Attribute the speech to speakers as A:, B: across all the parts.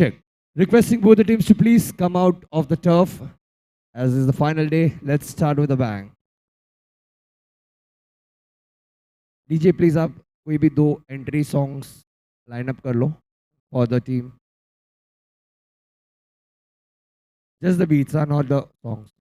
A: check. Requesting both the teams to please come out of the turf as is the final day. Let's start with a bang. DJ please आप कोई भी दो entry songs line up कर लो for the team. Just the beats are not the songs.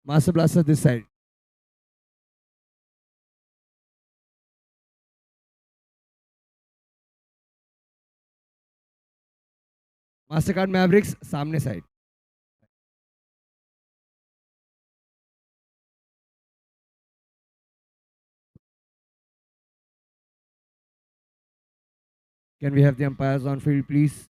A: Master Blaster this side. Mastercard Mavericks सामने side. Can we have the umpires on field, please?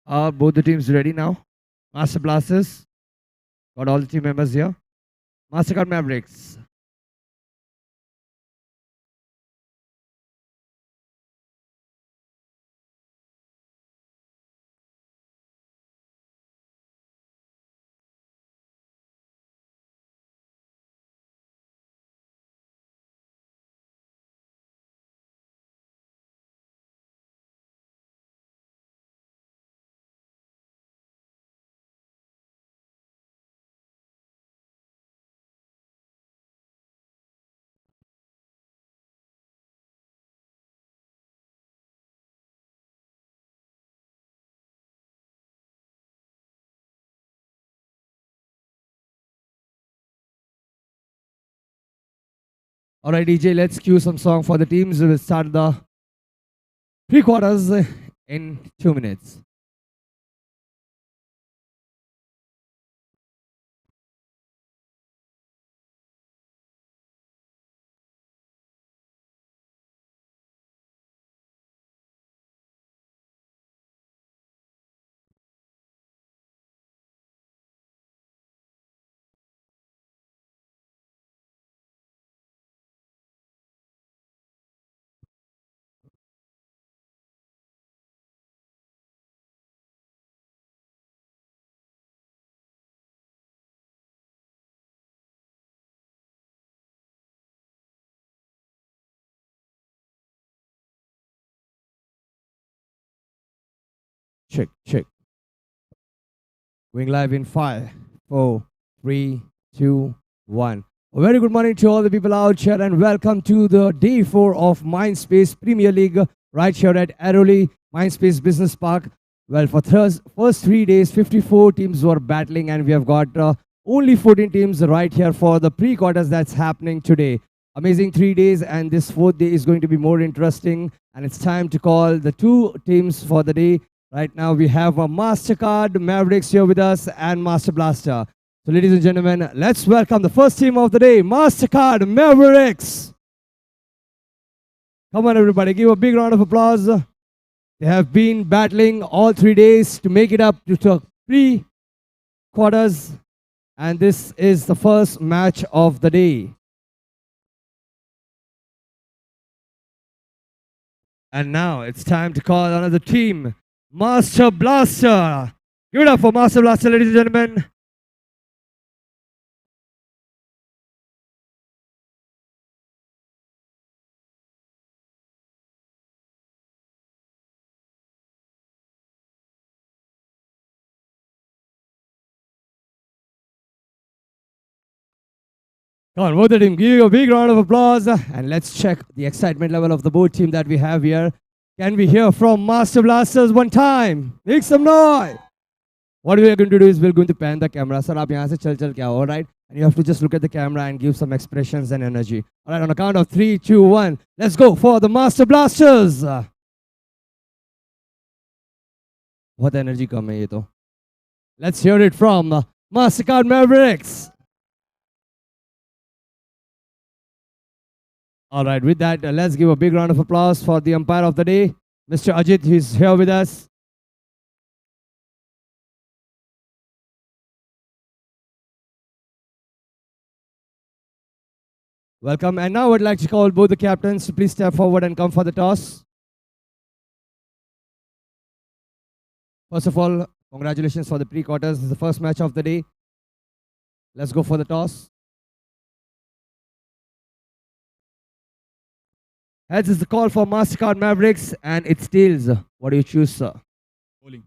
A: Are both the teams ready now? Master Blasters, got all the team members here. Mastercard Mavericks. All right, DJ, let's cue some song for the teams. We'll start the pre-quarters in 2 minutes. Check, check. Going live in 5, 4, 3, 2, 1. A very good morning to all the people out here and welcome to the day 4 of Mindspace Premier League right here at Airoli, Mindspace Business Park. Well, for first 3 days, 54 teams were battling and we have got only 14 teams right here for the pre-quarters that's happening today. Amazing 3 days and this 4th day is going to be more interesting and it's time to call the 2 teams for the day. Right now we have a Mastercard Mavericks here with us and Master Blaster. So ladies and gentlemen, let's welcome the first team of the day, Mastercard Mavericks. Come on everybody, give a big round of applause. They have been battling all 3 days to make it up to pre-quarters. And this is the first match of the day. And now it's time to call another team. Master Blaster. Give it up for Master Blaster, ladies and gentlemen. Come on, both the team, give you a big round of applause. And let's check the excitement level of the both team that we have here. Can we hear from Master Blasters one time? Make some noise. What we are going to do is we're going to pan the camera. Sir, aap yahan se chal chal ke aao, all right? And you have to just look at the camera and give some expressions and energy. All right, on a count of 3, 2, 1. Let's go for the Master Blasters. बहुत energy कम है ये तो. Let's hear it from Mastercard Mavericks. All right, with that, let's give a big round of applause for the umpire of the day, Mr. Ajit, who is here with us. Welcome. And now I'd like to call both the captains to please step forward and come for the toss. First of all, congratulations for the pre-quarters. This is the first match of the day. Let's go for the toss. Heads is the call for Mastercard Mavericks, and it's tails. What do you choose, sir?
B: Bowling.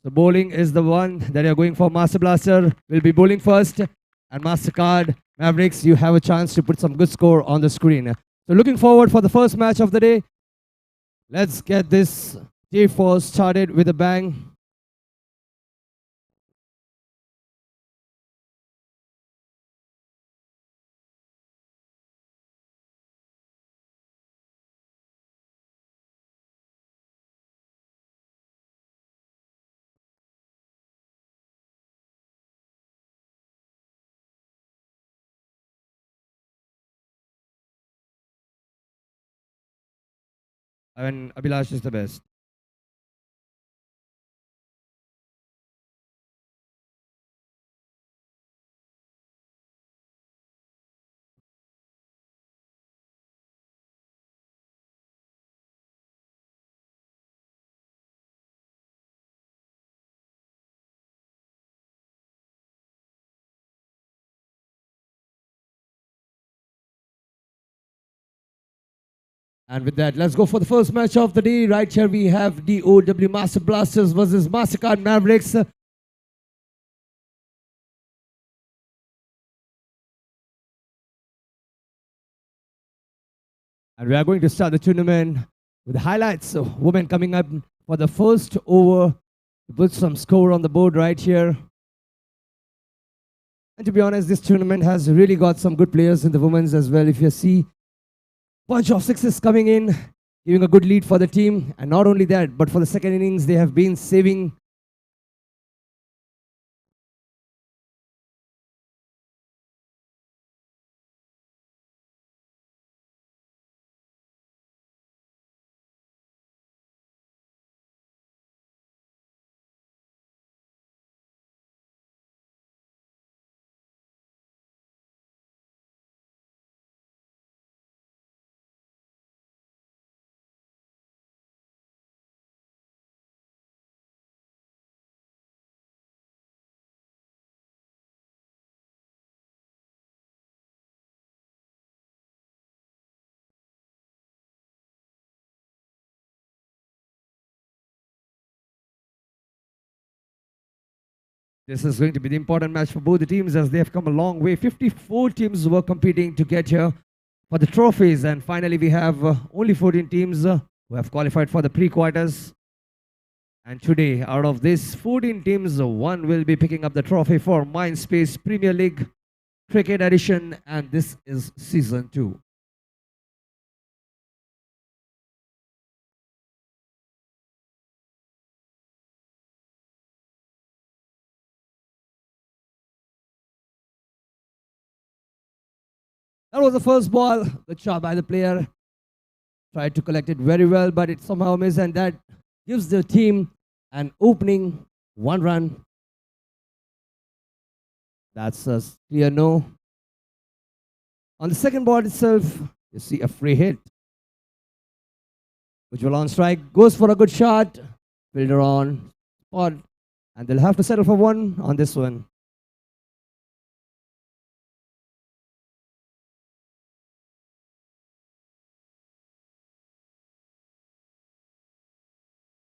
A: The bowling is the one that you're going for. Master Blaster will be bowling first, and Mastercard Mavericks, you have a chance to put some good score on the screen. So looking forward for the first match of the day. Let's get this day 4 started with a bang. And Abhilash is the best. And with that, let's go for the first match of the day. Right here we have DOW Master Blasters versus Mastercard Mavericks. And we are going to start the tournament with the highlights of women coming up for the first over to put some score on the board right here. And to be honest, this tournament has really got some good players in the women's as well. If you see bunch of sixes coming in, giving a good lead for the team. And not only that, but for the second innings, they have been saving. This is going to be the important match for both the teams as they have come a long way. 54 teams were competing to get here for the trophies. And finally, we have only 14 teams who have qualified for the pre-quarters. And today, out of these 14 teams, one will be picking up the trophy for MINDSPACE Premier League Cricket Edition. And this is Season 2. That was the first ball. Good shot by the player. Tried to collect it very well, but it somehow missed, and that gives the team an opening 1 run. That's a clear no. On the second ball itself, you see a free hit. Ujjwal on strike, goes for a good shot. Fielder on spot, and they'll have to settle for 1 on this one.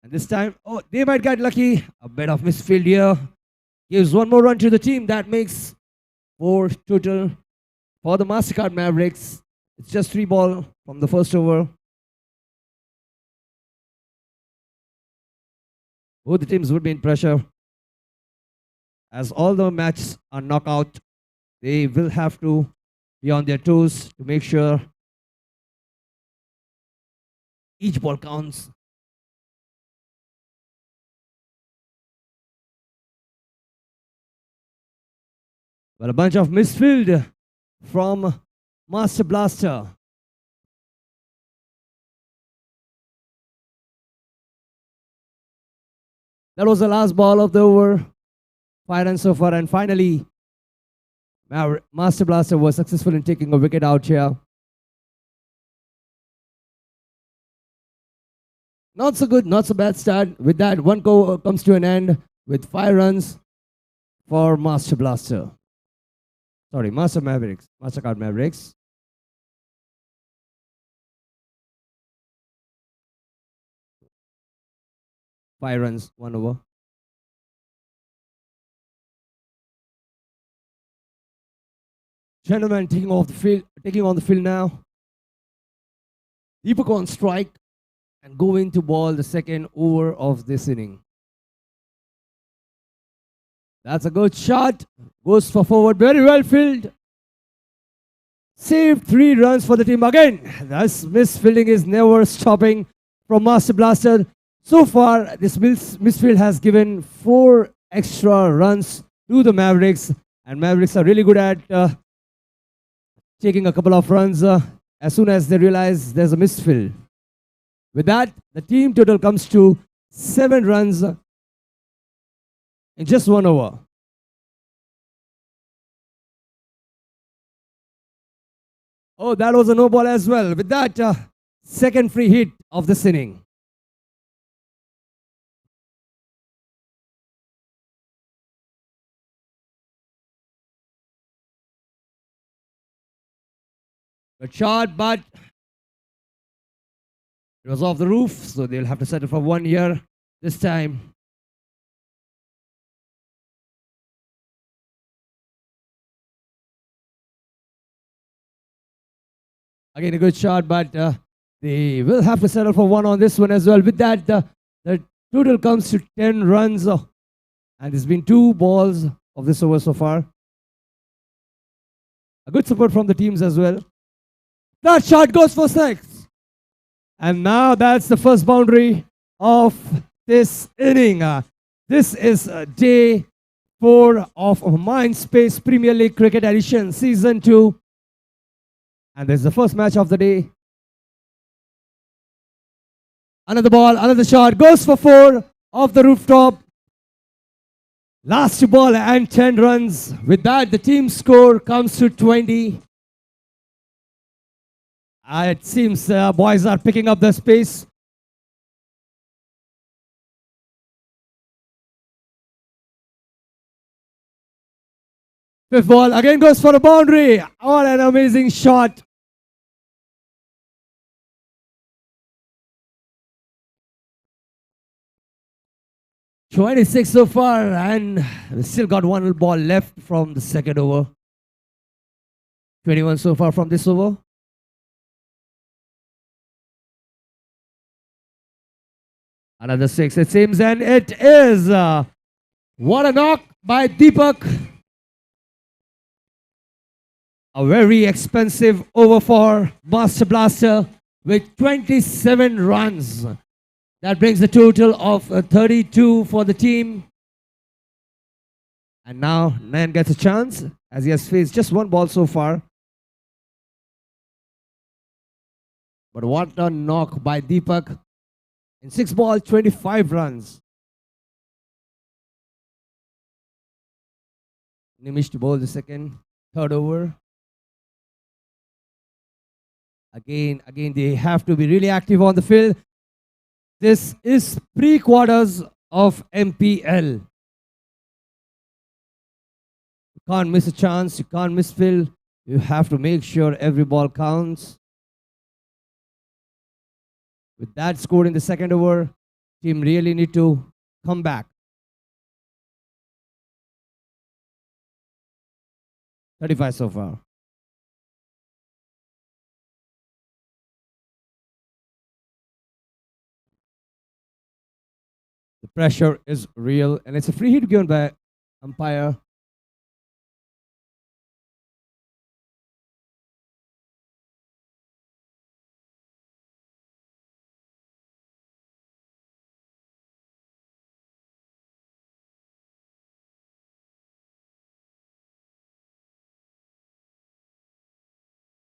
A: And this time, oh, they might get lucky. A bit of misfield here. Gives 1 more run to the team. That makes 4 total for the Mastercard Mavericks. It's just 3 ball from the first over. Both the teams would be in pressure. As all the matches are knockout, they will have to be on their toes to make sure each ball counts. But a bunch of misfield from Master Blaster. That was the last ball of the over. 5 runs so far, and finally, Master Blaster was successful in taking a wicket out here. Not so good, not so bad start. With that, 1 comes to an end with 5 runs for Master Blaster. Sorry, Mastercard Mavericks. Five runs, 1 over. Gentlemen taking on the field now. Deepak on strike and going to ball the second over of this inning. That's a good shot. Goes for forward. Very well fielded. Saved 3 runs for the team again. This misfielding is never stopping from Master Blaster. So far, this misfield has given 4 extra runs to the Mavericks. And Mavericks are really good at taking a couple of runs as soon as they realize there's a misfield. With that, the team total comes to 7 runs in just 1 over. Oh, that was a no ball as well. With that, second free hit of this inning. Good shot, but It was off the roof, so they'll have to settle for 1 year this time. Again, a good shot, but they will have to settle for 1 on this one as well. With that, the total comes to 10 runs, and there's been 2 balls of this over so far. A good support from the teams as well. That shot goes for 6. And now that's the first boundary of this inning. This is day 4 of MINDSPACE Premier League Cricket Edition Season 2. And this is the first match of the day. Another ball, another shot, goes for 4 off the rooftop. Last ball and 10 runs. With that, the team score comes to 20. It seems boys are picking up the space. Fifth ball again goes for a boundary. What an amazing shot. .26 so far, and we still got 1 ball left from the second over. 21 so far from this over. Another 6 it seems, and it is. What a knock by Deepak. A very expensive over for Master Blaster with 27 runs. That brings the total of 32 for the team. And now Nayan gets a chance as he has faced just 1 ball so far. But what a knock by Deepak. In 6 balls, 25 runs. Nimish to bowl the third over. Again, they have to be really active on the field. This is pre-quarters of MPL. You can't miss a chance. You can't miss field. You have to make sure every ball counts. With that scored in the second over, team really need to come back. 35 so far. The pressure is real, and it's a free hit given by umpire.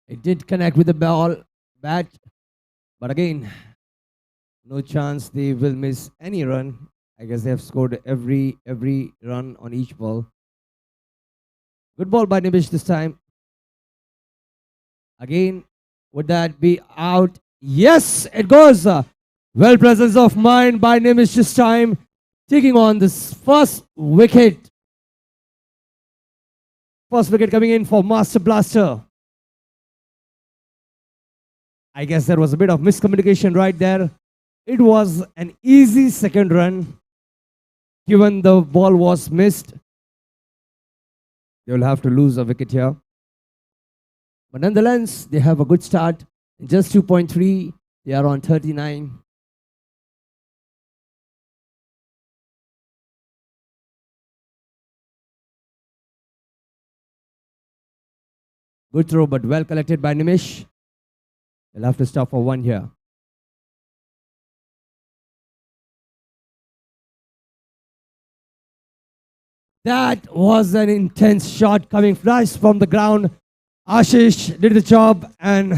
A: It did connect with the bat, but again, no chance they will miss any run. I guess they have scored every run on each ball. Good ball by Nimish this time. Again, would that be out? Yes, it goes. Well presence of mind by Nimish this time, taking on this first wicket. First wicket coming in for Master Blaster. I guess there was a bit of miscommunication right there. It was an easy second run. Given the ball was missed, they will have to lose a wicket here. But nonetheless, they have a good start. In just 2.3, they are on 39. Good throw, but well collected by Nimish. They'll have to stop for 1 here. That was an intense shot coming flash from the ground. Ashish did the job and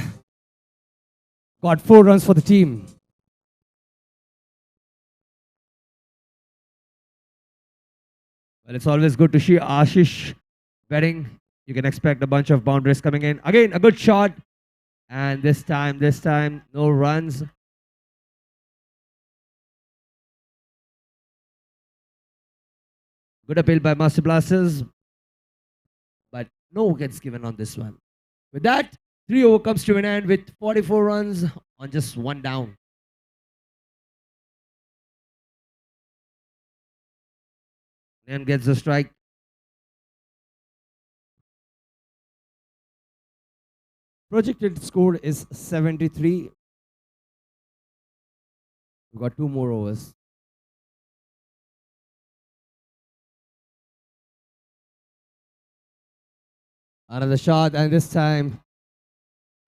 A: got 4 runs for the team. Well, it's always good to see Ashish batting. You can expect a bunch of boundaries coming in. Again, a good shot. And this time, no runs. Good appeal by Master Blasters. But no wickets given on this one. With that, 3 over comes to an end with 44 runs on just 1 down. Name gets the strike. Projected score is 73. We've got 2 more overs. Another shot, and this time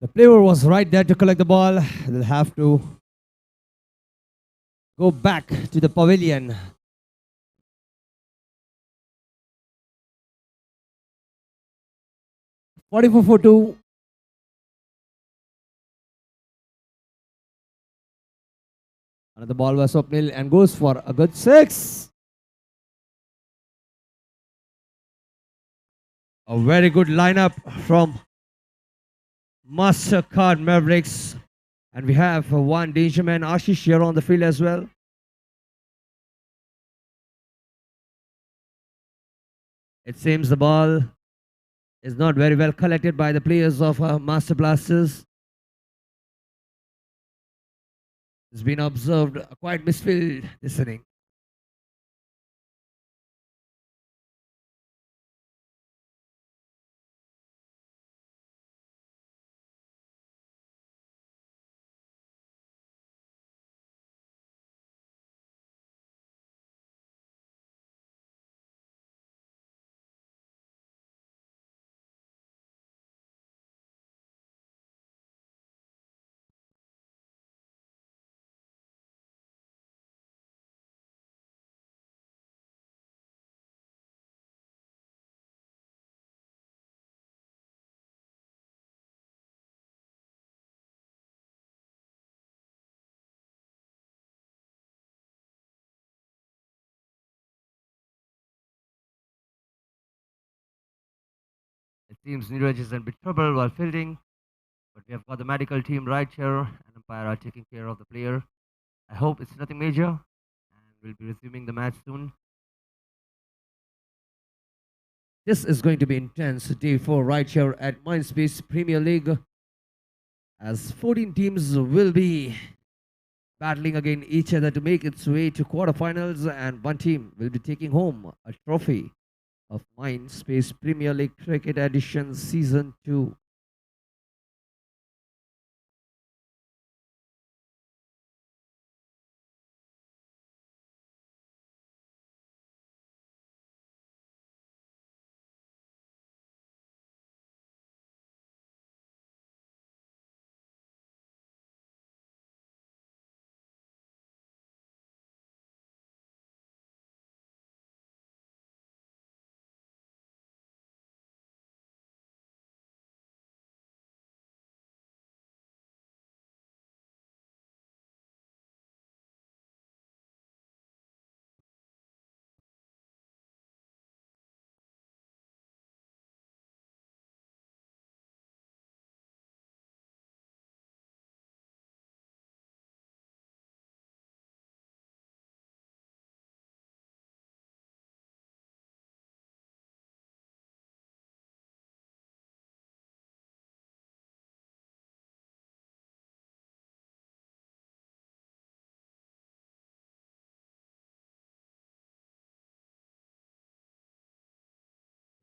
A: the player was right there to collect the ball. They'll have to go back to the pavilion. Forty-four for 2. Another ball was Swapnil and goes for a good 6. A very good lineup from MasterCard Mavericks. And we have one danger man, Ashish, here on the field as well. It seems the ball is not very well collected by the players of Master Blasters. It's been observed quite misfilled this inning. It seems Neeraj is in bit trouble while fielding, but we have got the medical team right here, and umpire are taking care of the player. I hope it's nothing major, and we'll be resuming the match soon. This is going to be intense day 4 right here at MINDSPACE Premier League, as 14 teams will be battling against each other to make its way to quarterfinals, and one team will be taking home a trophy of MINDSPACE Premier League Cricket Edition Season 2.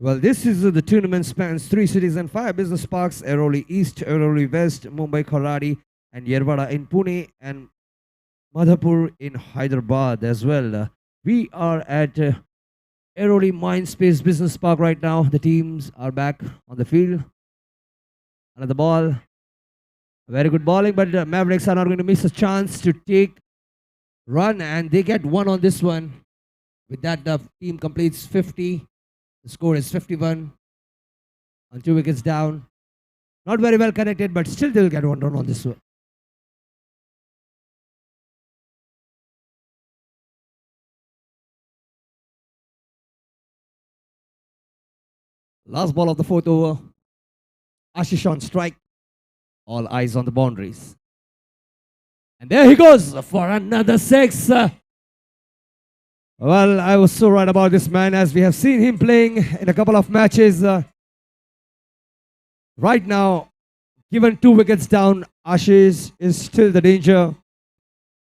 A: Well, this is the tournament spans 3 cities and 5 business parks: Airoli East, Airoli West, Mumbai Kharadi, and Yerwada in Pune, and Madhapur in Hyderabad as well. We are at Airoli Mindspace Business Park right now. The teams are back on the field. Another ball. Very good bowling, but Mavericks are not going to miss a chance to take run, and they get one on this one. With that, the team completes 50. The score is 51 on 2 wickets down. Not very well connected, but still they'll get one run on this one. Last ball of the 4th over. Ashish on strike. All eyes on the boundaries. And there he goes for another 6. Well, I was so right about this man, as we have seen him playing in a couple of matches. Right now, given 2 wickets down, Ashish is still the danger.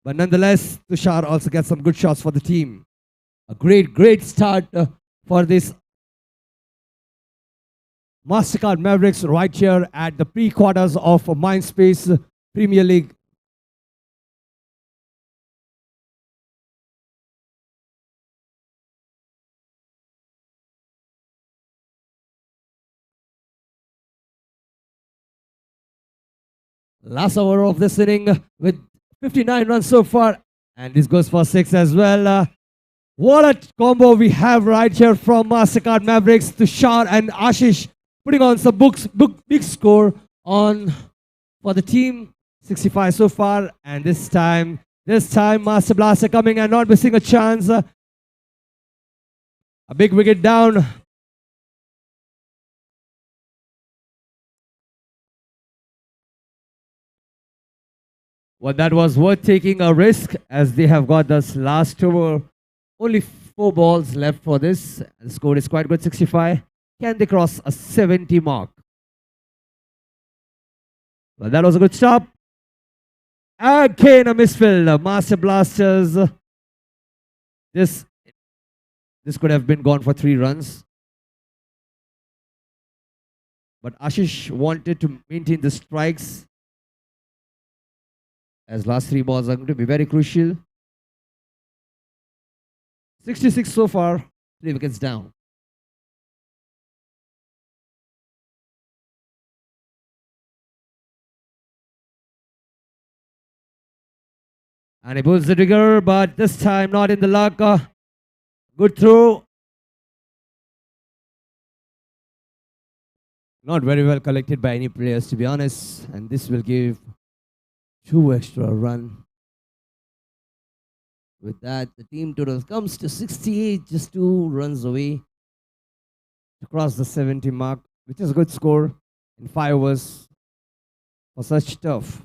A: But nonetheless, Tushar also gets some good shots for the team. A great start for this MasterCard Mavericks right here at the pre-quarters of MINDSPACE Premier League. Last over of this inning with 59 runs so far, and this goes for 6 as well. What a combo we have right here from MasterCard Mavericks to SHARE and Ashish, putting on some big score on for the team. 65 so far, and this time Master Blaster coming and not missing a chance. A big wicket down. Well, that was worth taking a risk, as they have got this last over. Only 4 balls left for this. The score is quite good, 65. Can they cross a 70 mark? Well, that was a good stop. Again, a misfield. Master Blasters. This could have been gone for 3 runs. But Ashish wanted to maintain the strikes, as last 3 balls are going to be very crucial. 66 so far, 3 wickets down. And he pulls the trigger, but this time not in the luck. Good throw. Not very well collected by any players, to be honest. And this will give 2 extra runs. With that, the team total comes to 68, just 2 runs away to cross the 70 mark, which is a good score in 5 overs for such tough.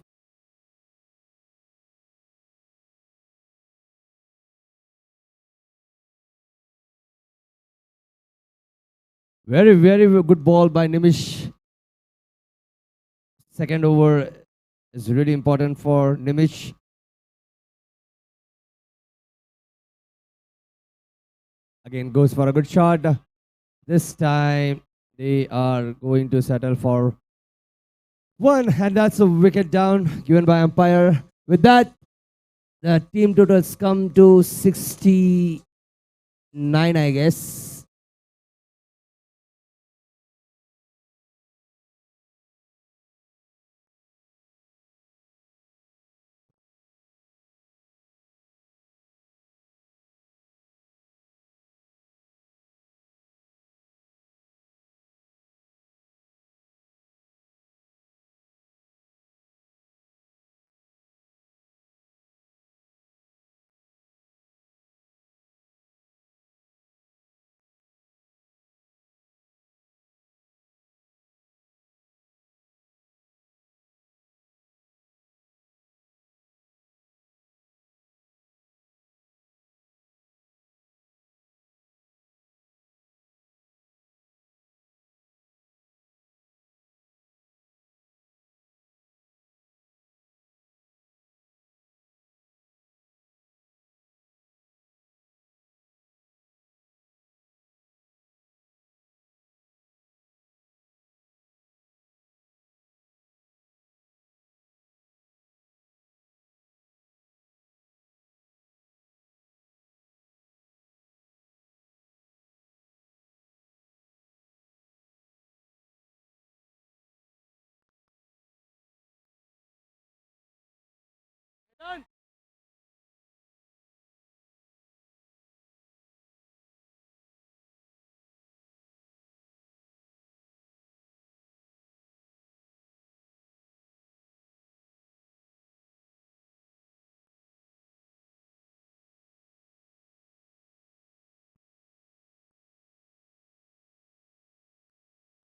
A: Very good ball by Nimish. Second over is really important for Nimish. Again, goes for a good shot. This time they are going to settle for 1, and that's a wicket down given by umpire. With that, the team totals come to 69, I guess.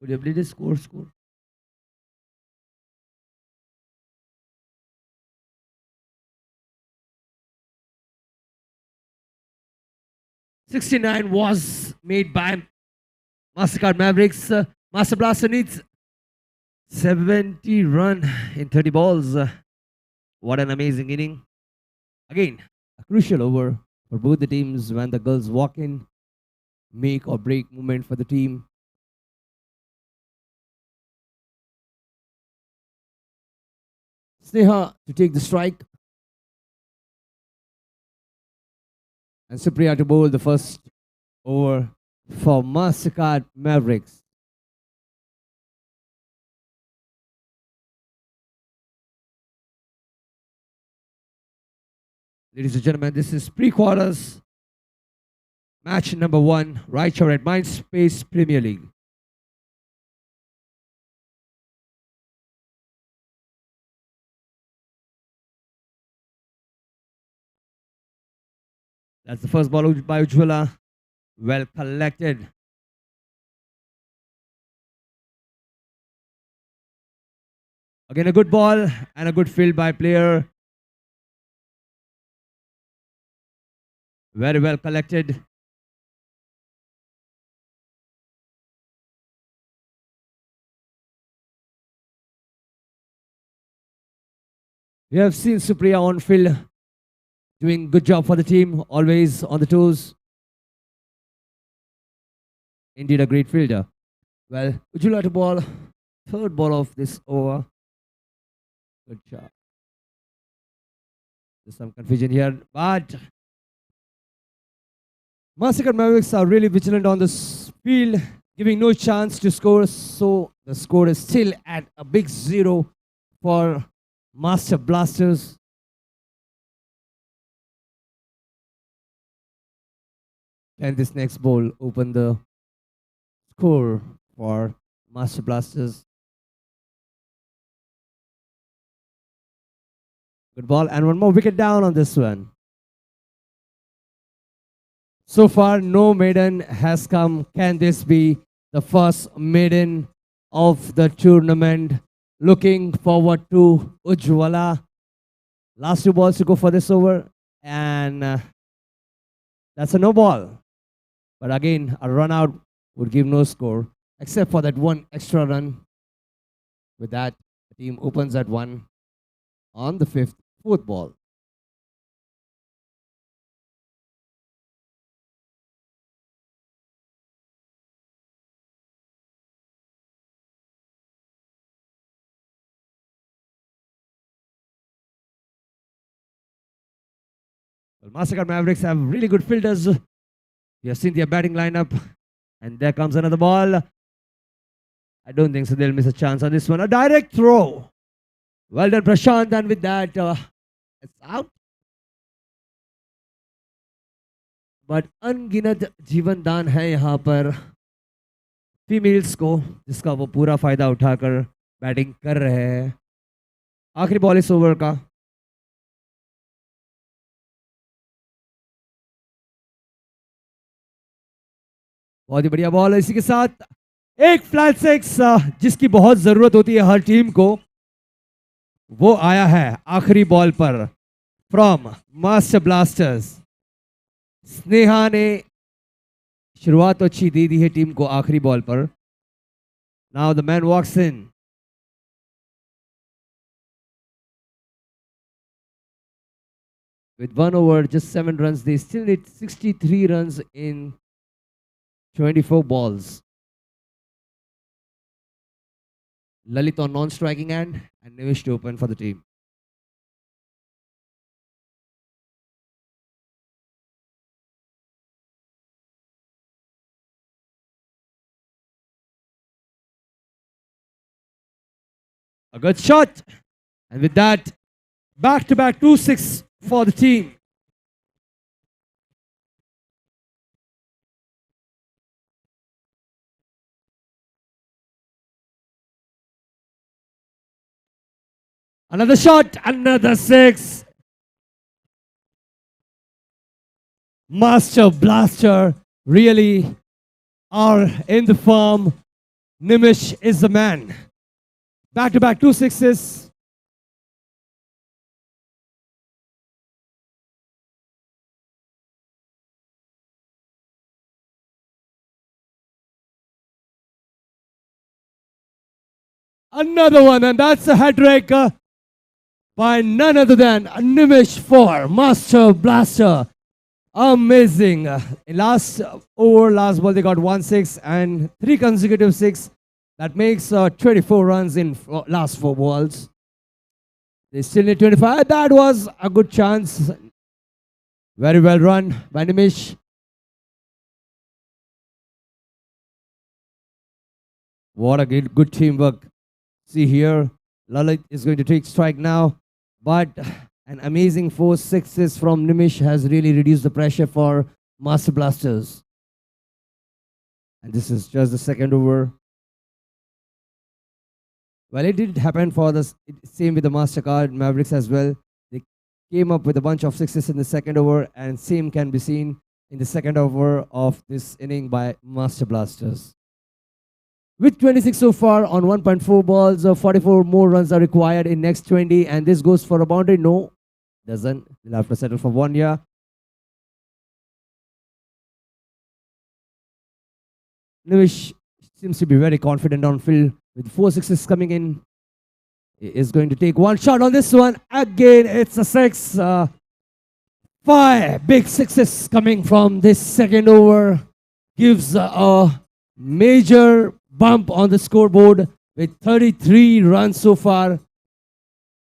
A: Would you believe the score? 69 was made by MasterCard Mavericks. Master Blaster needs 70 run in 30 balls. What an amazing inning. Again, a crucial over for both the teams when the girls walk in, make or break moment for the team. Sneha to take the strike. And Supriya to bowl the first over for Mastercard Mavericks. Ladies and gentlemen, this is pre-quarters. Match number 1, right here at MINDSPACE Premier League. That's the first ball by Ujjwala. Well collected. Again, a good ball and a good field by player. Very well collected. We have seen Supriya on field doing good job for the team, always on the toes. Indeed, a great fielder. Well, Ujjwala to ball, third ball of this over. Good job. There's some confusion here, but Mastercard Mavericks are really vigilant on this field, giving no chance to score. So the score is still at a big 0 for Master Blasters. Can this next ball open the score for Master Blasters? Good ball and one more wicket down on this one. So far, no maiden has come. Can this be the first maiden of the tournament? Looking forward to Ujjwala. Last 2 balls to go for this over. And that's a no ball. But again, a run out would give no score, except for that one extra run. With that, the team opens at 1 on the 4th ball. Well, Mastercard Mavericks have really good fielders. We have seen their batting lineup. And there comes another ball. I don't think so they'll miss a chance on this one. A direct throw. Well done, Prashant. And with that, it's out. But अनगिनत जीवन दान है यहाँ पर females को, जिसका वो पूरा फायदा उठाकर बैटिंग कर रहे हैं. आखिरी बॉल इस ओवर का. बहुत ही बढ़िया बॉल है. इसी के साथ एक फ्लैट 6 जिसकी बहुत जरूरत होती है हर टीम को, वो आया है आखिरी बॉल पर फ्रॉम मास्टर ब्लास्टर्स. स्नेहा ने शुरुआत तो अच्छी दे दी है टीम को आखिरी बॉल पर. Now the man walks in. With 1 over, just 7 runs, they still need 63 runs in 24 balls. Lalit on non-striking end and Nivish to open for the team. A good shot. And with that, back-to-back 2-6 for the team. Another shot, another 6. Master Blaster really are in the form. Nimish is the man. Back-to-back 2 6s. Another one, and that's a hat-trick by none other than Nimish for Master Blaster. Amazing. In last over, last ball, they got 1-6 and 3 consecutive 6. That makes 24 runs in last 4 balls. They still need 25. That was a good chance. Very well run by Nimish. What a good teamwork. See here, Lalit is going to take strike now, but an amazing 4 6s from Nimish has really reduced the pressure for Master Blasters. And this is just the second over. Well, it did happen for the same with the MasterCard Mavericks as well. They came up with a bunch of sixes in the second over, and same can be seen in the second over of this inning by Master Blasters. With 26 so far on 1.4 balls, 44 more runs are required in next 20, and this goes for a boundary. No, doesn't. They'll have to settle for 1 year. Nimish seems to be very confident on field with 4 6s coming in. He is going to take one shot on this one. Again, it's a 6. 5 big 6s coming from this second over. Gives a major bump on the scoreboard with 33 runs so far.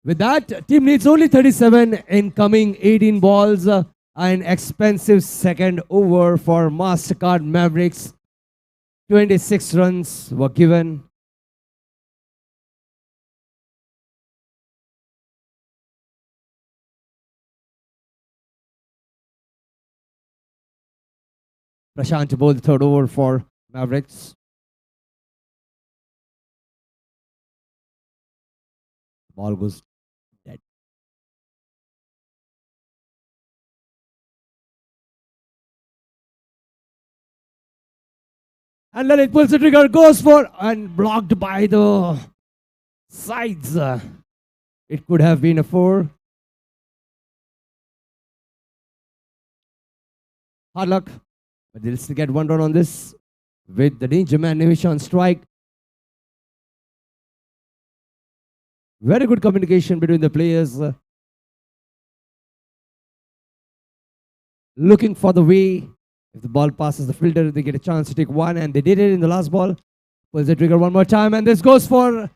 A: With that, team needs only 37 in coming 18 balls. An expensive second over for MasterCard Mavericks. 26 runs were given. Prashant to bowl the third over for Mavericks. Ball goes dead. And then it pulls the trigger, goes for, and blocked by the sides. It could have been a 4. Hard luck, but they'll still get 1 run on this with the danger man Nimish on strike. Very good communication between the players. Looking for the way. If the ball passes the filter, they get a chance to take 1, and they did it in the last ball. Pulls the trigger 1 more time, and this goes for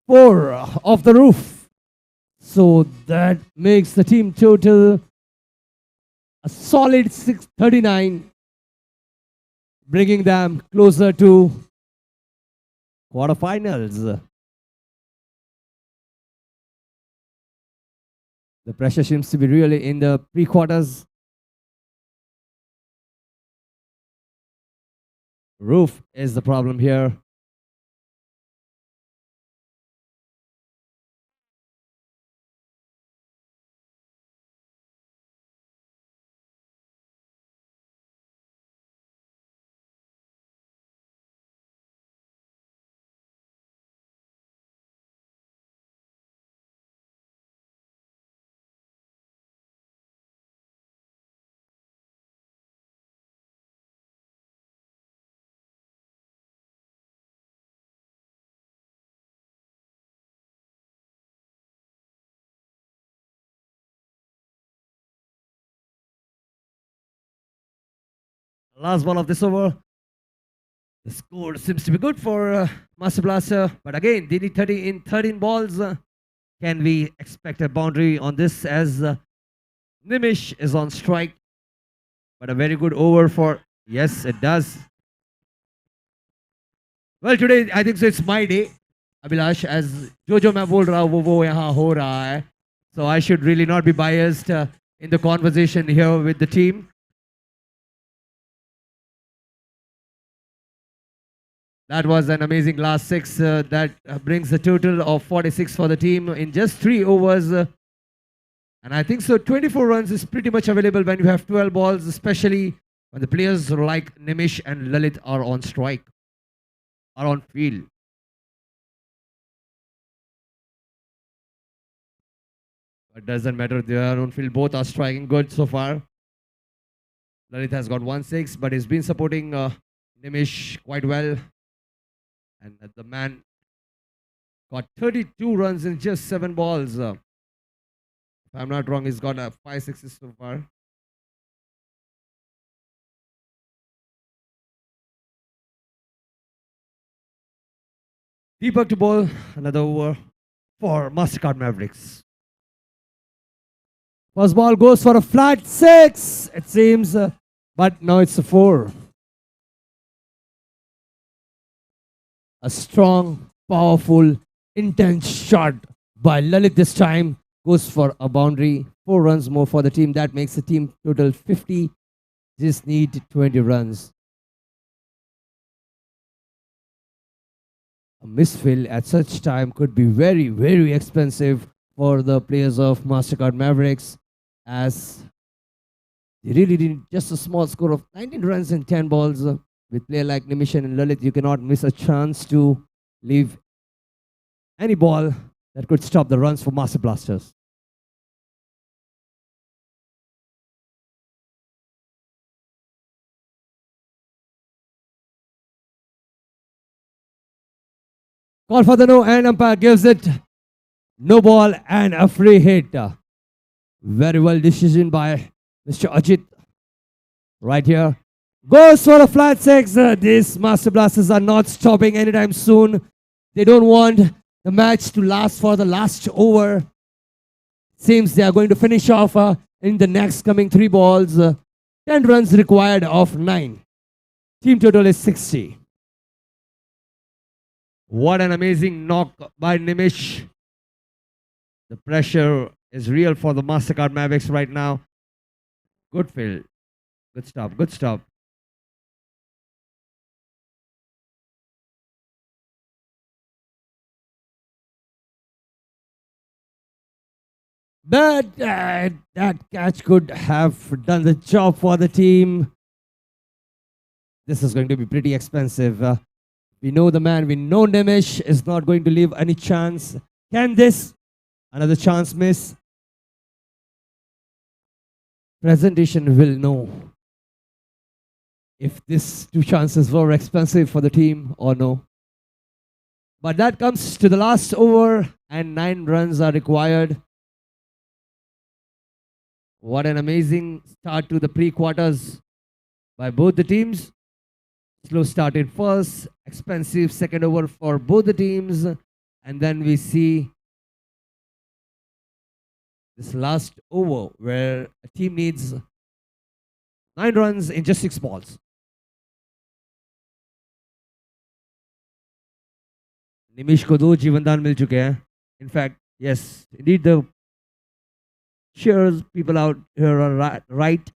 A: 4 off the roof. So that makes the team total a solid 639, bringing them closer to quarterfinals. The pressure seems to be really in the pre-quarters. Roof is the problem here. Last ball of this over. The score seems to be good for Master Blaster, but again, they need 30 in 13 balls. Can we expect a boundary on this as Nimish is on strike? But a very good over for, yes, it does. Well, today I think so it's my day, Abhilash, as Jojo मैं बोल रहा हूँ वो यहाँ हो रहा है. So I should really not be biased in the conversation here with the team. That was an amazing last 6 that brings the total of 46 for the team in just 3 overs. And I think so 24 runs is pretty much available when you have 12 balls, especially when the players like Nimish and Lalit are on strike, are on field. It doesn't matter, they are on field. Both are striking good so far. Lalit has got 1-6, but he's been supporting Nimish quite well. And the man got 32 runs in just 7 balls. If I'm not wrong, he's got 5 6s so far. Deepak to ball, another over for MasterCard Mavericks. First ball goes for a flat 6, it seems, but now it's a 4. A strong, powerful, intense shot by Lalit this time goes for a boundary. 4 runs more for the team. That makes the team total 50. Just need 20 runs. A misfill at such time could be very, very expensive for the players of MasterCard Mavericks, as they really need just a small score of 19 runs in 10 balls. With player like Nimishan and Lalit, you cannot miss a chance to leave any ball that could stop the runs for Master Blasters. Call for the no, and umpire gives it no ball and a free hit. Very well decision by Mr. Ajit right here. Goes for a flat 6. These Master Blasters are not stopping anytime soon. They don't want the match to last for the last over. Seems they are going to finish off in the next coming 3 balls. 10 runs required of 9. Team total is 60. What an amazing knock by Nimish. The pressure is real for the MasterCard Mavericks right now. Good field. Good stop. Good stop. But that catch could have done the job for the team. This is going to be pretty expensive. We know the man. We know Nimish is not going to leave any chance. Can this another chance miss? Presentation will know if these 2 chances were expensive for the team or no. But that comes to the last over and 9 runs are required. What an amazing start to the pre-quarters by both the teams. Slow started first, expensive second over for both the teams. And then we see this last over where a team needs 9 runs in just 6 balls. Nimish को 2 जीवनदान मिल चुके हैं. In fact, yes, indeed the cheers people out here are right.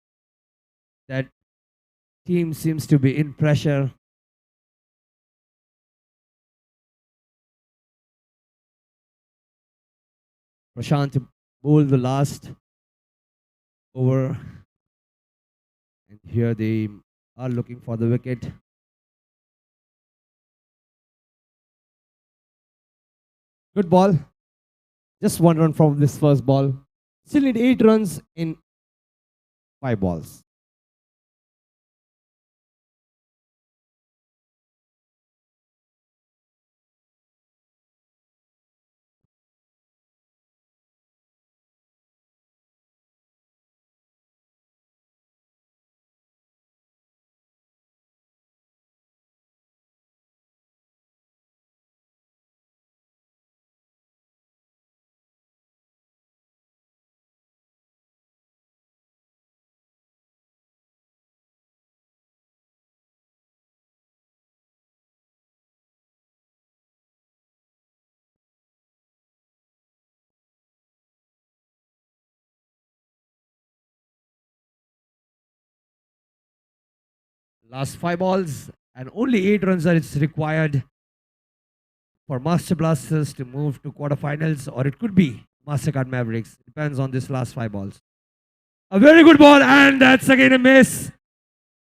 A: That team seems to be in pressure. Prashant bowled the last over. And here they are looking for the wicket. Good ball. Just 1 run from this first ball. Still need 8 runs in 5 balls. Last 5 balls and only 8 runs are required for Master Blasters to move to quarterfinals, or it could be MasterCard Mavericks. Depends on this last 5 balls. A very good ball, and that's again a miss.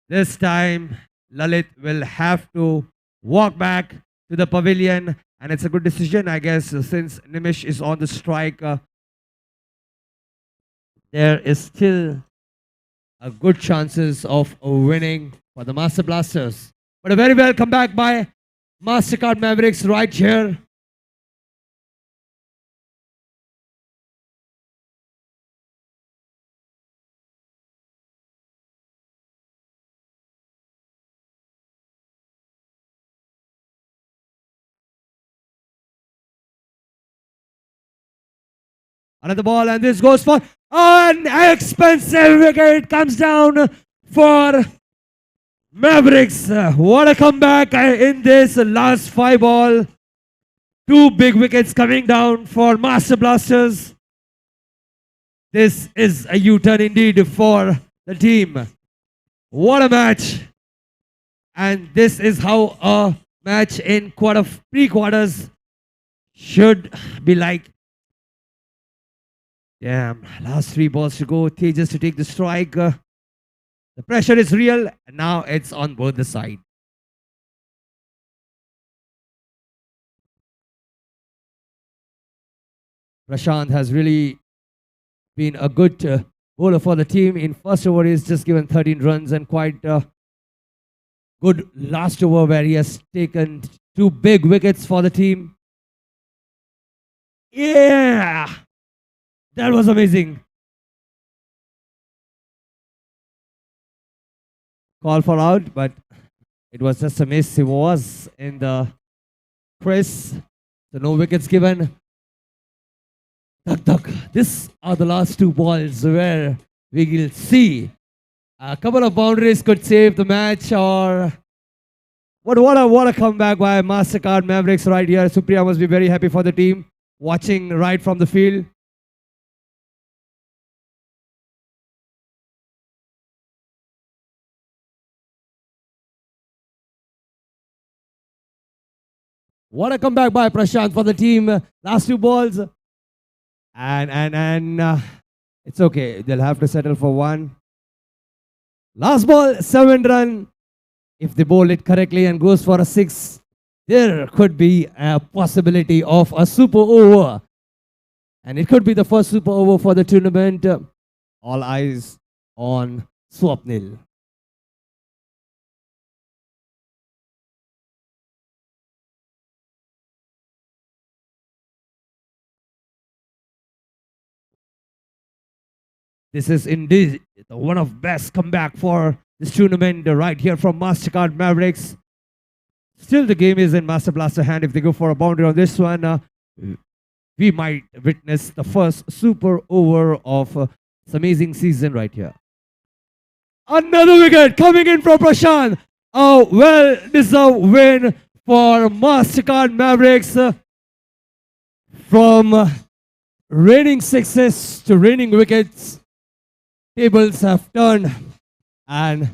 A: This time, Lalit will have to walk back to the pavilion, and it's a good decision, I guess, since Nimish is on the strike. There is still a good chances of winning for the Master Blasters. But a very well comeback by MasterCard Mavericks right here. Another ball, and this goes for an expensive wicket. Comes down for Mavericks. What a comeback in this last 5 ball. Two big wickets coming down for Master Blasters. This is a U-turn indeed for the team. What a match. And this is how a match in pre-quarters should be like. Damn, last 3 balls to go. Tejas to take the strike. The pressure is real. And now it's on both the side. Prashant has really been a good bowler for the team. In first over, he's just given 13 runs and quite good last over where he has taken 2 big wickets for the team. Yeah, that was amazing. Call for out, but it was just a miss. He was in the crease. So no wickets given. Duck, duck. These are the last 2 balls where we will see a couple of boundaries could save the match, or what a comeback by MasterCard Mavericks right here. Supriya must be very happy for the team watching right from the field. What a comeback by Prashant for the team. Last 2 balls. And it's okay. They'll have to settle for 1. Last ball, 7 run. If they bowl it correctly and goes for a 6, there could be a possibility of a super over. And it could be the first super over for the tournament. All eyes on Swapnil. This is indeed one of best comeback for this tournament right here from MasterCard Mavericks. Still the game is in Master Blaster hand. If they go for a boundary on this one, we might witness the first super over of this amazing season right here. Another wicket coming in from Prashant. A well-deserved win for MasterCard Mavericks. From raining 6s to raining wickets, tables have turned, and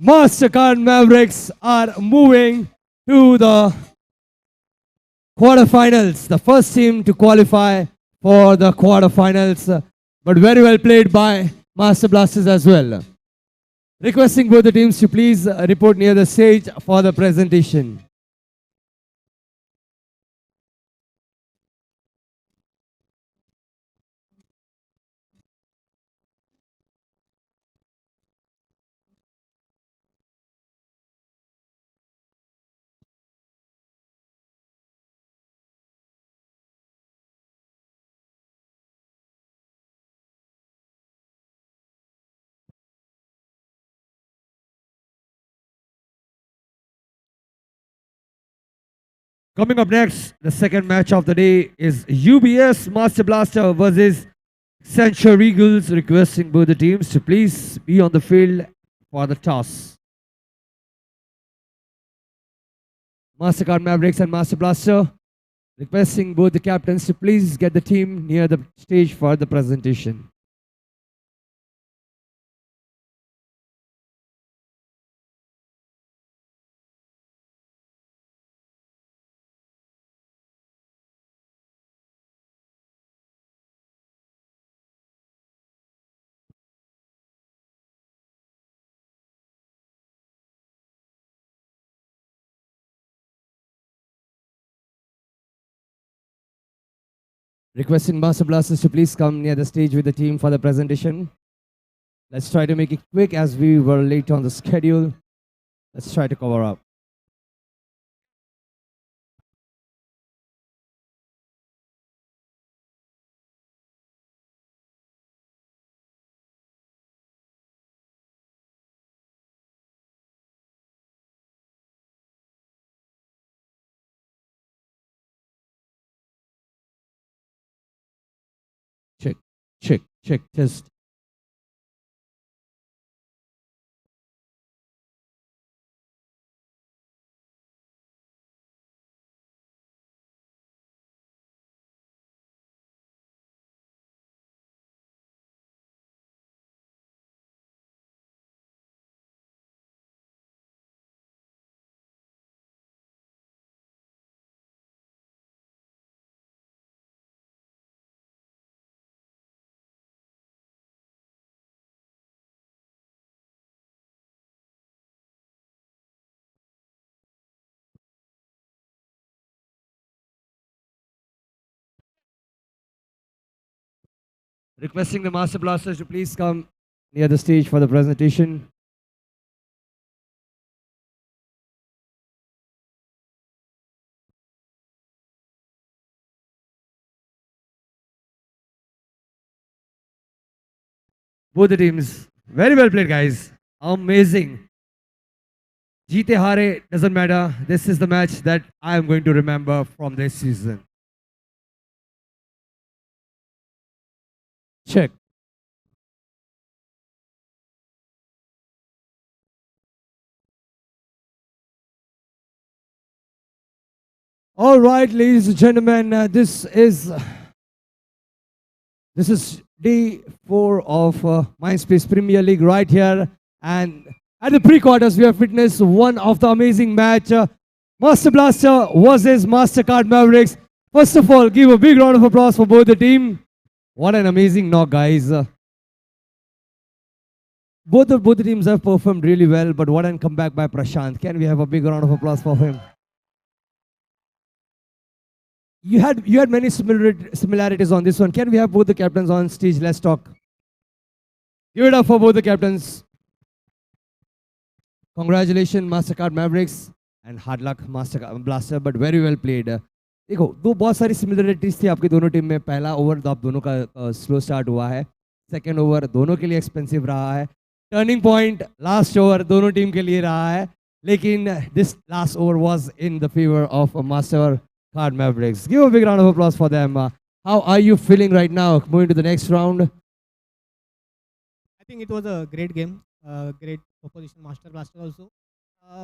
A: MasterCard Mavericks are moving to the quarterfinals. The first team to qualify for the quarterfinals, but very well played by Master Blasters as well. Requesting both the teams to please report near the stage for the presentation. Coming up next, the second match of the day is UBS Master Blaster versus Central Eagles, requesting both the teams to please be on the field for the toss. MasterCard Mavericks and Master Blaster, requesting both the captains to please get the team near the stage for the presentation. Requesting Master Blasters to please come near the stage with the team for the presentation. Let's try to make it quick as we were late on the schedule. Let's try to cover up. check, test. Requesting the Master Blasters to please come near the stage for the presentation. Both the teams, very well played, guys. Amazing. Jeete hare doesn't matter. This is the match that I am going to remember from this season. Check. All right, ladies and gentlemen, this is day 4 of Mindspace Premier League right here, and at the pre-quarters we have witnessed one of the amazing match, Master Blaster versus Mastercard Mavericks. First of all, give a big round of applause for both the team. What an amazing knock, guys. Both the teams have performed really well, but what an comeback by Prashant. Can we have a big round of applause for him? You had many similarities on this one. Can we have both the captains on stage? Let's talk. Give it up for both the captains. Congratulations, Mastercard Mavericks, and hard luck, Mastercard Blaster, but very well played. देखो दो बहुत सारी similarities थी आपकी दोनों team में. पहला over तो आप दोनों का स्लो स्टार्ट हुआ है. सेकेंड ओवर दोनों के लिए एक्सपेंसिव रहा है. टर्निंग पॉइंट लास्ट ओवर दोनों टीम के लिए रहा है. लेकिन this last over was in the favour of Mastercard Mavericks. Give a big round of applause for them. How are you feeling right now moving to the next round?
B: I think it was a great game, great opposition Master Blaster also.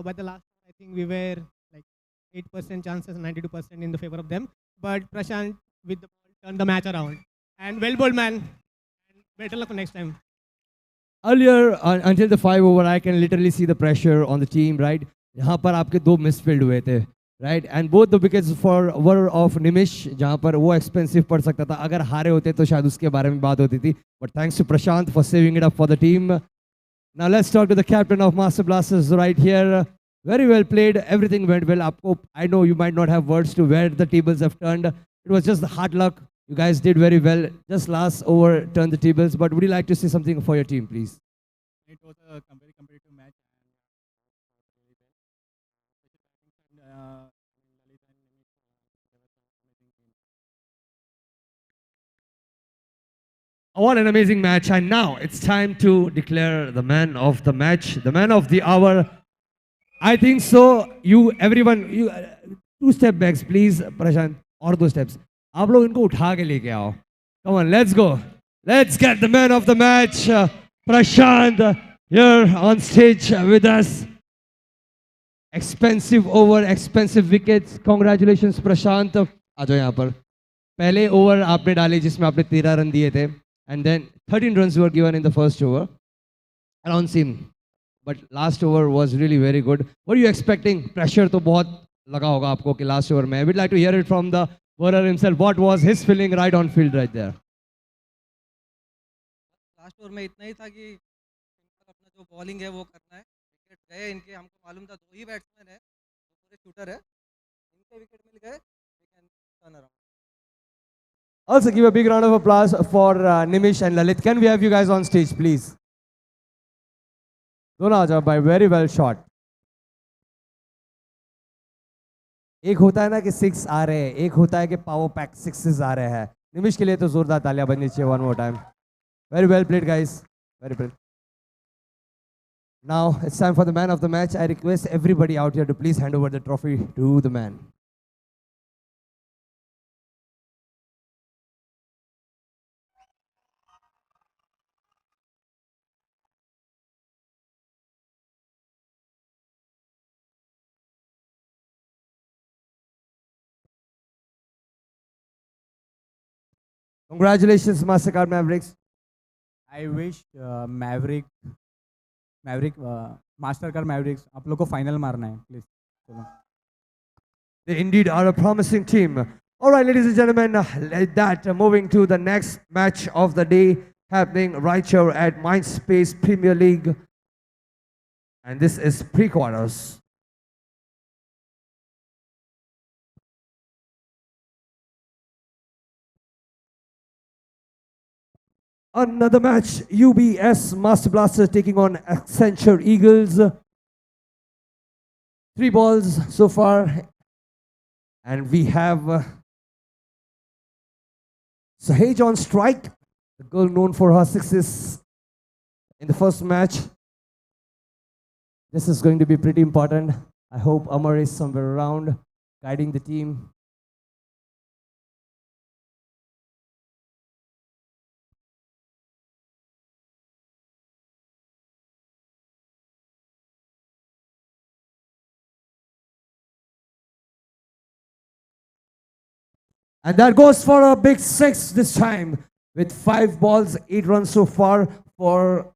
B: By the last, I think we were like 8% chances, 92% in the favor of them. But Prashant with the ball turned the match around. And well bowled, man. And better luck next time.
A: Earlier, until the 5 over, I can literally see the pressure on the team, right? यहाँ पर आपके दो misfield हुए थे, right? And both the wickets were of Nimish, जहाँ पर वो expensive पड़ सकता था. अगर हारे होते तो शायद उसके बारे में बात होती थी. But thanks to Prashant for saving it up for the team. Now let's talk to the captain of Master Blasters right here. Very well played. Everything went well. आपको, I know you might not have words to where the tables have turned. It was just the hard luck. You guys did very well. Just last over turned the tables. But would you like to say something for your team, please?
B: It was a very competitive match.
A: What an amazing match. And now it's time to declare the man of the match, the man of the hour. I think so. You, everyone, you, 2 step backs, please, Prashant. और 2 steps. आप लोग इनको उठा के लेके आओ. Come on, let's go. Let's get the man of the match, Prashant, here on stage with us. Expensive over, expensive wickets. Congratulations, Prashant. आ जाओ यहाँ पर. पहले ओवर आपने डाले जिसमें आपने 13 रन दिए थे. And then 13 runs were given in the first over. Around same. But last over was really very good. What are you expecting? Pressure तो बहुत लगा होगा आपको कि last over में. We'd like to hear it from the bowler himself. What was his feeling right on field right there?
C: Last over में इतना ही था कि अपना जो बॉलिंग है वो करना है. विकेट गए इनके, हमको मालूम था 2 ही बैट्समैन है, पूरे शूटर है, इनके विकेट मिल गए. We can turn around.
A: Also give a big round of applause for Nimish and Lalit. Can we have you guys on stage, please? दोनों आ जाओ भाई. Very well shot. एक होता है ना कि 6 आ रहे हैं, एक होता है कि पावर पैक 6s आ रहे हैं. निमिश के लिए तो जोरदार तालियां बजनी चाहिए. One more time. Very well played, guys. Very well. Now it's time for the man of the match. I request everybody out here to please hand over the trophy to the man. Congratulations, Mastercard Mavericks.
D: I wish Maverick master Mavericks आप लोग को final मारना है please चलो
A: They indeed are a promising team. All right, ladies and gentlemen, like that, moving to the next match of the day happening right here at MINDSPACE Premier League. And this is pre-quarters. Another match, UBS Master Blaster taking on Accenture Eagles. 3 balls so far. And we have Sahej on strike, the girl known for her success in the first match. This is going to be pretty important. I hope Amar is somewhere around guiding the team. And that goes for a big 6 this time with 5 balls, 8 runs so far for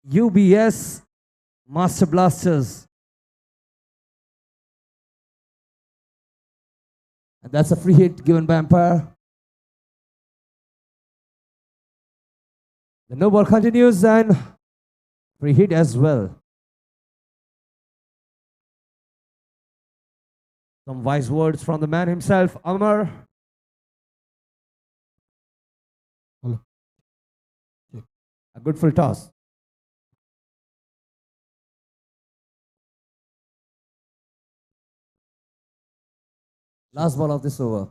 A: UBS Master Blasters. And that's a free hit given by umpire. The no ball continues and free hit as well. Some wise words from the man himself, Amar.
E: Hello.
A: A good full toss. Last ball of this over.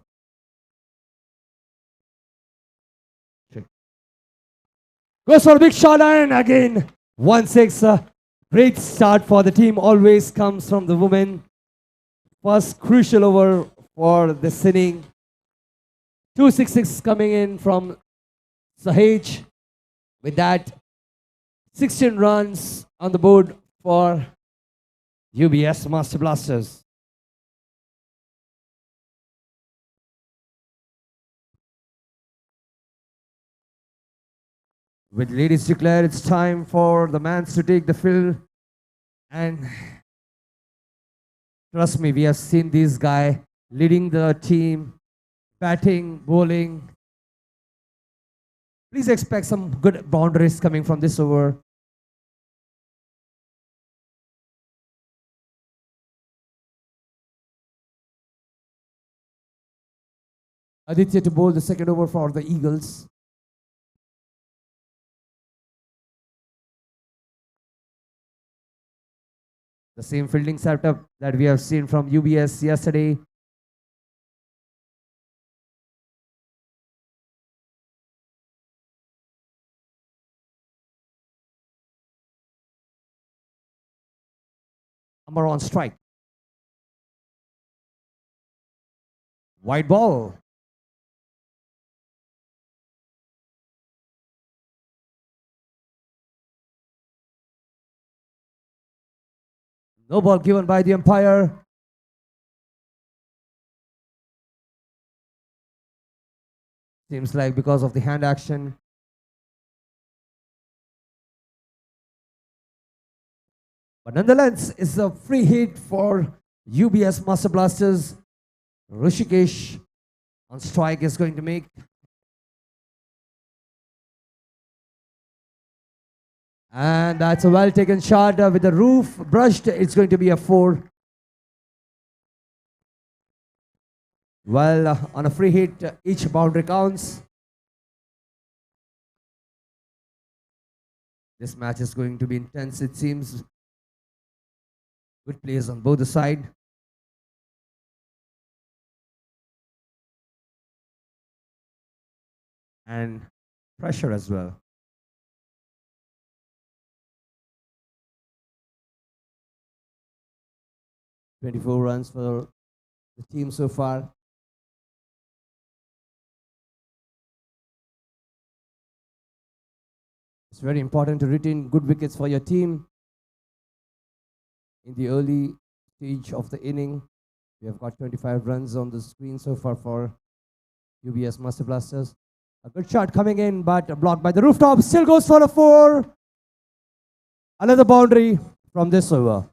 A: Goes for a big shot and again 1-6. Great start for the team. Always comes from the women. First crucial over for this inning. 2-6-6 coming in from Sahej. With that, 16 runs on the board for UBS Master Blasters. With ladies declared, it's time for the Mans to take the field. And trust me, we have seen this guy leading the team, batting, bowling. Please expect some good boundaries coming from this over. Aditya to bowl the second over for the Eagles. The same fielding setup that we have seen from UBS yesterday. Amar on strike. Wide ball. No ball given by the umpire. Seems like because of the hand action. But nonetheless, it's a free hit for UBS Master Blasters. Rishikesh on strike is going to make. And that's a well taken shot with the roof brushed. It's going to be a 4. Well, on a free hit, each boundary counts. This match is going to be intense, it seems. Good plays on both the sides. And pressure as well. "24 runs for the team so far. It's very important to retain good wickets for your team in the early stage of the inning. We have got 25 runs on the screen so far for UBS Master Blasters. A good shot coming in, but blocked by the rooftop. Still goes for a 4. Another boundary from this over.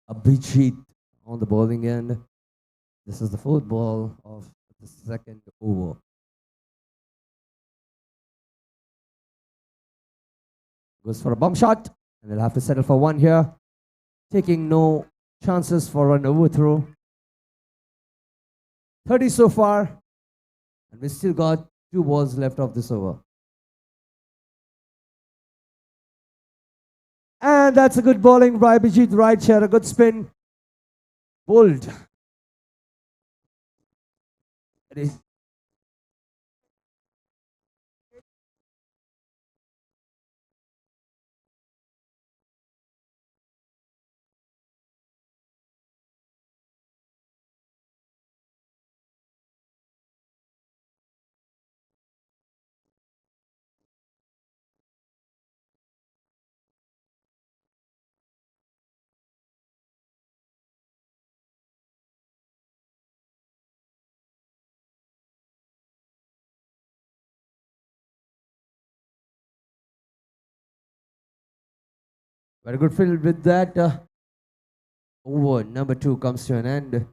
A: Abhijit on the bowling end. This is the fourth ball of the second over. Goes for a bump shot, and they'll have to settle for 1 here. Taking no chances for an overthrow. 30 so far, and we still got 2 balls left of this over. And that's a good bowling by Abhijit, right share, a good spin. Bowled. Ready? 'Very good field with that. Over number 2 comes to an end.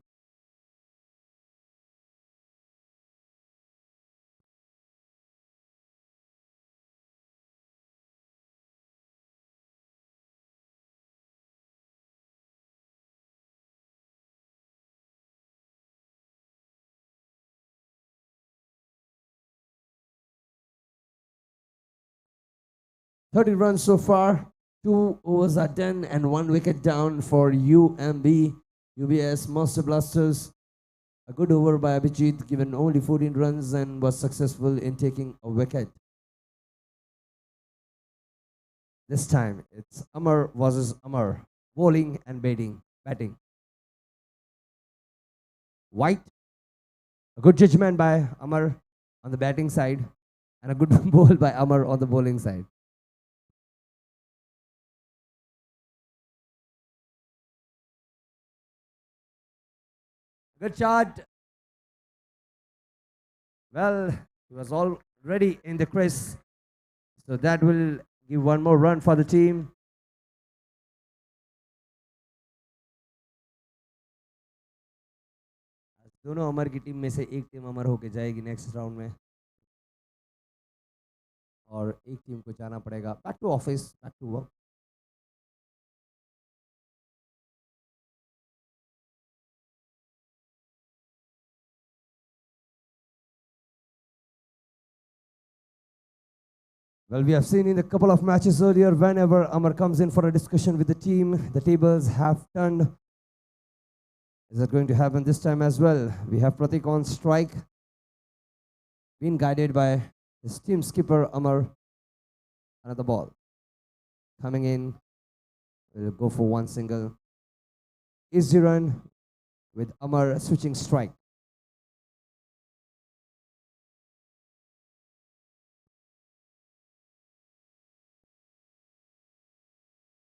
A: Thirty runs so far. 2 overs are done and 1 wicket down for UBS Master Blasters. A good over by Abhijit, given only 14 runs and was successful in taking a wicket. This time it's Amar versus Amar, bowling and batting. White, a good judgment by Amar on the batting side, and a good bowl by Amar on the bowling side. Good shot. Well, he was already in the crease, so that will give 1 more run for the team. दोनों अमर की team में से एक team अमर होके जाएगी next round में, और एक टीम को जाना पड़ेगा back to office, back to work. Well, we have seen in a couple of matches earlier, whenever Amar comes in for a discussion with the team, the tables have turned. Is that going to happen this time as well? We have Pratik on strike, being guided by his team skipper Amar. Another ball coming in, will go for 1 single. Easy run with Amar switching strike.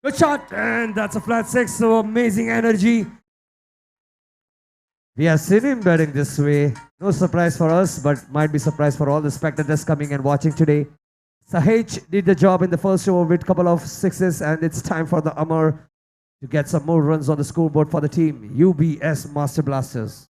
A: Good shot, and that's a flat 6, so amazing energy. We have seen him batting this way. No surprise for us, but might be surprise for all the spectators coming and watching today. Sahej did the job in the first over with a couple of 6s, and it's time for the Amar to get some more runs on the scoreboard for the team. UBS Master Blasters.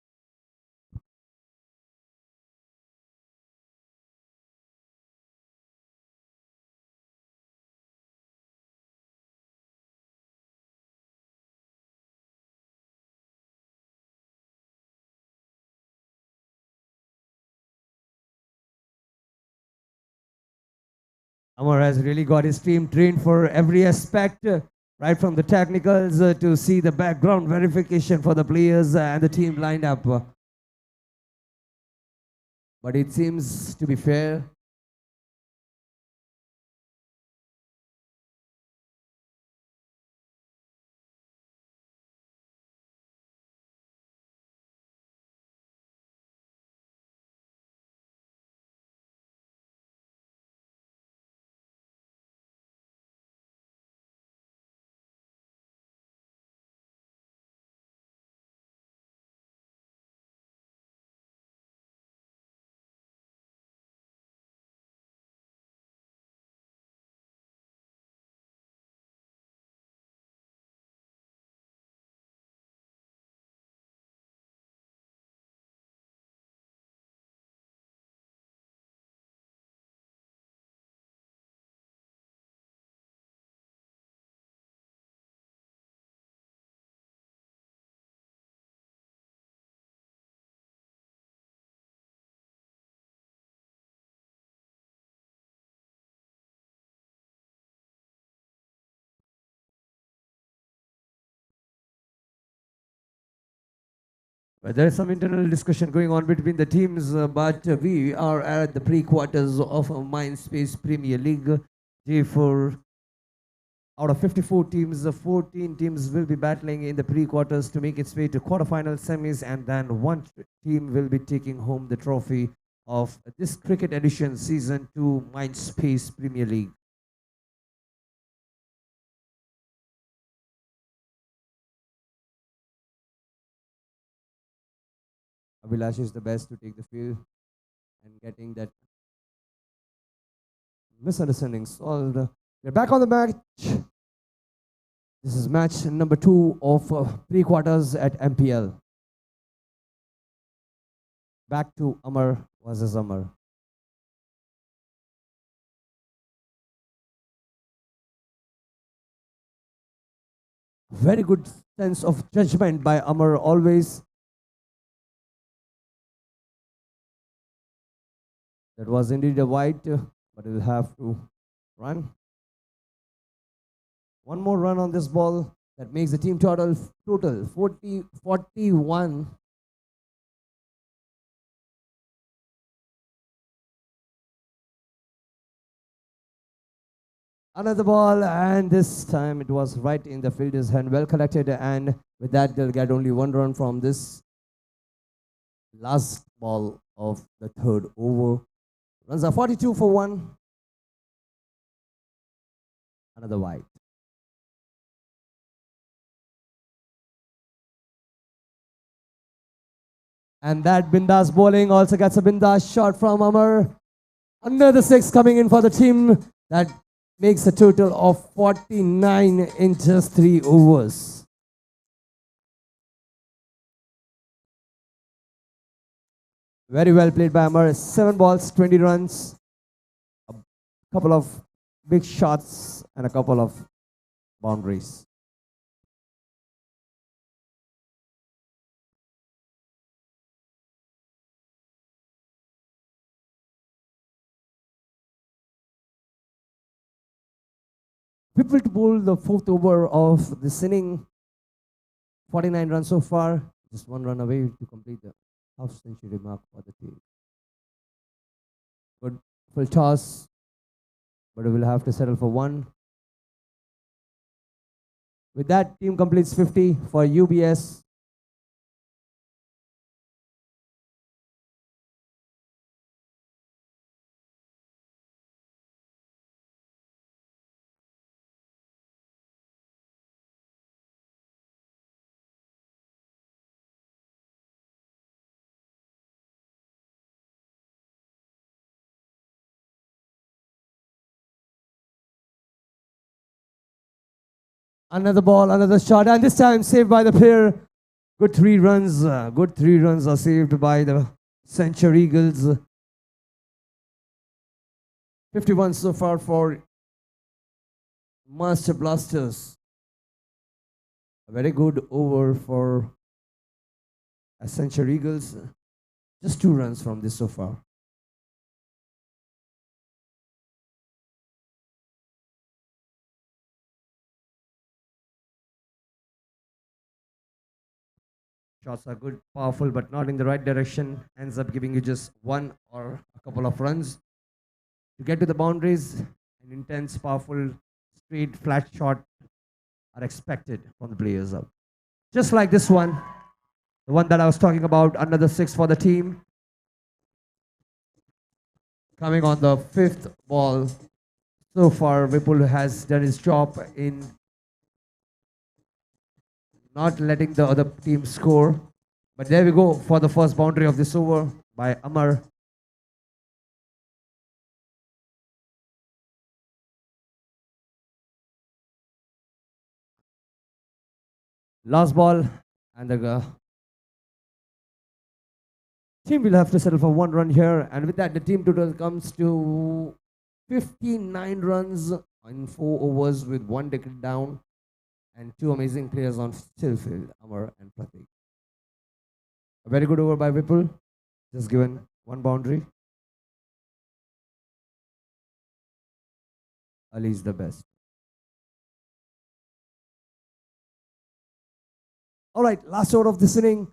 A: Amar has really got his team trained for every aspect, right from the technicals to see the background verification for the players and the team lined up. But it seems to be fair. Well, there is some internal discussion going on between the teams, but we are at the pre-quarters of Mindspace Premier League. J4, out of 54 teams, 14 teams will be battling in the pre-quarters to make its way to quarterfinal semis, and then one team will be taking home the trophy of this cricket edition season 2 Mindspace Premier League. Abhilash is the best to take the field and getting that misunderstanding solved. We're back on the match. This is match number 2 of pre-quarters at MPL. Back to Amar versus Amar. Very good sense of judgment by Amar always. That was indeed a wide, but he will have to run. One more run on this ball that makes the team total 41. Another ball, and this time it was right in the fielder's hand, well collected, and with that they'll get only one run from this last ball of the third over. Runs are 42 for 1. Another wide. And that bindas bowling also gets a bindas shot from Amar. Another 6 coming in for the team. That makes a total of 49 in just 3 overs. Very well played by Amar. 7 balls, 20 runs. A couple of big shots and a couple of boundaries. People to bowl the 4th over of this inning. 49 runs so far. Just 1 run away to complete the half century mark for the team. Good full toss, but we will have to settle for 1. With that, team completes 50 for UBS. Another ball, another shot, and this time saved by the pair. Good 3 runs. Good 3 runs are saved by the Century Eagles. 51 so far for Master Blasters. A very good over for Century Eagles. Just 2 runs from this so far. Shots are good, powerful, but not in the right direction. Ends up giving you just 1 or a couple of runs. To get to the boundaries, an intense, powerful, straight, flat shot are expected from the players up. Just like this one, the one that I was talking about, another 6 for the team. Coming on the 5th ball. So far, Vipul has done his job in not letting the other team score. But there we go for the first boundary of this over by Amar. Last ball, and the team will have to settle for 1 run here. And with that, the team total comes to 59 runs in 4 overs with 1 wicket down. And 2 amazing players on still field, Amar and Pratik. A very good over by Vipul, just given 1 boundary. Ali is the best. All right, last over of this inning.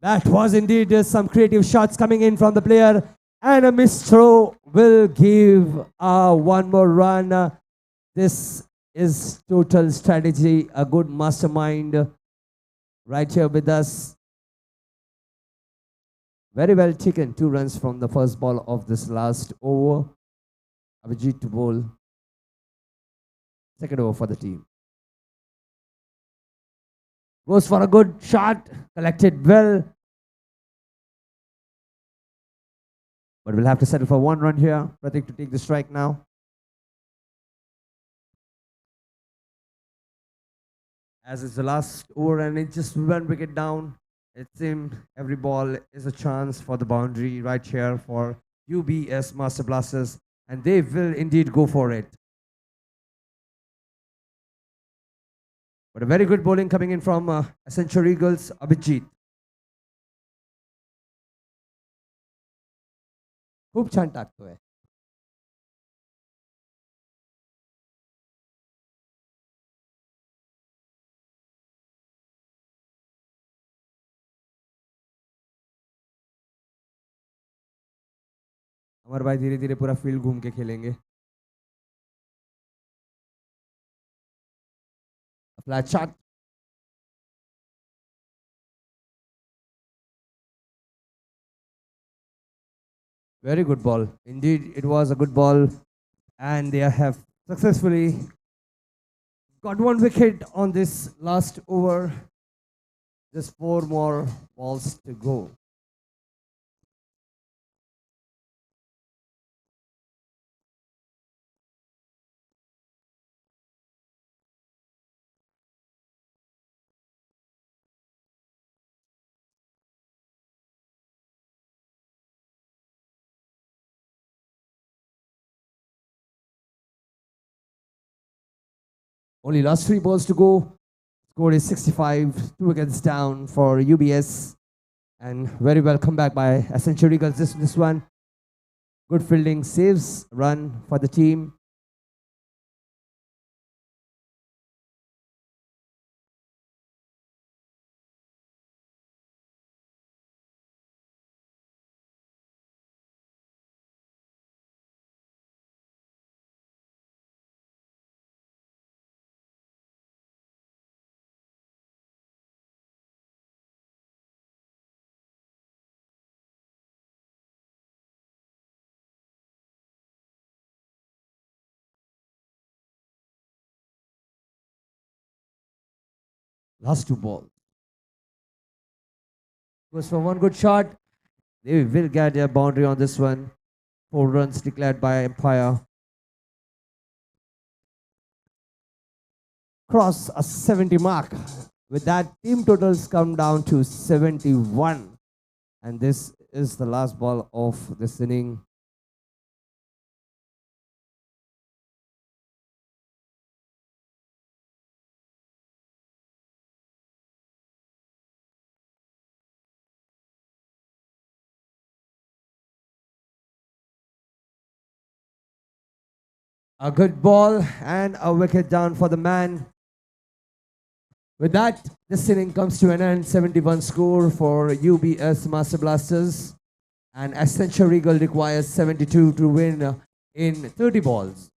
A: That was indeed some creative shots coming in from the player, and a missed throw will give one more run. This is total strategy, a good mastermind right here with us. Very well taken. 2 runs from the first ball of this last over. Abhijit to bowl. Second over for the team. Goes for a good shot. Collected well. But we'll have to settle for 1 run here. Pratik to take the strike now. As it's the last over and it's just 1 wicket down. It seems every ball is a chance for the boundary right here for UBS Master Blasters, and they will indeed go for it. But a very good bowling coming in from Accenture Eagles, Abhijit. खूप छान टाकतोय. अमर भाई धीरे धीरे पूरा field घूम के खेलेंगे. Flat shot. Very good ball. Indeed, it was a good ball, and they have successfully got 1 wicket on this last over. Just 4 more balls to go. Only last 3 balls to go. Score is 65, 2 wickets down for UBS. And very well come back by Accenture Eagles. This one. Good fielding, saves, run for the team. Last 2 balls. Goes for 1 good shot. They will get a boundary on this one. 4 runs declared by Empire. Cross a 70 mark. With that, team totals come down to 71. And this is the last ball of this inning. A good ball and a wicket down for the man. With that, this inning comes to an end. 71 score for UBS Master Blasters. And Accenture Eagle requires 72 to win in 30 balls.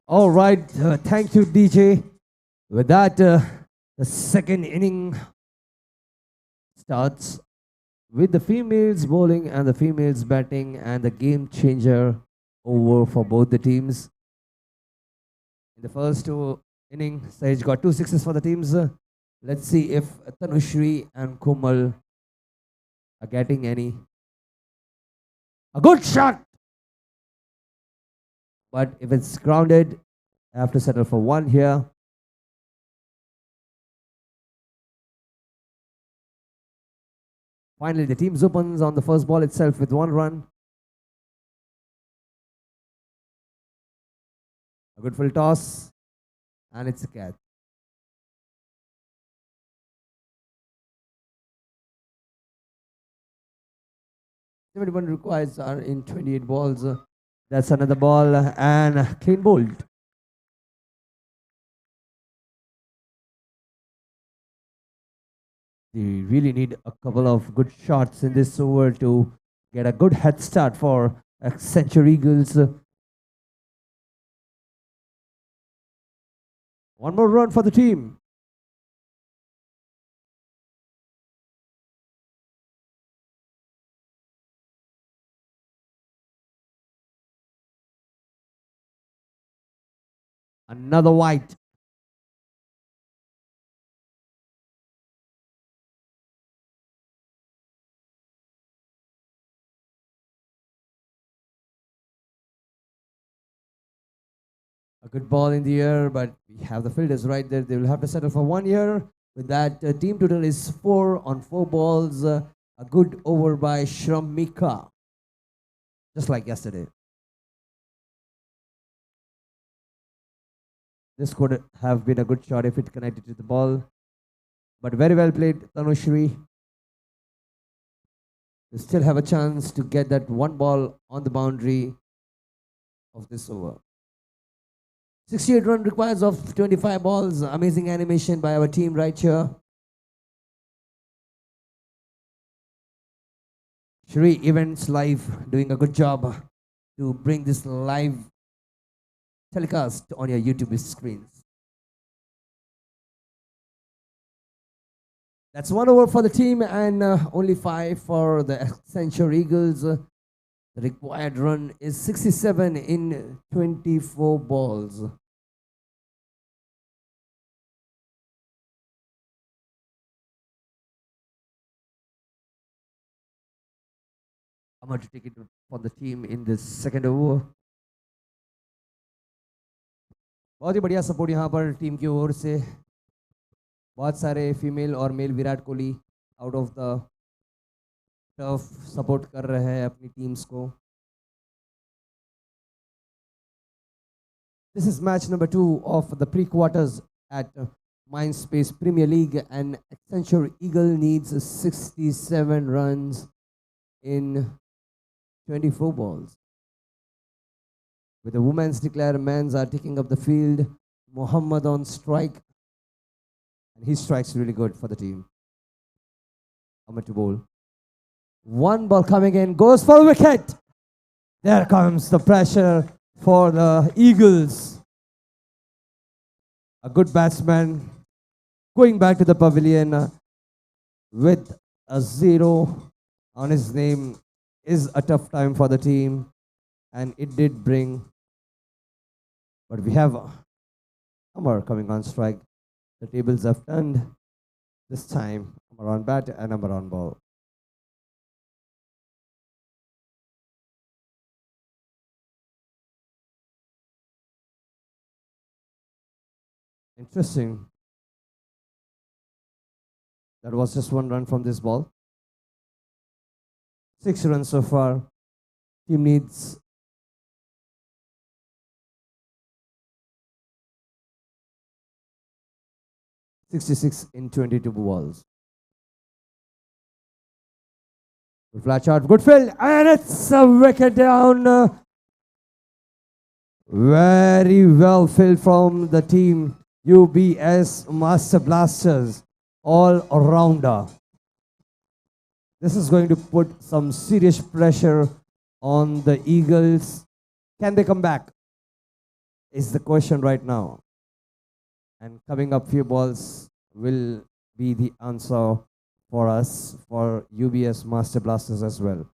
A: All right, thank you, DJ. With that, the second inning starts with the females bowling and the females batting, and the game changer over for both the teams. In the first inning, Sage got 2 sixes for the teams. Let's see if Tanushri and Komal are getting any. A good shot! But if it's grounded, I have to settle for one here. Finally, the team opens on the first ball itself with 1 run. A good full toss, and it's a catch. 71 requires are in 28 balls. That's another ball and clean bowled. They really need a couple of good shots in this over to get a good head start for Accenture Eagles. One more run for the team. Another white. A good ball in the air, but we have the fielders right there. They will have to settle for 1 year. With that, team total is 4 on 4 balls. A good over by Shramika. Just like yesterday. This could have been a good shot if it connected to the ball. But very well played, Tanushri. You still have a chance to get that one ball on the boundary of this over. 68 run requires of 25 balls. Amazing animation by our team right here. Shree Events Live doing a good job to bring this live telecast on your YouTube screens. That's 1 over for the team and only 5 for the Accenture Eagles. The required run is 67 in 24 balls. I'm going to take it for the team in this second over. बहुत ही बढ़िया support यहाँ पर team की ओर से. बहुत सारे female और male Virat Kohli out of the turf support कर रहे हैं अपनी टीम्स को. This is match number 2 of the pre-quarters at MINDSPACE Premier League, and Accenture Eagle needs 67 runs in 24 balls. With the women's declare, men's are taking up the field. Muhammad on strike. And he strikes really good for the team. Ahmed to bowl. One ball coming in, goes for a wicket. There comes the pressure for the Eagles. A good batsman going back to the pavilion with a 0 on his name is a tough time for the team, and it did bring. But we have Amar coming on strike. The tables have turned. This time, Amar on bat and Amar on ball. Interesting. That was just 1 run from this ball. 6 runs so far. Team needs 66 in 22 balls. Good flat shot, good field, and it's a wicket down. Very well filled from the team UBS Master Blasters, all rounder. This is going to put some serious pressure on the Eagles. Can they come back? is the question right now. And coming up few balls will be the answer for us for UBS Master Blasters as well.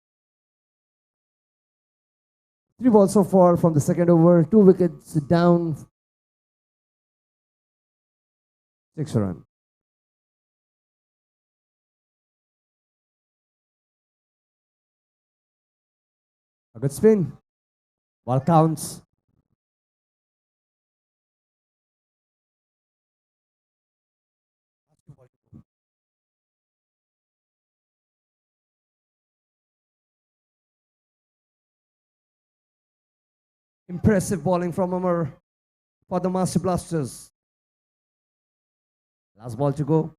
A: 3 balls so far from the second over, 2 wickets down, 6 run. A good spin. Ball counts. Impressive bowling from Amar for the Master Blasters. Last ball to go.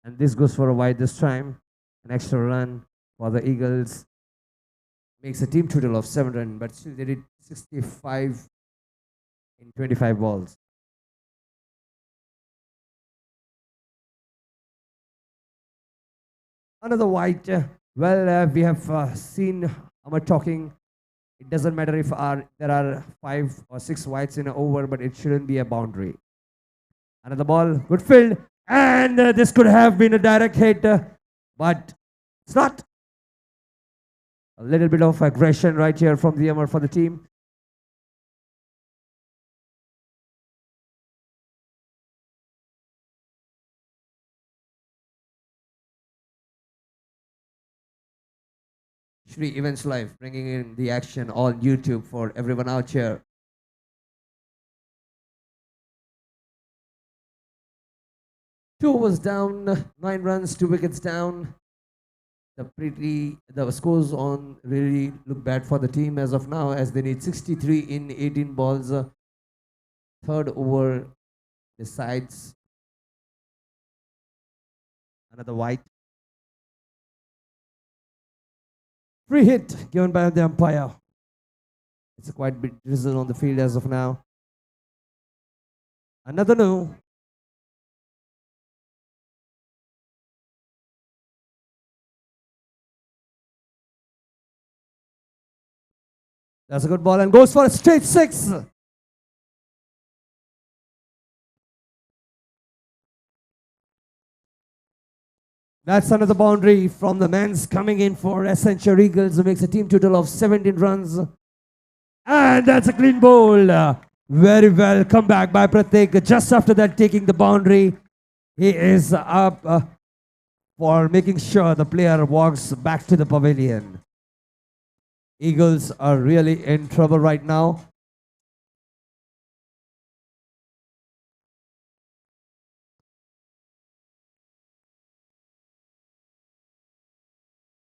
A: And this goes for a wide this time. An extra run for the Eagles. Makes a team total of 7 runs, but still they did 65 in 25 balls. Another wide. We have seen Amar talking. It doesn't matter if there are 5 or 6 wides in an over, but it shouldn't be a boundary. Another ball, good field, and this could have been a direct hit, but it's not. A little bit of aggression right here from the Amar for the team. Shree Events Live, bringing in the action on YouTube for everyone out here. Two overs down, 9 runs, 2 wickets down. The scores on really look bad for the team as of now, as they need 63 in 18 balls. Third over decides. Another white. Free hit given by the umpire. It's a quite big drizzle on the field as of now. Another no. That's a good ball and goes for a straight 6. That's another boundary from the men's coming in for Accenture Eagles, who makes a team total of 17 runs. And that's a clean bowl. Very well come back by Pratik. Just after that, taking the boundary. He is up for making sure the player walks back to the pavilion. Eagles are really in trouble right now.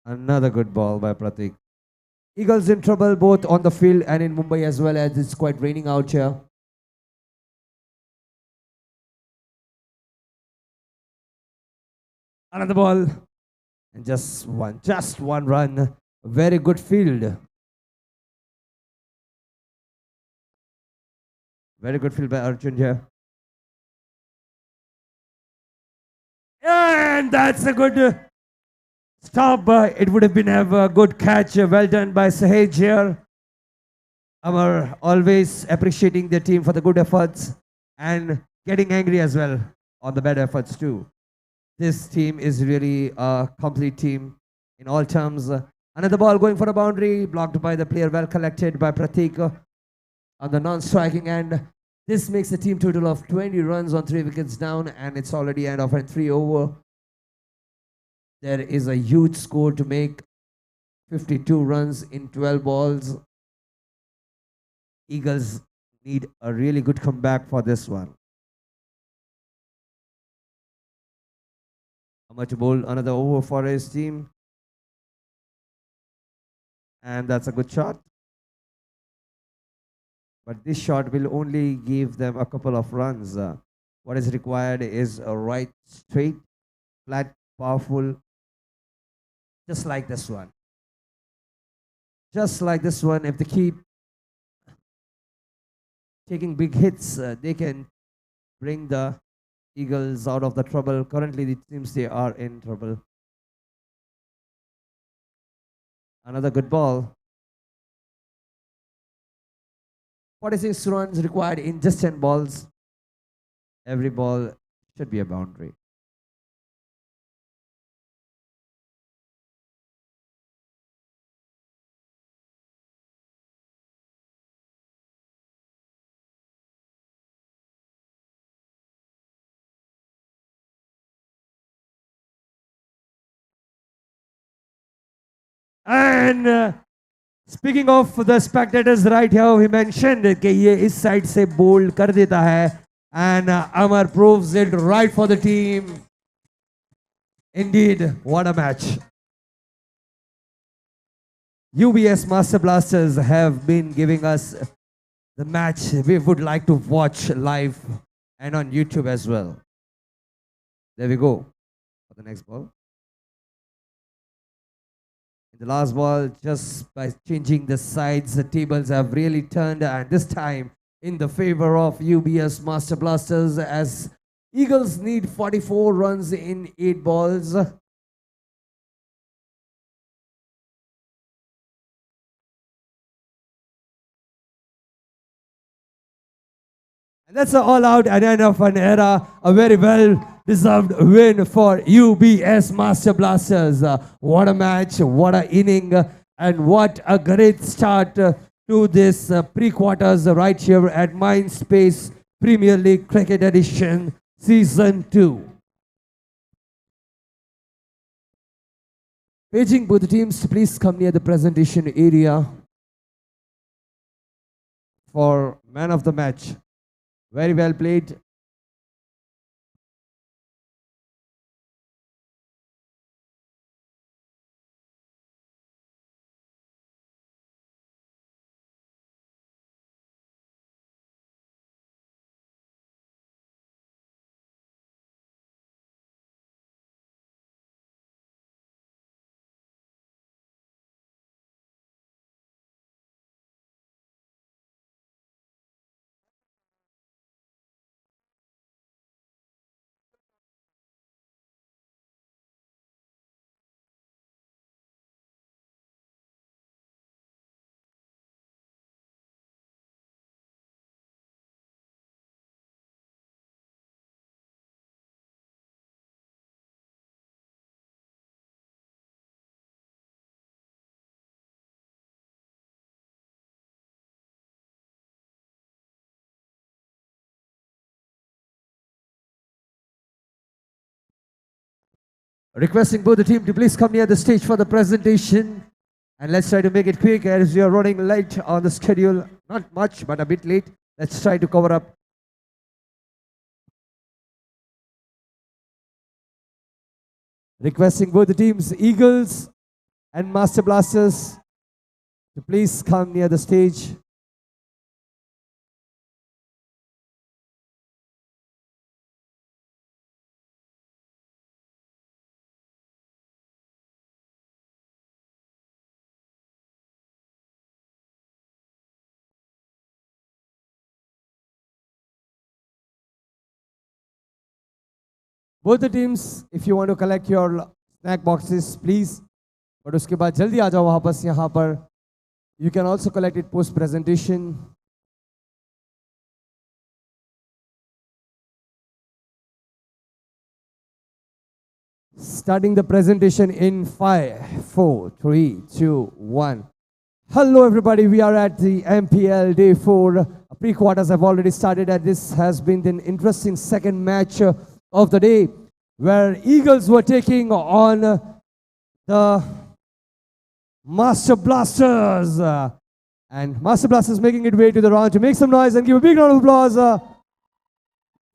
A: Another good ball by Pratik. Eagles in trouble both on the field and in Mumbai as well, as it's quite raining out here. Another ball and just one run. Very good field. Very good field by Arjun here. And that's a good stop. It would have been a good catch. Well done by Sahej here. Amar always appreciating the team for the good efforts and getting angry as well on the bad efforts too. This team is really a complete team in all terms. Another ball going for a boundary, blocked by the player, well collected by Pratik on the non-striking end. This makes a team total of 20 runs on 3 wickets down, and it's already end of a 3 over. There is a huge score to make, 52 runs in 12 balls. Eagles need a really good comeback for this one. Amar to bowl another over for his team. And that's a good shot. But this shot will only give them a couple of runs. What is required is a right, straight, flat, powerful, just like this one. Just like this one, if they keep taking big hits, they can bring the Eagles out of the trouble. Currently, it seems they are in trouble. Another good ball. 46 runs required in just 10 balls. Every ball should be a boundary. And speaking of the spectators right here, we mentioned कि ये इस side से bold कर देता है, and Amar proves it right for the team. Indeed, what a match. UBS Master Blasters have been giving us the match we would like to watch live and on YouTube as well. There we go for the next ball. The last ball, just by changing the sides, the tables have really turned, and this time in the favor of UBS Master Blasters, as Eagles need 44 runs in 8 balls. And that's an all-out and end of an era, a very well-deserved win for UBS Master Blasters. What a match, what a inning, and what a great start to this pre-quarters right here at MINDSPACE Premier League Cricket Edition Season 2. Paging both the teams to please come near the presentation area for man of the match. Very well played. Requesting both the team to please come near the stage for the presentation. And let's try to make it quick as we are running late on the schedule. Not much, but a bit late. Let's try to cover up. Requesting both the teams, Eagles and Master Blasters, to please come near the stage. Both the teams, if you want to collect your snack boxes, please. But उसके बाद जल्दी आ जाओ वापस यहाँ पर. You can also collect it post presentation. Starting the presentation in 5, 4, 3, 2, 1. Hello everybody, we are at the MPL Day 4. Pre-quarters have already started, and this has been an interesting second match of the day, where Eagles were taking on the Master Blasters. And Master Blasters making it way to the round. To make some noise and give a big round of applause.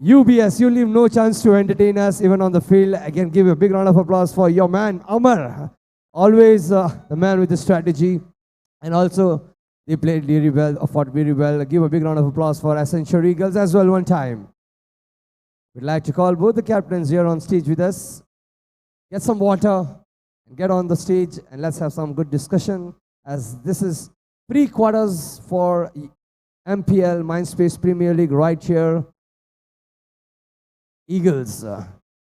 A: UBS, you leave no chance to entertain us even on the field. Again, give a big round of applause for your man, Amar. Always the man with the strategy. And also, they played really well, fought very well. Give a big round of applause for Essential Eagles as well one time. We'd like to call both the captains here on stage with us. Get some water and get on the stage, and let's have some good discussion, as this is pre-quarters for MPL, MINDSPACE Premier League right here. Eagles,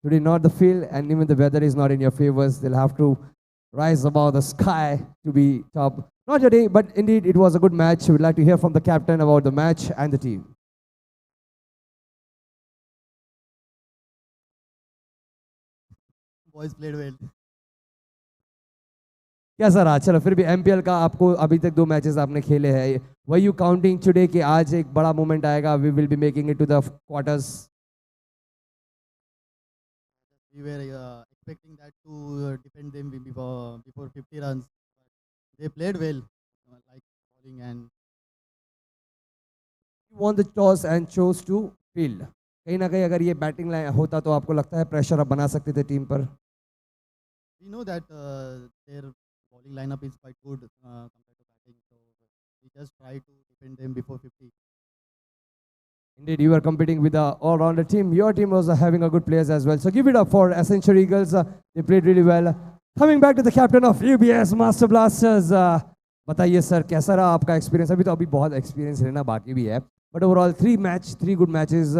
A: today not the field, and even the weather is not in your favors. They'll have to rise above the sky to be top. Not your day, but indeed it was a good match. We'd like to hear from the captain about the match and the team.
E: Boys played well.
A: कैसा रहा? चलो फिर भी MPL का आपको अभी तक 2 matches आपने खेले हैं. Were you counting today कि आज एक बड़ा मोमेंट आएगा? We will be making it to the quarters.
E: We were expecting that to defend them before 50 runs. They played well, like bowling and.
A: You won the toss and chose to field. कहीं ना कहीं अगर ये batting line होता तो आपको लगता है प्रेशर आप बना सकते थे टीम पर?
E: We know that their bowling lineup is quite good compared to batting, so we just try to defend them before 50.
A: Indeed, you were competing with the all-rounder team. Your team was having a good players as well. So give it up for Accenture Eagles. They played really well. Coming back to the captain of UBS Master Blasters. बताइए sir कैसा रहा आपका experience? अभी तो अभी बहुत experience रहना बाकी भी है. But overall, 3 good matches.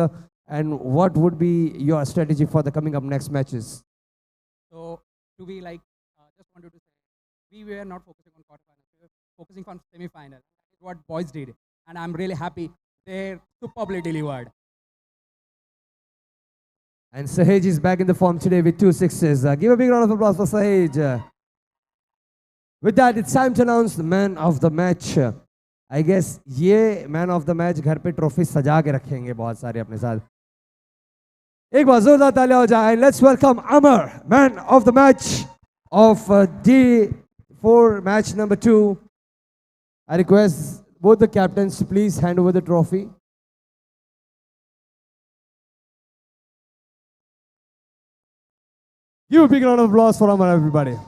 A: And what would be your strategy for the coming up next matches?
D: So to be like, just wanted to say, we were not focusing on quarterfinal. We were focusing on semi-final. That is what boys did, and I'm really happy. They superbly delivered.
A: And Sahej is back in the form today with 2 sixes. Give a big round of applause for Sahej. With that, it's time to announce the man of the match. I guess ये man of the match घर पे trophy सजा के रखेंगे बहुत सारे अपने साथ. एक बार जोरदार तालियां हो जाए. Let's welcome Amar, man of the match of D4 match number 2. I request both the captains to please hand over the trophy. Give a big round of applause for Amar, everybody.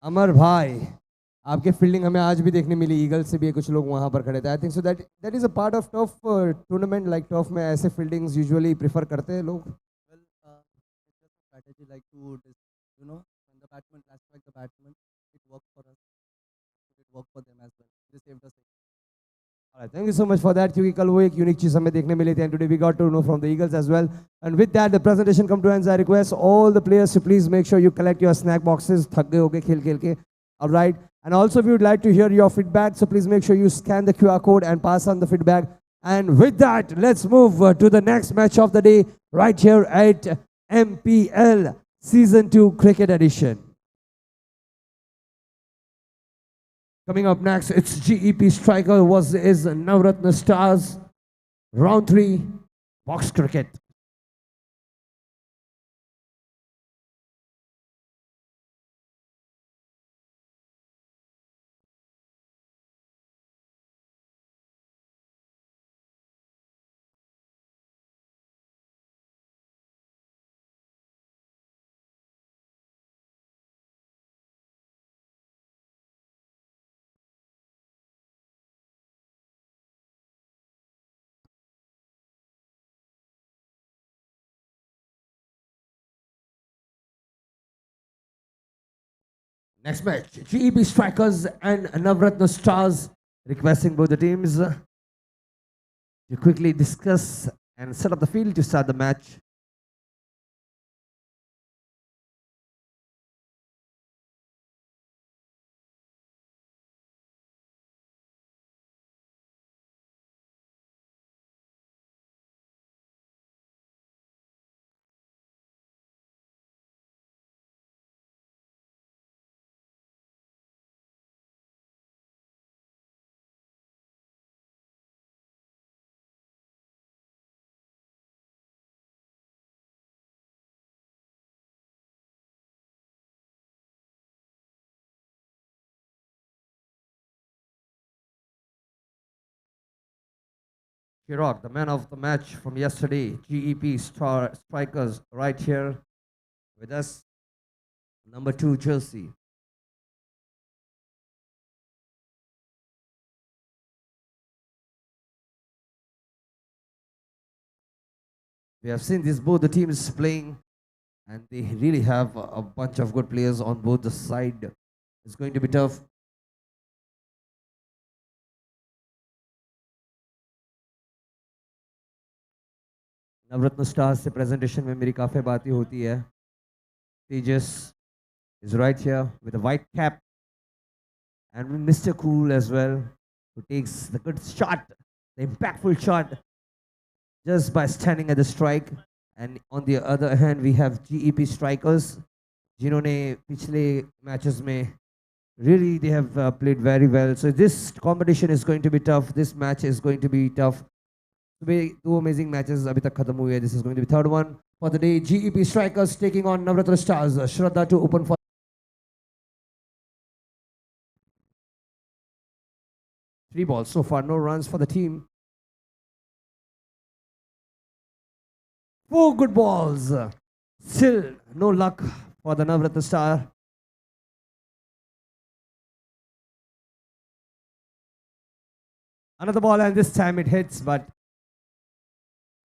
A: अमर भाई, आपके fielding हमें आज भी देखने मिली. Eagle से भी कुछ लोग वहां पर खड़े थे. आई think so that is a part of tough tournament. Like tough में ऐसे फील्डिंग्स यूजुअली प्रेफर करते हैं लोग.
E: Well, it's just a strategy like to, when the batsman strike the batsman, it works for us. It worked for them as well. They saved us.
A: Alright, thank you so much for that. क्योंकि कल वो एक unique चीज हमें देखने मिली थी. And today we got to know from the Eagles as well. And with that, the presentation come to ends. I request all the players to please make sure you collect your snack boxes. थक गए होगे खेल खेल के. Alright. And also, if you would like to hear your feedback, so please make sure you scan the QR code and pass on the feedback. And with that, let's move to the next match of the day right here at MPL Season 2 Cricket Edition. Coming up next, it's GEP striker is Navratna Stars. Round 3, box cricket. Next match, GEP Strikers and Navratna Stars, requesting both the teams to quickly discuss and set up the field to start the match. Chirag, the man of the match from yesterday, GEP Strikers, right here with us, number 2 jersey. We have seen both the teams playing, and they really have a bunch of good players on both the side. It's going to be tough. Navratna stars से presentation में मेरी काफ़ी बातें होती है. Tejas is right here with a white cap and Mr. Cool as well, who takes the good shot, the impactful shot just by standing at the strike. And on the other hand, we have GEP strikers, जिन्होंने पिछले matches में really they have played very well. So this competition is going to be tough. This match is going to be tough. Two amazing matches अभी तक खत्म हुए हैं. This is going to be third one for the day. GEP strikers taking on Navratna Stars. Shraddha to open for 3 balls so far. No runs for the team. 4 good balls. Still no luck for the Navratna Star. Another ball, and this time it hits, but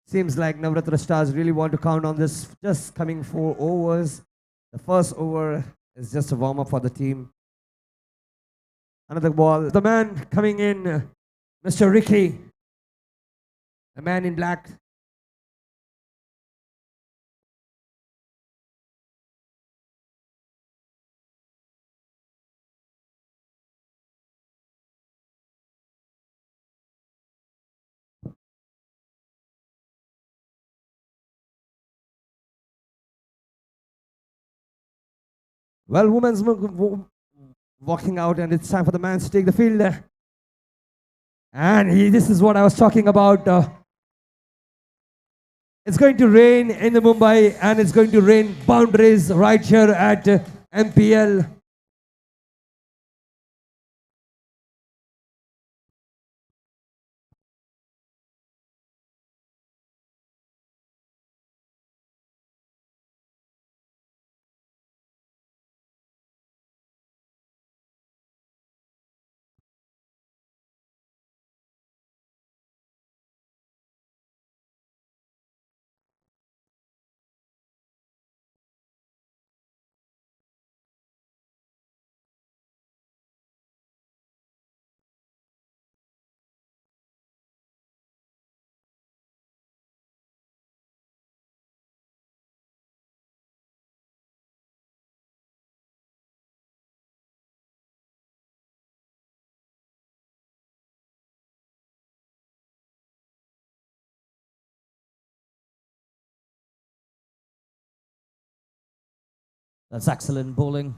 A: seems like Navratna Stars really want to count on this. Just coming 4 overs. The first over is just a warm-up for the team. Another ball. The man coming in, Mr. Ricky. The man in black. Well, women's walking out, and it's time for the man to take the field. And this is what I was talking about. It's going to rain in the Mumbai, and it's going to rain boundaries right here at MPL. That's excellent bowling.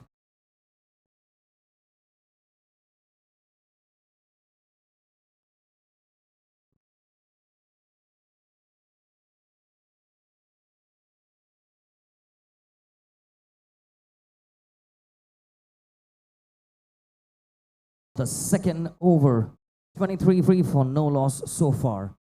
A: The second over, 23 free for no loss so far.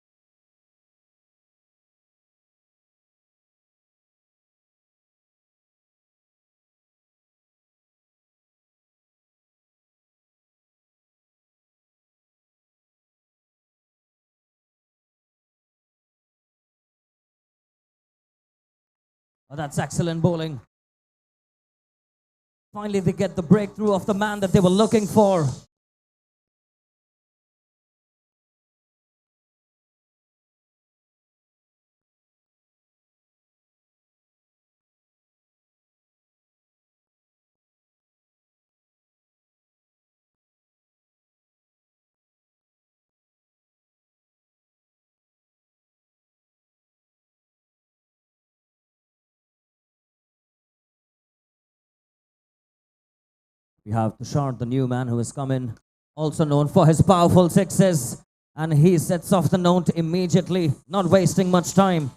A: Oh, that's excellent bowling. Finally, they get the breakthrough of the man that they were looking for. We have Tushar, the new man who has come in, also known for his powerful sixes. And he sets off the note immediately, not wasting much time.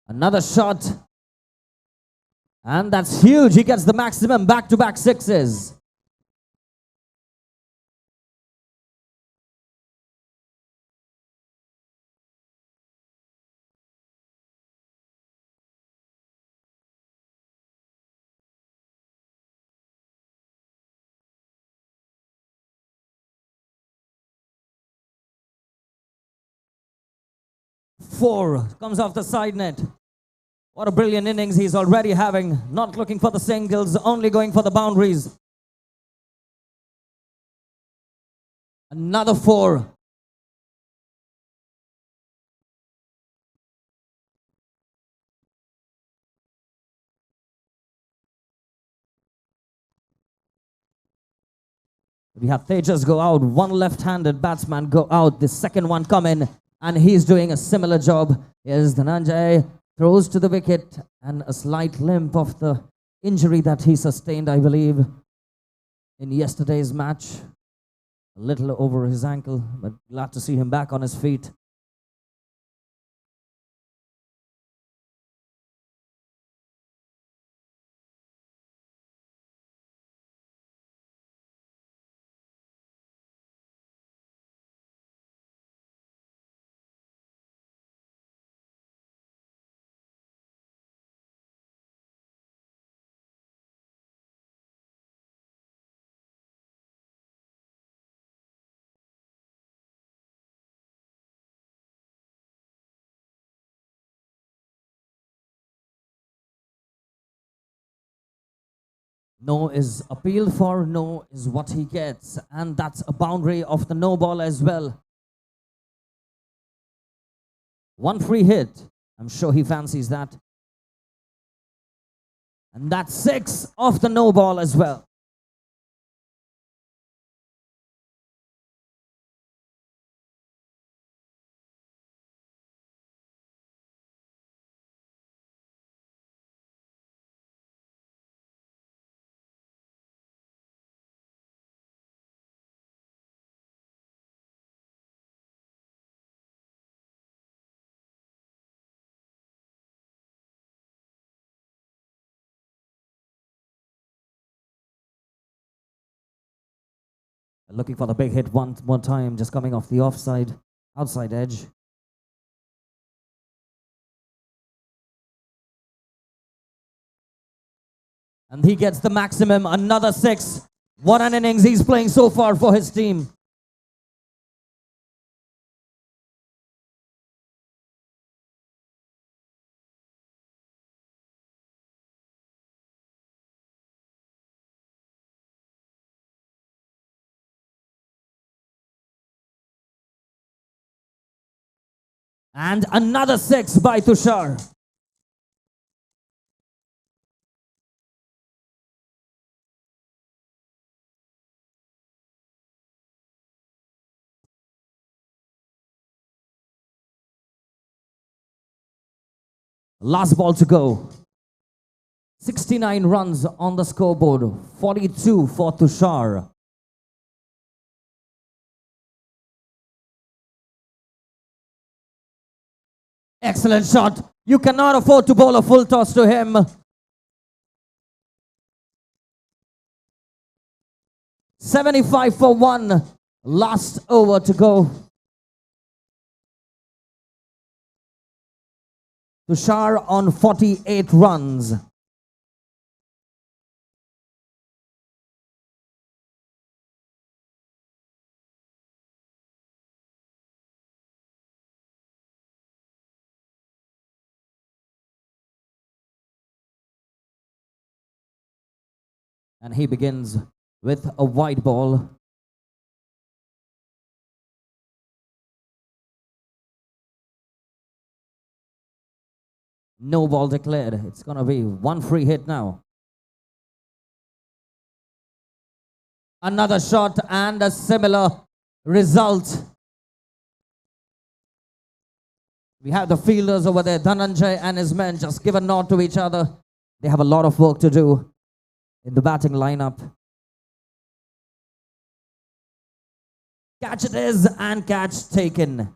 A: Another shot. And that's huge. He gets the maximum back-to-back sixes. Four comes off the side net. What a brilliant innings he's already having. Not looking for the singles, only going for the boundaries.
F: Another 4. We have Tejas go out, one left-handed batsman go out, the second one come in, and he's doing a similar job. Here's Dhananjay, throws to the wicket, and a slight limp of the injury that he sustained, I believe, in yesterday's match. A little over his ankle, but glad to see him back on his feet. No is appealed for, no is what he gets, and that's a boundary of the no ball as well. One free hit, I'm sure he fancies that. And that's 6 off the no ball as well. Looking for the big hit one more time, just coming off the offside, outside edge. And he gets the maximum, another 6. What an innings he's playing so far for his team. And another 6 by Tushar. Last ball to go. 69 runs on the scoreboard, 42 for Tushar. Excellent shot. You cannot afford to bowl a full toss to him. 75 for 1. Last over to go. Tushar on 48 runs. And he begins with a wide ball. No ball declared. It's going to be one free hit now. Another shot and a similar result. We have the fielders over there, Dhananjay and his men, just give a nod to each other. They have a lot of work to do in the batting lineup. Catch it is, and catch taken.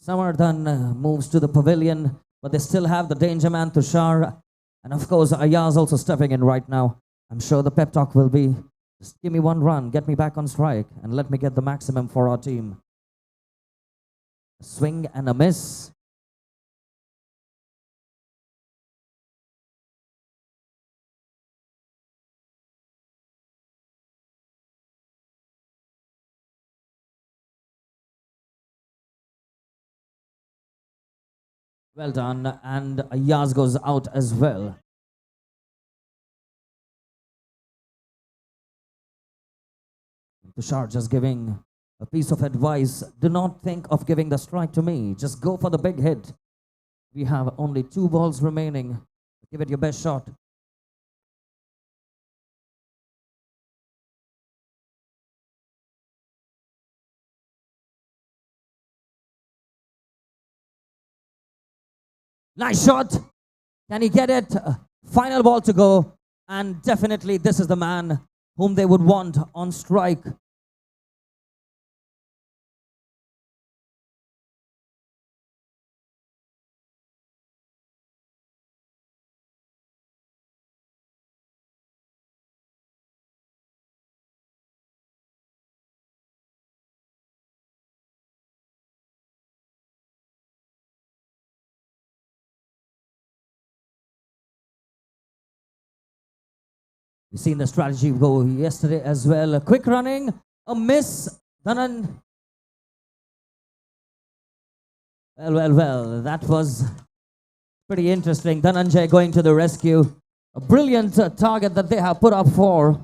F: Samardhan moves to the pavilion, but they still have the danger man Tushar. And of course, Ayaz also stepping in right now. I'm sure the pep talk will be, just give me one run, get me back on strike, and let me get the maximum for our team. A swing and a miss. Well done, and Ayaz goes out as well. Tushar just giving a piece of advice. Do not think of giving the strike to me. Just go for the big hit. We have only 2 balls remaining. Give it your best shot. Nice shot. Can he get it? Final ball to go. And definitely this is the man whom they would want on strike. We've seen the strategy go yesterday as well. A quick running, a miss. Dhanan. Well, that was pretty interesting. Dhananjay going to the rescue. A brilliant target that they have put up for.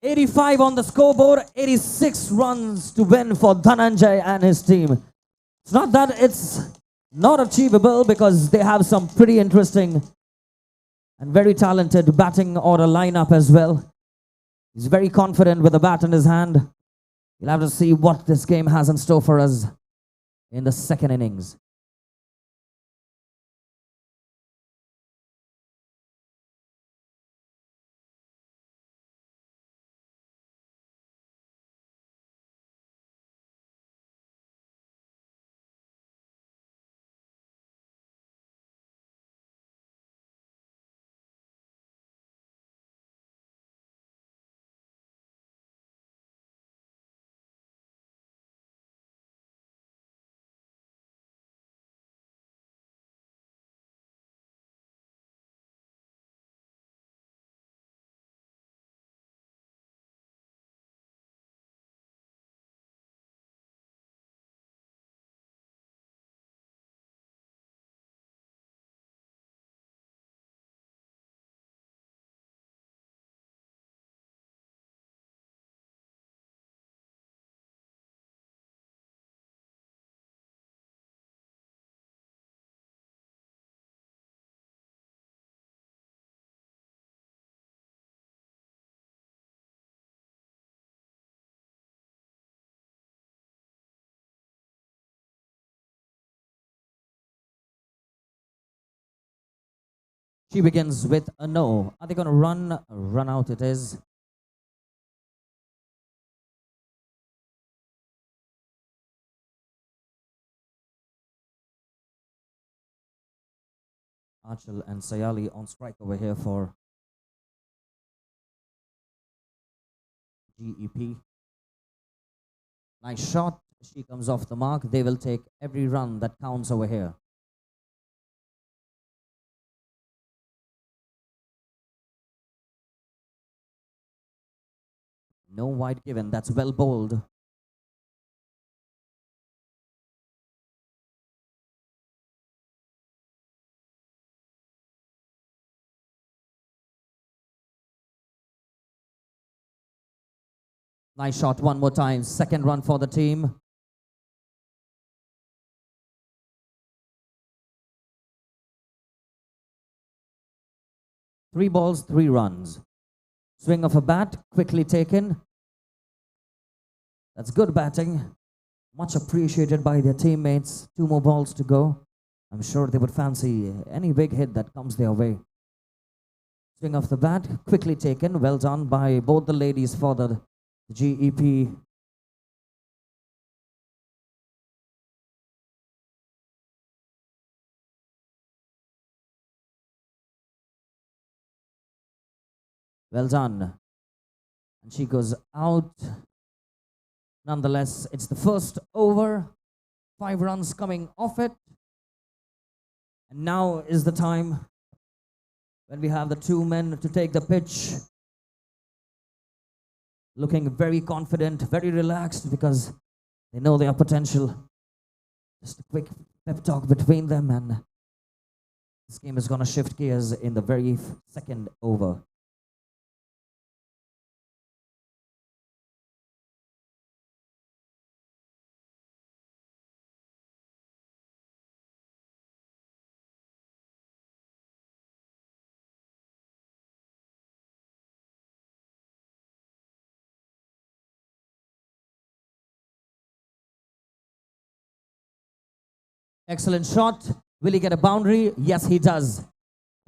F: '85 on the scoreboard, 86 runs to win for Dhananjay and his team. It's not that it's not achievable because they have some pretty interesting and very talented batting order lineup as well. He's very confident with the bat in his hand. You'll have to see what this game has in store for us in the second innings. She begins with a no. Are they going to run? Run out it is. Achal and Sayali on strike over here for GEP. Nice shot. She comes off the mark. They will take every run that counts over here. No wide given. That's well bowled. Nice shot one more time. Second run for the team. Three balls, 3 runs. Swing of a bat, quickly taken. That's good batting. Much appreciated by their teammates. 2 more balls to go. I'm sure they would fancy any big hit that comes their way. Swing of the bat, quickly taken. Well done by both the ladies for the GEP. Well done. And she goes out. Nonetheless, it's the first over. 5 runs coming off it. And now is the time when we have the 2 men to take the pitch. looking very confident, very relaxed because they know their potential. Just a quick pep talk between them, and this game is going to shift gears in the very second over. Excellent shot. Will he get a boundary? Yes, he does.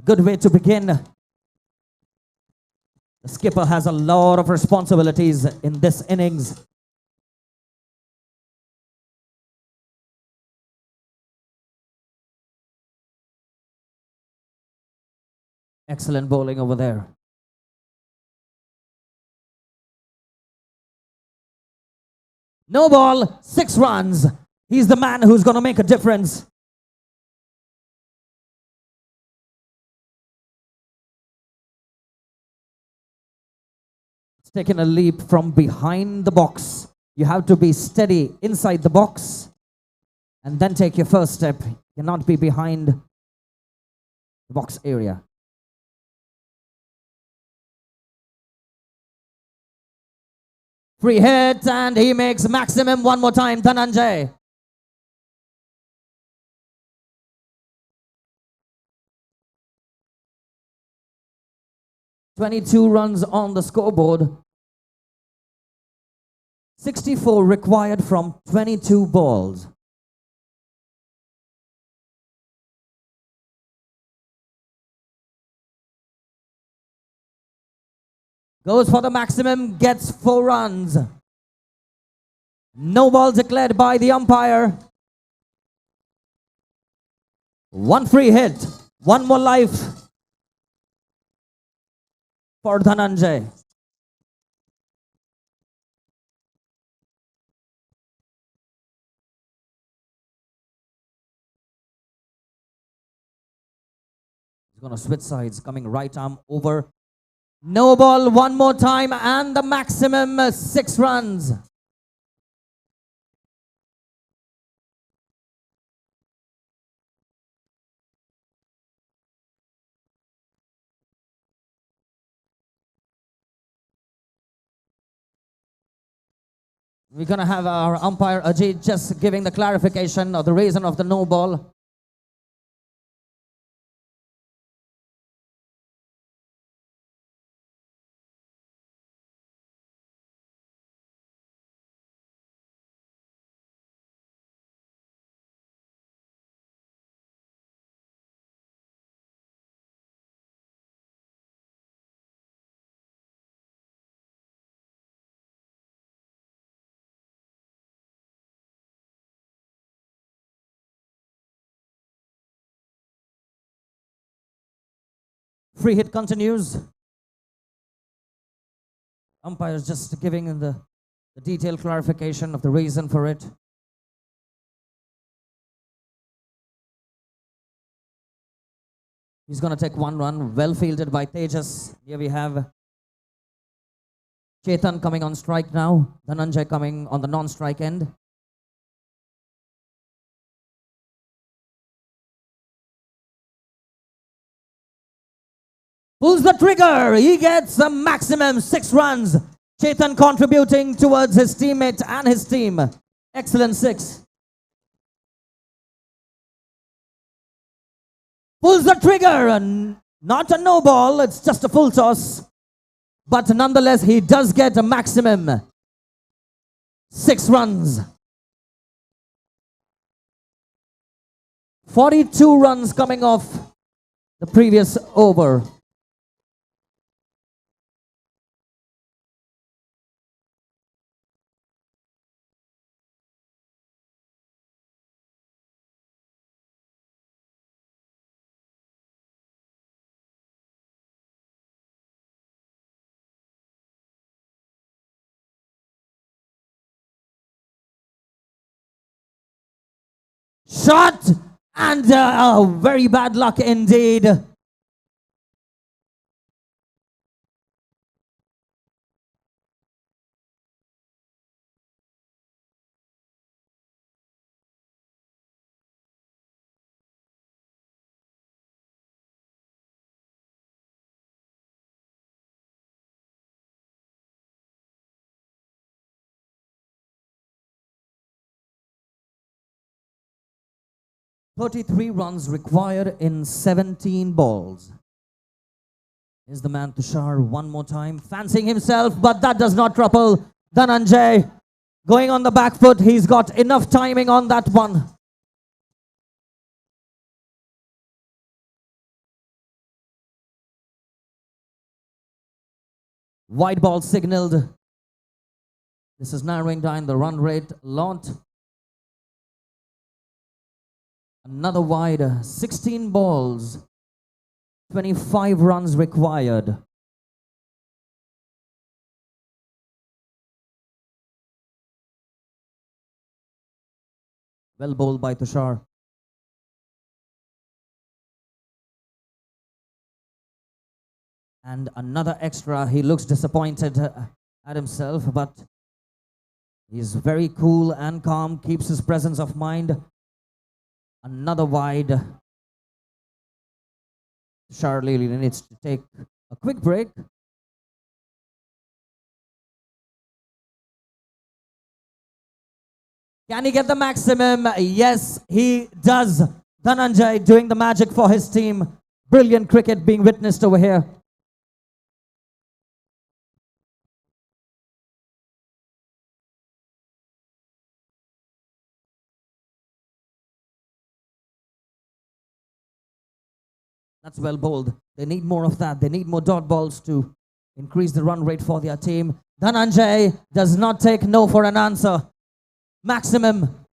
F: Good way to begin. The skipper has a lot of responsibilities in this innings. Excellent bowling over there. No ball, 6 runs. He's the man who's going to make a difference. It's taking a leap from behind the box. You have to be steady inside the box and then take your first step. You cannot be behind the box area. Free hit, and he makes maximum one more time, Dhananjay. "22 runs on the scoreboard. 64 required from 22 balls. Goes for the maximum, gets 4 runs. No ball declared by the umpire. 1 free hit, 1 more life for Dhananjay. He's going to switch sides, coming right arm over. No ball, 1 more time, and the maximum 6 runs. We're going to have our umpire Ajit just giving the clarification of the reason of the no ball. Free hit continues. Umpire's just giving the detailed clarification of the reason for it. He's going to take 1 run, well fielded by Tejas. Here we have Chetan coming on strike now. Dhananjay coming on the non-strike end. Pulls the trigger. He gets a maximum 6 runs. Chetan contributing towards his teammate and his team. Excellent 6. Pulls the trigger. Not a no ball. It's just a full toss. But nonetheless, he does get a maximum 6 runs. 42 runs coming off the previous over. Shot, and very bad luck indeed. 33 runs required in 17 balls. Is the man Tushar one more time, fancying himself, but that does not trouble Dhananjay. Going on the back foot, he's got enough timing on that one. White ball signaled. This is narrowing down the run rate a lot. Another wide, 16 balls, 25 runs required. Well bowled by Tushar. And another extra. He looks disappointed at himself, but he's very cool and calm, keeps his presence of mind. Another wide. Tushar really needs to take a quick break. Can he get the maximum? Yes, he does. Dhananjay doing the magic for his team. Brilliant cricket being witnessed over here. That's well bowled. They need more of that. They need more dot balls to increase the run rate for their team. Dhananjay does not take no for an answer. Maximum.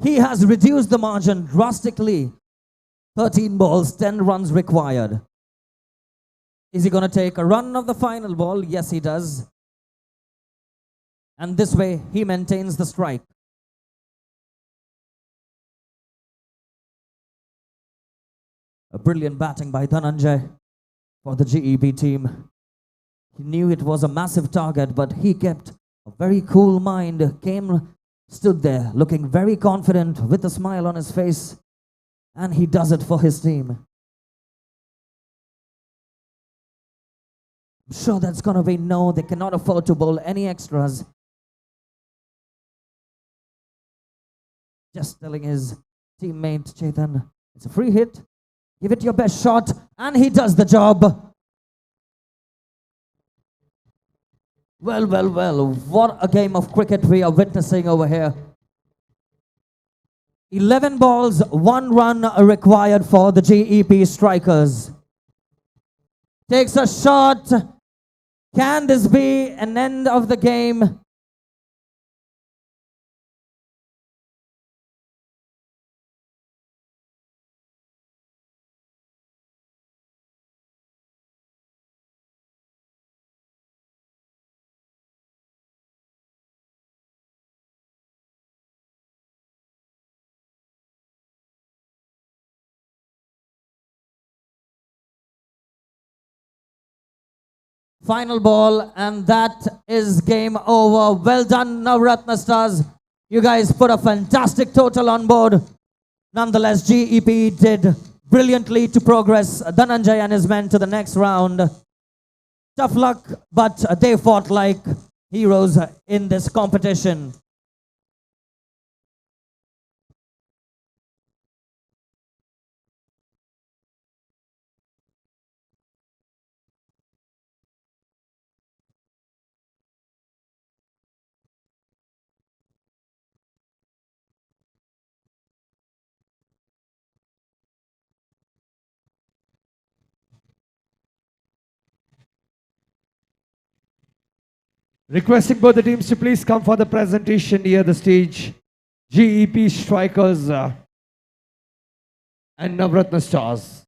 F: He has reduced the margin drastically. 13 balls, 10 runs required. Is he going to take a run of the final ball? Yes, he does. And this way, he maintains the strike. A brilliant batting by Dhananjay for the GEP team. He knew it was a massive target, but he kept a very cool mind, stood there looking very confident with a smile on his face, and he does it for his team. I'm sure that's going to be no, they cannot afford to bowl any extras. Just telling his teammate Chetan, it's a free hit, give it your best shot, and he does the job. Well, well, well, what a game of cricket we are witnessing over here. 11 balls, 1 run required for the GEP strikers. Takes a shot. Can this be an end of the game? Final ball, and that is game over. Well done, Navratna Stars. You guys put a fantastic total on board. Nonetheless, GEP did brilliantly to progress Dhananjay and his men to the next round. Tough luck, but they fought like heroes in this competition.
A: Requesting both the teams to please come for the presentation near the stage. GEP strikers and Navratna Stars.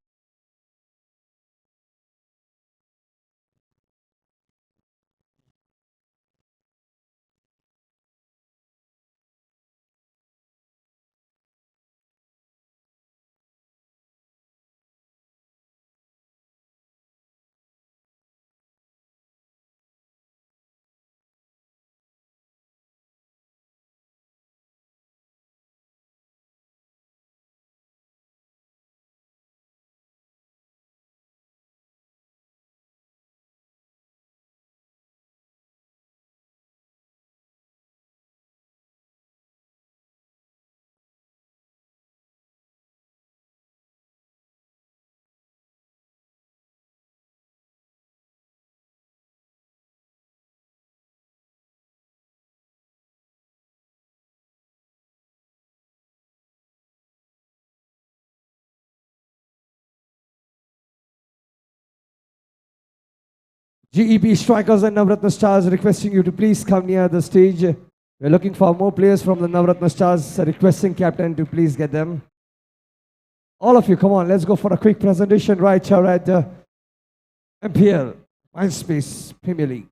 A: GEP strikers and Navratna stars requesting you to please come near the stage. We're looking for more players from the Navratna stars, requesting captain to please get them. All of you, come on, let's go for a quick presentation right here at MPL, Mindspace Premier League.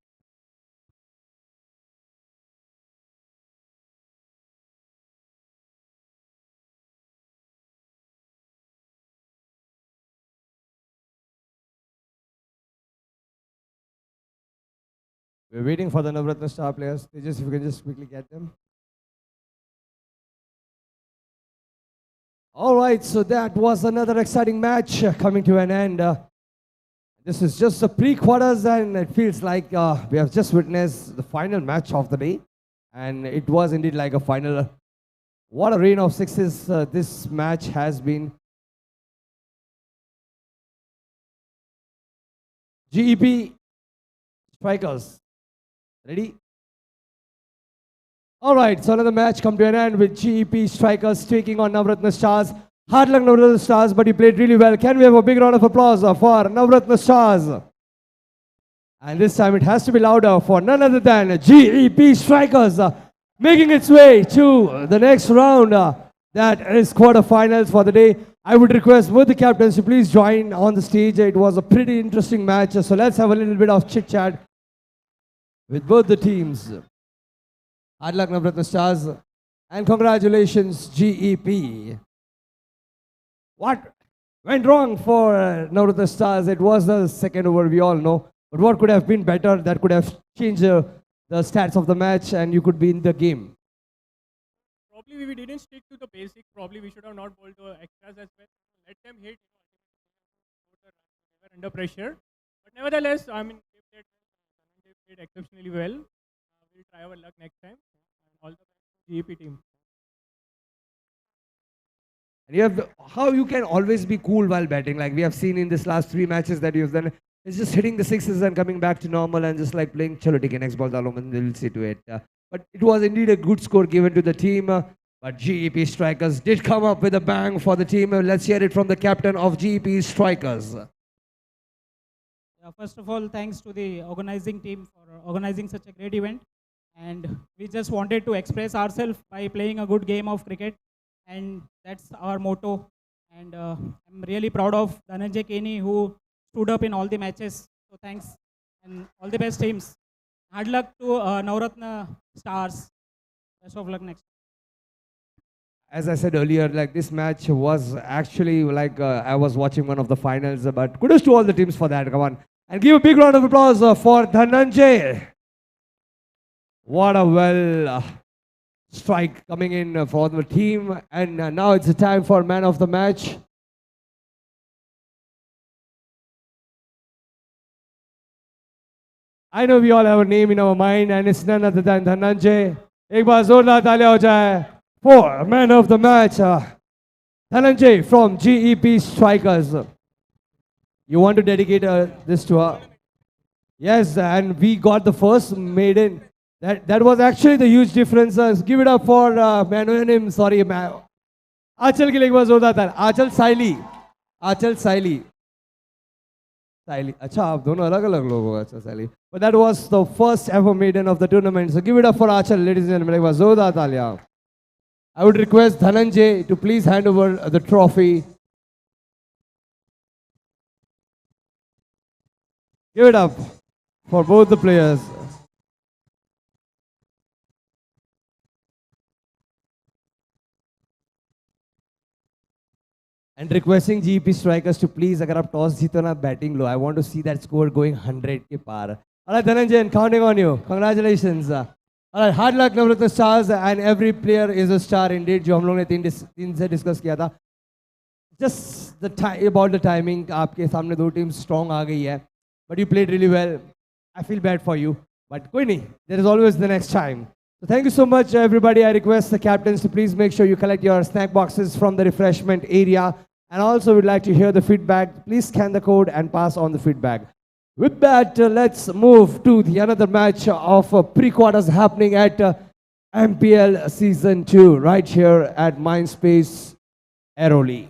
A: We're waiting for the Navratna star players. If you can just quickly get them. All right, so that was another exciting match coming to an end. This is just the pre-quarters, and it feels like we have just witnessed the final match of the day. And it was indeed like a final. What a rain of sixes this match has been. GEP strikers. Ready? All right, so another match come to an end with GEP strikers taking on Navratna stars. Hard luck Navratna stars, but you played really well. Can we have a big round of applause for Navratna stars? And this time it has to be louder for none other than GEP strikers making its way to the next round. That is quarterfinals for the day. I would request both the captains to please join on the stage. It was a pretty interesting match, so let's have a little bit of chit chat with both the teams. Hard luck Navratna stars and congratulations GEP. What went wrong for Navratna stars? It was the second over, we all know. But what could have been better? That could have changed the stats of the match and you could be in the game.
G: Probably we didn't stick to the basics. Probably we should have not bowled the extras as well. Let them hit. They were under pressure. But nevertheless, I mean, they played exceptionally well. We'll try our luck next time. And all the best to GEP team.
A: And you have how you can always be cool while batting. Like we have seen in this last 3 matches that you've done. It's just hitting the sixes and coming back to normal and just like playing chalo take next ball dalo and we'll see to it. But it was indeed a good score given to the team. But GEP strikers did come up with a bang for the team. Let's hear it from the captain of GEP strikers.
H: Yeah, first of all, thanks to the organizing team for organizing such a great event. And we just wanted to express ourselves by playing a good game of cricket. And that's our motto. And I'm really proud of Dhananjay Kenny who stood up in all the matches. So thanks and all the best teams. Hard luck to Navratna stars. Best of luck next.
A: As I said earlier, like this match was actually like I was watching one of the finals, but kudos to all the teams for that. Come on. And give a big round of applause for Dhananjay. What a well strike coming in for the team. And now it's the time for man of the match. I know we all have a name in our mind and it's none other than Dhananjay. Ek baar zordaar taaliyan ho jaye for man of the match. Dhananjay from GEP Strikers. You want to dedicate this to her? Yes, and we got the first maiden. That was actually the huge difference. Give it up for Manonim. Sorry, Achal ke liye ek baar zordaar taaliyan. Achal Saili. Achal Saili. Saili. Acha, aap dono alag alag log ho. Acha Saili. But that was the first ever maiden of the tournament. So give it up for Achal, ladies and gentlemen. Ek baar zordaar taaliyan. I would request Dhananjay to please hand over the trophy. Give it up for both the players. And requesting GEP strikers to please, agar aap toss jeeto na, batting low. I want to see that score going 100 ke par. All right, Dhananjay, counting on you. Congratulations. All right, hard luck, Navratna stars, and every player is a star indeed. जो हम लोग ने तीन से discuss किया था. Just the about the timing, आपके सामने दो teams strong आ गई है. But you played really well. I feel bad for you. But कोई नहीं. There is always the next time. So thank you so much, everybody. I request the captains to please make sure you collect your snack boxes from the refreshment area. And also, we'd like to hear the feedback. Please scan the code and pass on the feedback. With that, let's move to the another match of pre-quarters happening at MPL Season 2, right here at MINDSPACE, Airoli.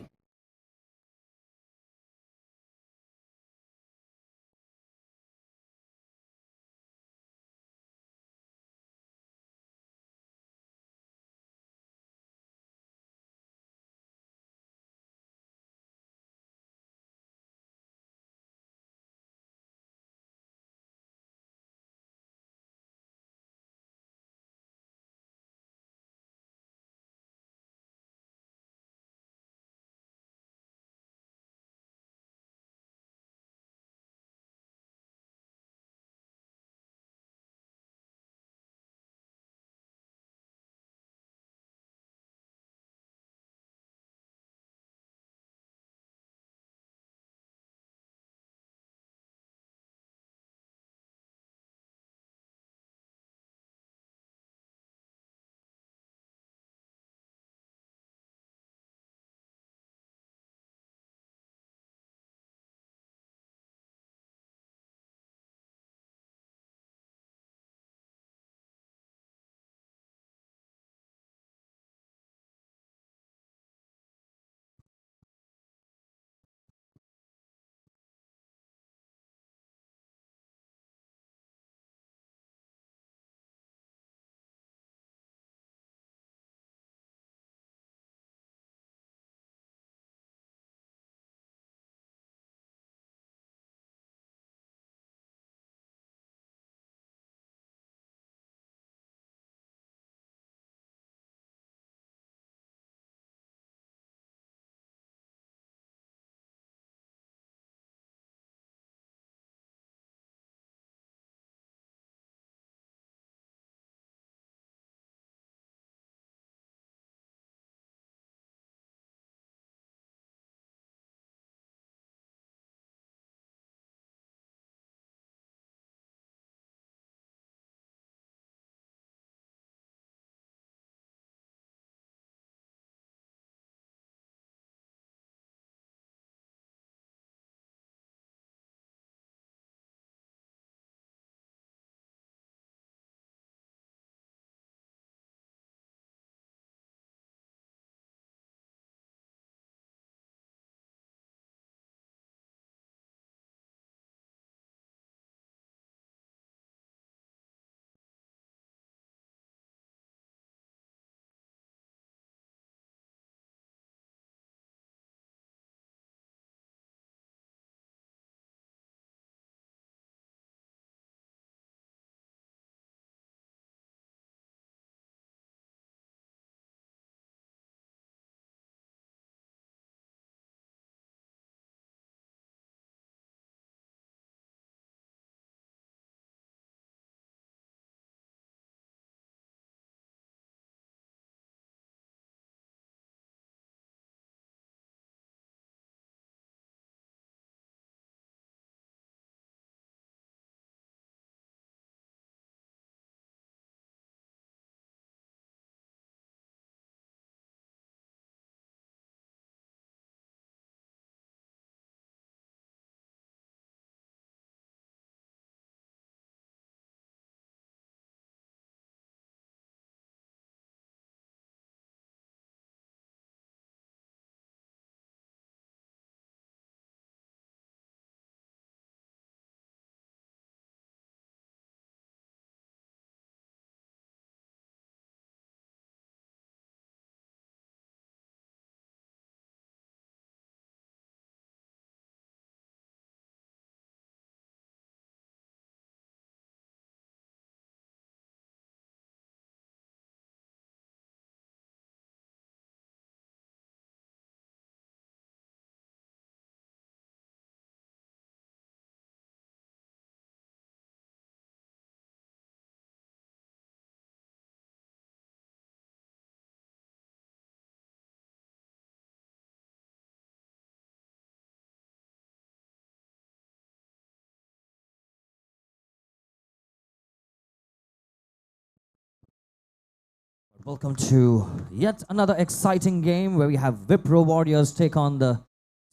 F: Welcome to yet another exciting game where we have Wipro Warriors take on the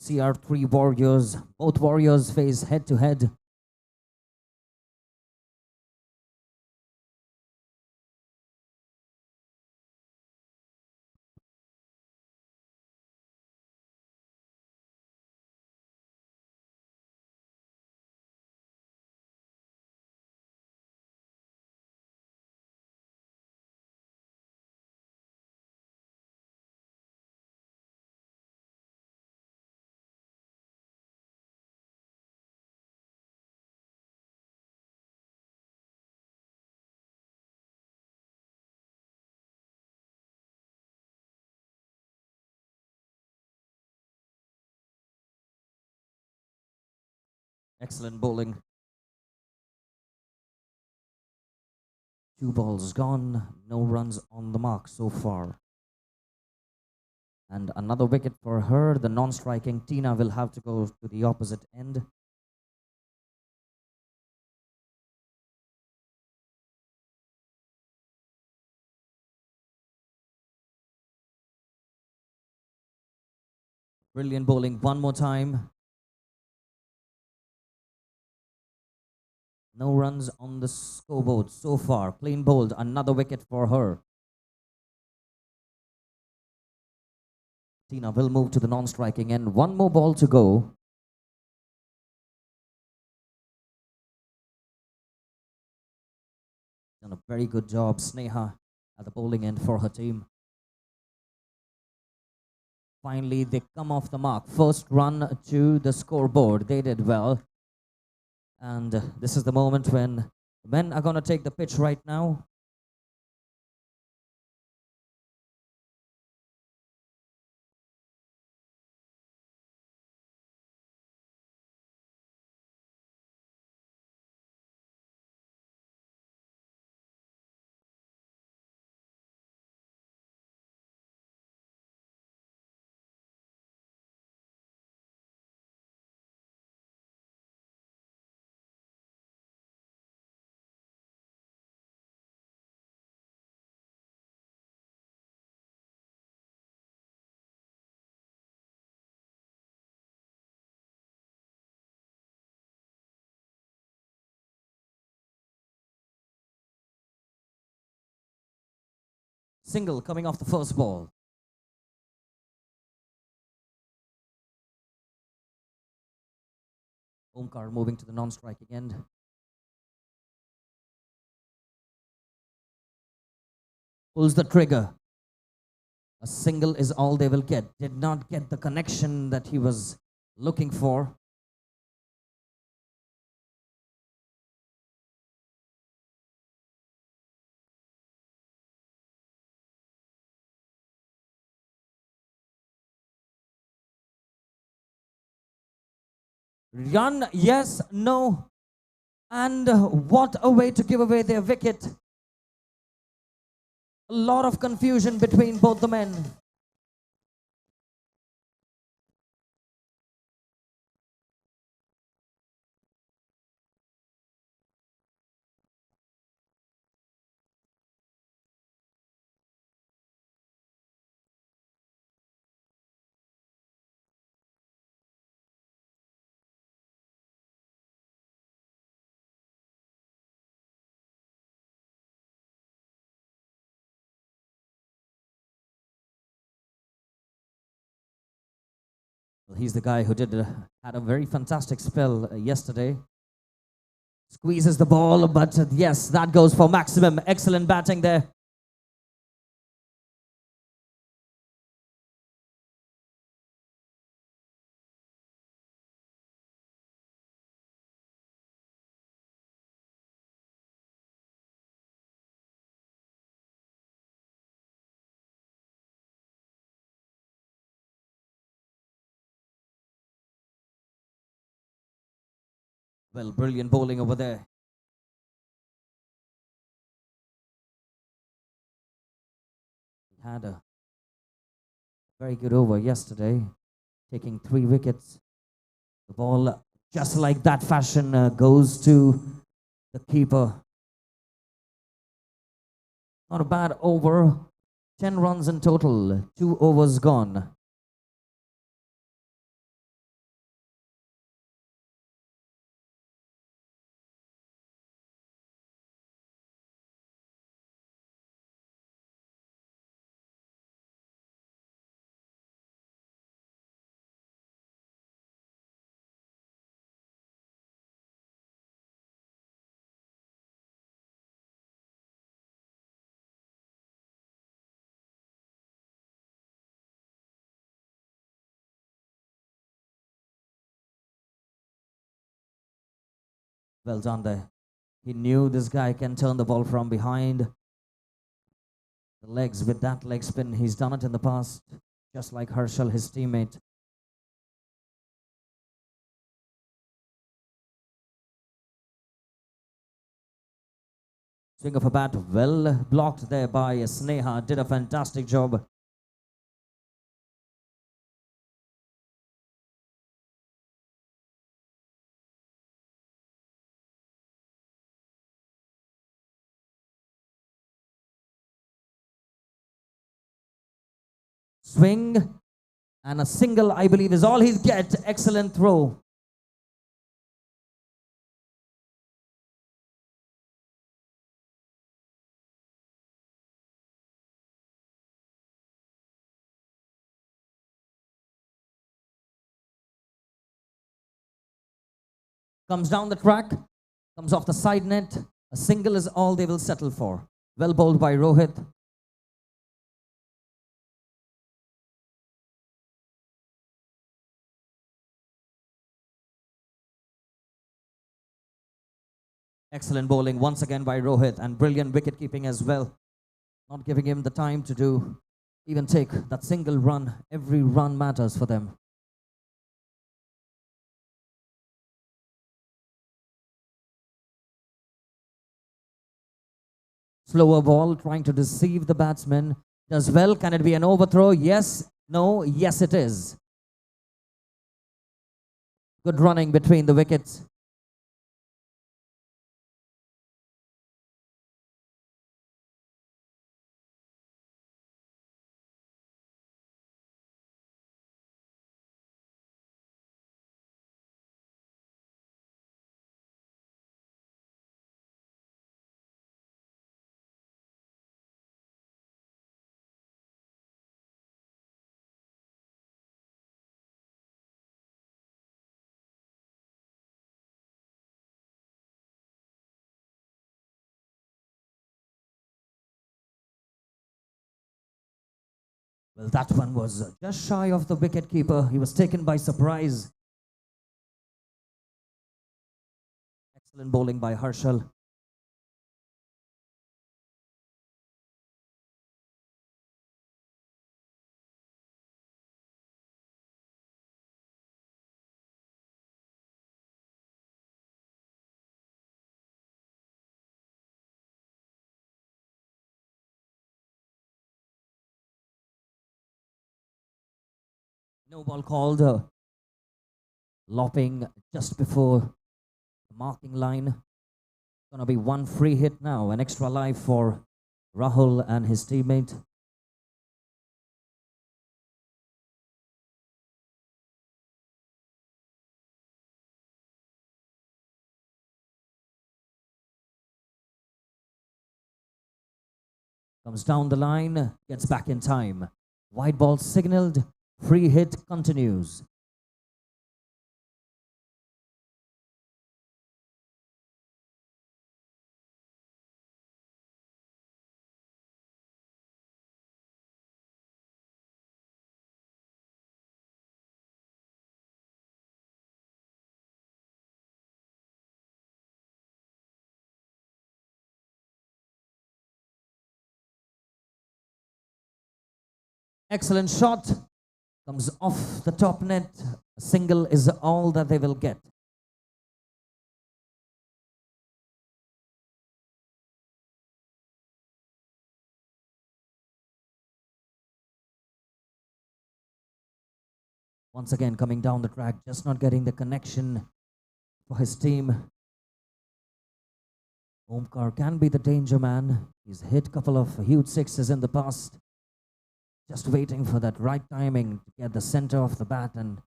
F: CR3 Warriors. Both Warriors face head to head. Excellent bowling. 2 balls gone, no runs on the mark so far. And another wicket for her. The non-striking Tina will have to go to the opposite end. Brilliant bowling one more time. No runs on the scoreboard so far. Clean bowled, another wicket for her. Tina will move to the non-striking end. One more ball to go. Done a very good job, Sneha, at the bowling end for her team. Finally, they come off the mark. First run to the scoreboard. They did well. And this is the moment when the men are going to take the pitch right now. Single coming off the first ball. Omkar moving to the non-striking end. Pulls the trigger. A single is all they will get. Did not get the connection that he was looking for. Run, yes, no. And what a way to give away their wicket. A lot of confusion between both the men. Well, he's the guy who had a very fantastic spell yesterday. Squeezes the ball, but yes, that goes for maximum. Excellent batting there. Well, brilliant bowling over there. He had a very good over yesterday, taking 3 wickets. The ball, just like that fashion, goes to the keeper. Not a bad over. 10 runs in total, 2 overs gone. Well done there. He knew this guy can turn the ball from behind the legs with that leg spin. He's done it in the past, just like Herschel, his teammate. Swing of a bat, well blocked there by Sneha. Did a fantastic job. Swing and a single, I believe, is all he'll get. Excellent throw. Comes down the track, comes off the side net. A single is all they will settle for. Well bowled by Rohit. Excellent bowling once again by Rohit, and brilliant wicket keeping as well. Not giving him the time to do, even take that single run. Every run matters for them. Slower ball, trying to deceive the batsman. Does well. Can it be an overthrow? Yes. No. Yes, it is. Good running between the wickets. Well, that one was just shy of the wicket keeper. He was taken by surprise. Excellent bowling by Herschel. No ball called. Lopping just before the marking line. Gonna be one free hit now. An extra life for Rahul and his teammate. Comes down the line, gets back in time. Wide ball signaled. Free hit continues. Excellent shot. Comes off the top net. A single is all that they will get. Once again coming down the track, just not getting the connection for his team. Omkar can be the danger man. He's hit a couple of huge sixes in the past. Just waiting for that right timing to get the center of the bat and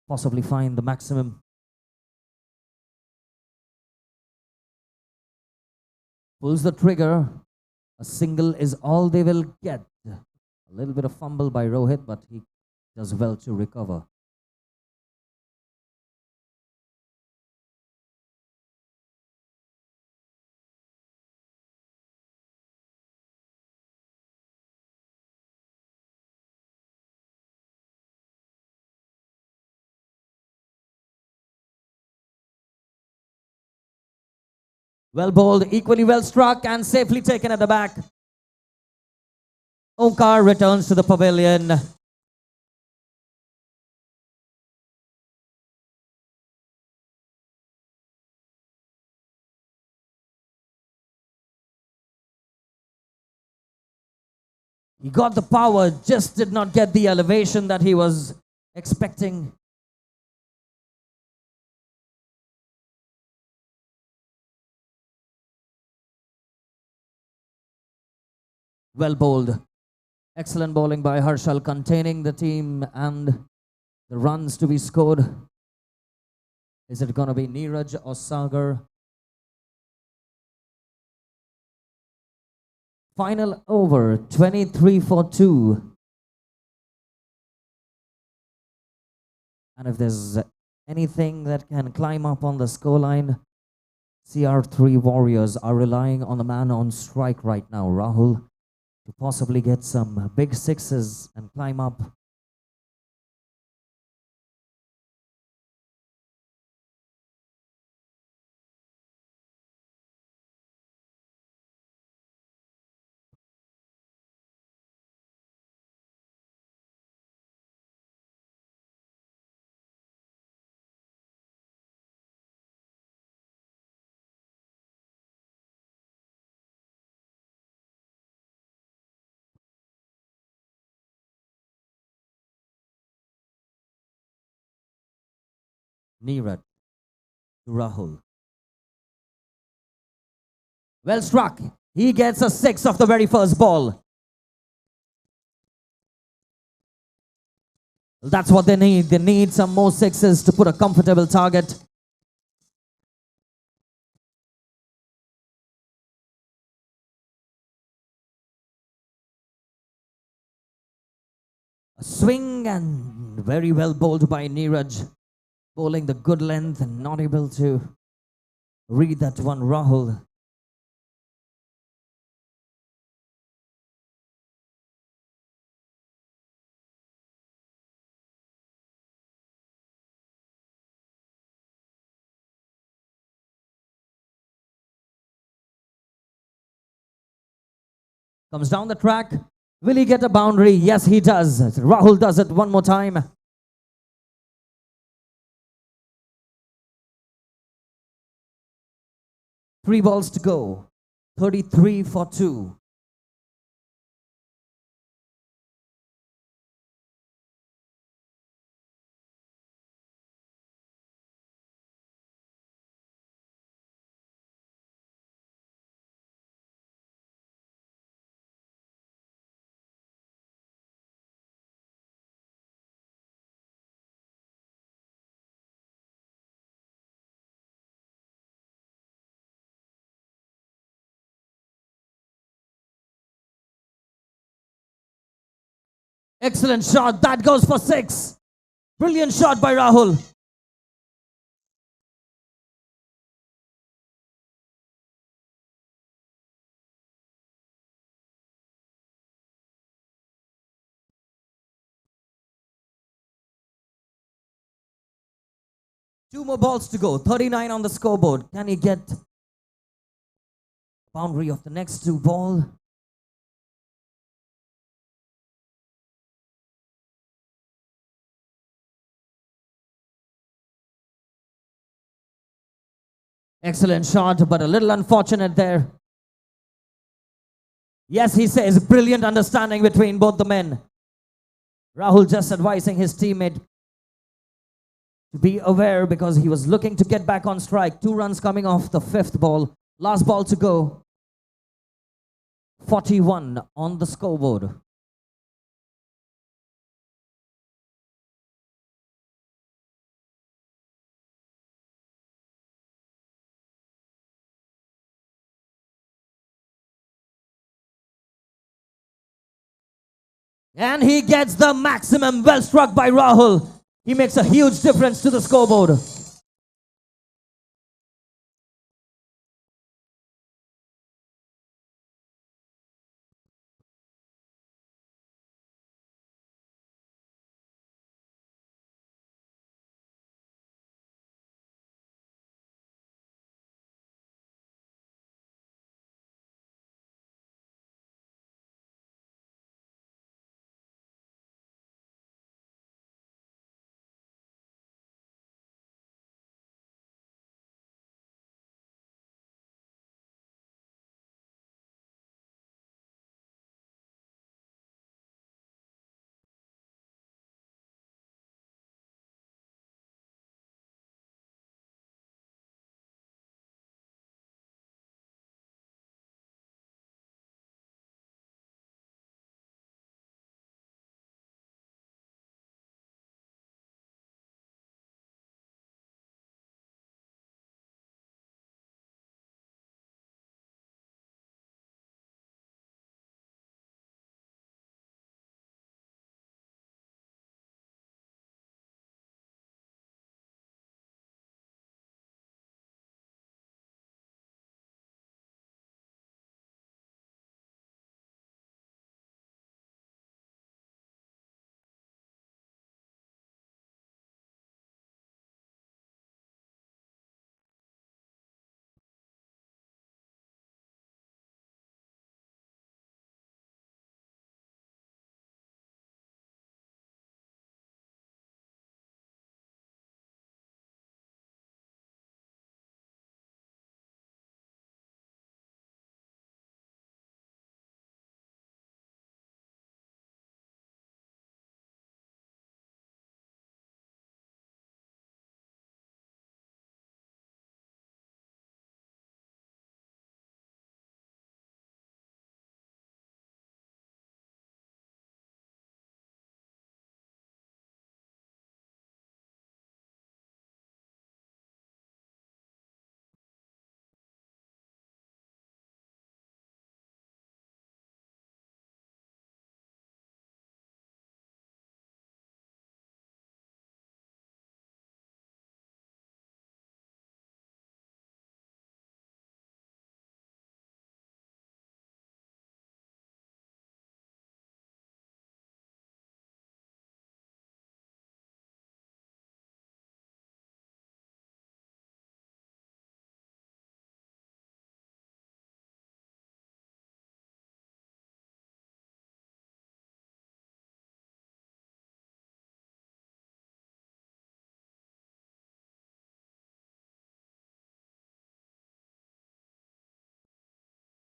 F: possibly find the maximum. Pulls the trigger. A single is all they will get. A little bit of fumble by Rohit, but he does well to recover. Well bowled, equally well struck and safely taken at the back. Omkar returns to the pavilion. He got the power, just did not get the elevation that he was expecting. Well bowled. Excellent bowling by Harshal, containing the team and the runs to be scored. Is it going to be Neeraj or Sagar? Final over, 23 for 2. And if there's anything that can climb up on the scoreline, CR3 Warriors are relying on the man on strike right now, Rahul, to possibly get some big sixes and climb up. Neeraj to Rahul. Well struck. He gets a 6 of the very first ball. That's what they need. They need some more 6s to put a comfortable target. A swing and very well bowled by Neeraj. Bowling the good length and not able to read that one, Rahul. Comes down the track. Will he get a boundary? Yes, he does. Rahul does it one more time. Three balls to go. 33 for 2. Excellent shot. That goes for 6. Brilliant shot by Rahul. Two more balls to go. 39 on the scoreboard. Can he get boundary of the next 2 ball? Excellent shot, but a little unfortunate there. Yes, he says, brilliant understanding between both the men. Rahul just advising his teammate to be aware because he was looking to get back on strike. 2 runs coming off the 5th ball. Last ball to go. 41 on the scoreboard. And he gets the maximum. Well struck by Rahul. He makes a huge difference to the scoreboard.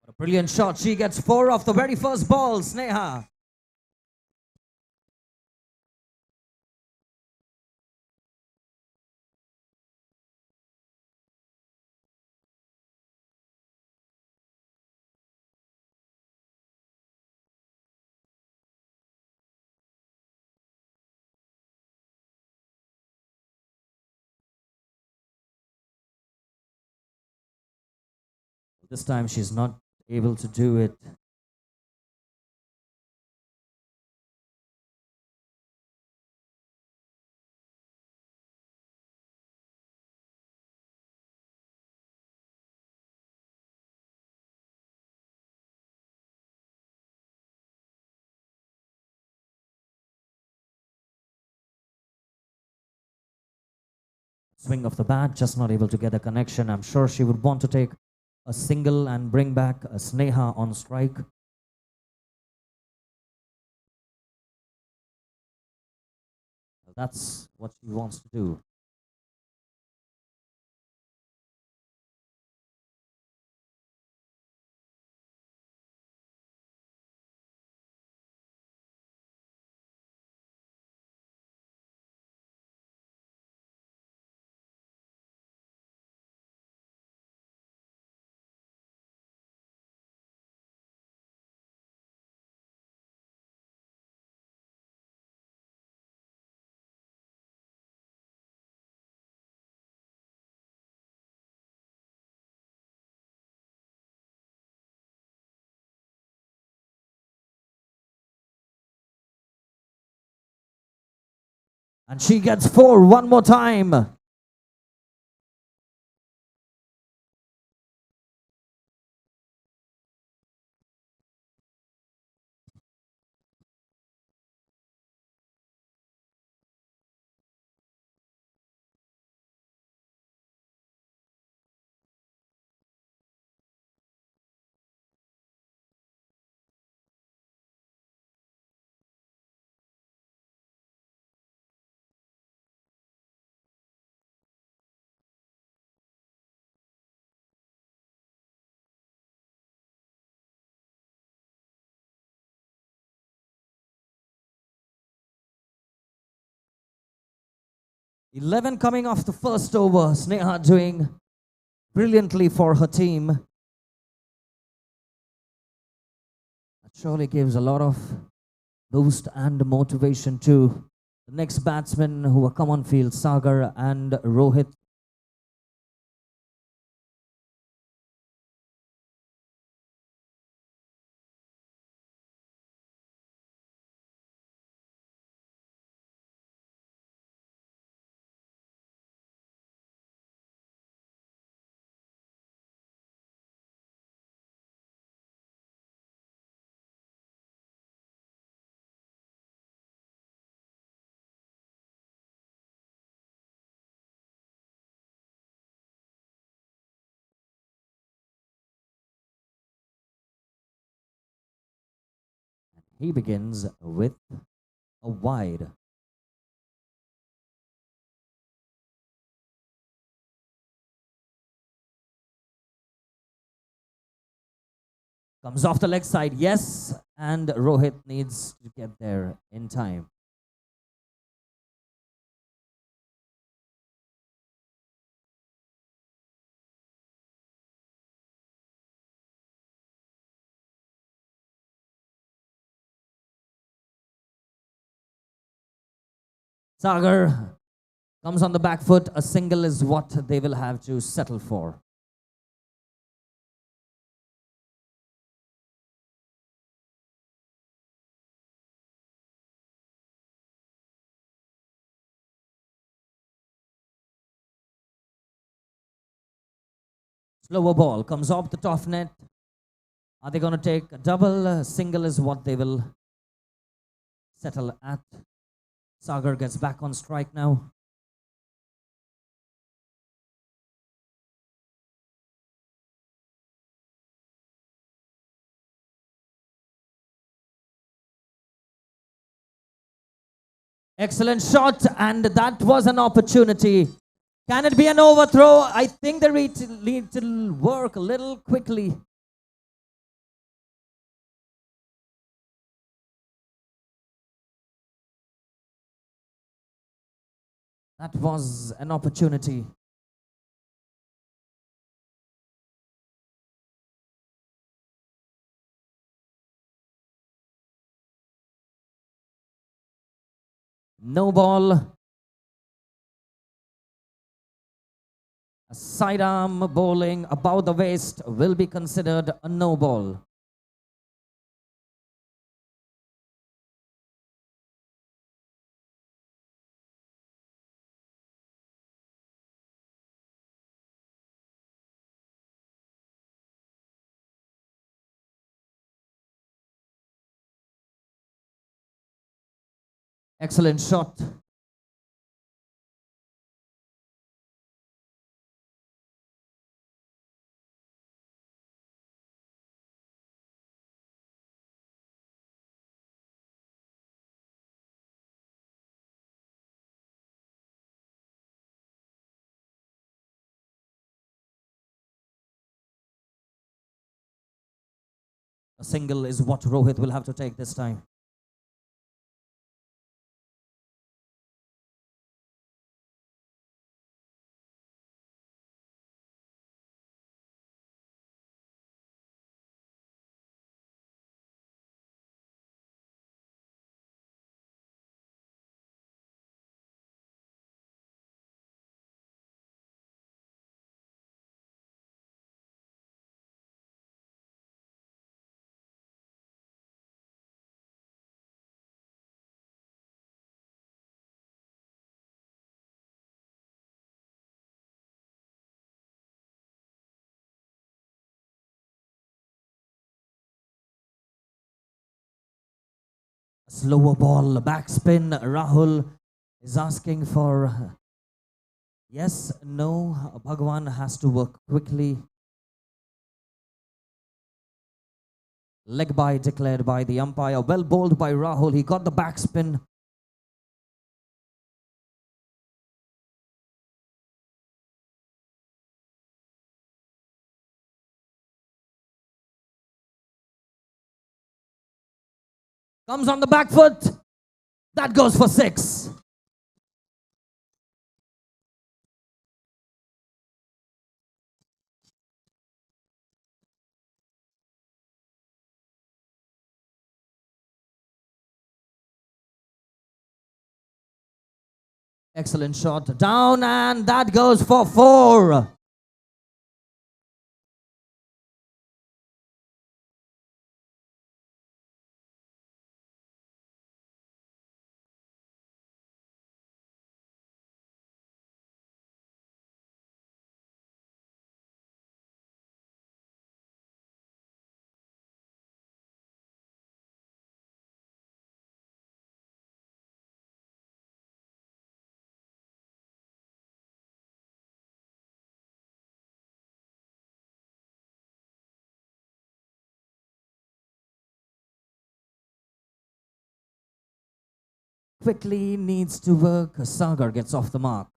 F: A brilliant shot. She gets 4 off the very first ball, Sneha. This time she's not able to do it. Swing of the bat, just not able to get a connection. I'm sure she would want to take a single and bring back a Sneha on strike. That's what she wants to do. And she gets 4 one more time. Eleven coming off the first over. Sneha doing brilliantly for her team. That surely gives a lot of boost and motivation to the next batsmen who will come on field, Sagar and Rohit. He begins with a wide. Comes off the leg side, yes, and Rohit needs to get there in time. Sagar comes on the back foot. A single is what they will have to settle for. Slower ball comes off the top net. Are they going to take a double? A single is what they will settle at. Sagar gets back on strike now. Excellent shot, and that was an opportunity. Can it be an overthrow? I think they need to work a little quickly. That was an opportunity. No ball. A sidearm bowling above the waist will be considered a no ball. Excellent shot. A single is what Rohit will have to take this time. Slower ball, backspin. Rahul is asking for yes, no. Bhagwan has to work quickly. Leg bye declared by the umpire. Well bowled by Rahul. He got the backspin. Comes on the back foot. That goes for 6. Excellent shot. Down, and that goes for 4. Quickly needs to work. Sagar gets off the mark.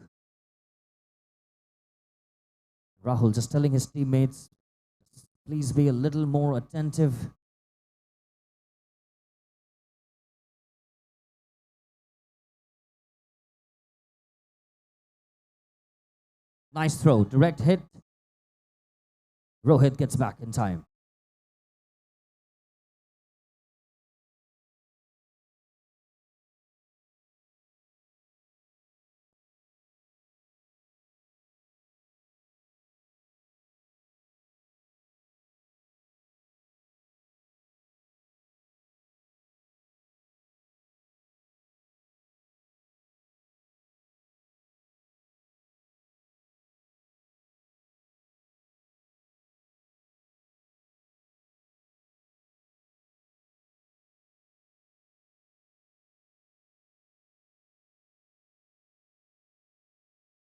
F: Rahul just telling his teammates, please be a little more attentive. Nice throw, direct hit. Rohit gets back in time.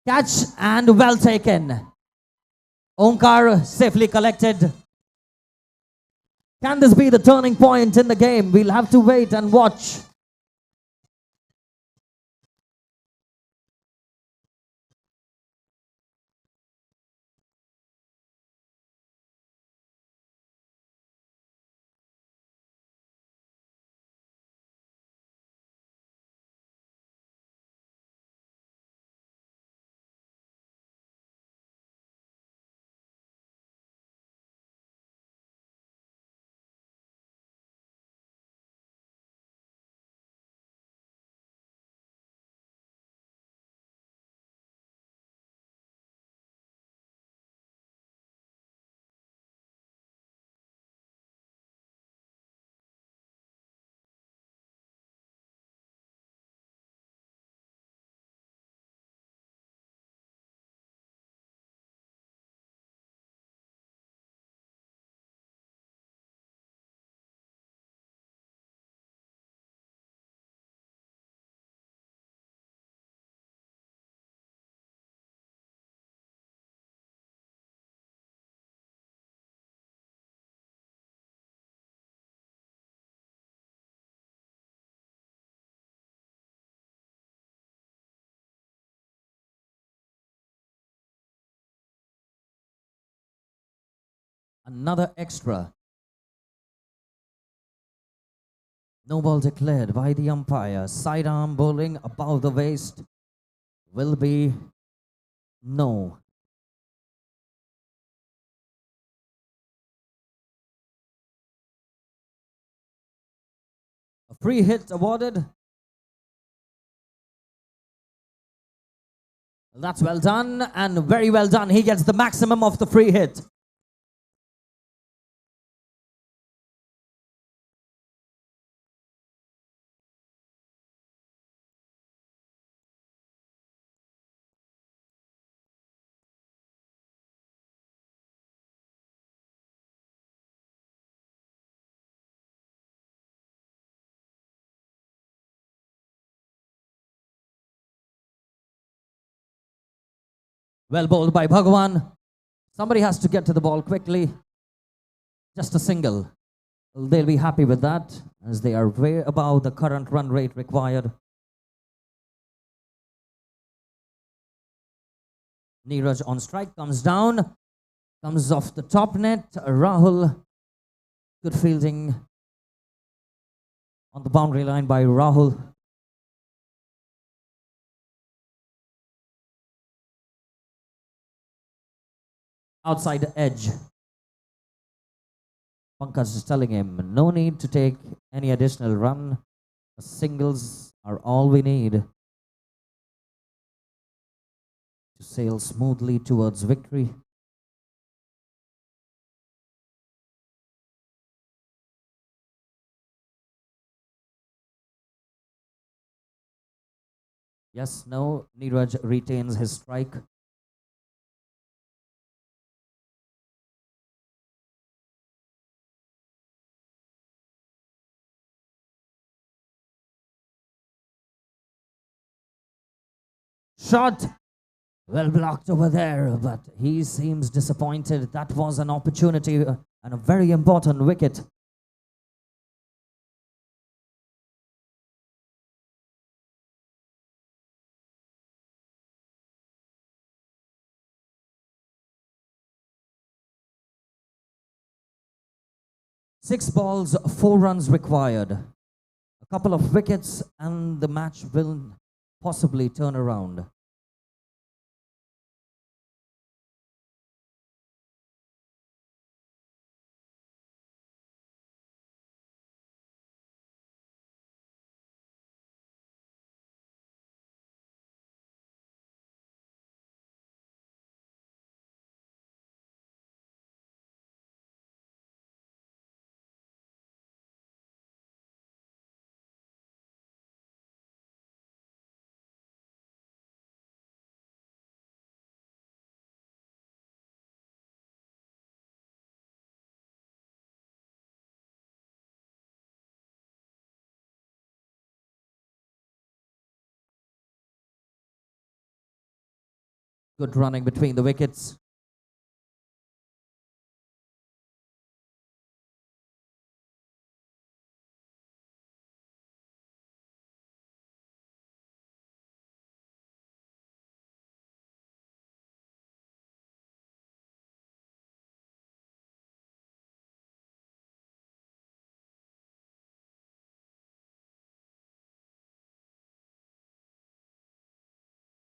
F: Catch and well taken. Omkar safely collected. Can this be the turning point in the game? We'll have to wait and watch. Another extra. No ball declared by the umpire. Sidearm bowling above the waist will be no. A free hit awarded. That's well done and very well done. He gets the maximum of the free hit. Well bowled by Bhagwan. Somebody has to get to the ball quickly. Just a single. They'll be happy with that as they are way above the current run rate required. Neeraj on strike, comes down, comes off the top net. Rahul, good fielding on the boundary line by Rahul. Outside the edge. Pankaj is telling him, no need to take any additional run. The singles are all we need to sail smoothly towards victory. Yes, no, Neeraj retains his strike. Shot! Well blocked over there, but he seems disappointed. That was an opportunity and a very important wicket. Six balls, 4 runs required. A couple of wickets and the match will possibly turn around. Good running between the wickets.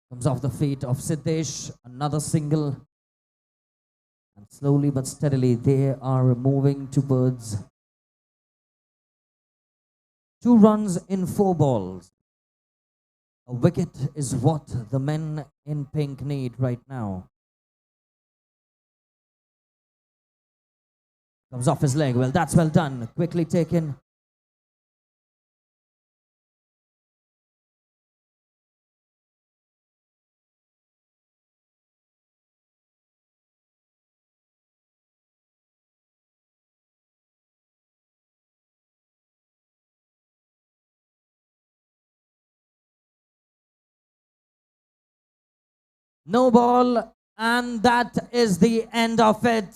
F: Comes off the feet of Siddesh. Another single. And slowly but steadily, they are moving towards 2 runs in 4 balls. A wicket is what the men in pink need right now. Comes off his leg. Well, that's well done. Quickly taken. No ball, and that is the end of it.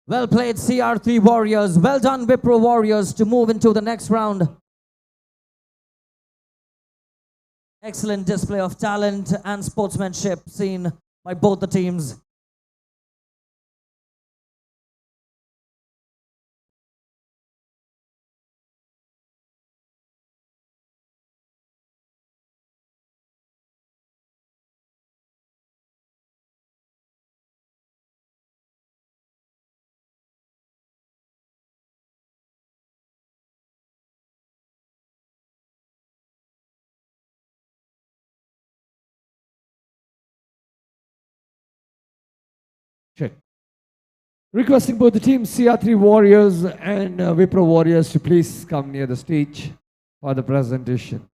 F: Well played, CR3 Warriors. Well done, Wipro Warriors, to move into the next round. Excellent display of talent and sportsmanship seen by both the teams.
A: Check. Requesting both the teams, CR3 Warriors and Wipro Warriors, to please come near the stage for the presentation.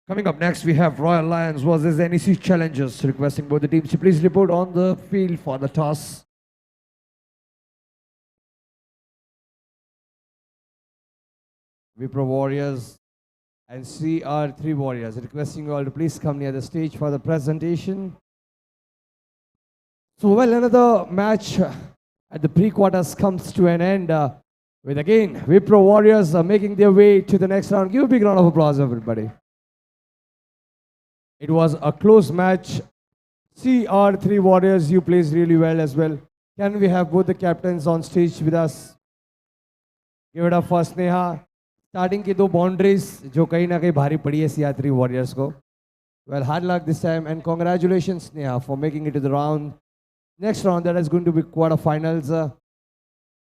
A: Coming up next, we have Royal Lions versus NEC Challengers. Requesting both the teams to please report on the field for the toss. Wipro Warriors and CR3 Warriors. Requesting you all to please come near the stage for the presentation. So, well, another match at the pre-quarters comes to an end with again Wipro Warriors making their way to the next round. Give a big round of applause, everybody. It was a close match. CR3 Warriors, you played really well as well. Can we have both the captains on stage with us? Give it up for Sneha. Starting की दो boundaries जो कहीं ना कहीं भारी पड़ी है CR3 Warriors को. Well, hard luck this time and congratulations Sneha for making it to the round. Next round that is going to be quarterfinals.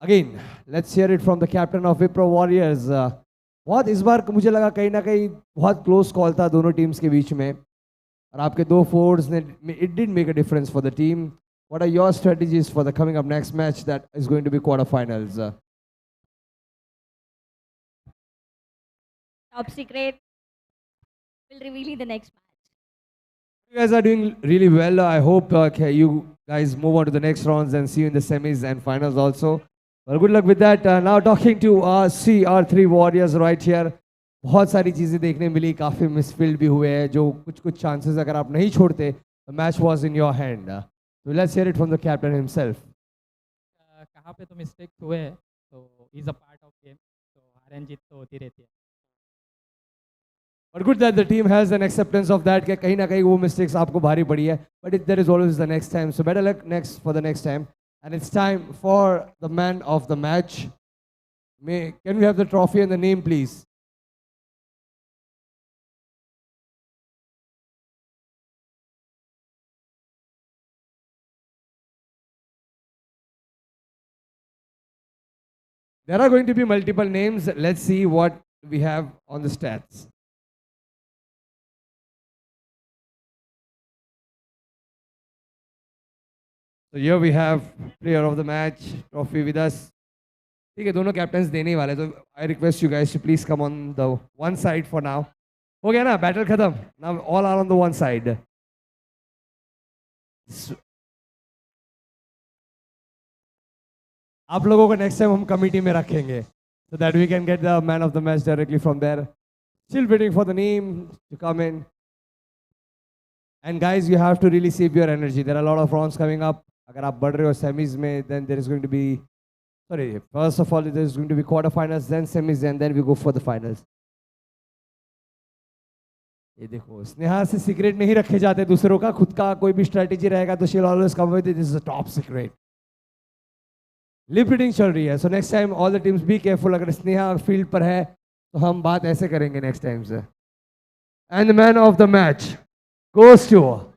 A: Again, let's hear it from the captain of Wipro Warriors. बहुत इस बार मुझे लगा कहीं ना कहीं बहुत close call था दोनों teams के बीच में. और आपके दो fours ने it did make a difference for the team. What are your strategies for the coming up next match that is going to be quarterfinals?
I: Top secret will reveal in the next match.
A: You guys are doing really well. I hope you guys move on to the next rounds and see you in the semis and finals also. Well, good luck with that. Now talking to CR3 Warriors right here. बहुत सारी चीज़ें देखने मिली, काफ़ी misfield भी हुए हैं, जो कुछ chances अगर आप नहीं छोड़ते, the match was in your hand. So let's hear it from the captain himself.
J: कहाँ पे तो मिस्टेक हुए हैं, तो is a part of game, तो हार एंड जीत तो होती रहती है.
A: But good that the team has an acceptance of that कि कहीं ना कहीं वो mistakes आपको भारी पड़ी है. But there is always the next time. So better luck next for the next time. And it's time for the man of the match. Can we have the trophy and the name, please? There are going to be multiple names. Let's see what we have on the stats. So here we have player of the match trophy with us. ठीक है, दोनों captains देने ही वाले, तो I request you guys to please come on the one side for now. हो गया ना, battle खत्म. Now all are on the one side. आप लोगों को next time हम committee में रखेंगे, so that we can get the man of the match directly from there. Still waiting for the name to come in. And guys, you have to really save your energy. There are a lot of rounds coming up. अगर आप बढ़ रहे हो semis में, then there is going to be, sorry, first of all, there is going to be quarterfinals, then semis, and then we go for the finals. ये देखो, स्नेहा से secret नहीं रखे जाते दूसरों का, खुद का कोई भी स्ट्रेटेजी रहेगा तो she'll always come with it. This is a top secret. Lip reading चल रही है, so next time all the teams be careful. अगर स्नेहा फील्ड पर है तो हम बात ऐसे करेंगे next time से. And the man of the match goes to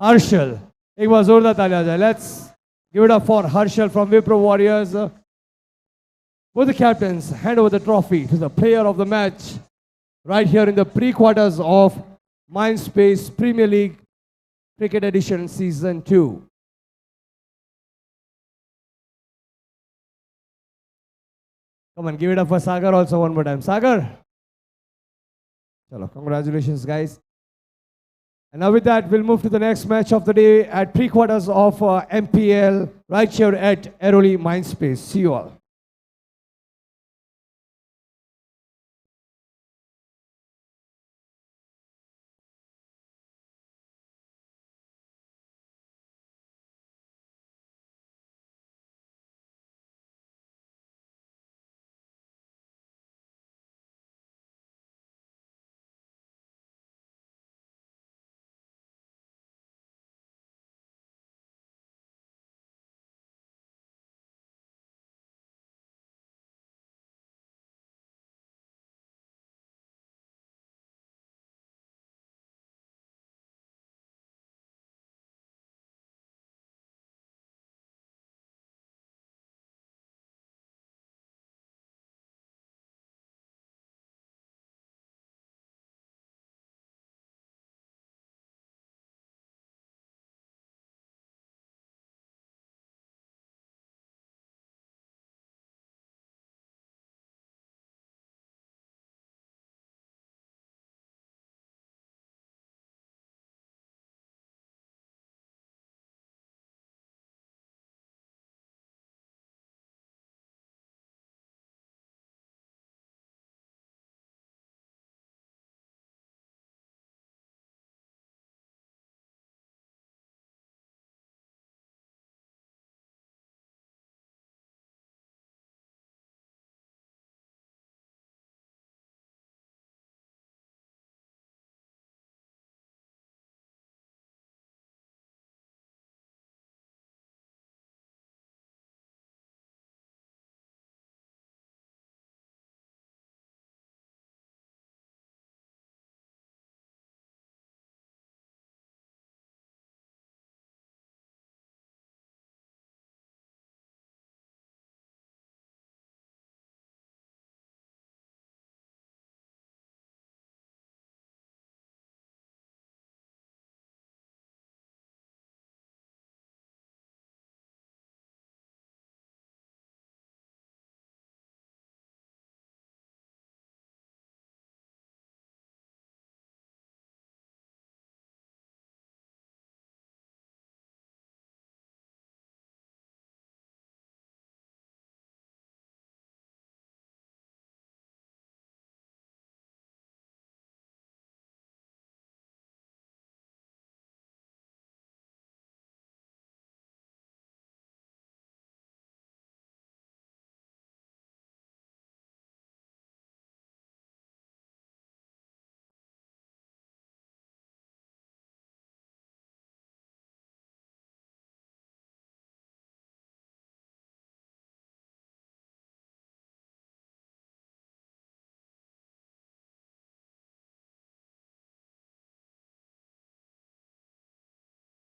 A: Harshal. एक बार जोरदार ताली आ जाए. Let's give it up for Harshal from Wipro Warriors. Both the captains hand over the trophy to the player of the match right here in the pre-quarters of MINDSPACE Premier League Cricket Edition Season 2. Come on, give it up for Sagar also one more time. Sagar. Chalo, congratulations, guys. And now with that, we'll move to the next match of the day at pre-quarters of MPL right here at Airoli MINDSPACE. See you all.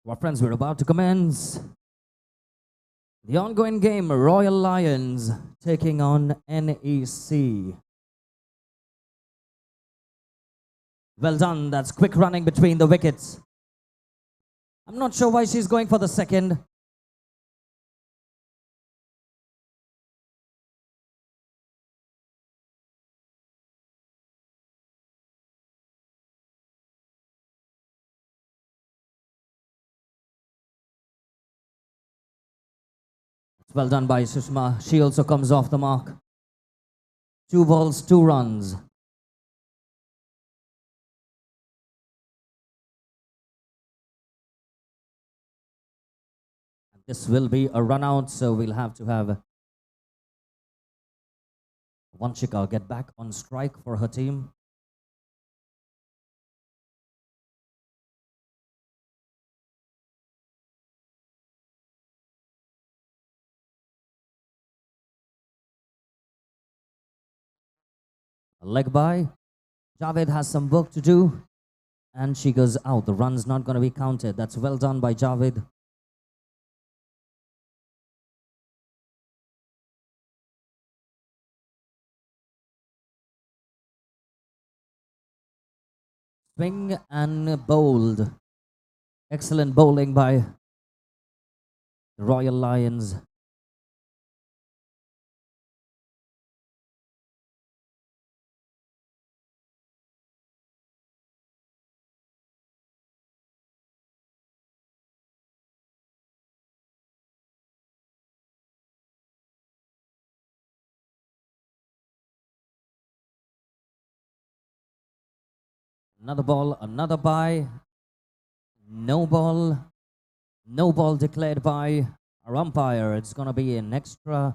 F: Well, friends, we're about to commence the ongoing game, Royal Lions taking on NEC. Well done, that's quick running between the wickets. I'm not sure why she's going for the second. It's well done by Sushma. She also comes off the mark. 2 balls, 2 runs. This will be a run out, so we'll have to have Vanshika get back on strike for her team. A leg by. Javed has some work to do, and she goes out. The run's not going to be counted. That's well done by Javed. Swing and bowled. Excellent bowling by the Royal Lions. Another ball, another by. No ball. No ball declared by our umpire. It's going to be an extra.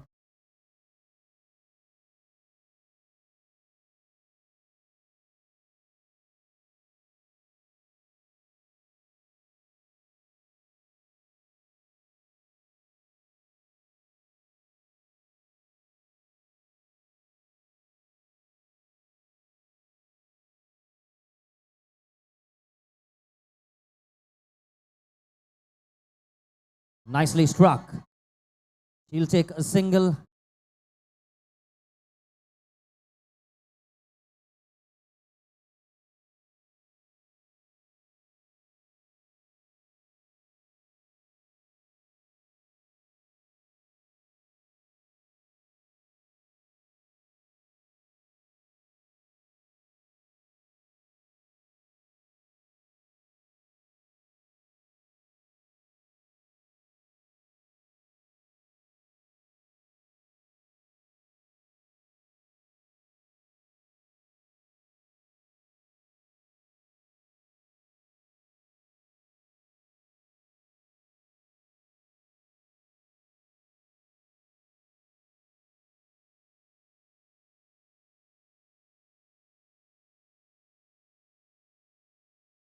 F: Nicely struck. She'll take a single.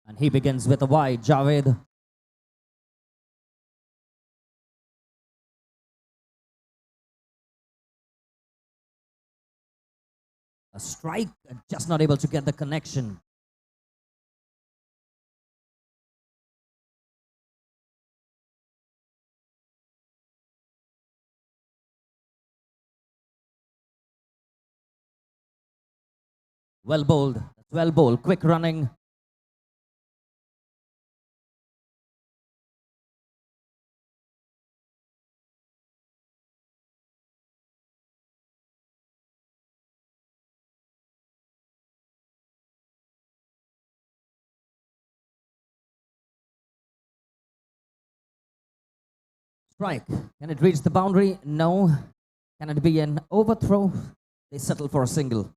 F: And he begins with a wide, Javed. A strike, just not able to get the connection. Well bowled, well bowled, quick running. Strike. Can it reach the boundary? No. Can it be an overthrow? They settle for a single.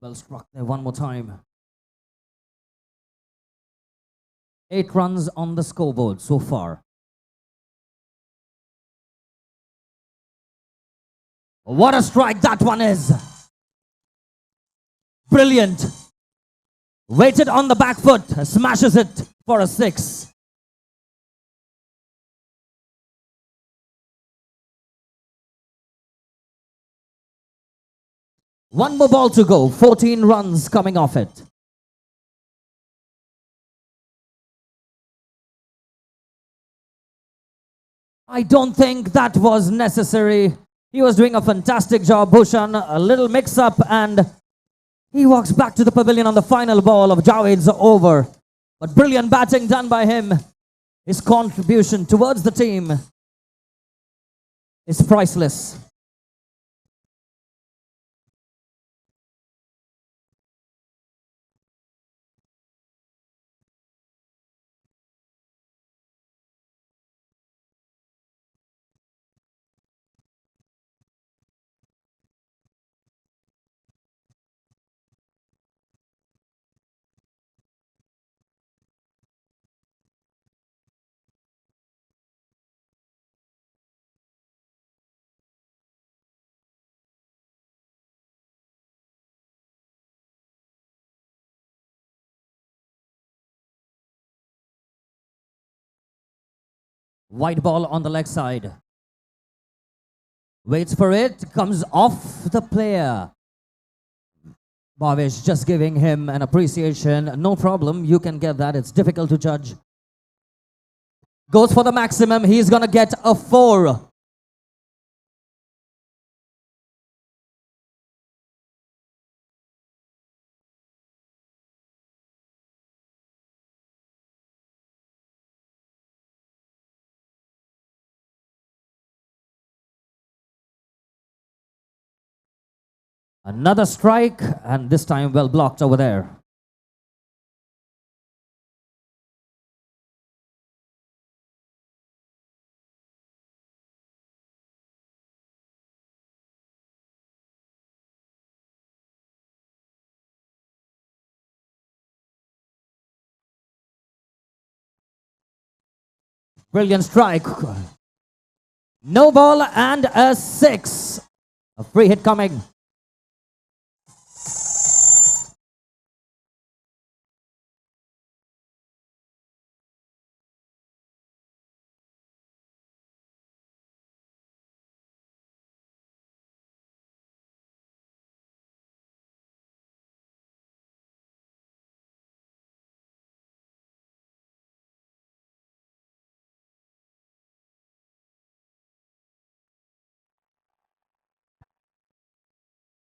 F: Well struck there one more time. 8 runs on the scoreboard so far. What a strike that one is. Brilliant. Waited on the back foot, smashes it for a 6. One more ball to go, 14 runs coming off it. I don't think that was necessary. He was doing a fantastic job, Bhushan. A little mix-up and he walks back to the pavilion on the final ball of Javed's over. But brilliant batting done by him. His contribution towards the team is priceless. White ball on the leg side. Waits for it, comes off the player. Bhavesh just giving him an appreciation. No problem, you can get that. It's difficult to judge. Goes for the maximum. He's going to get a 4. Another strike, and this time well blocked over there. Brilliant strike. No ball and a 6. A free hit coming.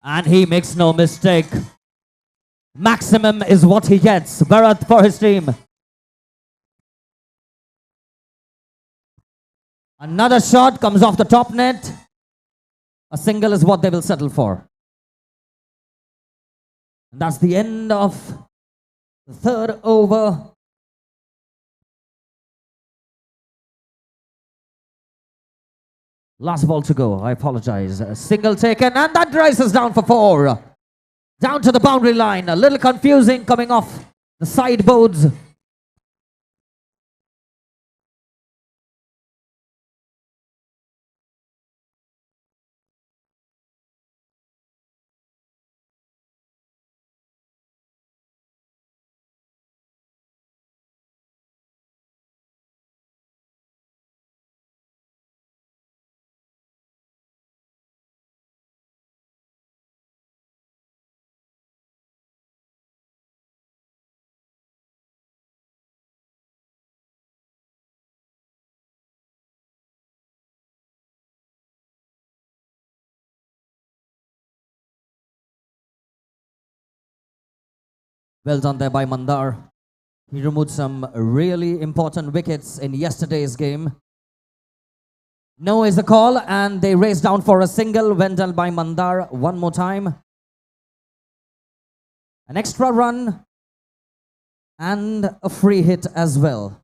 F: And he makes no mistake. Maximum is what he gets. Bharat for his team. Another shot comes off the top net. A single is what they will settle for. And that's the end of the 3rd over. Last ball to go. I apologize. A single taken, and that drives us down for 4. Down to the boundary line. A little confusing coming off the sideboards. Well done there by Mandar. He removed some really important wickets in yesterday's game. No is the call, and they race down for a single. Well done by Mandar one more time. An extra run and a free hit as well.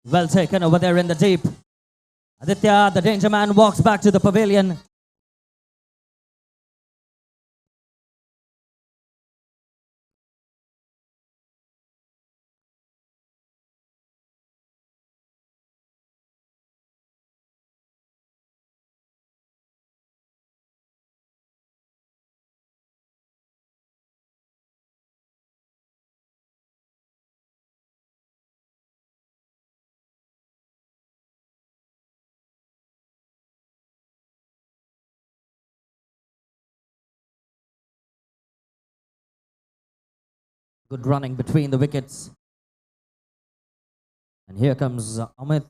F: Well taken over there in the deep. Aditya, the danger man, walks back to the pavilion. Good running between the wickets. And here comes Amit,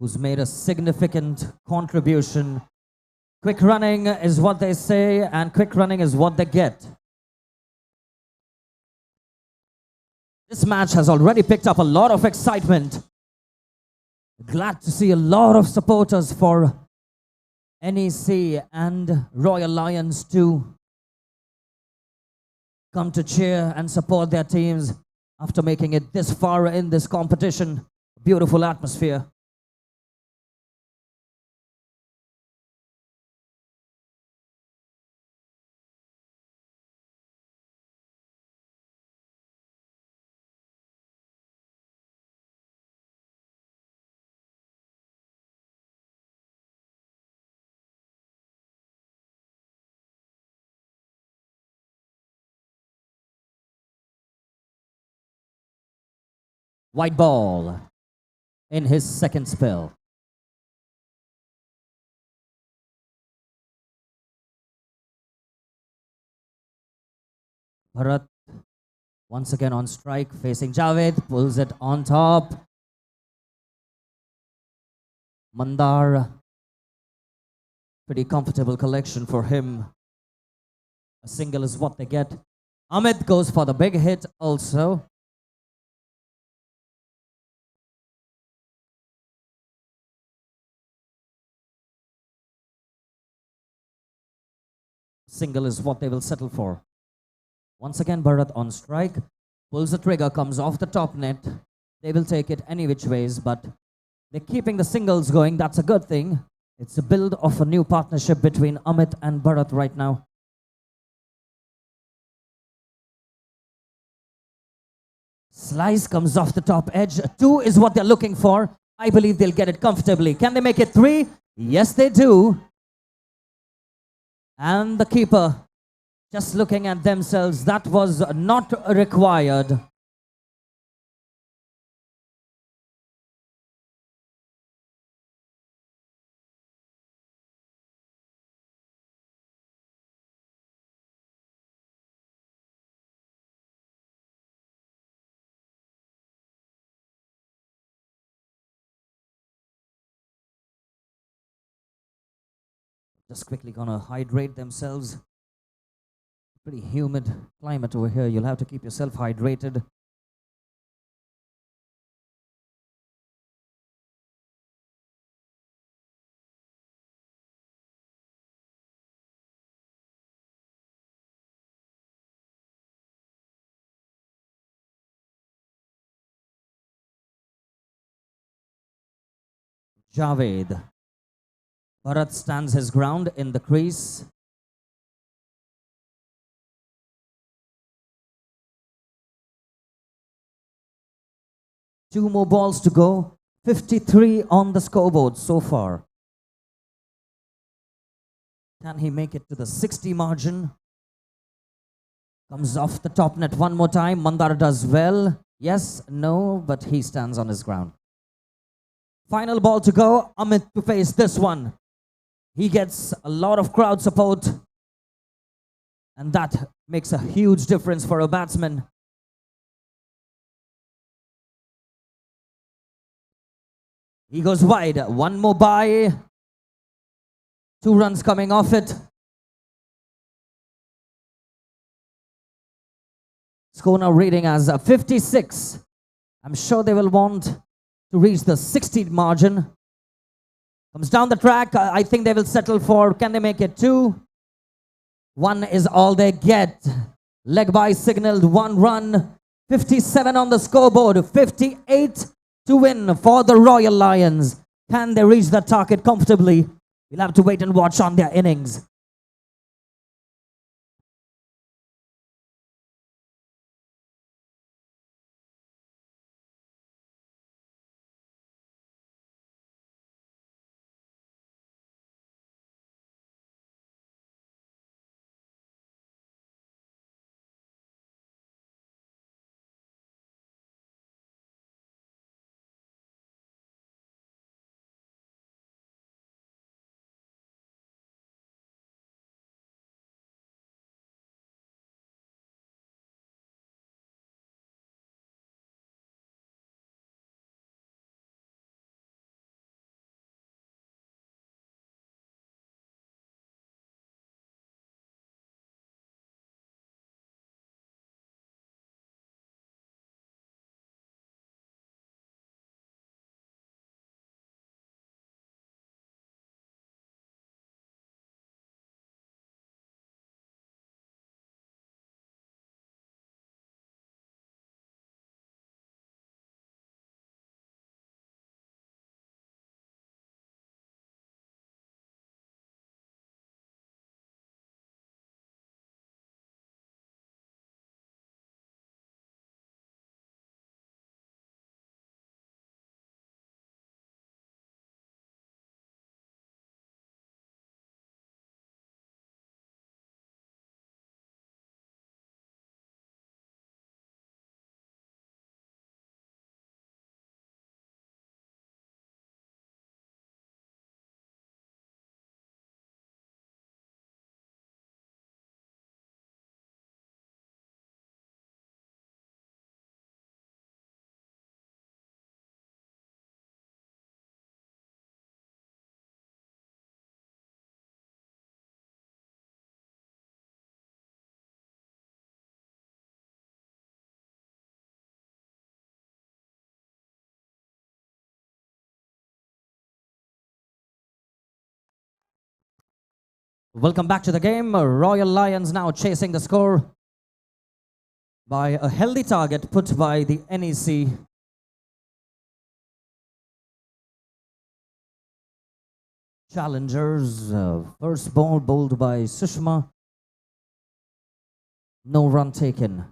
F: who's made a significant contribution. Quick running is what they say, and quick running is what they get. This match has already picked up a lot of excitement. Glad to see a lot of supporters for NEC and Royal Lions too come to cheer and support their teams after making it this far in this competition. Beautiful atmosphere. White ball in his second spell. Bharat once again on strike, facing Javed, pulls it on top. Mandar, pretty comfortable collection for him. A single is what they get. Amit goes for the big hit also. Single is what they will settle for. Once again, Bharat on strike, pulls the trigger, comes off the top net. They will take it any which ways, but they're keeping the singles going. That's a good thing. It's a build of a new partnership between Amit and Bharat right now. Slice comes off the top edge. 2 is what they're looking for. I believe they'll get it comfortably. Can they make it 3? Yes, they do. And the keeper just looking at themselves. That was not required. Just quickly gonna hydrate themselves. Pretty humid climate over here. You'll have to keep yourself hydrated. Javed. Bharat stands his ground in the crease. Two more balls to go. 53 on the scoreboard so far. Can he make it to the 60 margin? Comes off the top net one more time. Mandar does well. Yes, no, but he stands on his ground. Final ball to go. Amit to face this one. He gets a lot of crowd support, and that makes a huge difference for a batsman. He goes wide. One more by. 2 runs coming off it. Score now reading as 56. I'm sure they will want to reach the 60 margin. Comes down the track. I think they will settle for, can they make it 2? 1 is all they get. Leg by signaled 1 run. 57 on the scoreboard. 58 to win for the Royal Lions. Can they reach that target comfortably? We'll have to wait and watch on their innings. Welcome back to the game. Royal Lions now chasing the score by a healthy target put by the NEC. Challengers. First ball bowled by Sushma. No run taken.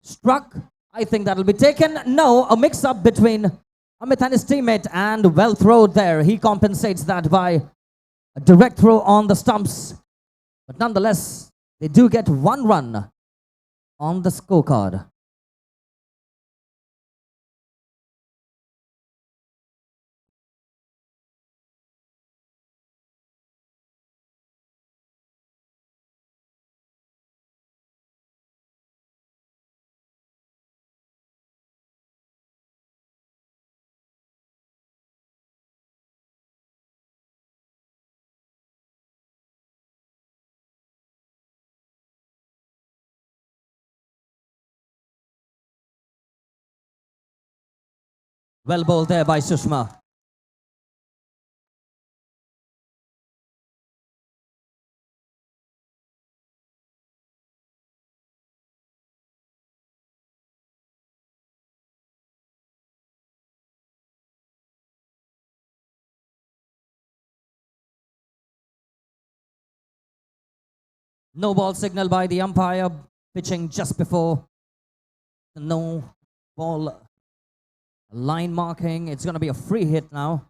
F: Struck. I think that'll be taken. No, a mix-up between Amit and his teammate, and well thrown there. He compensates that by a direct throw on the stumps. But nonetheless, they do get 1 run on the scorecard. Well bowled there by Sushma. No ball signal by the umpire, pitching just before the no ball line marking. It's going to be a free hit now.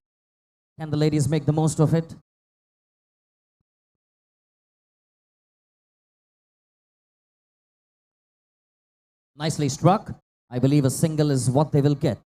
F: Can the ladies make the most of it? Nicely struck. I believe a single is what they will get.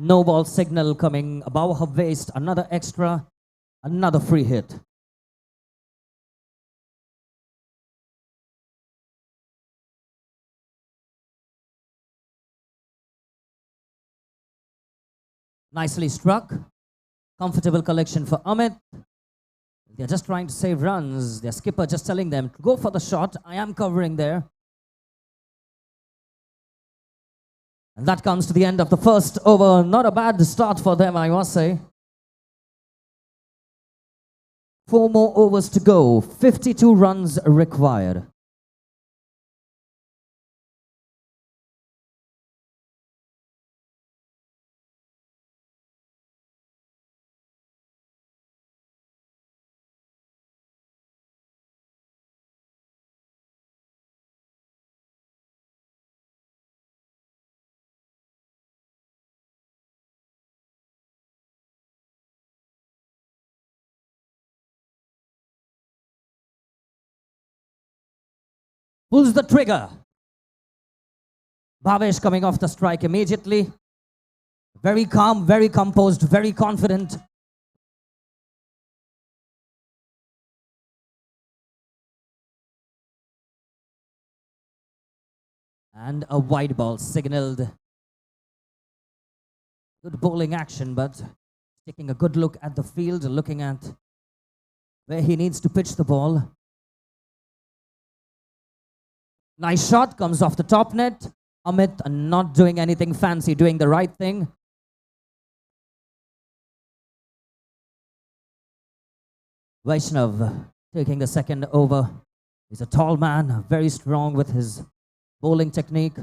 F: No ball signal coming above her waist. Another extra, another free hit. Nicely struck. Comfortable collection for Amit. They're just trying to save runs. Their skipper just telling them to go for the shot. I am covering there. And that comes to the end of the first over. Not a bad start for them, I must say. 4 more overs to go. 52 runs required. Pulls the trigger. Bhavesh coming off the strike immediately. Very calm, very composed, very confident. And a wide ball signaled. Good bowling action, but taking a good look at the field, looking at where he needs to pitch the ball. Nice shot, comes off the top net. Amit not doing anything fancy, doing the right thing. Vaishnav taking the second over. He's a tall man, very strong with his bowling technique.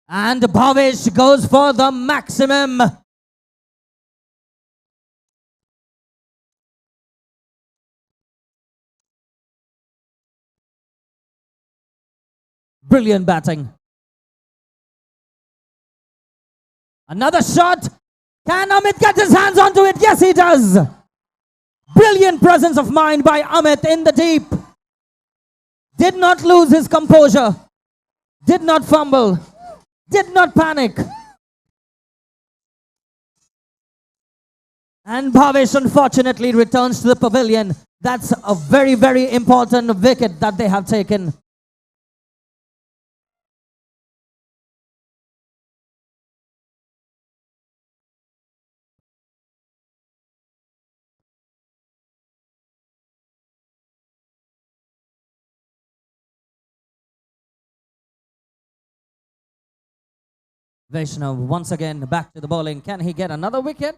F: And Bhavesh goes for the maximum. Brilliant batting. Another shot. Can Amit get his hands onto it? Yes, he does. Brilliant presence of mind by Amit in the deep. Did not lose his composure. Did not fumble. Did not panic. And Bhavesh unfortunately returns to the pavilion. That's a very, very important wicket that they have taken. Vaishnav once again back to the bowling. Can he get another wicket?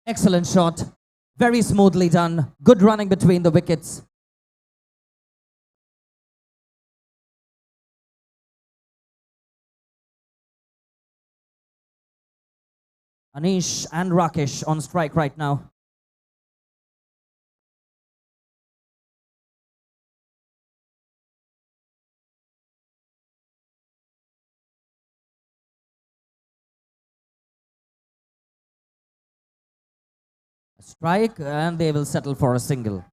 F: Excellent shot. Very smoothly done. Good running between the wickets. Anish and Rakesh on strike right now. A strike and they will settle for a single.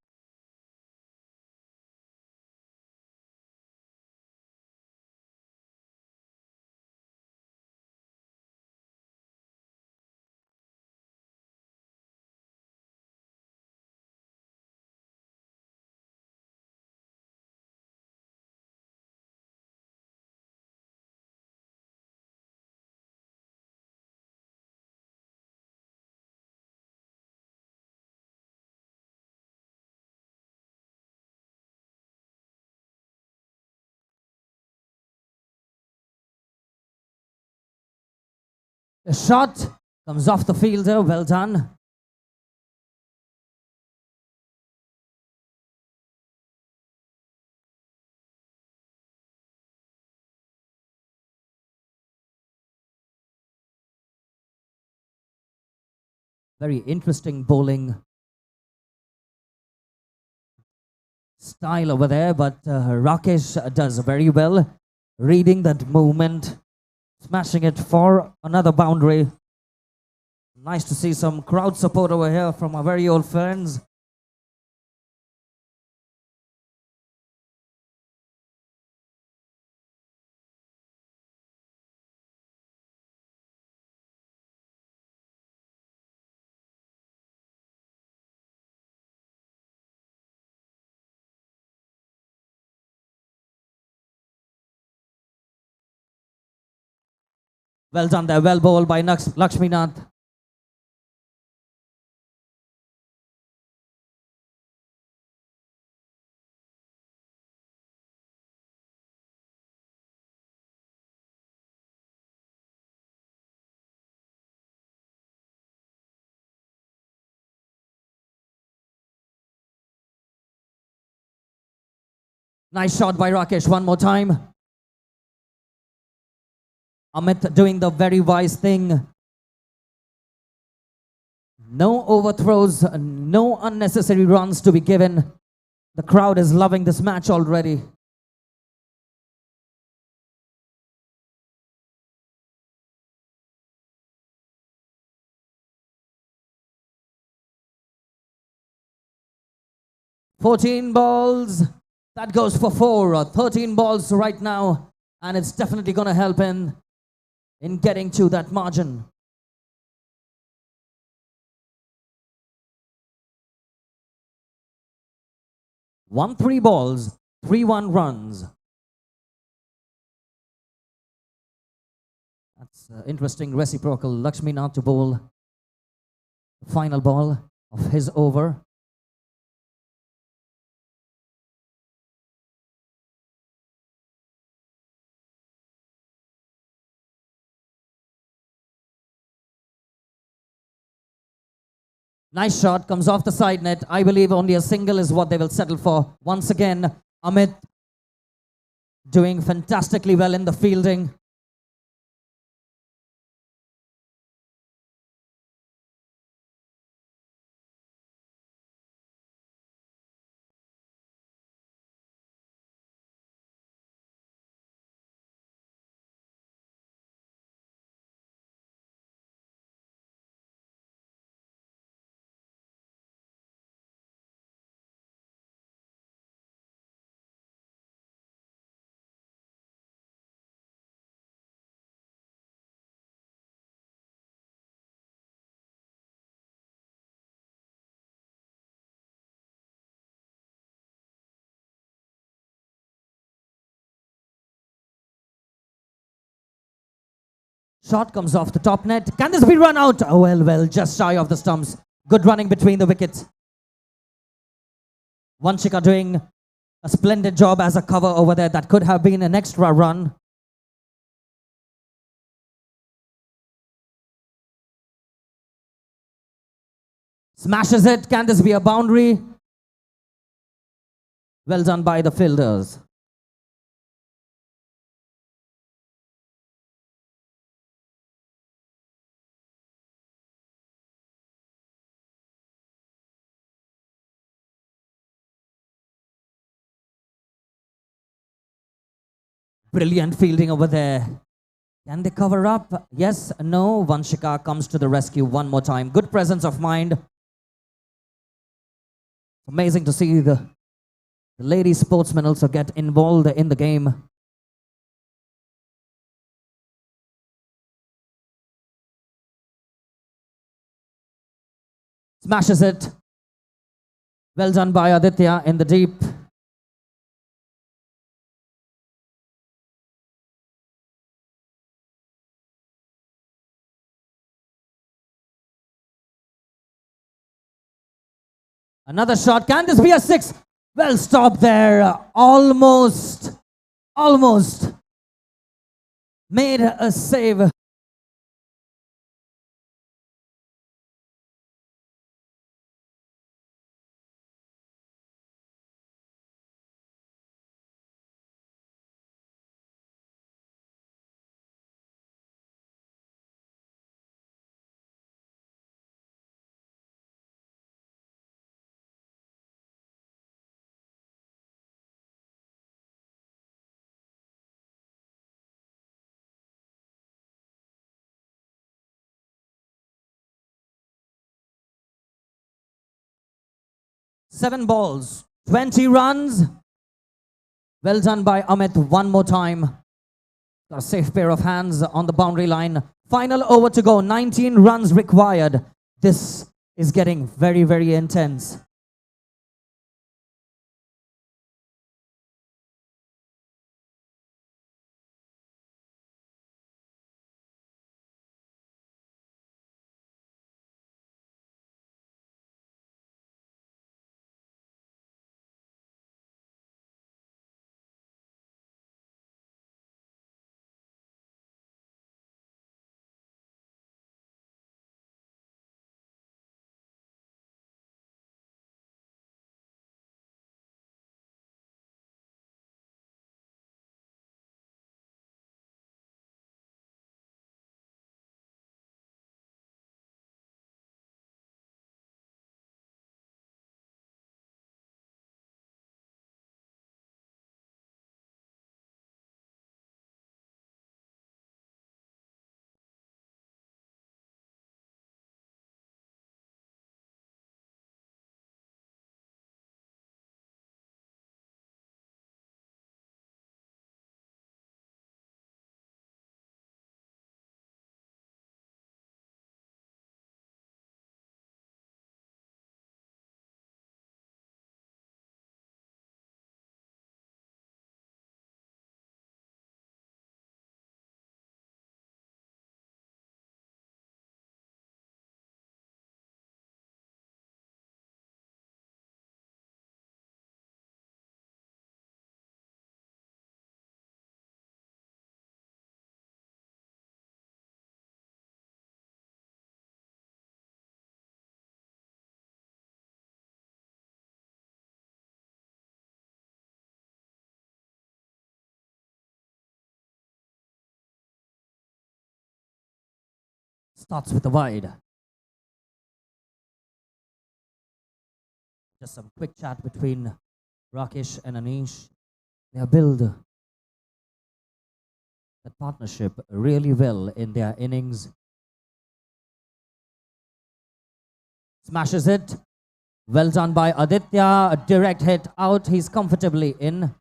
F: A shot comes off the fielder. Well done. Very interesting bowling style over there, but Rakesh does very well, reading that movement, smashing it for another boundary. Nice to see some crowd support over here from our very old friends. Well done there. Well bowled by Lakshminath. Nice shot by Rakesh. One more time. Amit doing the very wise thing. No overthrows, no unnecessary runs to be given. The crowd is loving this match already. "14 balls. That goes for 4. 13 balls right now. And it's definitely going to help in getting to that margin. One 3 balls, 3-1 runs. That's interesting reciprocal. Lakshminath to bowl the final ball of his over. Nice shot, comes off the side net. I believe only a single is what they will settle for. Once again, Amit doing fantastically well in the fielding. Shot comes off the top net. Can this be run out? Oh, well, just shy of the stumps. Good running between the wickets. Vanshika doing a splendid job as a cover over there. That could have been an extra run. Smashes it. Can this be a boundary? Well done by the fielders. Brilliant fielding over there. Can they cover up? Yes, no. Vanshika comes to the rescue one more time. Good presence of mind. Amazing to see the lady sportsmen also get involved in the game. Smashes it. Well done by Aditya in the deep. Another shot. Can this be a 6? Well, stop there. Almost made a save. Seven balls, 20 runs. Well done by Amit one more time. Got a safe pair of hands on the boundary line. Final over to go, 19 runs required. This is getting very, very intense. starts with a wide. Just some quick chat between Rakesh and Anish. They have built that partnership really well in their innings. Smashes it. Well done by Aditya. A direct hit out. He's comfortably in.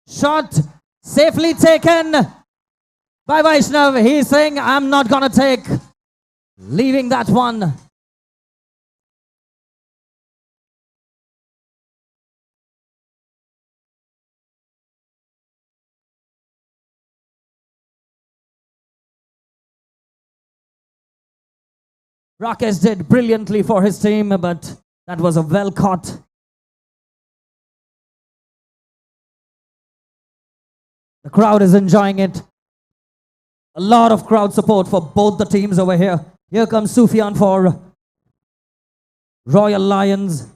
F: Shot safely taken by Vaishnav. He's saying, I'm not gonna take. Leaving that one. Rakesh did brilliantly for his team, but that was a well caught. The crowd is enjoying it. A lot of crowd support for both the teams over here. Here comes Sufyan for Royal Lions.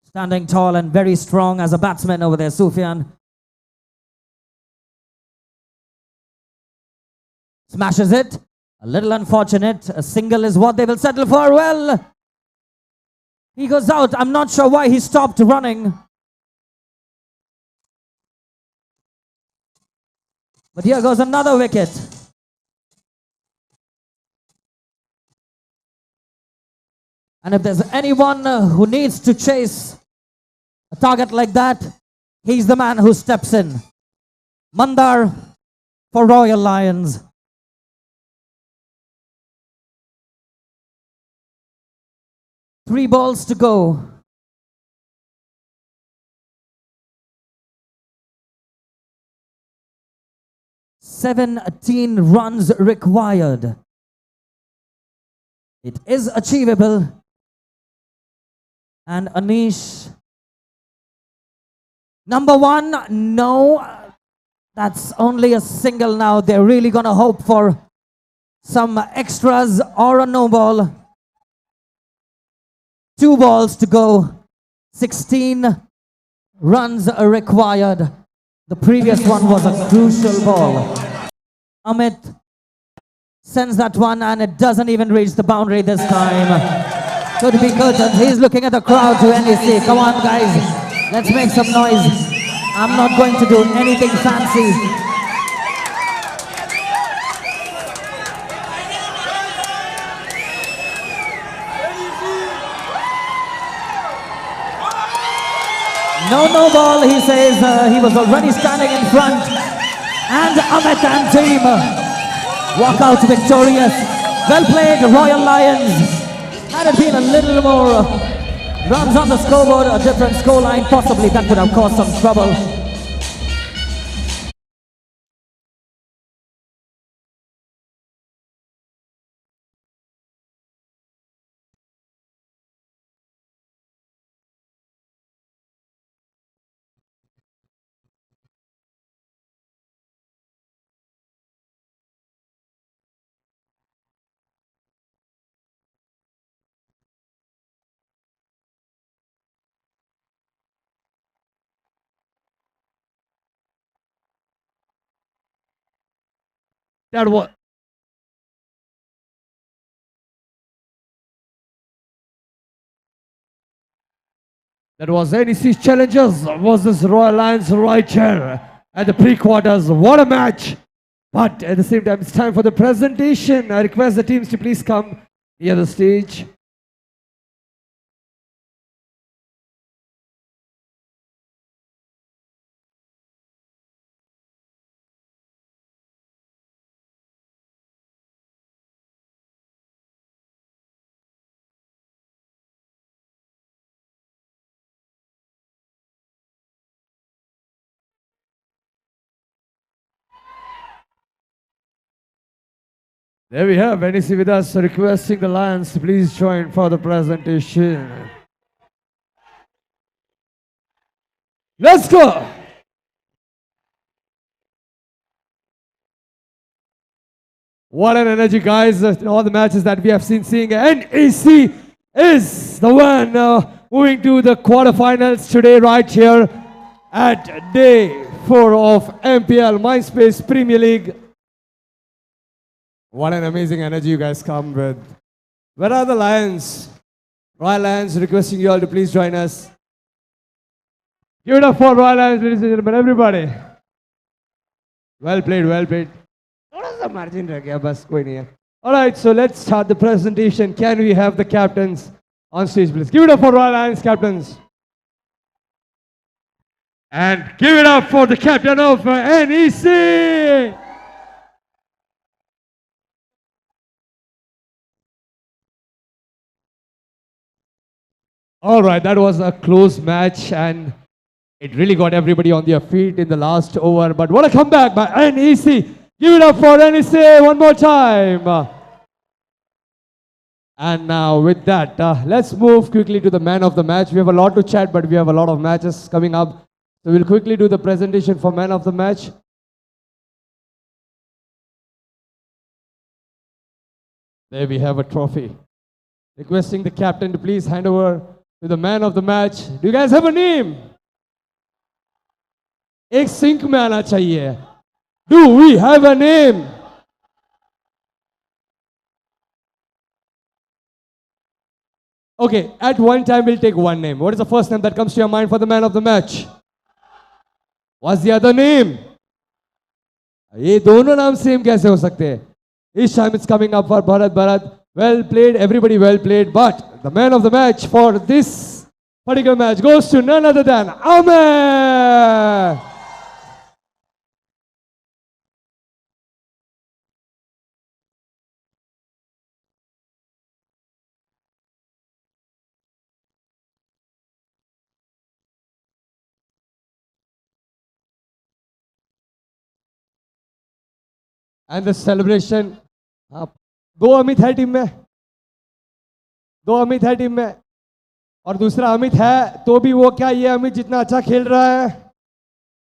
F: Standing tall and very strong as a batsman over there, Sufyan. Smashes it. A little unfortunate. A single is what they will settle for. Well, he goes out. I'm not sure why he stopped running. But here goes another wicket. And if there's anyone who needs to chase a target like that, he's the man who steps in. Mandar for Royal Lions. Three balls to go. "17 runs required. It is achievable. And Anish, number one, no, that's only a single now. They're really going to hope for some extras or a no ball. 2 balls to go. 16 runs are required. The previous one was a crucial ball. Amit sends that one and it doesn't even reach the boundary this time. Could be good, and he's looking at the crowd to NEC. Come on guys, let's make some noise. I'm not going to do anything fancy. No ball, he says. He was already standing in front. And Amit and team walk out victorious. Well played, Royal Lions. Had it been a little more runs on the scoreboard, a different scoreline, possibly that could have caused some trouble.
A: That was NEC's Challengers versus Royal Lions right here at the pre-quarters. What a match! But at the same time, it's time for the presentation. I request the teams to please come near the stage. There we have NEC with us requesting the Lions to please join for the presentation. Let's go. What an energy, guys. In all the matches that we have seen seeing. NEC is the one moving to the quarterfinals today right here at day 4 of MPL Mindspace Premier League. What an amazing energy you guys come with. Where are the Lions? Royal Lions, requesting you all to please join us. Give it up for Royal Lions, ladies and gentlemen, everybody. Well played, well played. थोड़ा सा margin रह गया, बस कोई नहीं है. All right, so let's start the presentation. Can we have the captains on stage, please? Give it up for Royal Lions captains. And give it up for the captain of NEC. All right, that was a close match and it really got everybody on their feet in the last over. But what a comeback by NEC. Give it up for NEC one more time. And now with that, let's move quickly to the man of the match. We have a lot to chat, but we have a lot of matches coming up. So we'll quickly do the presentation for man of the match. There we have a trophy. Requesting the captain to please hand over to the man of the match. Do you guys have a name? एक sink में आना चाहिए. Do we have a name? Okay, at one time we'll take one name. What is the first name that comes to your mind for the man of the match? What's the other name? ये दोनों नाम same कैसे हो सकते हैं? Each time it's coming up for Bharat. Well played, everybody well played. But the man of the match for this particular match goes to none other than Amir. And the celebration. दो अमित है team में. दो अमित है team में. और दूसरा अमित है तो भी वो क्या ये अमित जितना अच्छा खेल रहा है?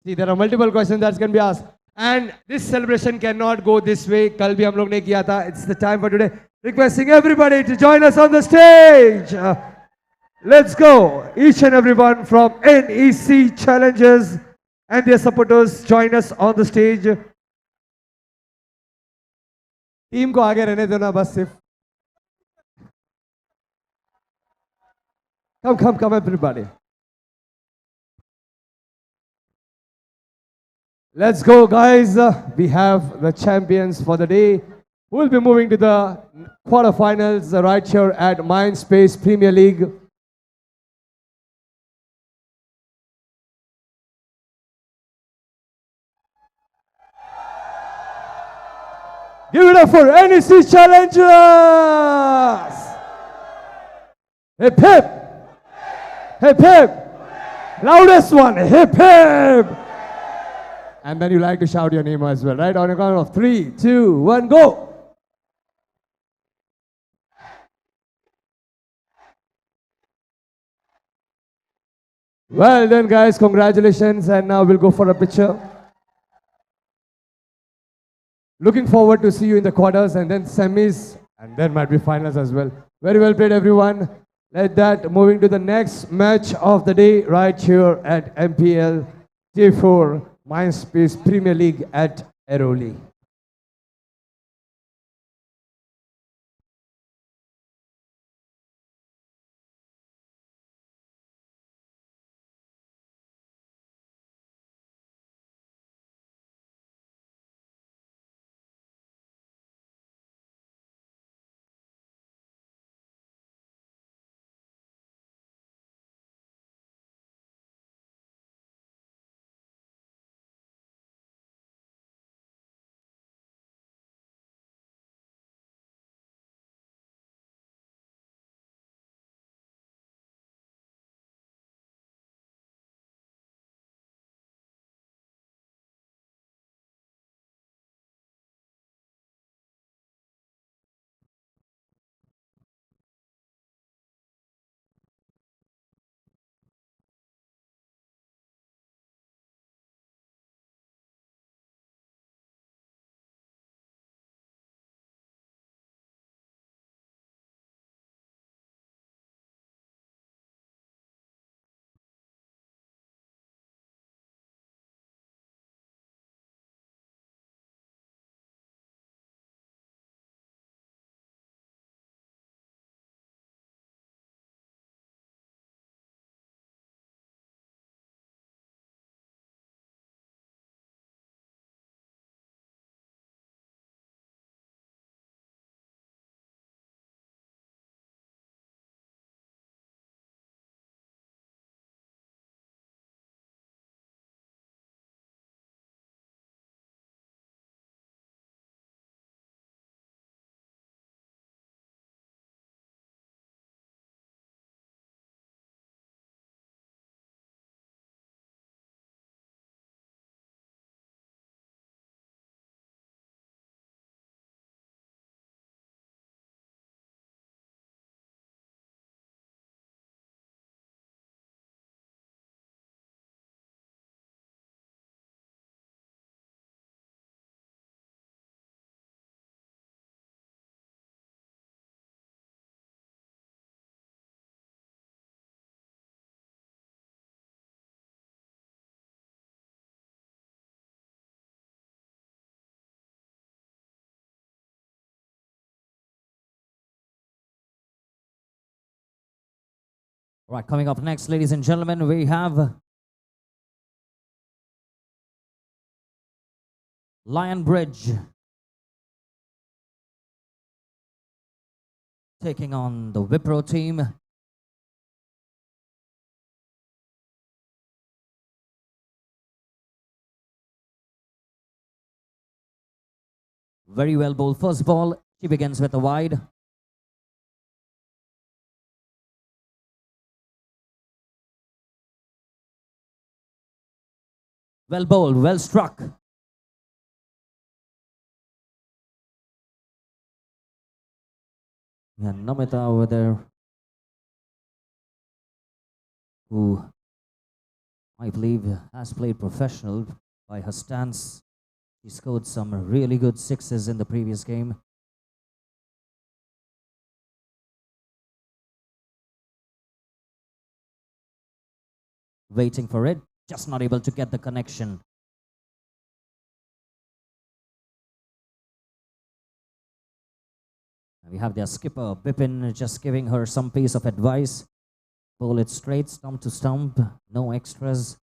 A: See, there are multiple questions that can be asked. And this celebration cannot go this way. कल भी हम लोग ने किया था. It's the time for today. Requesting everybody to join us on the stage. Let's go. Each and everyone from NEC Challengers and their supporters join us on the stage. Team को आगे रहने देना बस सिर्फ. Come everybody. Let's go guys. We have the champions for the day. We'll be moving to the quarterfinals right here at Mindspace Premier League. Give it up for NEC Challengers! Hip hip! Hip hip! Loudest one! Hip hip! And then you like to shout your name as well, right? On a count of 3, 2, 1, go! Well done guys, congratulations, and now we'll go for a picture. Looking forward to see you in the quarters and then semis and then might be finals as well. Very well played everyone. Let that moving to the next match of the day right here at MPL T4 Mindspace Premier League at Airoli.
F: Right, coming up next, ladies and gentlemen, we have Lion Bridge taking on the Wipro team. Very well bowled first ball. She begins with a wide. Well bowled, well struck. And Namita over there, who I believe has played professional by her stance. She scored some really good sixes in the previous game. Waiting for it, just not able to get the connection. We have their skipper, Bipin, just giving her some piece of advice. Bowl it straight, stump to stump, no extras.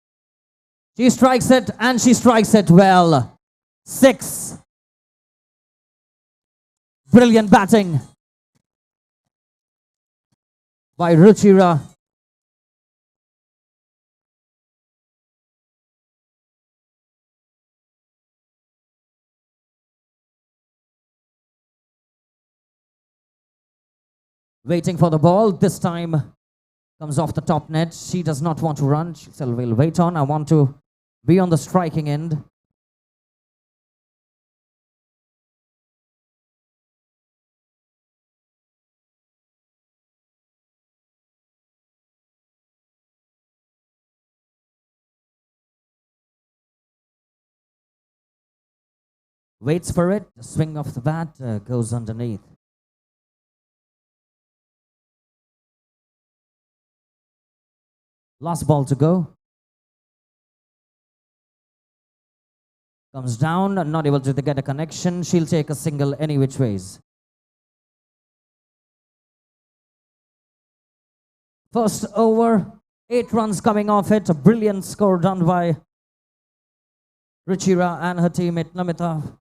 F: She strikes it, and she strikes it well. 6. Brilliant batting by Ruchira. Waiting for the ball. This time comes off the top net. She does not want to run. She said, "We'll wait on. I want to be on the striking end." Waits for it. The swing of the bat goes underneath. Last ball to go. Comes down, not able to get a connection. She'll take a single any which ways. First over, 8 runs coming off it. A brilliant score done by Ruchira and her teammate Namita.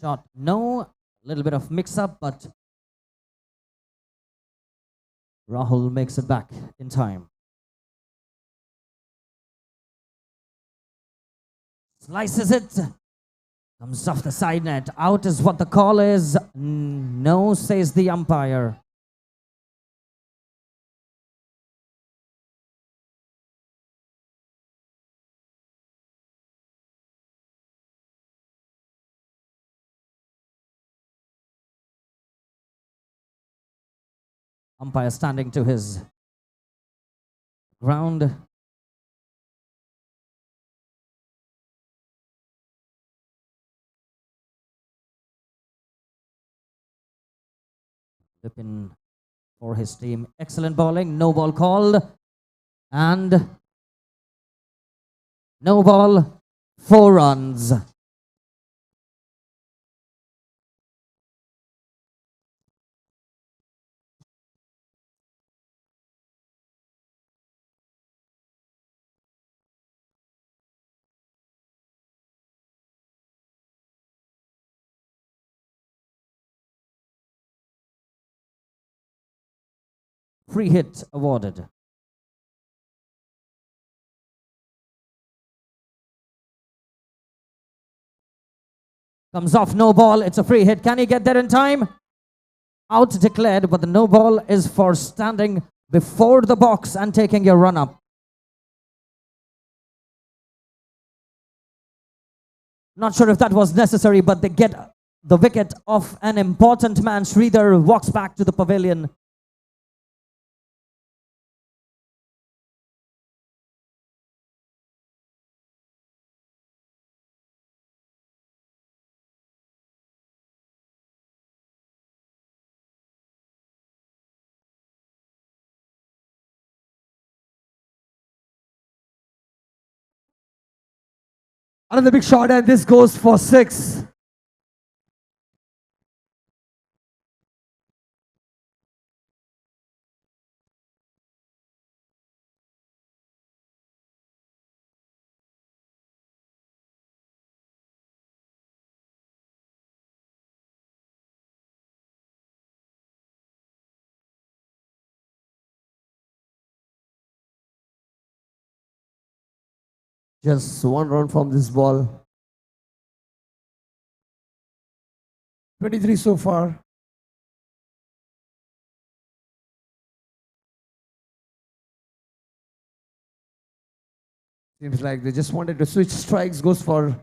F: Shot, no. A little bit of mix-up, but Rahul makes it back in time. Slices it. Comes off the side net. Out is what the call is. No, says the umpire. Umpire standing to his ground. Bipin for his team. Excellent bowling. No ball called. And no ball. 4 runs. Free hit awarded. Comes off, no ball. It's a free hit. Can he get there in time? Out declared, but the no ball is for standing before the box and taking your run up. Not sure if that was necessary, but they get the wicket of an important man. Sridhar walks back to the pavilion.
A: Another big shot, and this goes for 6. Just one run from this ball. 23 so far. Seems like they just wanted to switch strikes. Goes for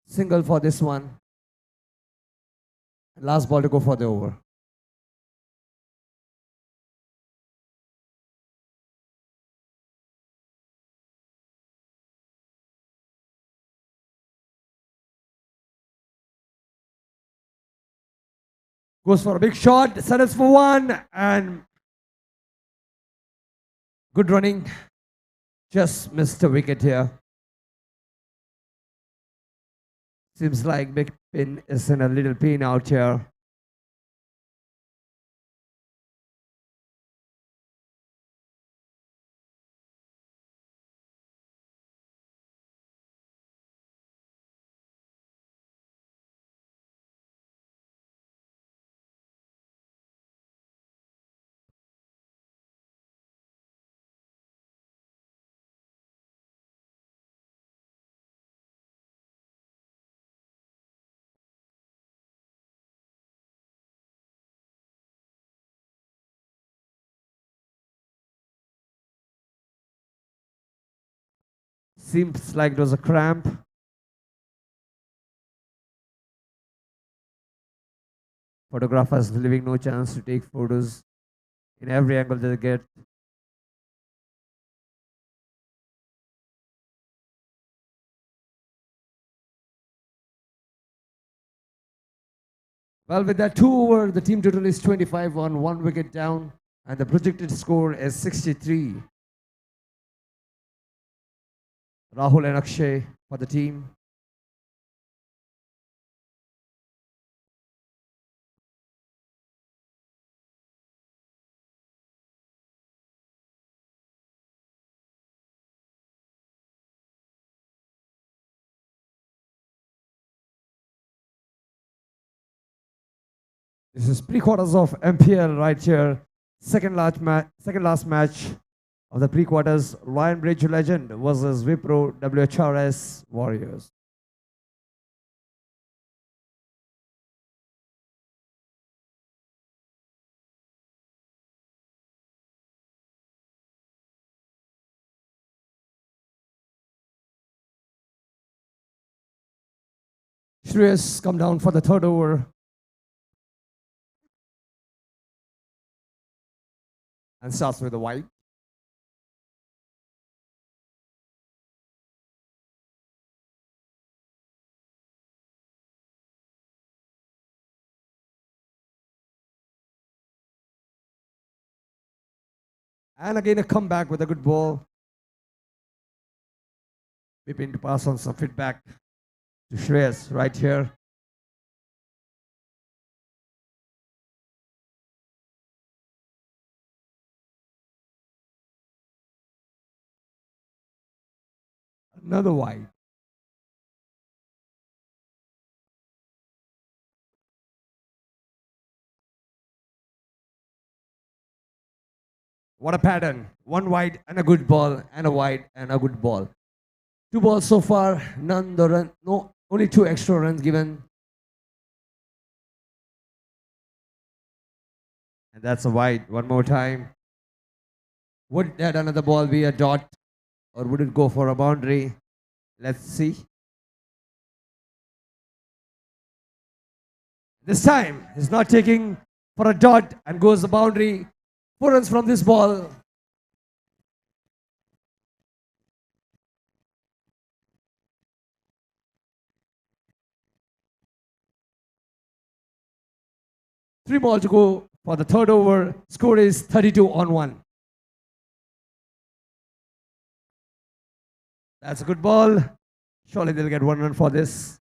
A: single for this one. Last ball to go for the over. Goes for a big shot, settles for 1, and good running. Just missed the wicket here. Seems like Big Pin is in a little pain out here. Seems like there was a cramp. Photographers leaving no chance to take photos in every angle they get. Well, with that 2 over, the team total is 25 on 1 wicket down, and the projected score is 63. Rahul and Akshay for the team. This is pre-quarters of MPL right here. Second last match of the pre-quarters. Ryan Bridge Legend versus Wipro WHRS Warriors. Shree has come down for the 3rd over. And starts with a wide. And again a comeback with a good ball. Bipin to pass on some feedback to Shreyas right here. Another wide. What a pattern. One wide and a good ball, and a wide and a good ball. 2 balls so far, none the run, no, only 2 extra runs given. And that's a wide. One more time. Would that another ball be a dot, or would it go for a boundary? Let's see. This time, he's not taking for a dot and goes the boundary. 4 runs from this ball. Three balls to go for the third over. Score is 32-1. That's a good ball. Surely they'll get 1 run for this.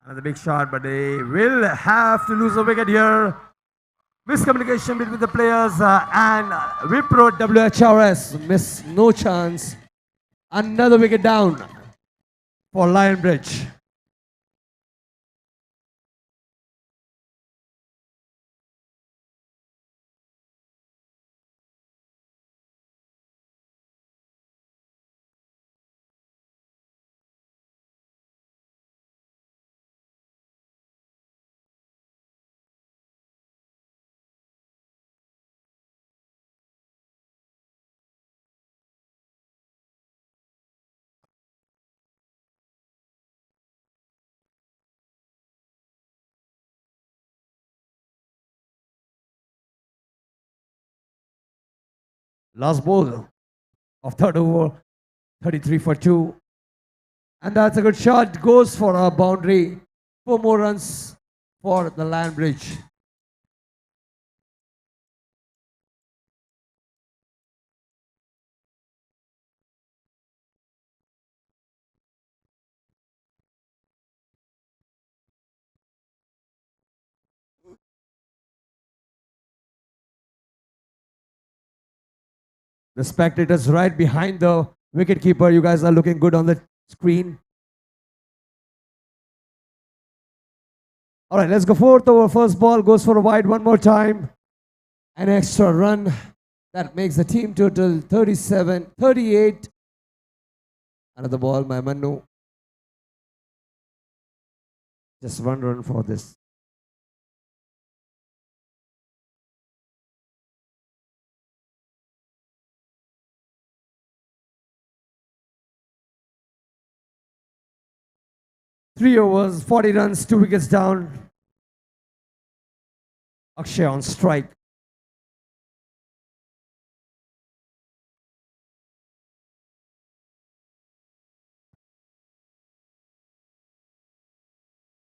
A: Another big shot, but they will have to lose a wicket here. Miscommunication between the players and Wipro WHRS. Miss no chance. Another wicket down for Lionbridge. Last ball of third over, 33 for 2. And that's a good shot. Goes for a boundary. 4 more runs for the Lionbridge. The spectators right behind the wicketkeeper. You guys are looking good on the screen. All right, let's go fourth over. First ball goes for a wide one more time. An extra run. That makes the team total 37, 38. Another ball, my Manu. Just 1 run for this. Three overs, 40 runs, 2 wickets down. Akshay on strike.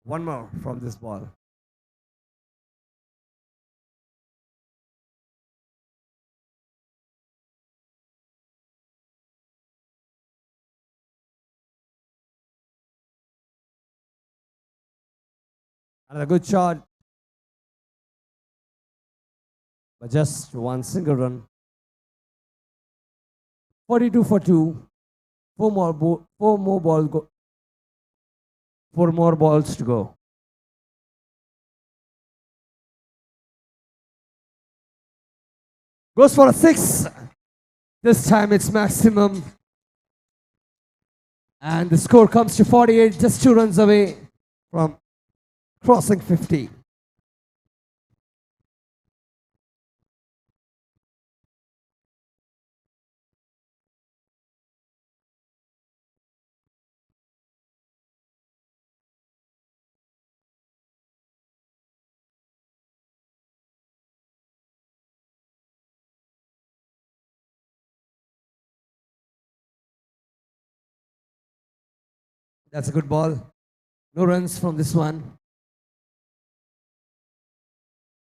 A: One more from this ball. Another good shot. But just 1 single run. 42 for 2. 4 more balls to go. Goes for a 6. This time it's maximum. And the score comes to 48, just 2 runs away from crossing 50. That's a good ball. No runs from this one.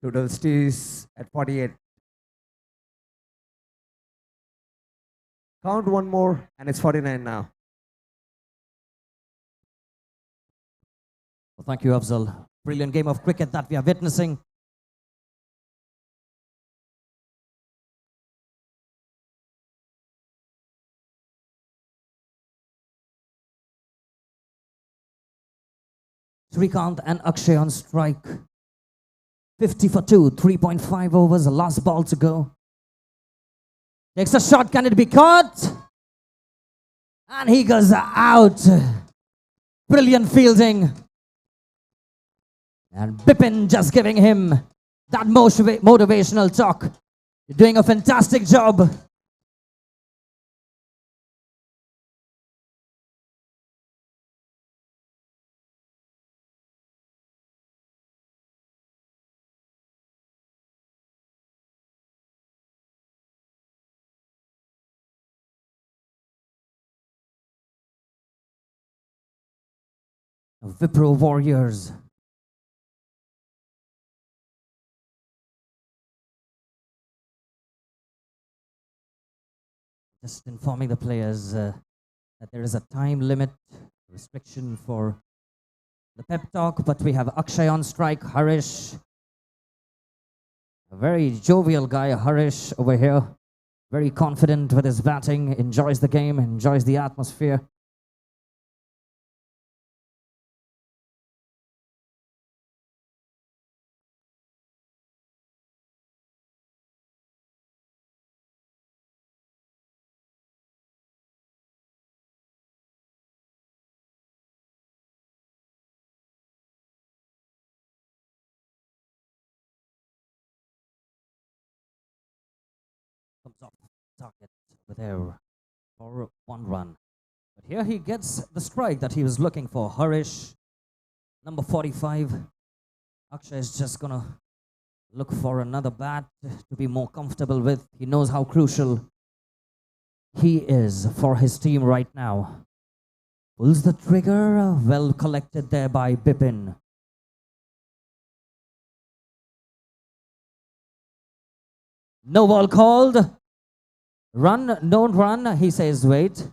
A: Total stays at 48. Count 1 more and it's 49 now.
F: Well, thank you, Afzal. Brilliant game of cricket that we are witnessing. Srikanth and Akshay on strike. 50 for 2, 3.5 overs, the last ball to go. Takes a shot, can it be caught? And he goes out. Brilliant fielding. And Bipin just giving him that motivational talk. You're doing a fantastic job. Vipro Warriors. Just informing the players that there is a time limit restriction for the pep talk, but we have Akshay on strike, Harish. A very jovial guy, Harish, over here. Very confident with his batting, enjoys the game, enjoys the atmosphere. Comes off target over there for 1 run. But here he gets the strike that he was looking for. Harish, number 45. Akshay is just gonna look for another bat to be more comfortable with. He knows how crucial he is for his team right now. Pulls the trigger, well collected there by Bipin. No ball called. Run, don't run. He says wait.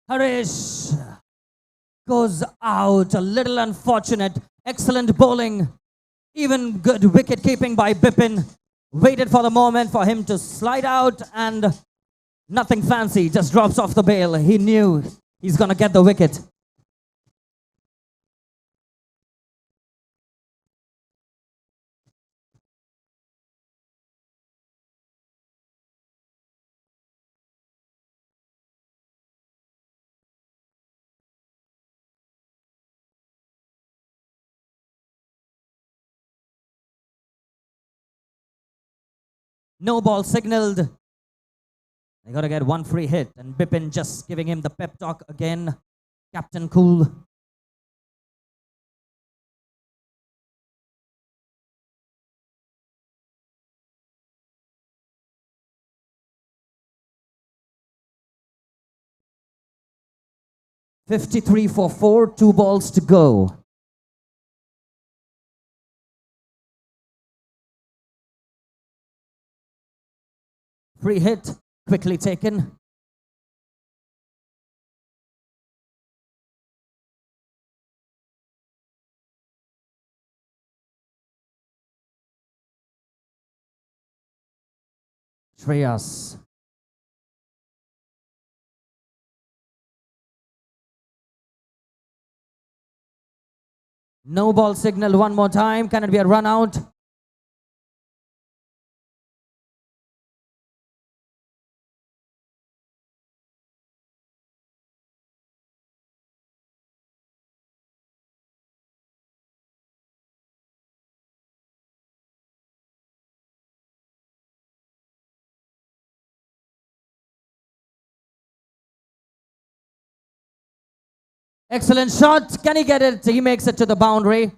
F: Harish goes out. A little unfortunate. Excellent bowling. Even good wicket keeping by Bipin. Waited for the moment for him to slide out and nothing fancy. Just drops off the bail. He knew he's going to get the wicket. No ball signaled. They got to get one free hit. And Bipin just giving him the pep talk again. Captain Cool. "53 for 4, 2 balls to go." Free hit, quickly taken. Shreyas. No ball signal one more time. Can it be a run out? Excellent shot. Can he get it? He makes it to the boundary.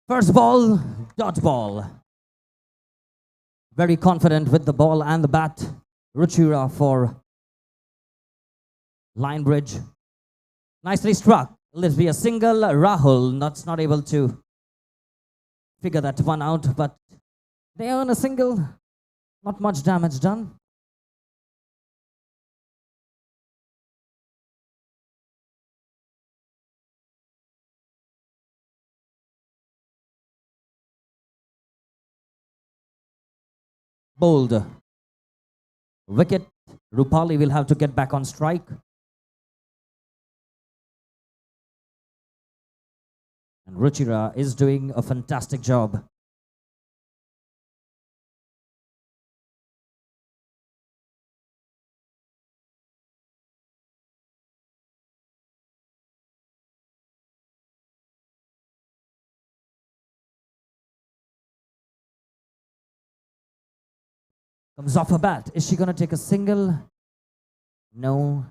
F: First ball, dot ball. Very confident with the ball and the bat. Ruchira for line bridge. Nicely struck. Let's be a single. Rahul not able to figure that one out, but they earn a single. Not much damage done. Bowled. Wicket. Rupali will have to get back on strike. And Ruchira is doing a fantastic job. Comes off her bat. Is she going to take a single? No.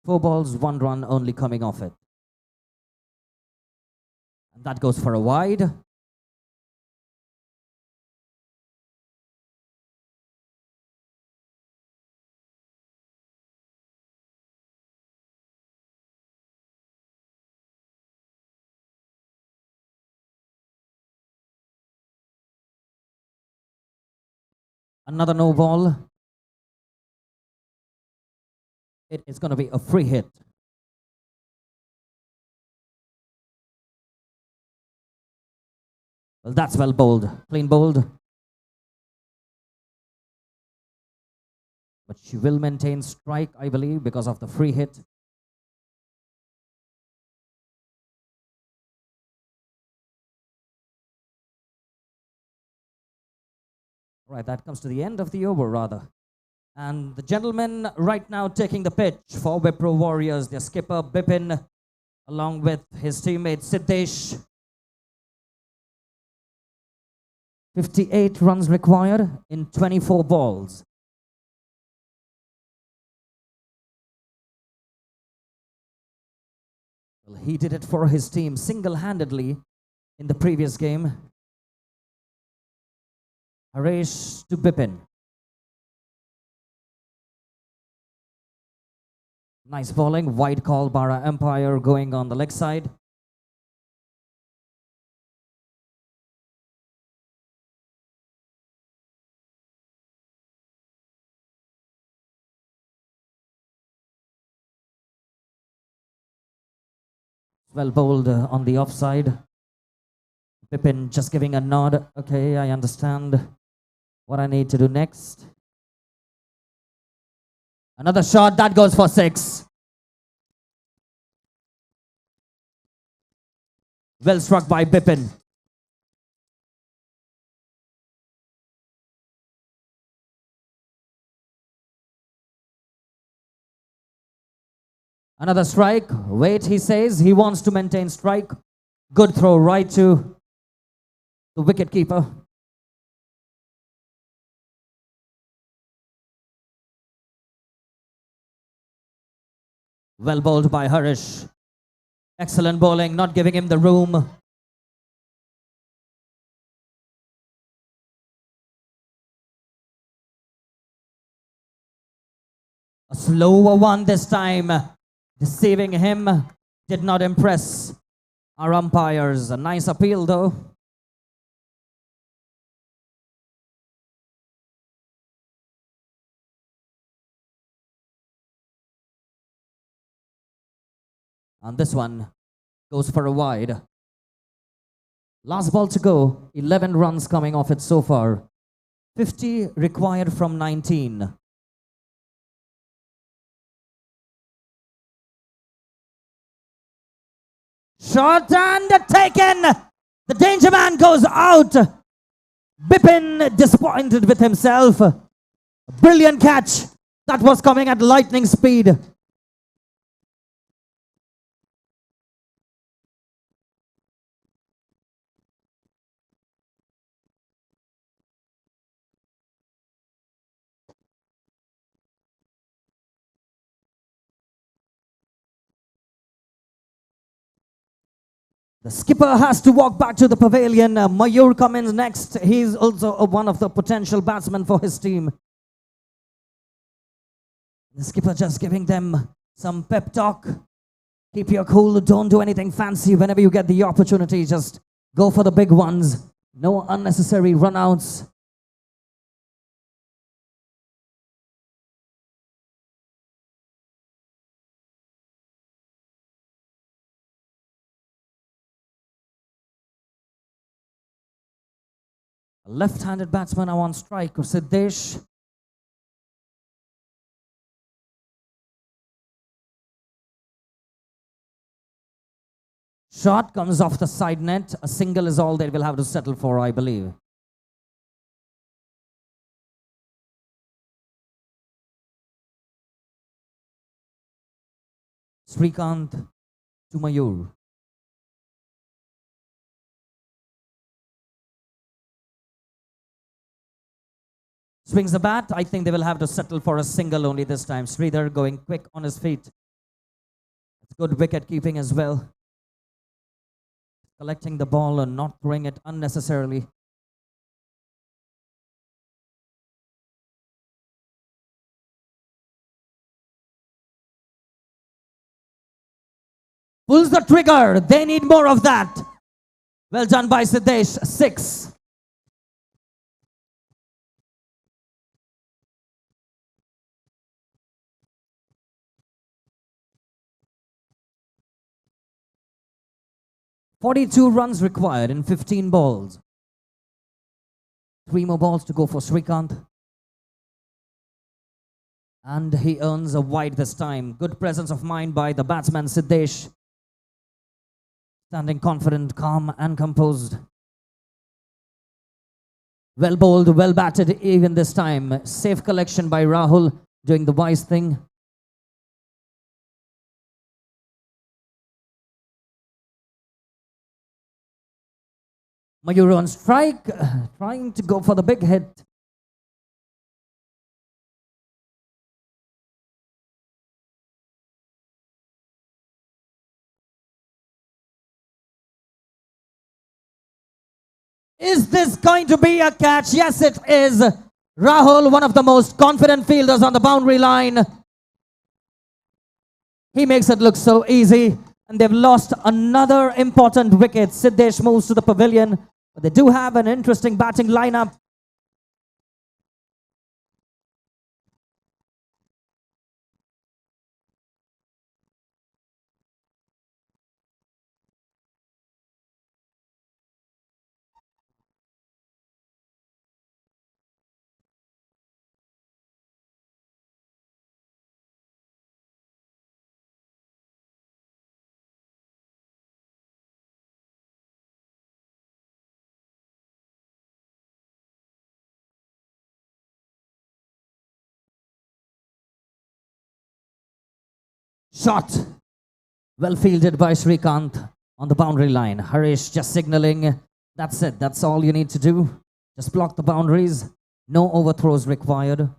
F: Four balls, one run only coming off it. And that goes for a wide. Another no ball. It is going to be a free hit. Well, that's well bowled. Clean bowled. But she will maintain strike, I believe, because of the free hit. Right, that comes to the end of the over, rather. And the gentleman right now taking the pitch for Wipro Warriors, their skipper Bipin, along with his teammate Siddesh. 58 runs required in 24 balls. Well, he did it for his team single-handedly in the previous game. Harish to Bipin. Nice bowling, wide call by our umpire going on the leg side. Well bowled on the offside. Bipin just giving a nod. Okay, I understand what I need to do next. Another shot, that goes for 6. Well struck by Bipin. Another strike. Wait, he says. He wants to maintain strike. Good throw right to the wicket keeper. Well bowled by Harish. Excellent bowling, not giving him the room. A slower one this time. Deceiving him. Did not impress our umpires. A nice appeal though. And this one goes for a wide. Last ball to go. 11 runs coming off it so far. 50 required from 19. Shot and taken. The danger man goes out. Bipin disappointed with himself. Brilliant catch. That was coming at lightning speed. The skipper has to walk back to the pavilion. Mayur comes next. He's also one of the potential batsmen for his team. The skipper just giving them some pep talk. Keep your cool. Don't do anything fancy. Whenever you get the opportunity, just go for the big ones. No unnecessary runouts. A left-handed batsman now on strike, Siddesh. Shot comes off the side net. A single is all they will have to settle for, I believe. Srikanth to Mayur. Swings the bat. I think they will have to settle for a single only this time. Sridhar going quick on his feet. It's good wicket keeping as well. Collecting the ball and not throwing it unnecessarily. Pulls the trigger. They need more of that. Well done by Siddesh. 6. "42 runs required in 15 balls. 3 more balls to go for Srikanth. And he earns a wide this time. Good presence of mind by the batsman Siddesh. Standing confident, calm and composed. Well bowled, well batted even this time. Safe collection by Rahul, doing the wise thing. Mayur on strike, trying to go for the big hit. Is this going to be a catch? Yes, it is. Rahul, one of the most confident fielders on the boundary line. He makes it look so easy. And they've lost another important wicket. Siddesh moves to the pavilion. But they do have an interesting batting lineup. Shot. Well fielded by Srikanth on the boundary line. Harish just signaling. That's it. That's all you need to do. Just block the boundaries. No overthrows required.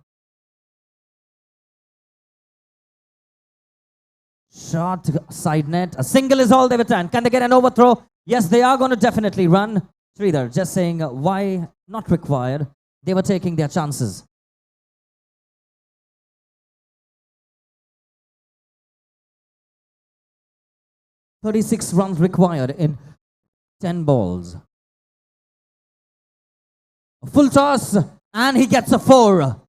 F: Shot side net. A single is all they return. Can they get an overthrow? Yes, they are going to definitely run. Sridhar just saying why not required. They were taking their chances. "36 runs required in 10 balls. A full toss, and he gets a 4.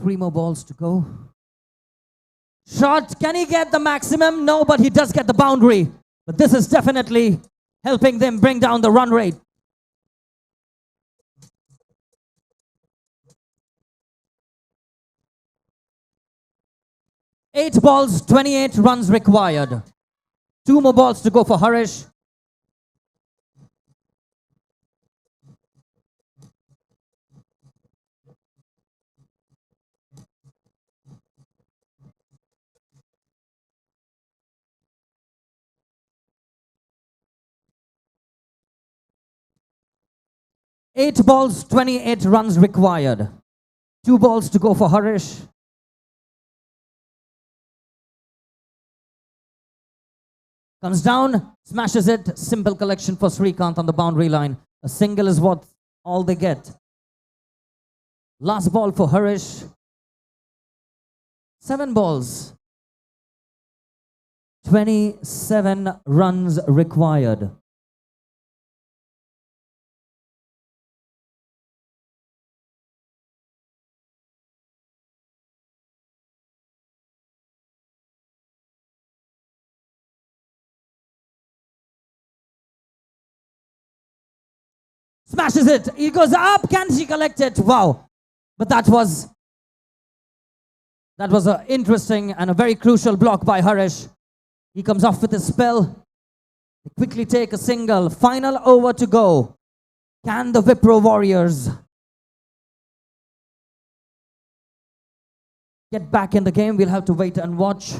F: Three more balls to go. Shot, can he get the maximum? No, but he does get the boundary. But this is definitely helping them bring down the run rate. Eight balls, 28 runs required. 2 more balls to go for Harish. Eight balls, 28 runs required. 2 balls to go for Harish. Comes down, smashes it. Simple collection for Srikanth on the boundary line. A single is what all they get. Last ball for Harish. 7 balls. 27 runs required. Smashes it. He goes up. Can she collect it? Wow. But that was an interesting and a very crucial block by Harish. He comes off with a spell. They quickly take a single. Final over to go. Can the Wipro Warriors get back in the game? We'll have to wait and watch.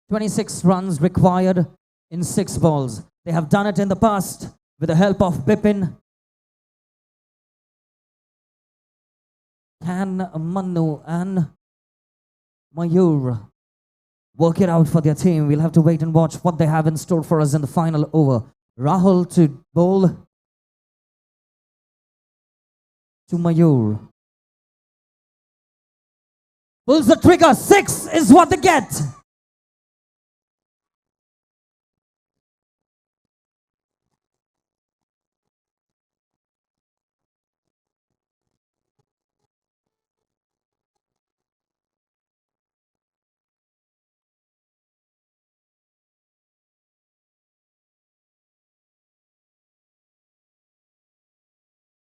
F: "26 runs required in 6 balls. They have done it in the past with the help of Bipin. Can Manu and Mayur work it out for their team? We'll have to wait and watch what they have in store for us in the final over. Rahul to bowl to Mayur. Pulls the trigger. 6 is what they get.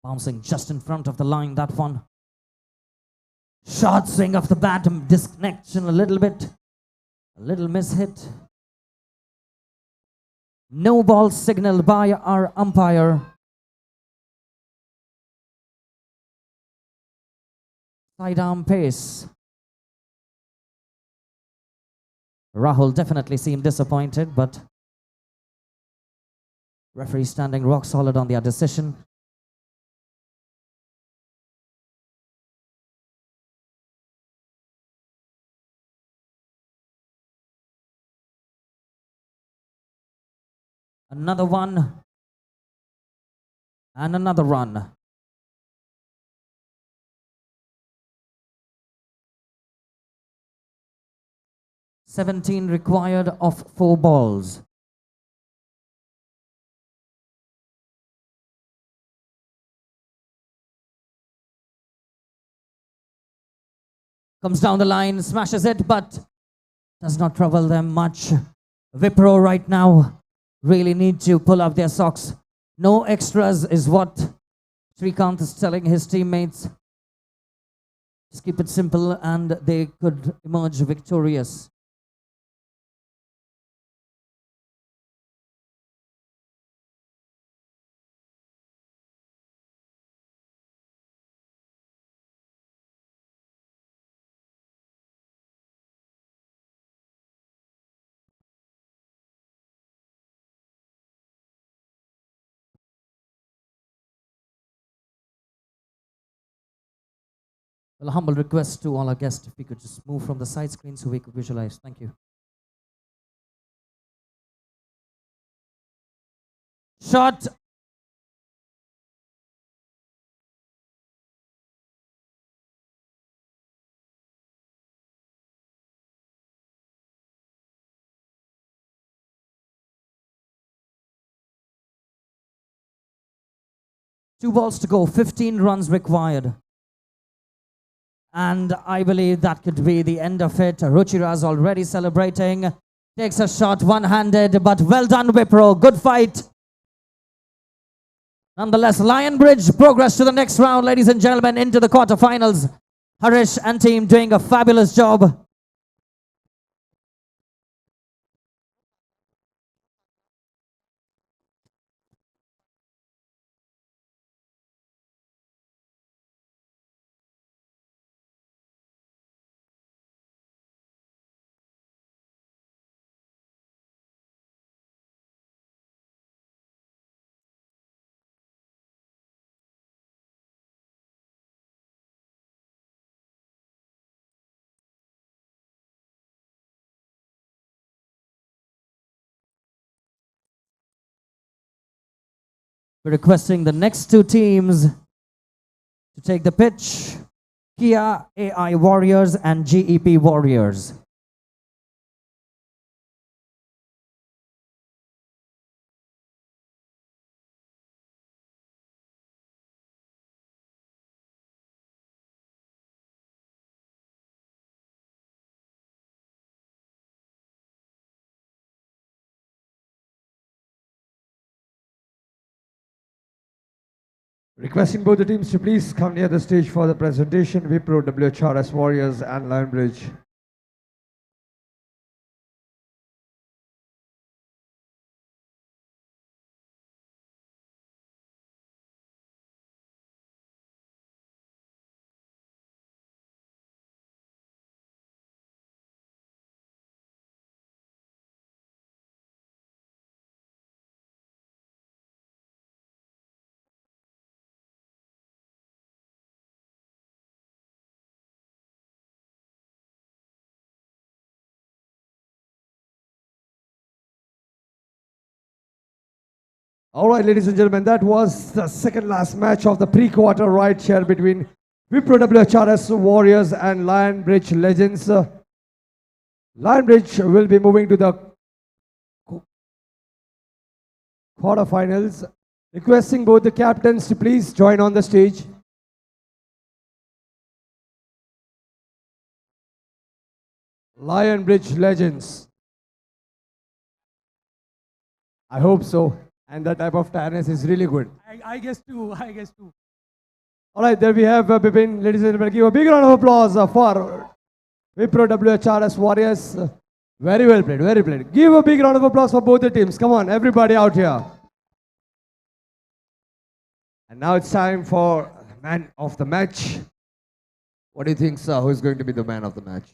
F: Bouncing just in front of the line, that one. Short swing of the bat, disconnection a little bit. A little miss-hit. No ball signaled by our umpire. Sidearm pace. Rahul definitely seemed disappointed, but referee standing rock solid on their decision. Another one. And another run. "17 required of 4 balls. Comes down the line, smashes it, but does not trouble them much. Wipro right now really need to pull up their socks. No extras is what Srikanth is telling his teammates. Just keep it simple and they could emerge victorious. Well, a humble request to all our guests if we could just move from the side screen so we could visualize. Thank you. Shot. Two balls to go, 15 runs required. And I believe that could be the end of it. Ruchira's already celebrating. Takes a shot one-handed, but well done, Wipro. Good fight. Nonetheless, Lionbridge progress to the next round, ladies and gentlemen, into the quarterfinals. Harish and team doing a fabulous job. We're requesting the next two teams to take the pitch. Kia AI Warriors and GEP Warriors.
A: Requesting both the teams to please come near the stage for the presentation. Wipro, WHRS Warriors and Lionbridge. All right, ladies and gentlemen, that was the second last match of the pre-quarter right here between Wipro WHRS Warriors and Lionbridge Legends. Lionbridge will be moving to the quarterfinals. Requesting both the captains to please join on the stage. Lionbridge Legends. I hope so. And that type of tiredness is really good.
D: I guess too.
A: All right, there we have Bipin. Ladies and gentlemen, give a big round of applause for Wipro WHRS Warriors. Very well played, very played. Give a big round of applause for both the teams. Come on, everybody out here. And now it's time for man of the match. What do you think, sir? Who is going to be the man of the match?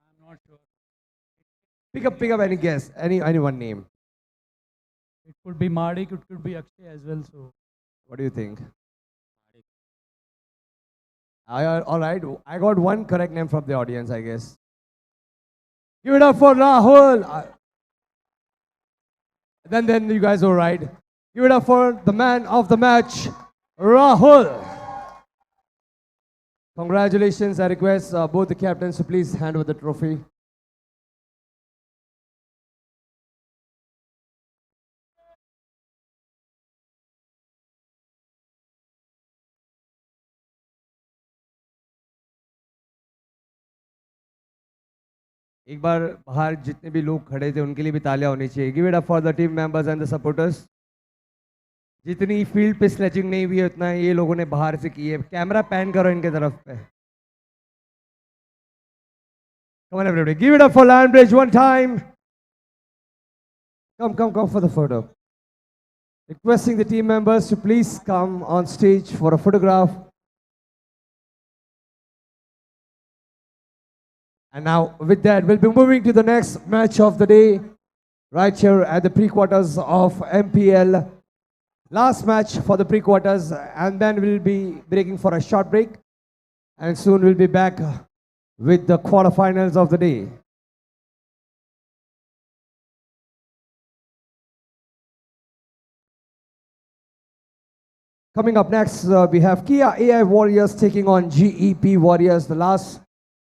D: I'm not sure.
A: Pick up any guess, any one name.
D: It could be Madik, it could be Akshay as well. So
A: What do you think? All right, I got one correct name from the audience, I guess. Give it up for Rahul. Then you guys are right. Give it up for the man of the match, Rahul. Congratulations. I request both the captains to please hand over the trophy. एक बार बाहर जितने भी लोग खड़े थे उनके लिए भी तालियां होनी चाहिए. Give it up for the team members and the supporters. जितनी फील्ड पे स्लेचिंग नहीं हुई है उतना ये लोगों ने बाहर से की है. कैमरा पैन करो इनके तरफ पे. Come on everybody, give it up for Lionbridge one time. Come for the photo. Requesting the team members to please come on stage for a photograph. And now with that, we'll be moving to the next match of the day, right here at the pre-quarters of MPL. Last match for the pre-quarters, and then we'll be breaking for a short break. And soon we'll be back with the quarterfinals of the day. Coming up next, we have Kia AI Warriors taking on GEP Warriors, the last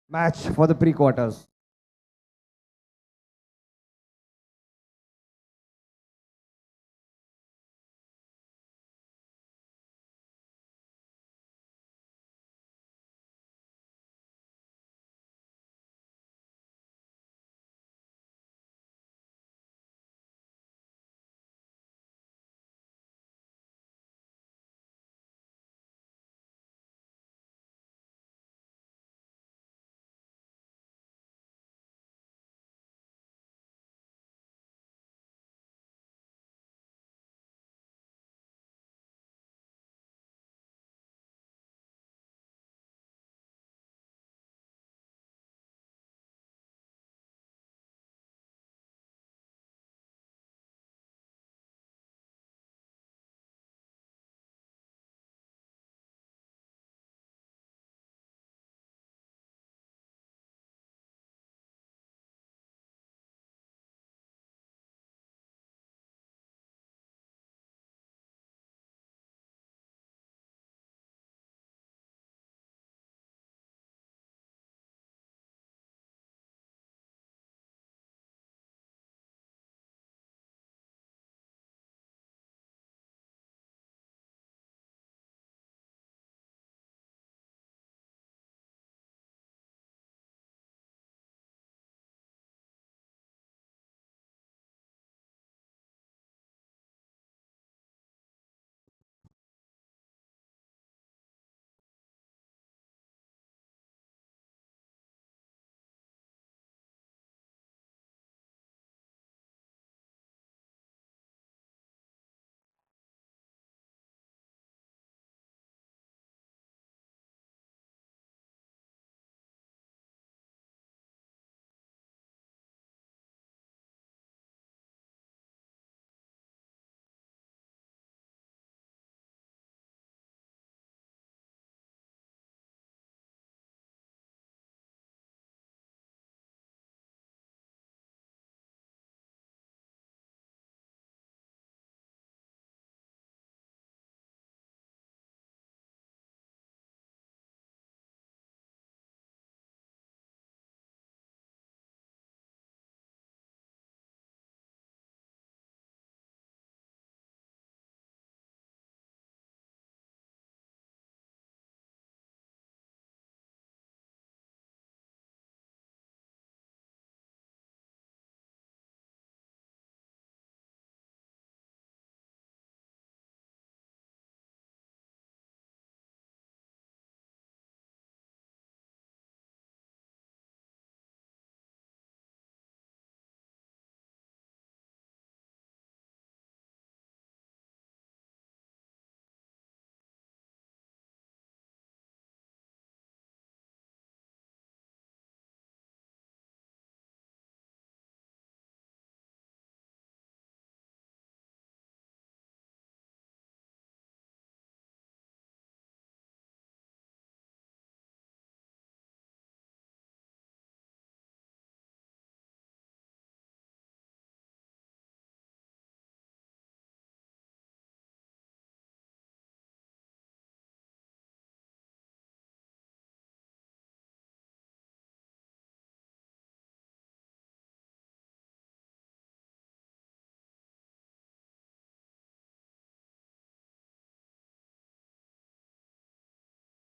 A: match for the pre-quarters.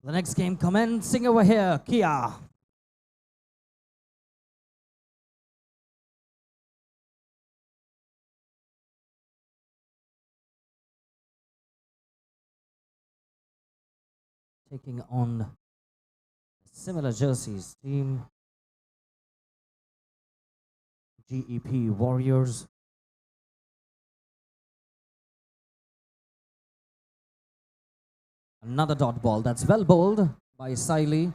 F: The next game commencing over here, Kia. Taking on similar jerseys, team GEP Warriors. Another dot ball that's well bowled by Siley.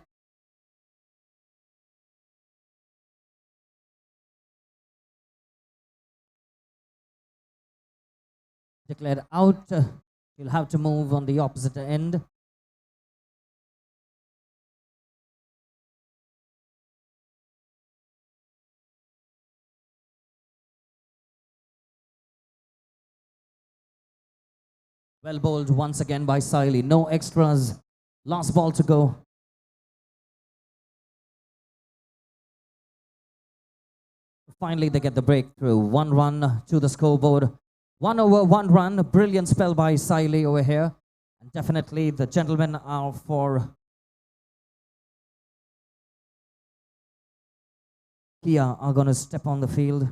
F: Declared out. He'll have to move on the opposite end. Well bowled once again by Siley. No extras. Last ball to go. Finally, they get the breakthrough. 1 run to the scoreboard. 1 over 1 run. A brilliant spell by Siley over here. And definitely the gentlemen are for Kia are going to step on the field.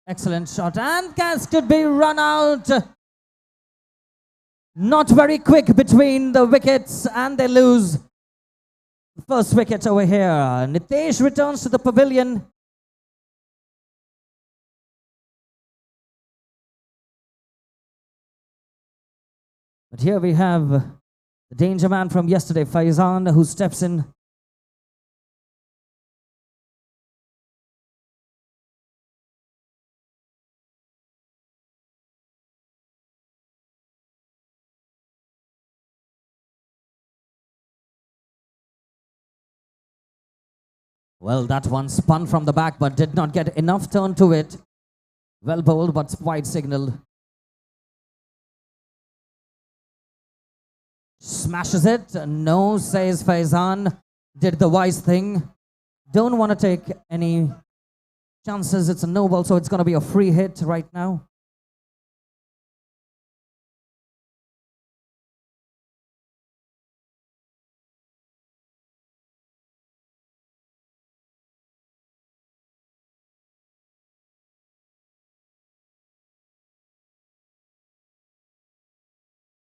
F: Excellent shot, and Cass could be run out. Not very quick between the wickets, and they lose the first wicket over here. Nitesh returns to the pavilion. But here we have the danger man from yesterday, Faizan, who steps in. Well, that one spun from the back, but did not get enough turn to it. Well bowled, but wide signaled. Smashes it. No, says Faizan. Did the wise thing. Don't want to take any chances. It's a no ball, so it's going to be a free hit right now.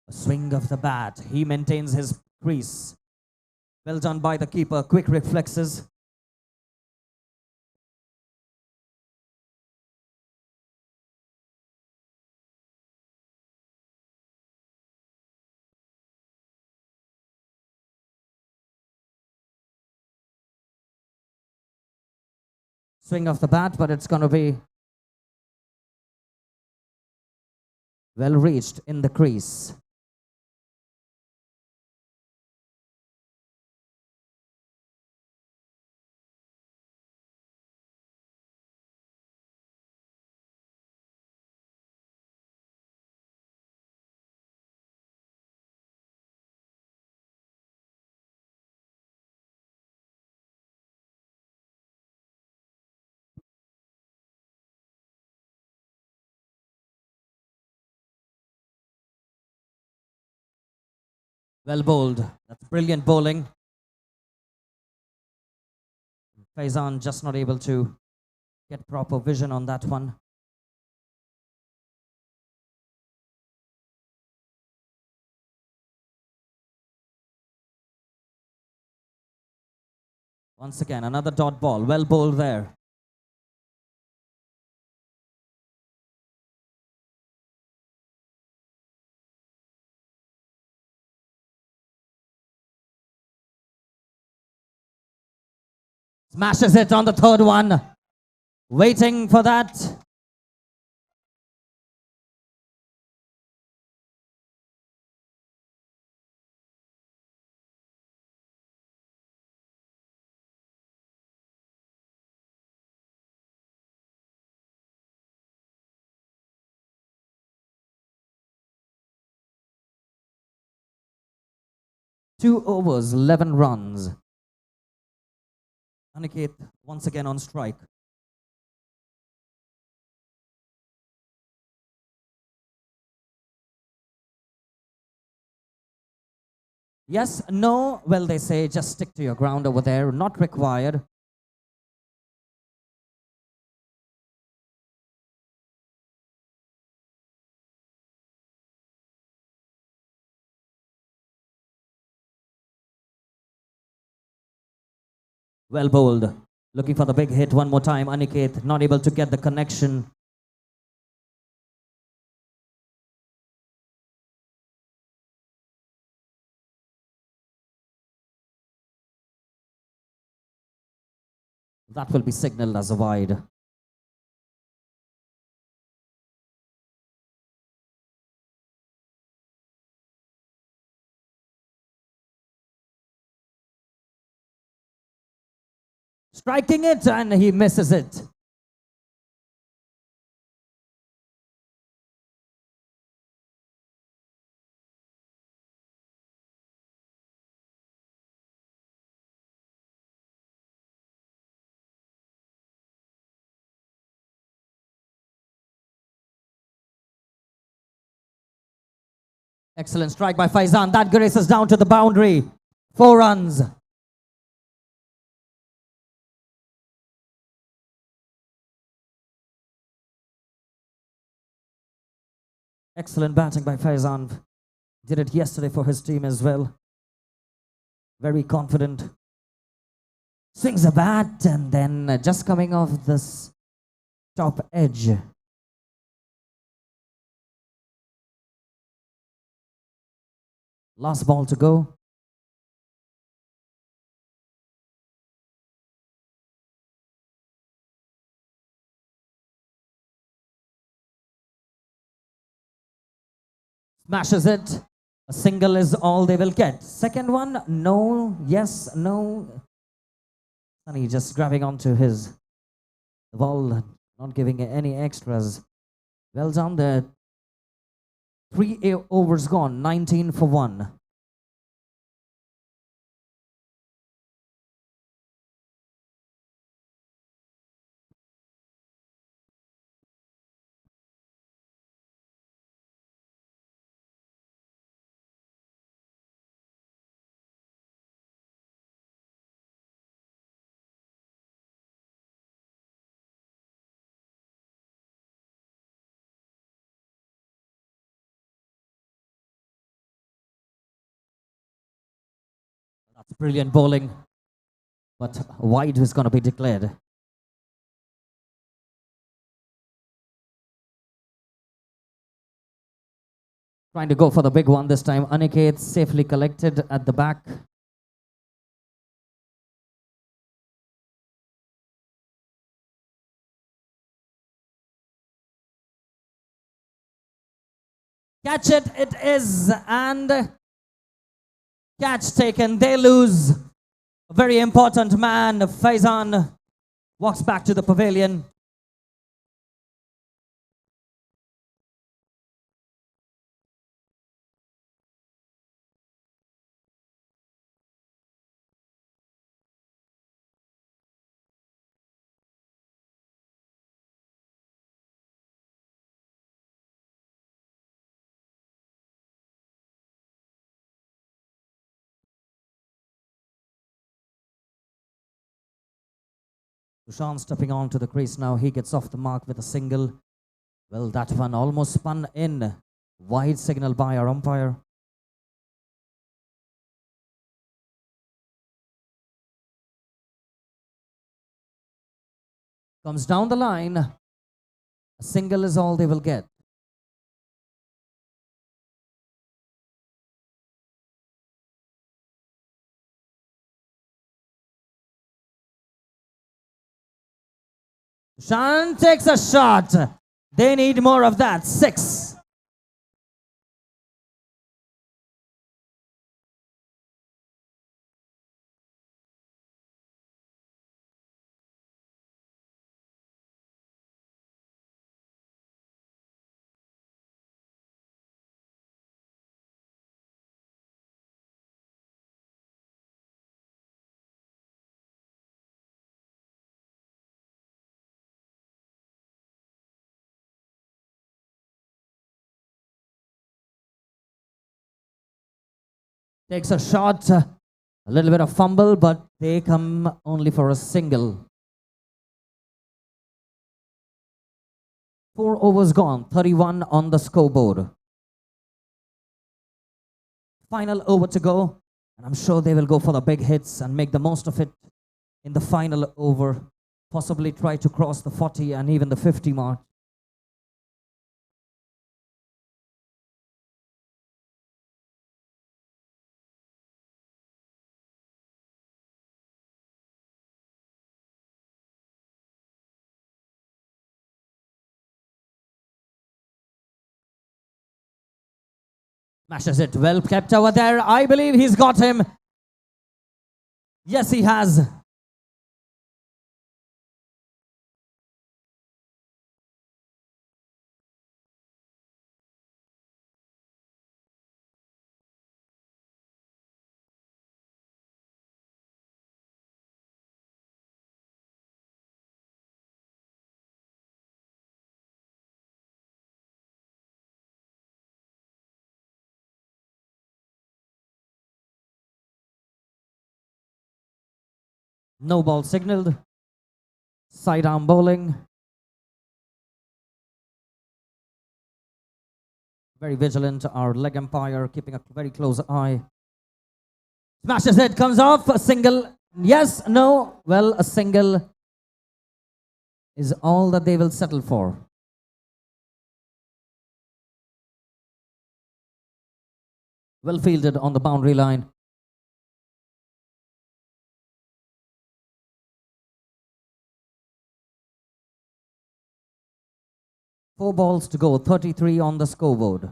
F: A swing of the bat. He maintains his crease. Well done by the keeper. Quick reflexes. Swing of the bat, but it's going to be well reached in the crease. Well bowled. That's brilliant bowling. Faizan just not able to get proper vision on that one. Once again, another dot ball. Well bowled there. Smashes it on the third one. Waiting for that. 2 overs, 11 runs. Aniket once again on strike. Yes, no, well, they say just stick to your ground over there, not required. Well bowled. Looking for the big hit one more time. Aniket not able to get the connection. That will be signaled as a wide. Striking it, and he misses it. Excellent strike by Faizan. That graces down to the boundary. 4 runs. Excellent batting by Faizan. Did it yesterday for his team as well. Very confident. Swings a bat and then just coming off this top edge. Last ball to go. Smashes it. A single is all they will get. Second one, no, yes, no. And he just grabbing onto his ball, not giving any extras. Well done there. 3 overs gone, 19 for 1. That's brilliant bowling. But wide is going to be declared. Trying to go for the big one this time. Aniket safely collected at the back. Catch it, it is, and catch taken. They lose. A very important man, Faizan, walks back to the pavilion. Dushan stepping on to the crease now. He gets off the mark with a single. Well, that one almost spun in. Wide signal by our umpire. Comes down the line. A single is all they will get. Dushan takes a shot. They need more of that. 6. takes a shot, a little bit of fumble, but they come only for a single. 4 overs gone, 31 on the scoreboard. Final over to go, and I'm sure they will go for the big hits and make the most of it in the final over, possibly try to cross the 40 and even the 50 mark. Smashes it, well kept over there. I believe he's got him. Yes, he has. No ball signaled. Sidearm bowling. Very vigilant, our leg umpire, keeping a very close eye. Smashes it, comes off, a single. Yes, no. Well, a single is all that they will settle for. Well fielded on the boundary line. Four balls to go, 33 on the scoreboard.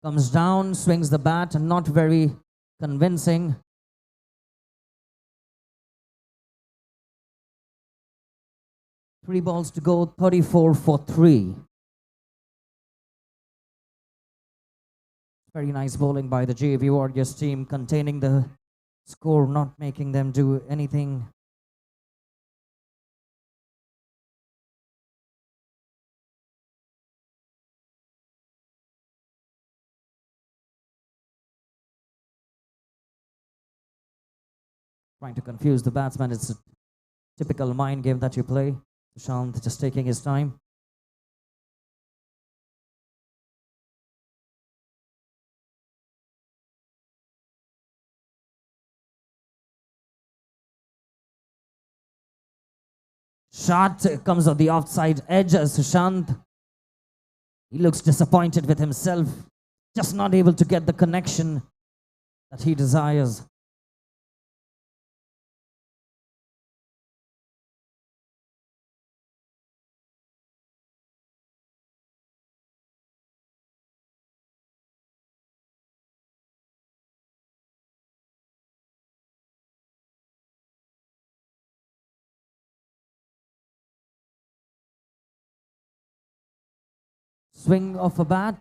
F: Comes down, swings the bat, not very convincing. Three balls to go, 34 for 3. Very nice bowling by the JV Warriors team, containing the score, not making them do anything. Trying to confuse the batsman. It's a typical mind game that you play. Sushant just taking his time. Shot comes on the offside edge as Sushant. He looks disappointed with himself. Just not able to get the connection that he desires. Swing of a bat.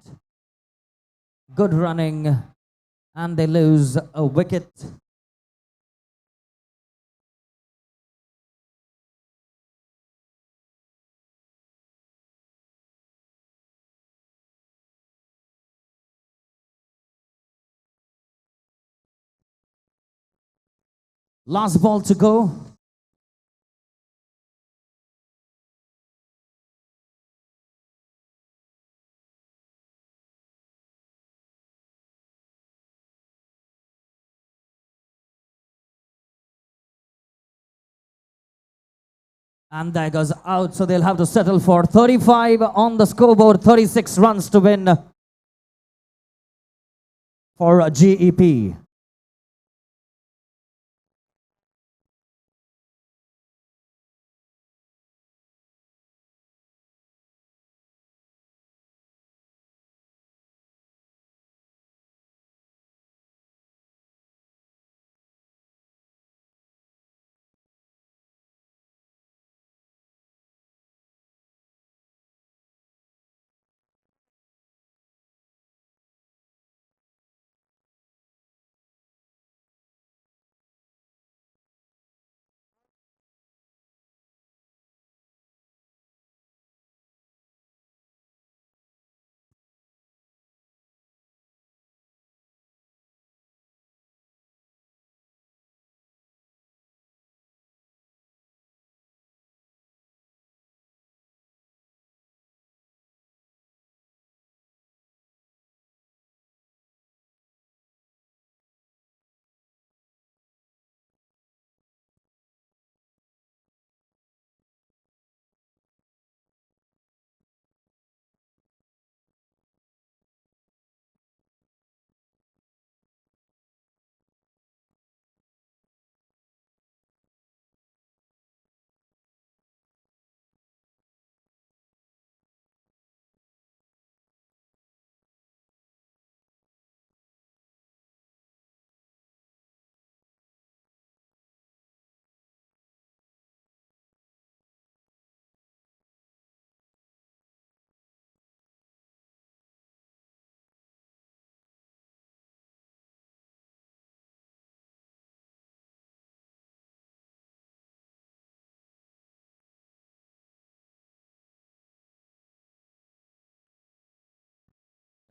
F: Good running. And they lose a wicket. Last ball to go. And that goes out, so they'll have to settle for 35 on the scoreboard, 36 runs to win for GEP.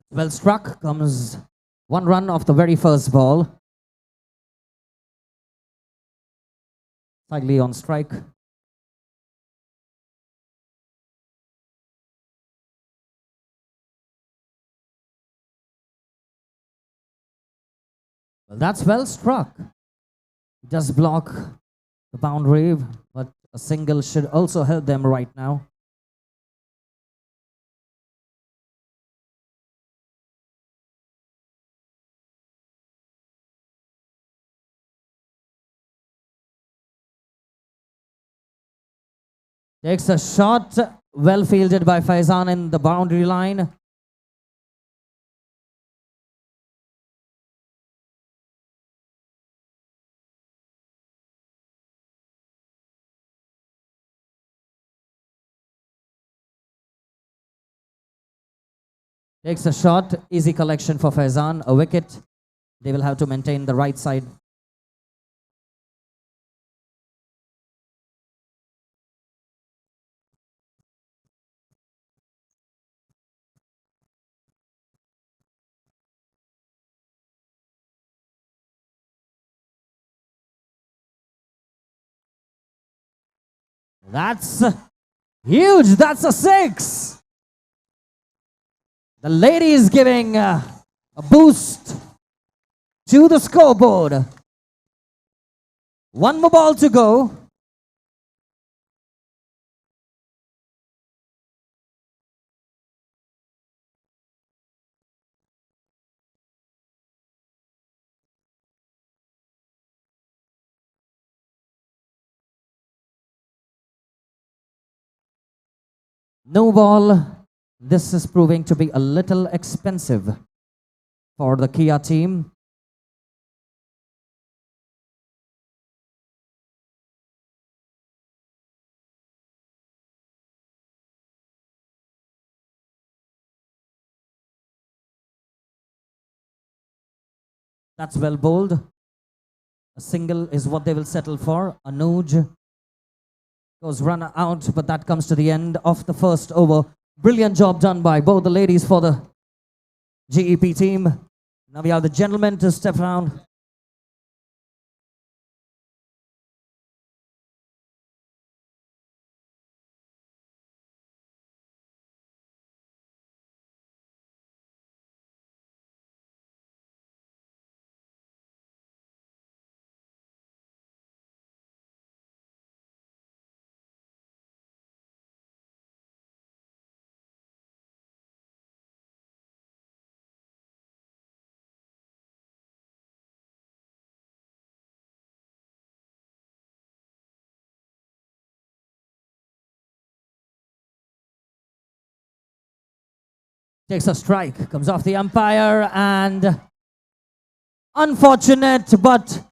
F: Well struck comes 1 run off the very first ball. Slightly on strike. Well, that's well struck. Just block the boundary, but a single should also help them right now. Takes a shot, well fielded by Faizan in the boundary line. Takes a shot, easy collection for Faizan, a wicket. They will have to maintain the right side. That's huge, that's a 6. The lady is giving a boost to the scoreboard. 1 more ball to go. No ball. This is proving to be a little expensive for the Kia team. That's well bowled. A single is what they will settle for. Anuj goes run out, but that comes to the end of the first over. Brilliant job done by both the ladies for the GEP team. Now we have the gentlemen to step around. Takes a strike, comes off the umpire, and unfortunate, but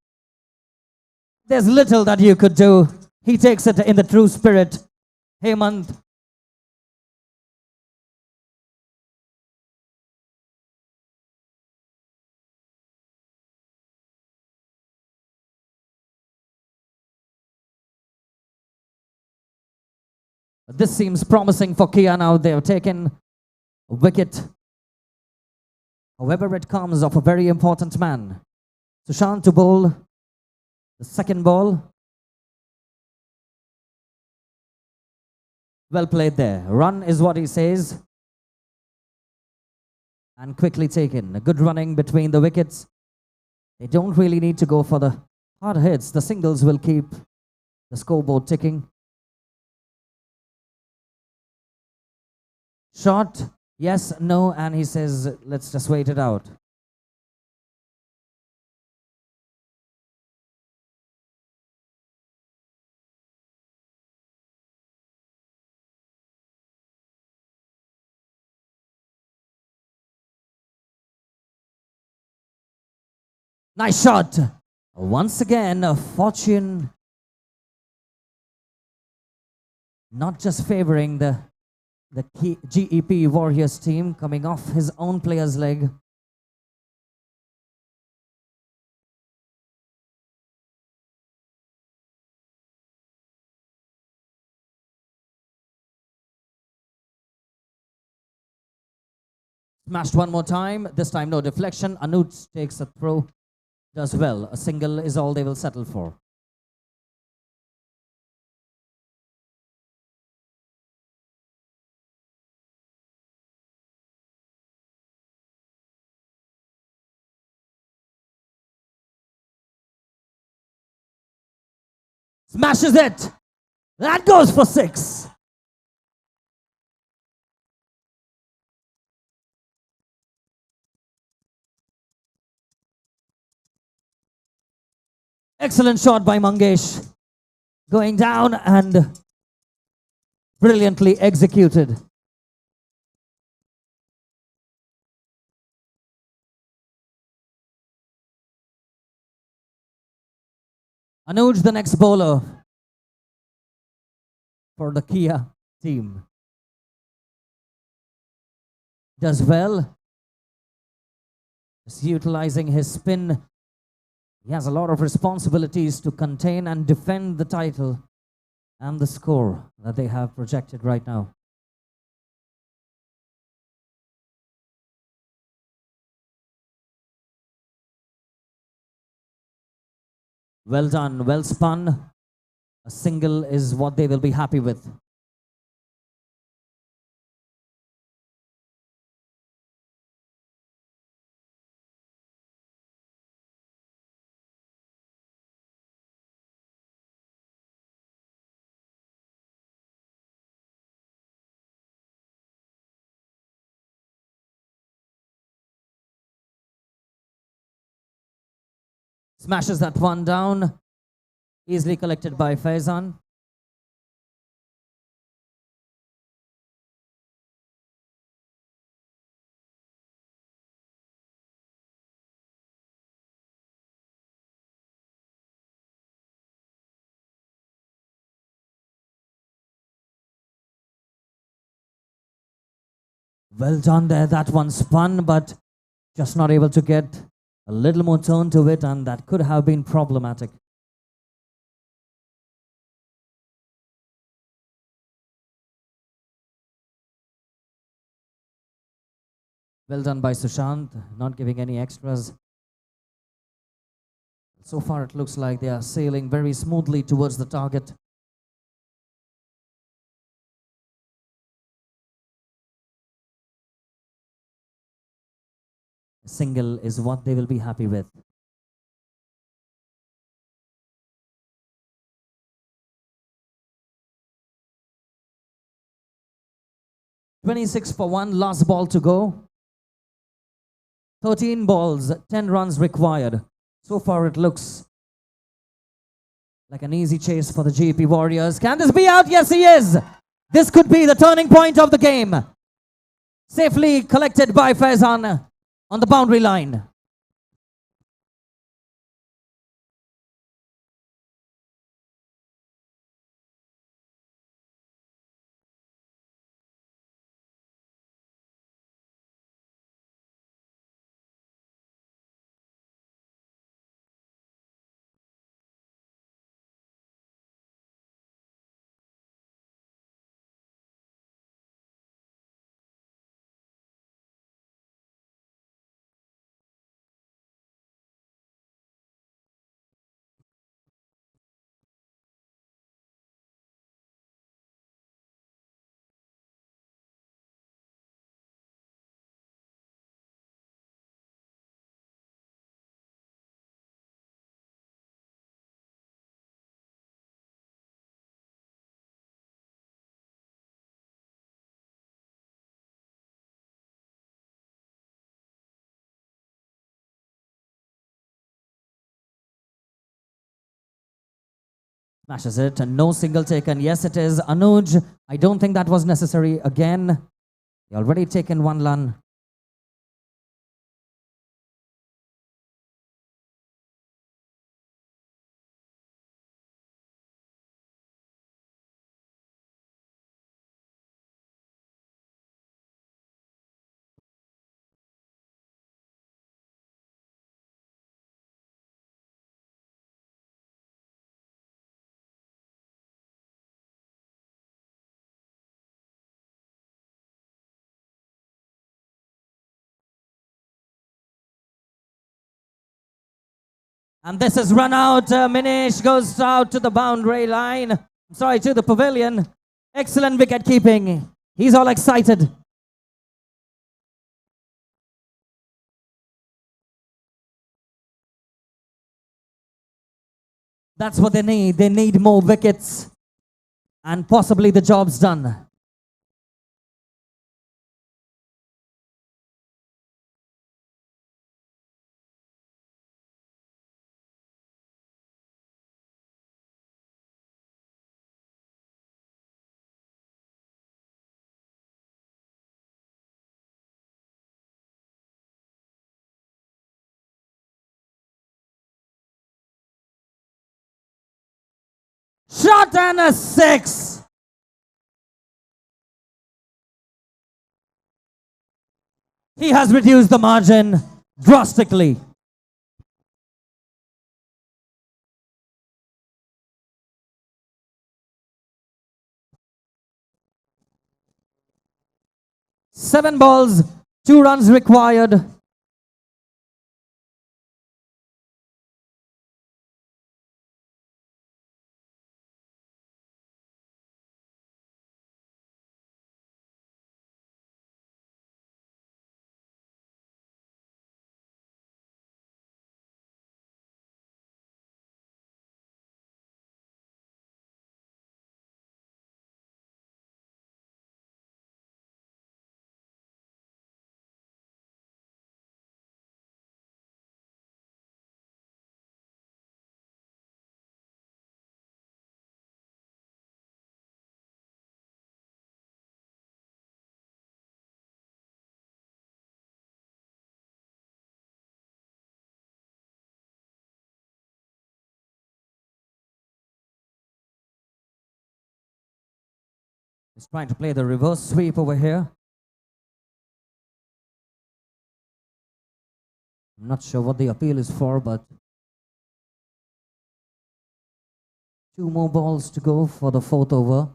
F: there's little that you could do. He takes it in the true spirit. Hemant. This seems promising for Kia now. They have taken a wicket. However, it comes off a very important man. Sushant to bowl the second ball. Well played there. Run is what he says. And quickly taken. A good running between the wickets. They don't really need to go for the hard hits. The singles will keep the scoreboard ticking. Shot, yes, no, and he says, let's just wait it out. Nice shot. Once again, a fortune not just favoring the GEP Warriors team, coming off his own player's leg. Smashed one more time. This time no deflection. Anuj takes a throw. Does well. A single is all they will settle for. Smashes it. That goes for 6. Excellent shot by Mangesh. Going down and brilliantly executed. Anuj, the next bowler for the Kia team. Does well. Just utilizing his spin. He has a lot of responsibilities to contain and defend the title and the score that they have projected right now. Well done, well spun. A single is what they will be happy with. Smashes that one down. Easily collected by Faizan. Well done there. That one spun, but just not able to get a little more turn to it, and that could have been problematic. Well done by Sushant, not giving any extras. So far, it looks like they are sailing very smoothly towards the target. A single is what they will be happy with. "26 for 1, last ball to go. 13 balls, 10 runs required. So far, it looks like an easy chase for the GP Warriors. Can this be out? Yes, he is. This could be the turning point of the game. Safely collected by Faizan on the boundary line. Smashes it and no single taken. Yes, it is. Anuj, I don't think that was necessary. Again, he already taken one run. And this is run out. Minish goes out to the boundary line. Sorry, to the pavilion. Excellent wicket keeping. He's all excited. That's what they need. They need more wickets. And possibly the job's done. Shot and a 6. He has reduced the margin drastically. Seven balls, 2 runs required. He's trying to play the reverse sweep over here. I'm not sure what the appeal is for, but 2 more balls to go for the 4th over.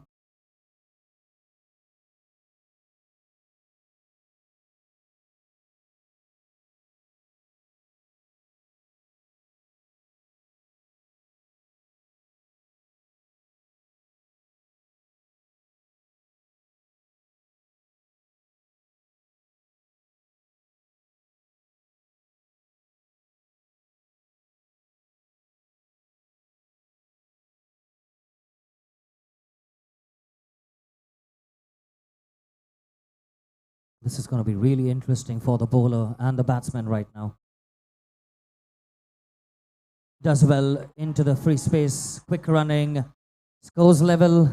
F: This is going to be really interesting for the bowler and the batsman right now. Does well into the free space, quick running, scores level.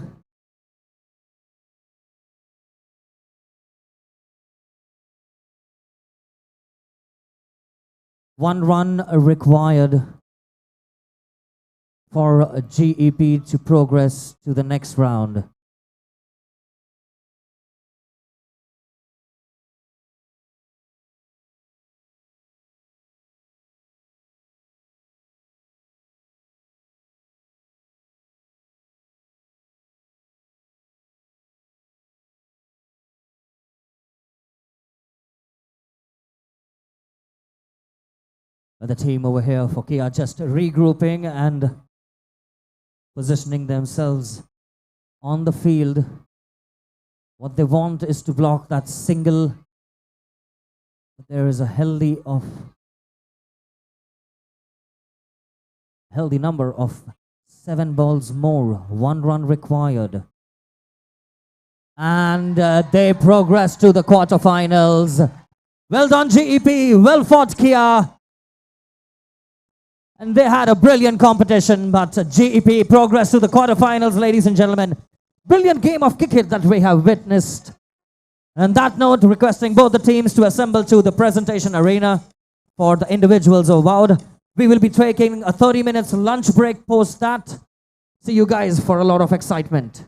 F: One run required for GEP to progress to the next round. The team over here for Kia just regrouping and positioning themselves on the field. What they want is to block that single. But there is a healthy number of 7 balls more, 1 run required. And they progress to the quarterfinals. Well done, GEP. Well fought, Kia. And they had a brilliant competition, but GEP progressed to the quarterfinals, ladies and gentlemen. Brilliant game of cricket that we have witnessed. And that note, requesting both the teams to assemble to the presentation arena for the individuals award. We will be taking a 30 minutes lunch break post that. See you guys for a lot of excitement.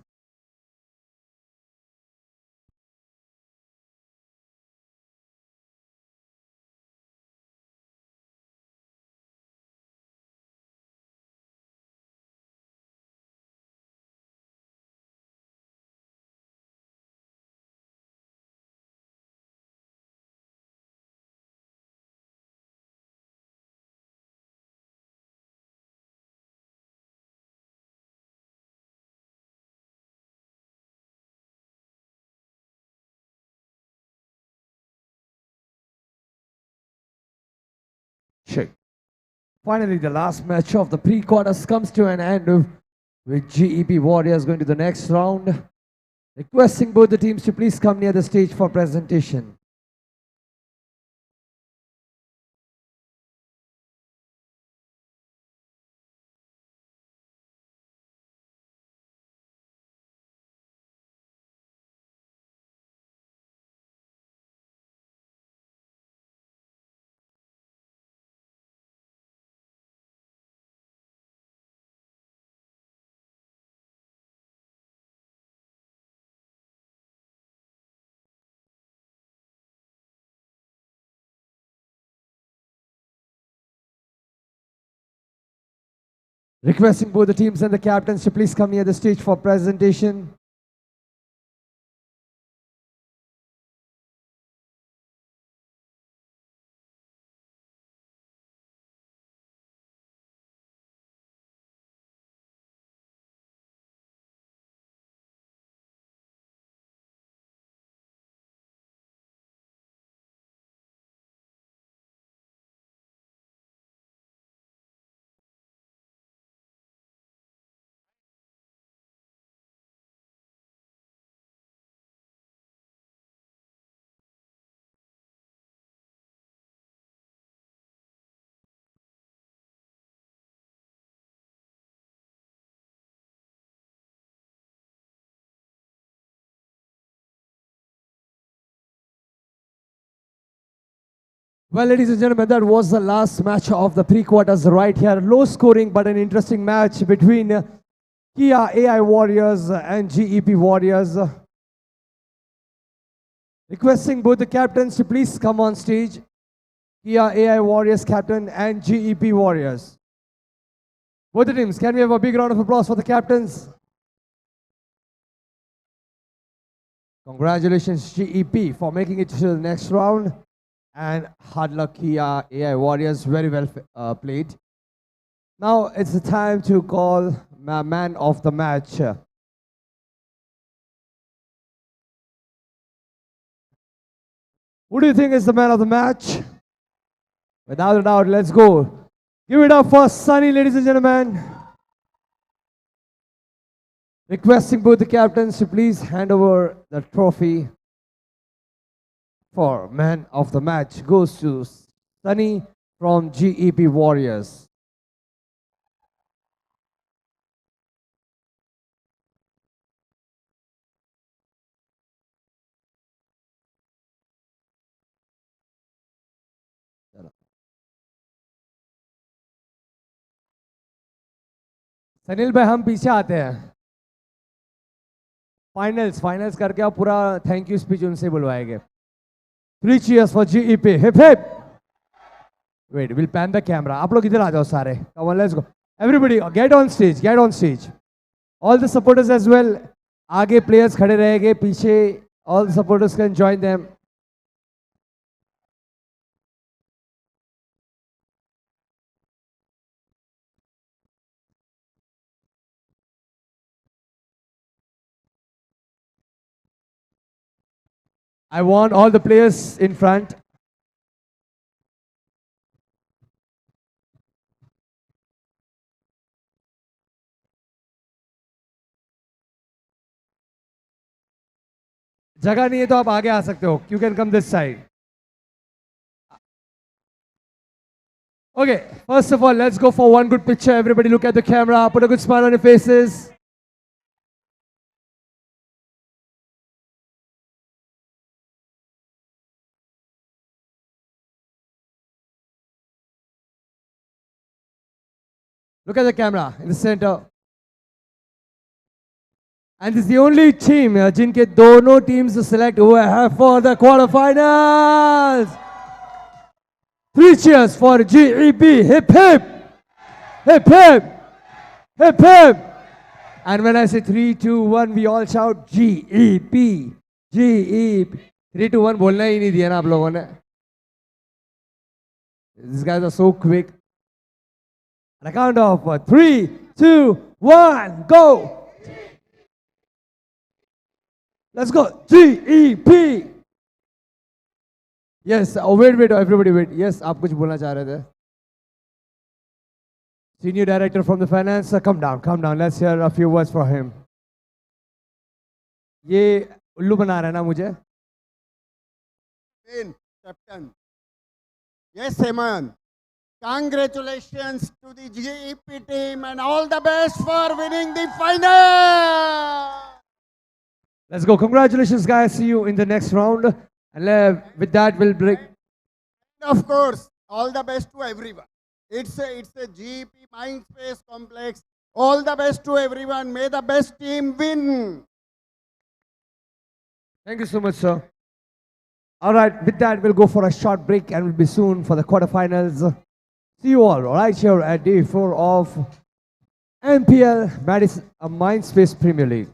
A: check. Finally, the last match of the pre-quarters comes to an end with GEP Warriors going to the next round. Requesting both the teams to please come near the stage for presentation. Requesting both the teams and the captains to please come near the stage for presentation. Well, ladies and gentlemen, that was the last match of the pre-quarters right here. Low scoring, but an interesting match between Kia AI Warriors and GEP Warriors. Requesting both the captains to please come on stage. Kia AI Warriors captain and GEP Warriors. Both the teams, can we have a big round of applause for the captains? Congratulations, GEP, for making it to the next round. And hard luck, Kia AI Warriors, very well played. Now it's the time to call man of the match. Who do you think is the man of the match? Without a doubt, let's go. Give it up for Sunny, ladies and gentlemen. Requesting both the captains to please hand over the trophy for man of the match goes to Sunny from GEP Warriors. Sanil भाई हम पीछे आते हैं finals करके आप पूरा thank you speech उनसे बुलवाएंगे 3 cheers for GEP. Hip hip. Wait, we'll pan the camera. आप लोग इधर आ जाओ सारे. Come on, let's go. Everybody, get on stage. Get on stage. All the supporters as well. आगे players खड़े रहेंगे पीछे. All the supporters can join them. I want all the players in front. जगह नहीं है तो आप आगे आ सकते हो. You can come this side. Okay, first of all, let's go for one good picture. Everybody look at the camera. Put a good smile on your faces. Look at the camera in the center. And this is the only team जिनके दोनों teams select हुए हैं for the quarterfinals. 3 cheers for GEP. Hip hip. Hip hip. Hip hip. And when I say 3, 2, 1, we all shout GEP. GEP. 3, 2, 1 बोलना ही नहीं दिया ना आप लोगों ने. These guys are so quick. On a count of 3, 2, 1, go! Let's go! GEP! Yes, wait, everybody wait. Yes, आप कुछ बोलना चाह रहे थे. Senior Director from the Finance, come down, come down. Let's hear a few words for him. ये उल्लू बना रहा है ना मुझे?
K: Captain. Yes, Hemant. Congratulations to the GEP team and all the best for winning the final.
A: Let's go. Congratulations, guys. See you in the next round. And with that, we'll break.
K: Of course, all the best to everyone. It's a GEP Mindspace complex. All the best to everyone. May the best team win.
A: Thank you so much, sir. All right, with that, we'll go for a short break and we'll be soon for the quarterfinals. See you all right here at day 4 of MPL Mindspace Premier League.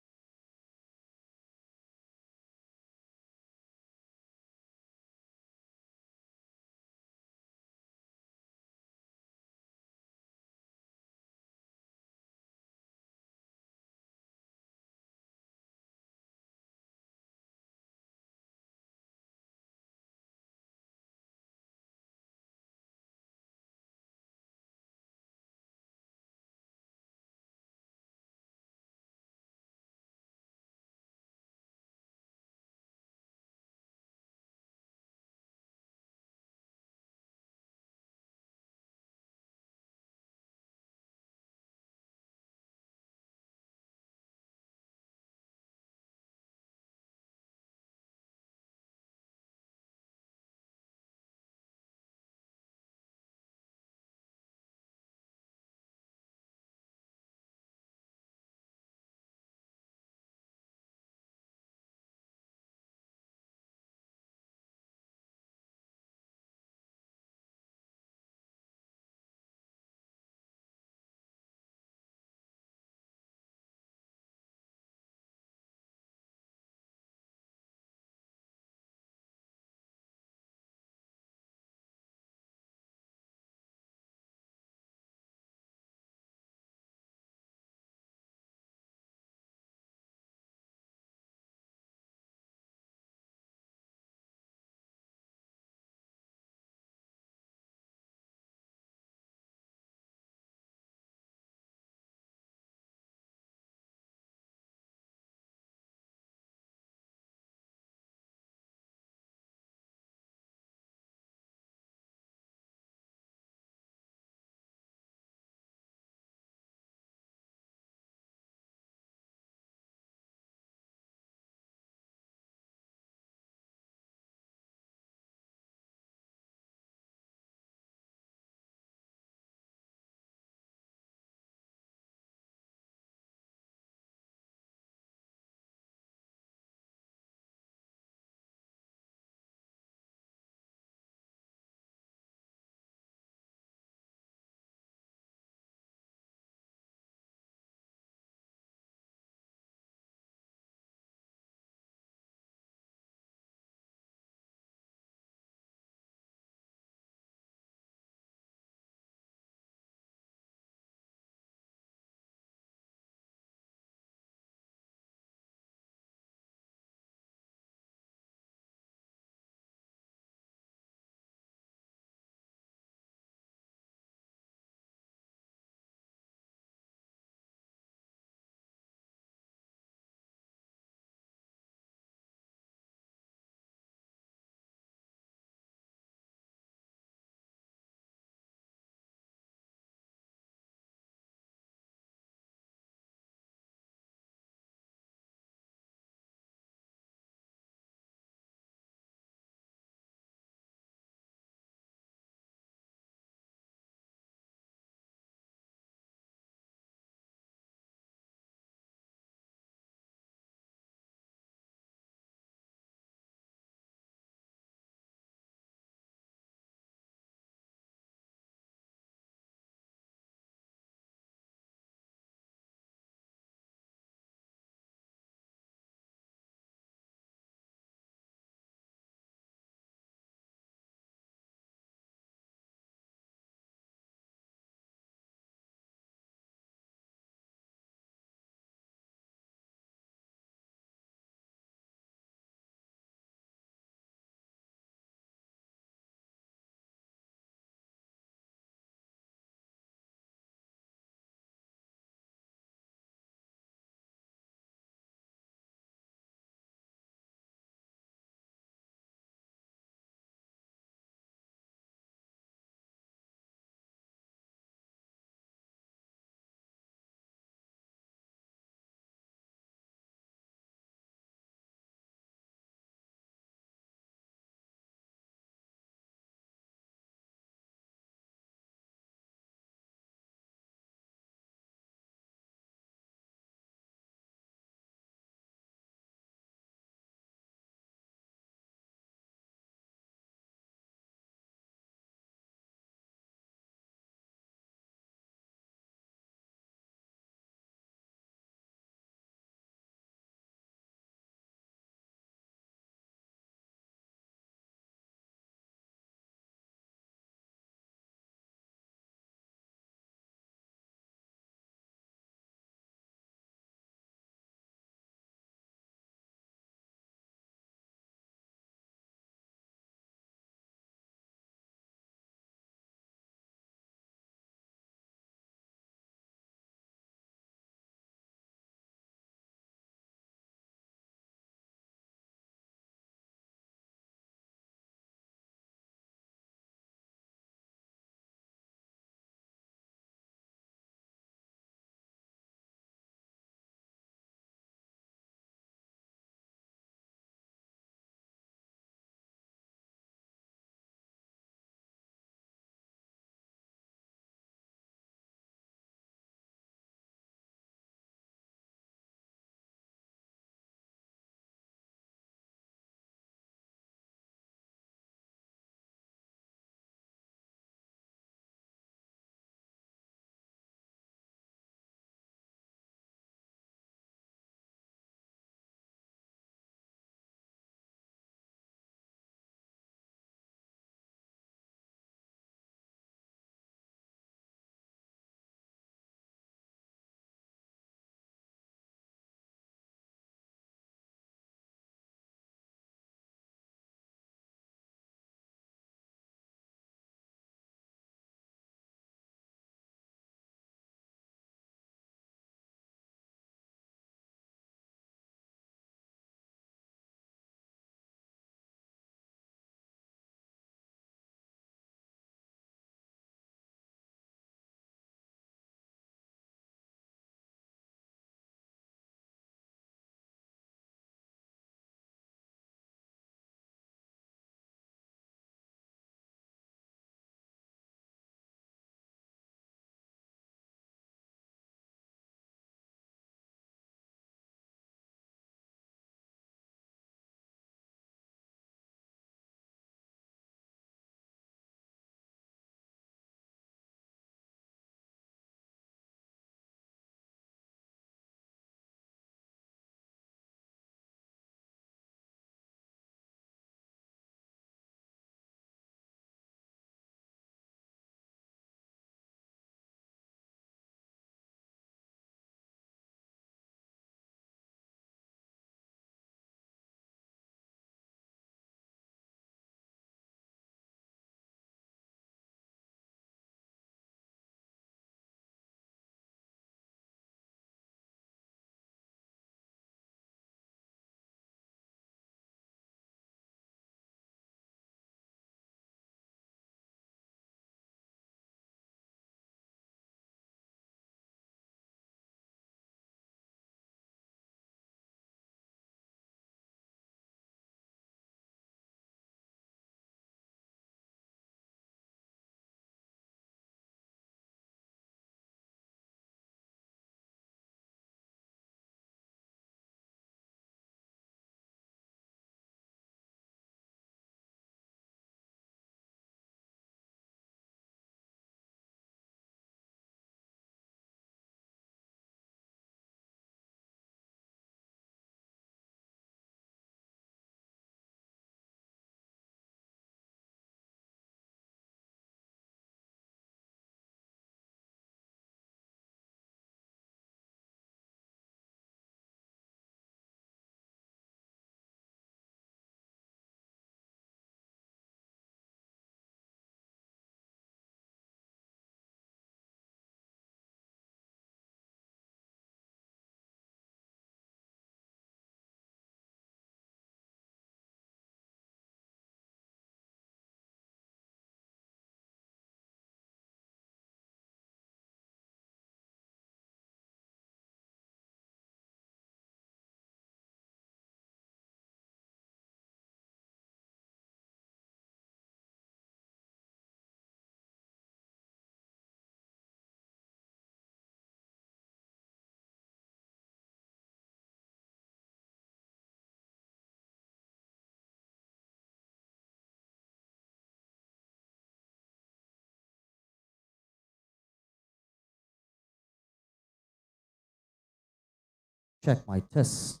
F: check my test.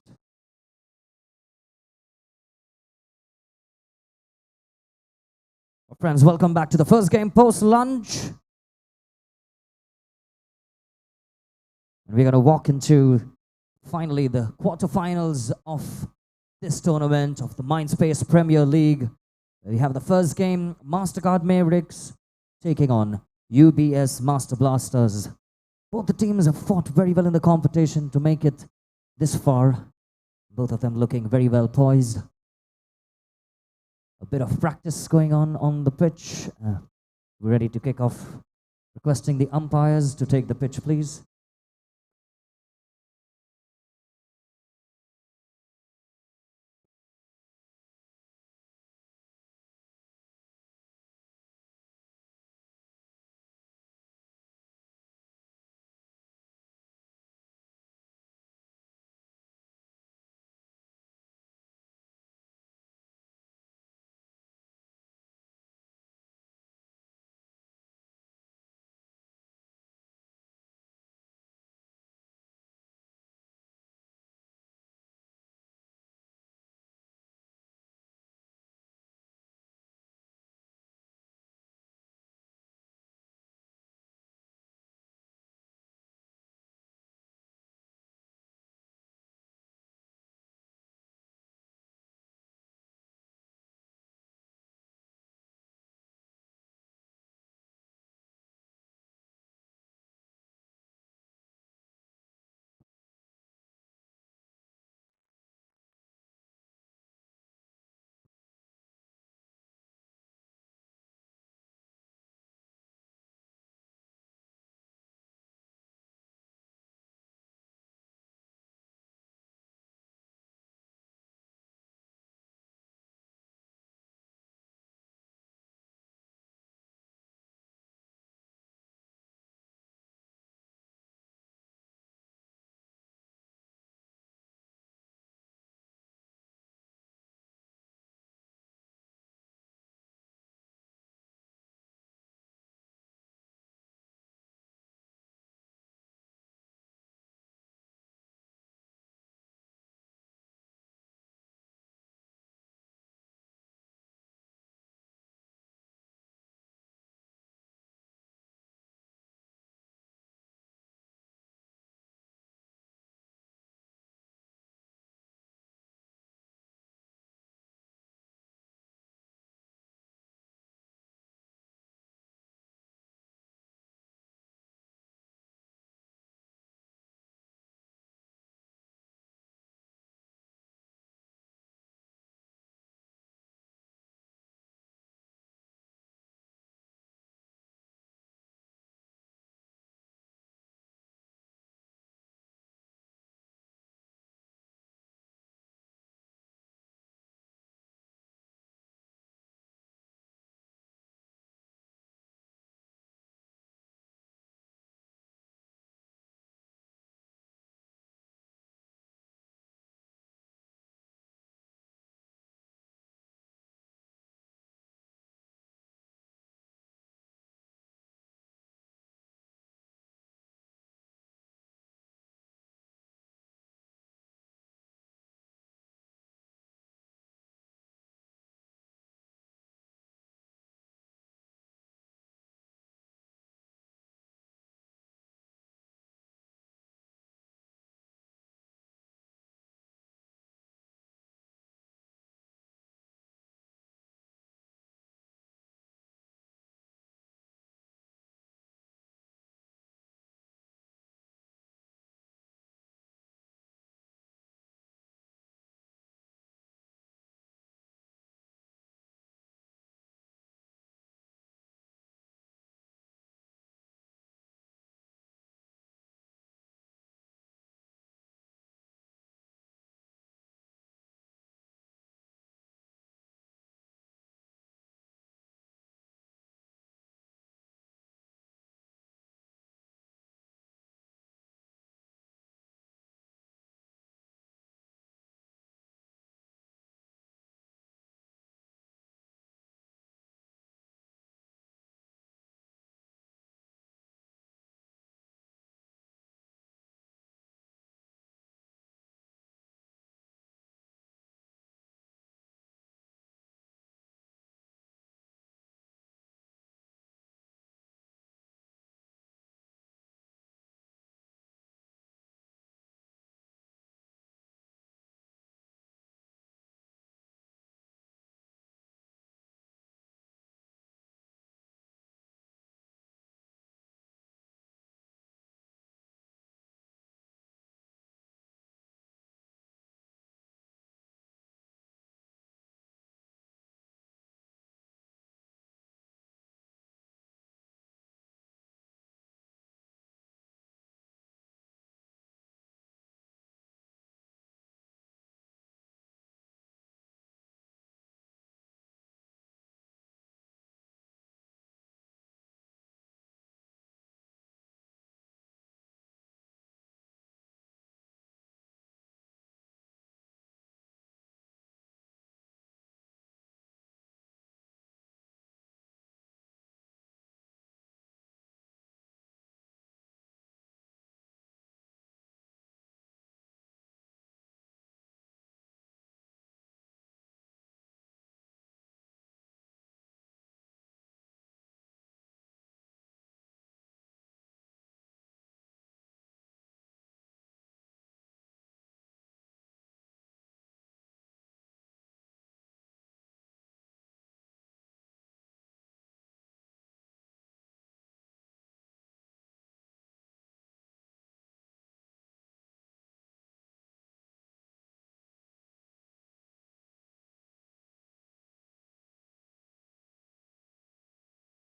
F: Friends, welcome back to the first game post lunch. And we're going to walk into finally the quarterfinals of this tournament of the MINDSPACE Premier League. We have the first game, MasterCard Mavericks taking on UBS Master Blasters. Both the teams have fought very well in the competition to make it this far. Both of them looking very well poised. A bit of practice going on the pitch. We're ready to kick off. Requesting the umpires to take the pitch, please.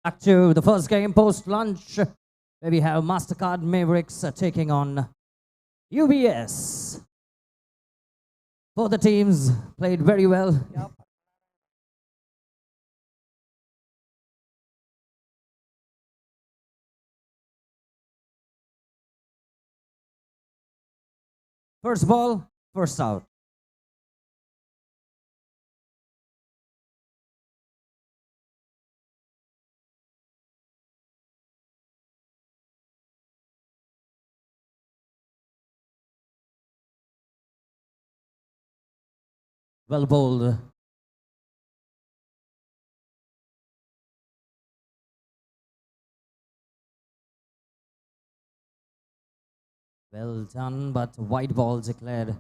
F: Back to the first game post-lunch, where we have MasterCard Mavericks taking on UBS. Both the teams played very well.
D: Yep.
F: First ball, first out. Well bowled. Well done, but white ball declared.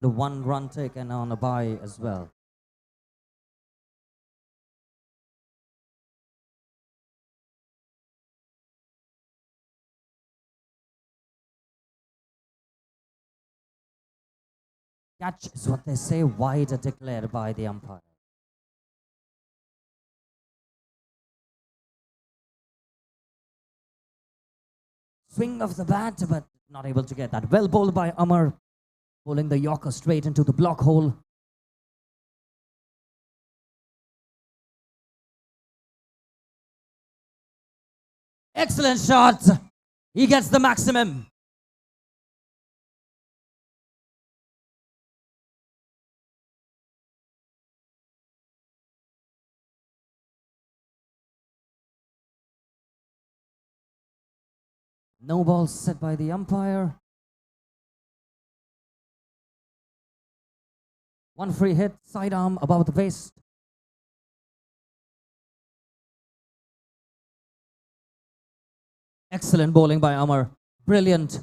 F: The 1 run taken on a bye as well. Catch is what they say, wide declared by the umpire. Swing of the bat, but not able to get that. Well bowled by Amar, bowling the Yorker straight into the block hole. Excellent shot. He gets the maximum. No ball set by the umpire. One free hit, sidearm above the waist. Excellent bowling by Amar. Brilliant.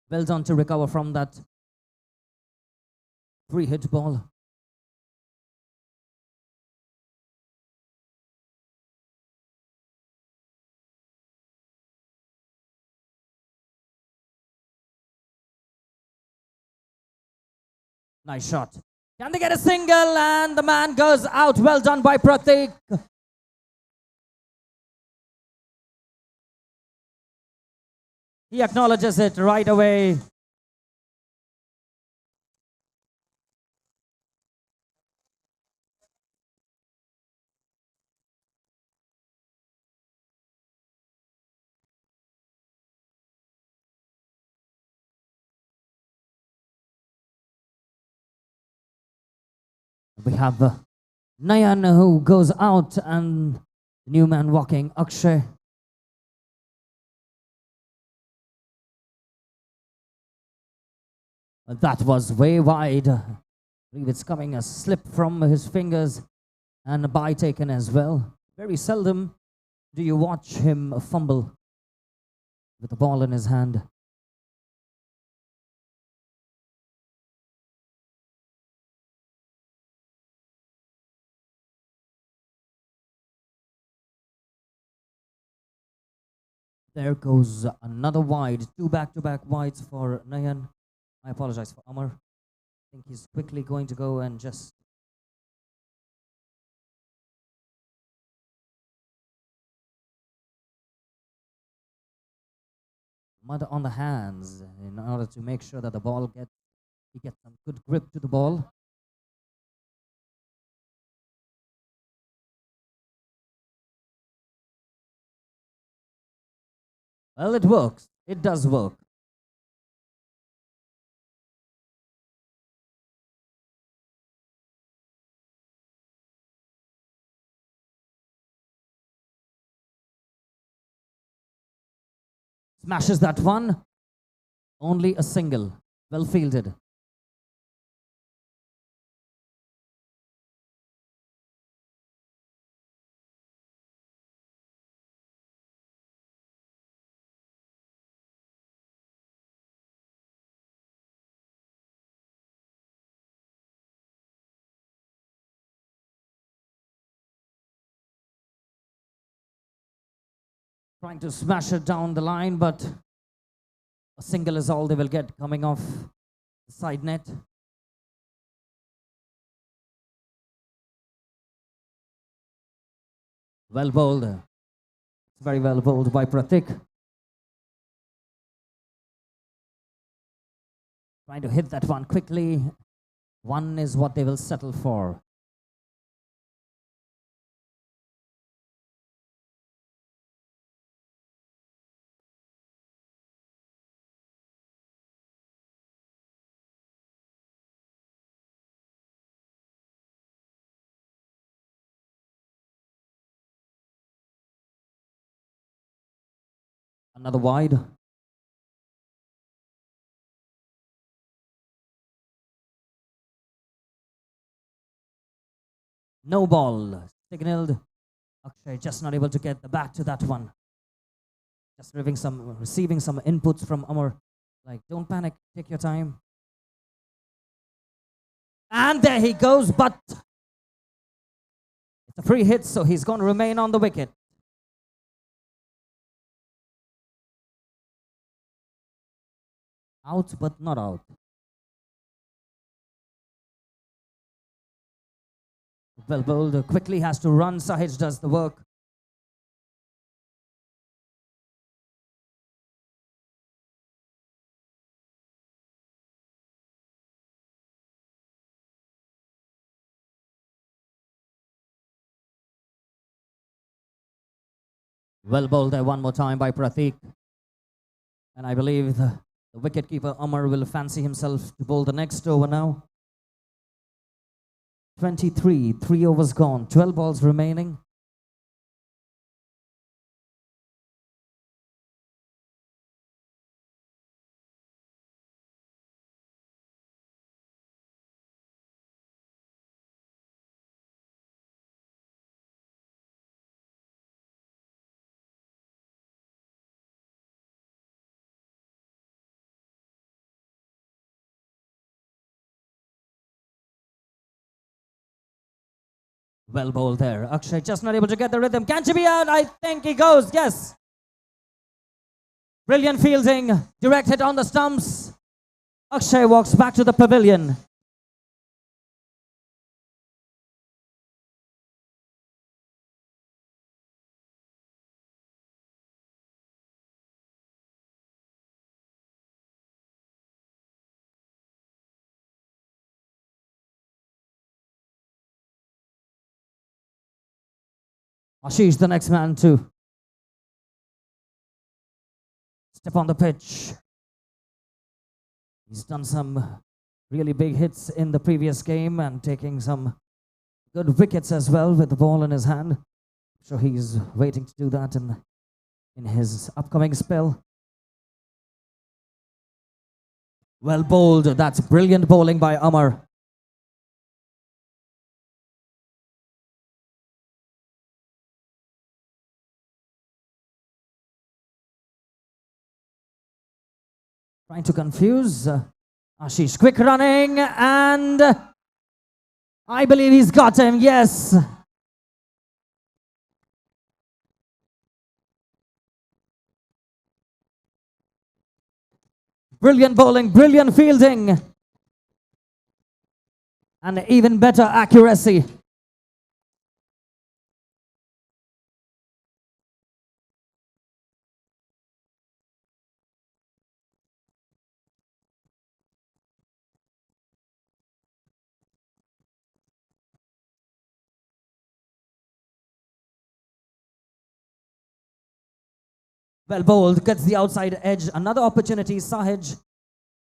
F: Well done to recover from that free hit ball. Nice shot. Can they get a single? And the man goes out. Well done by Pratik. He acknowledges it right away. We have Nayan who goes out and the new man walking, Akshay. That was way wide. I believe it's coming a slip from his fingers and a bye taken as well. Very seldom do you watch him fumble with the ball in his hand. There goes another wide. Two back-to-back wides for Nayan. I apologize for Amar. I think he's quickly going to go and just mud on the hands in order to make sure that the ball he gets some good grip to the ball. Well, it works. It does work. Smashes that one. Only a single. Well fielded. Trying to smash it down the line, but a single is all they will get coming off the side net. Well bowled. Very well bowled by Pratik. Trying to hit that one quickly. One is what they will settle for. Another wide. No ball. Signaled. Akshay just not able to get the bat to that one. Just receiving some inputs from Amar. Like, don't panic. Take your time. And there he goes, but it's a free hit, so he's going to remain on the wicket. Out, but not out. Well bowled. Quickly has to run. Sahij does the work. Well bowled there one more time by Pratik. And I believe the wicketkeeper Amar will fancy himself to bowl the next over now. 23, 3 overs gone, 12 balls remaining. Well bowled there. Akshay just not able to get the rhythm. Can she be out? I think he goes. Yes. Brilliant fielding. Direct hit on the stumps. Akshay walks back to the pavilion. Ashish, the next man to step on the pitch. He's done some really big hits in the previous game and taking some good wickets as well with the ball in his hand. So he's waiting to do that in his upcoming spell. Well bowled. That's brilliant bowling by Amar. Trying to confuse Ashish. Quick running, and I believe he's got him. Yes. Brilliant bowling, brilliant fielding, and even better accuracy. Well bowled, gets the outside edge. Another opportunity. Sahaj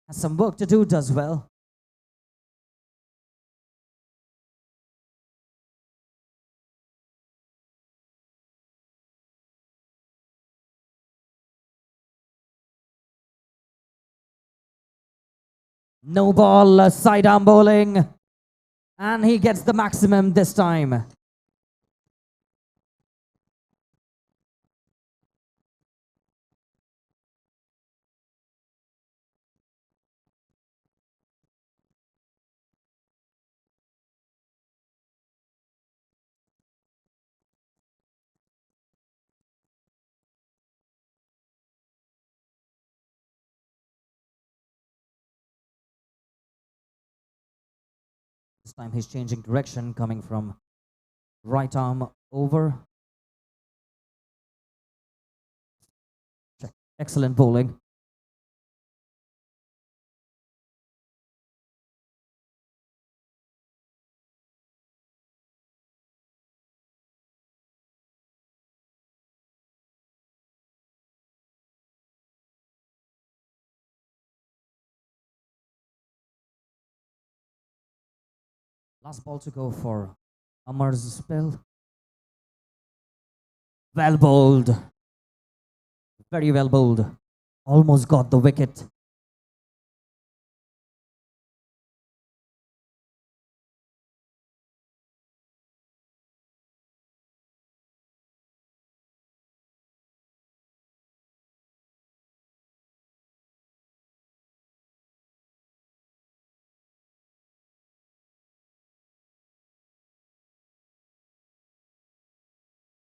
F: has some work to do, does well. No ball, side-arm bowling. And he gets the maximum this time. This time he's changing direction, coming from right arm over. Check. Excellent bowling. Last ball to go for Amar's spell. Well bowled. Very well bowled. Almost got the wicket.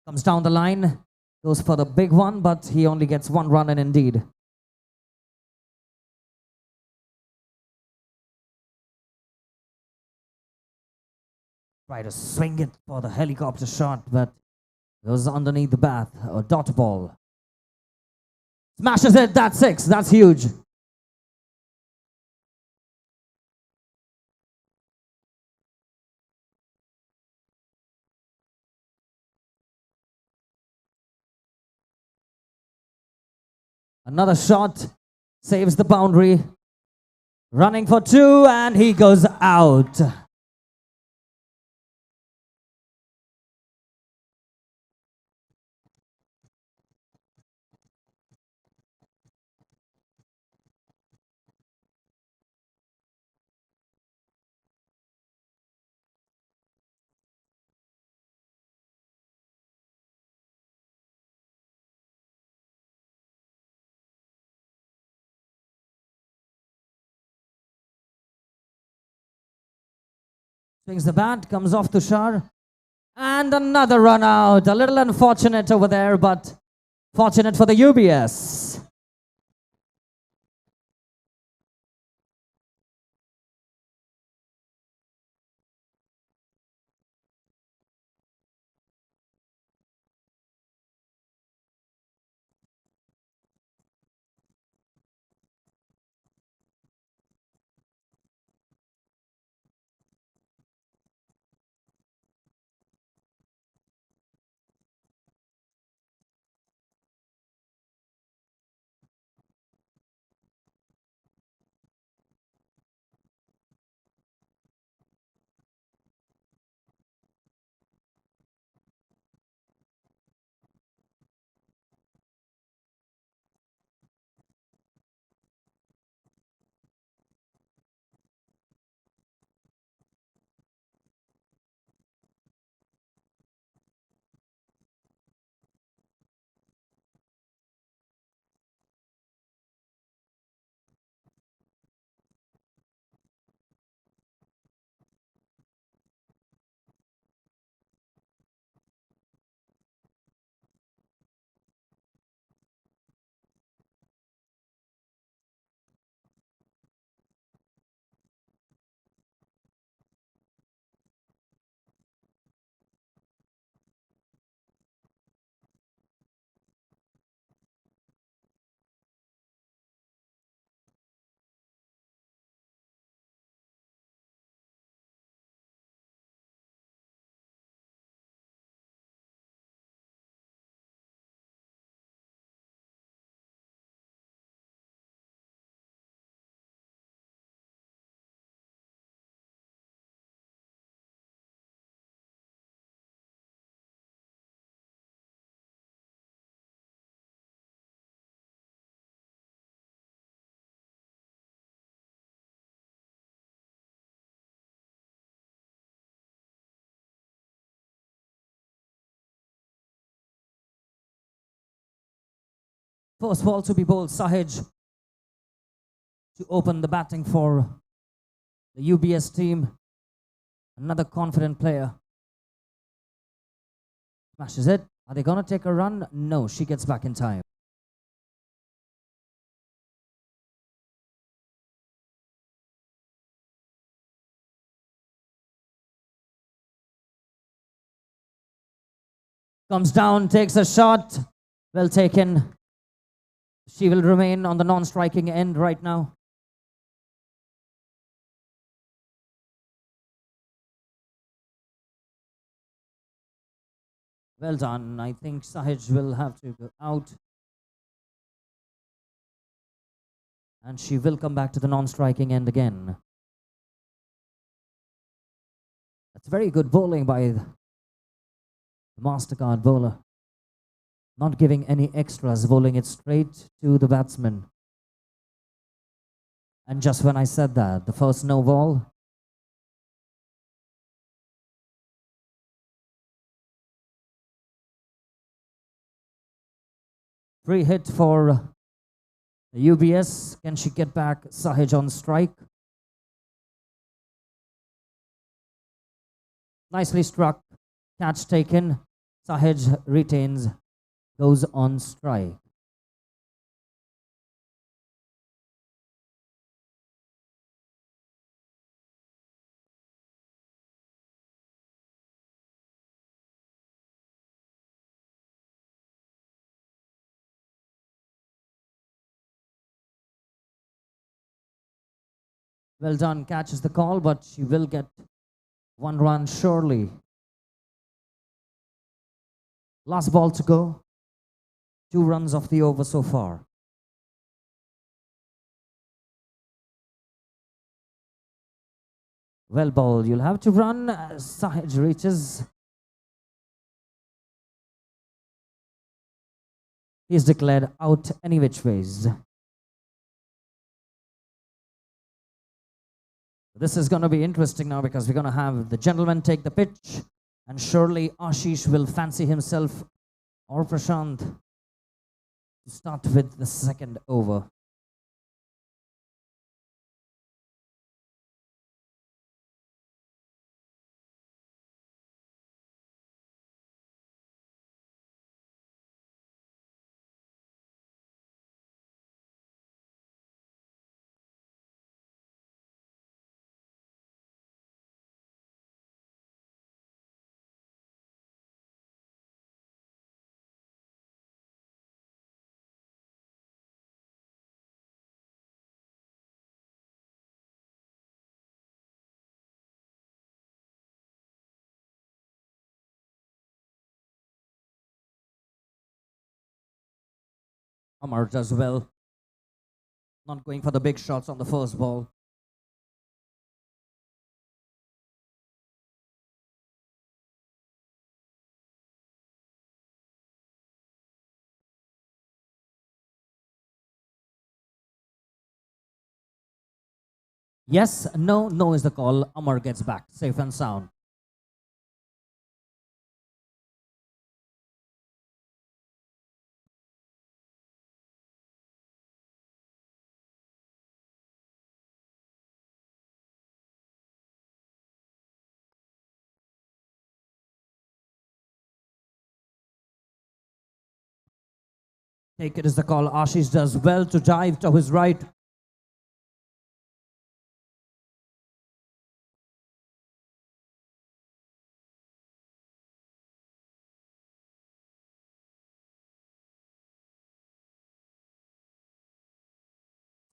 F: Comes down the line, goes for the big one, but he only gets one run and indeed. Try to swing it for the helicopter shot, but goes underneath the bat. A dot ball. Smashes it, that's 6, that's huge. Another shot, saves the boundary. Running for 2 and he goes out. Swings the bat, comes off to Shar. And another run out. A little unfortunate over there, but fortunate for the UBS. First ball to be bowled, Sahaj to open the batting for the UBS team. Another confident player. Smashes it. Are they going to take a run? No, she gets back in time. Comes down, takes a shot. Well taken. She will remain on the non-striking end right now. Well done. I think Sahaj will have to go out. And she will come back to the non-striking end again. That's very good bowling by the MasterCard bowler. Not giving any extras, bowling it straight to the batsman. And just when I said that, the first no ball. Free hit for the UBS. Can she get back Sahaj on strike? Nicely struck. Catch taken. Sahaj retains. Goes on strike. Well done, catches the call, but she will get one run surely. Last ball to go. 2 runs of the over so far. Well ball, you'll have to run. Sahaj reaches. He is declared out any which ways. This is going to be interesting now because we're going to have the gentleman take the pitch, and surely Ashish will fancy himself or Prashant to start with the second over. Amar does well. Not going for the big shots on the first ball. Yes, no, no is the call. Amar gets back, safe and sound. Take it is the call. Ashish does well to dive to his right.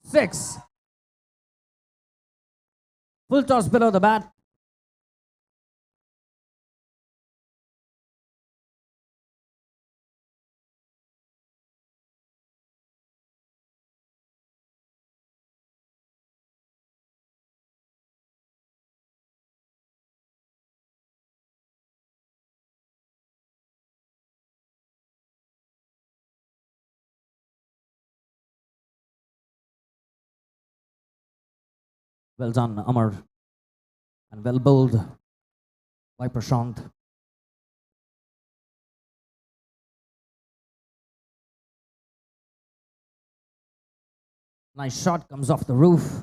F: Six. Full toss below the bat. Well done, Amar. And well bowled by Prashant. Nice shot comes off the roof.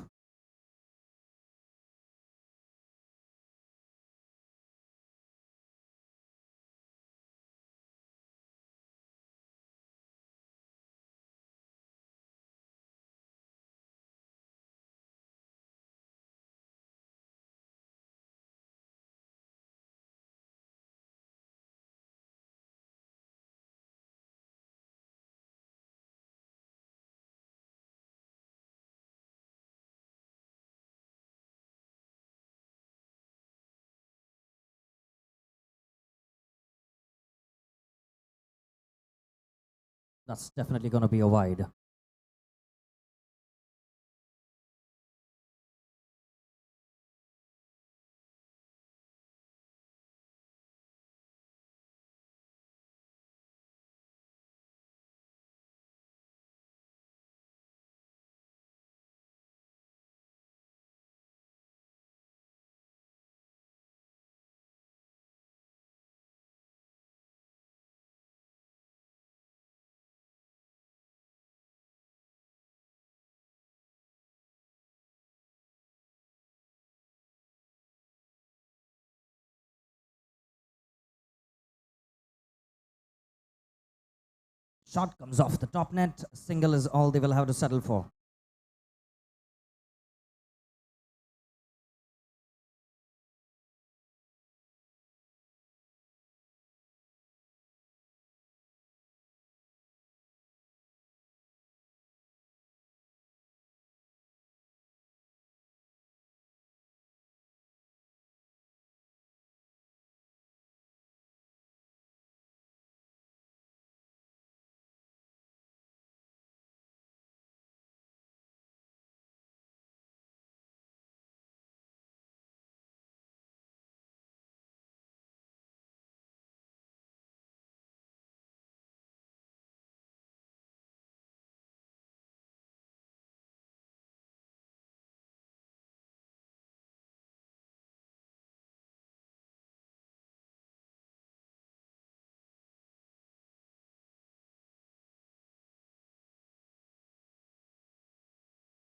F: That's definitely going to be a wide. Shot comes off the top net. Single is all they will have to settle for.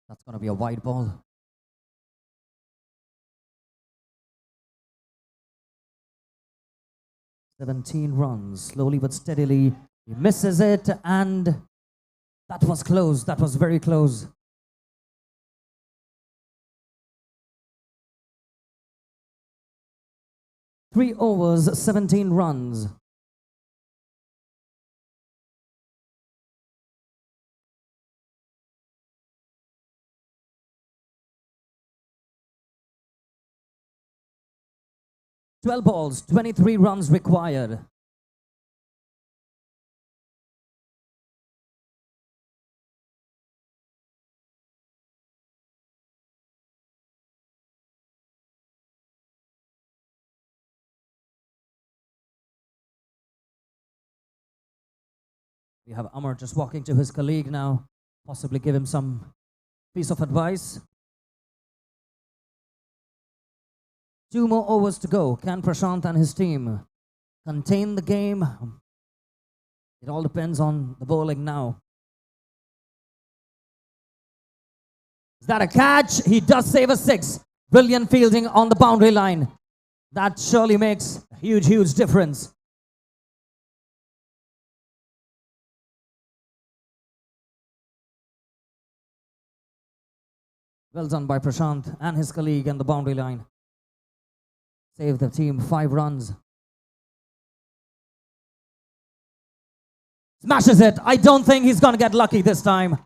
F: That's going to be a wide ball. "17 runs, slowly but steadily. He misses it, and that was close. That was very close. Three overs, 17 runs. "12 balls, 23 runs required. We have Amar just walking to his colleague now, possibly give him some piece of advice. 2 more overs to go. Can Prashant and his team contain the game? It all depends on the bowling now. Is that a catch? He does save a 6. Brilliant fielding on the boundary line. That surely makes a huge, huge difference. Well done by Prashant and his colleague and the boundary line. Save the team 5 runs. Smashes it. I don't think he's going to get lucky this time.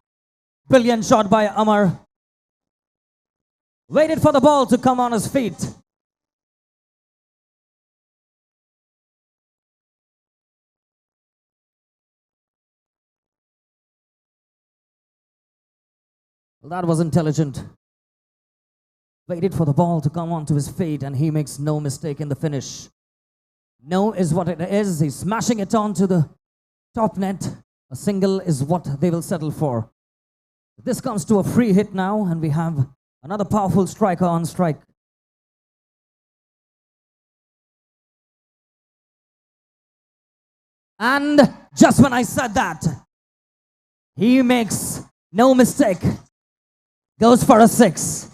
F: Brilliant shot by Amar. Waited for the ball to come on his feet. Well, that was intelligent. Waited for the ball to come onto his feet, and he makes no mistake in the finish. No is what it is. He's smashing it onto the top net. A single is what they will settle for. This comes to a free hit now, and we have another powerful striker on strike. And just when I said that, he makes no mistake. Goes for a 6.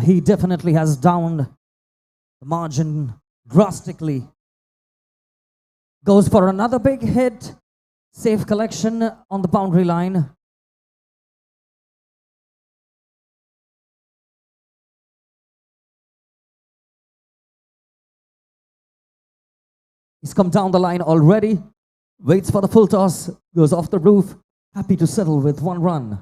F: He definitely has downed the margin drastically. Goes for another big hit. Safe collection on the boundary line. He's come down the line already. Waits for the full toss. Goes off the roof. Happy to settle with 1 run.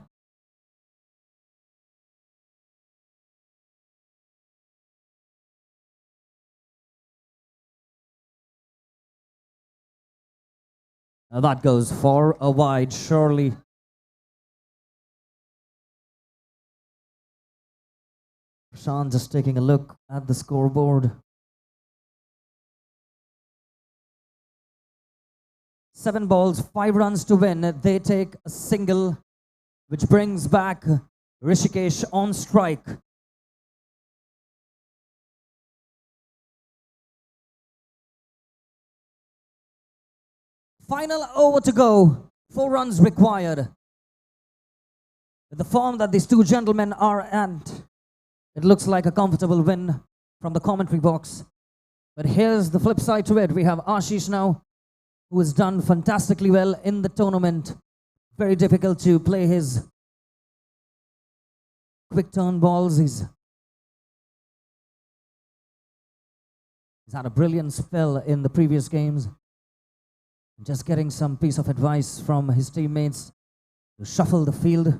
F: Now that goes for a wide, surely. Prashant just taking a look at the scoreboard. 7 balls, 5 runs to win. They take a single, which brings back Rishikesh on strike. Final over to go. 4 runs required. With the form that these two gentlemen are at, it looks like a comfortable win from the commentary box. But here's the flip side to it. We have Ashish now, who has done fantastically well in the tournament. Very difficult to play his quick turn balls. He's had a brilliant spell in the previous games. Just getting some piece of advice from his teammates to shuffle the field.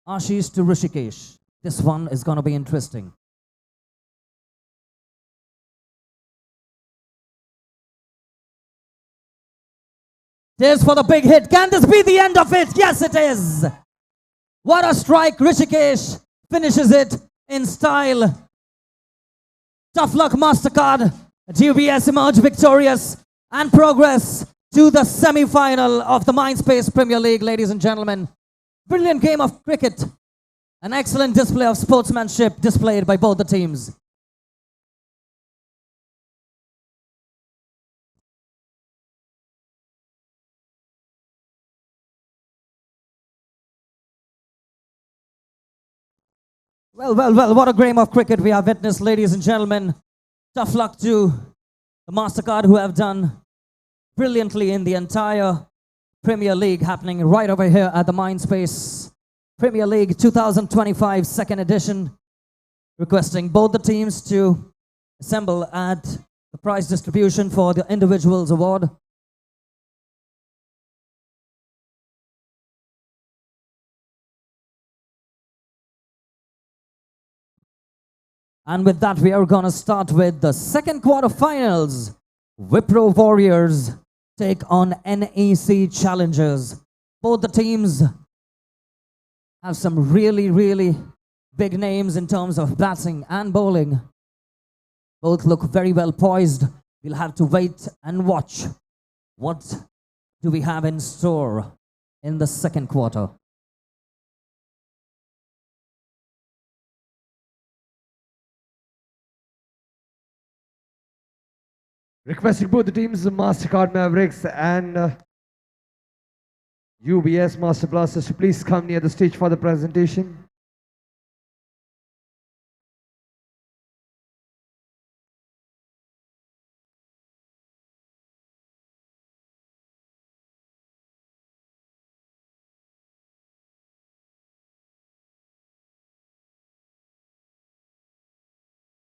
F: Ashish to Rishikesh. This one is going to be interesting. There's for the big hit. Can this be the end of it? Yes, it is. What a strike. Rishikesh finishes it in style. Tough luck, MasterCard. UBS emerge victorious and progress to the semi-final of the MINDSPACE Premier League, ladies and gentlemen. Brilliant game of cricket. An excellent display of sportsmanship displayed by both the teams. Well, what a game of cricket we have witnessed, ladies and gentlemen. Tough luck to the MasterCard, who have done brilliantly in the entire Premier League happening right over here at the MINDSPACE Premier League 2025 second edition. Requesting both the teams to assemble at the prize distribution for the individuals award. And with that, we are going to start with the second quarterfinals. Wipro Warriors take on NEC Challengers. Both the teams have some really big names in terms of batting and bowling. Both look very well poised. We'll have to wait and watch. What do we have in store in the second quarter?
A: Requesting both the teams, MasterCard Mavericks and UBS Master Blasters, to please come near the stage for the presentation.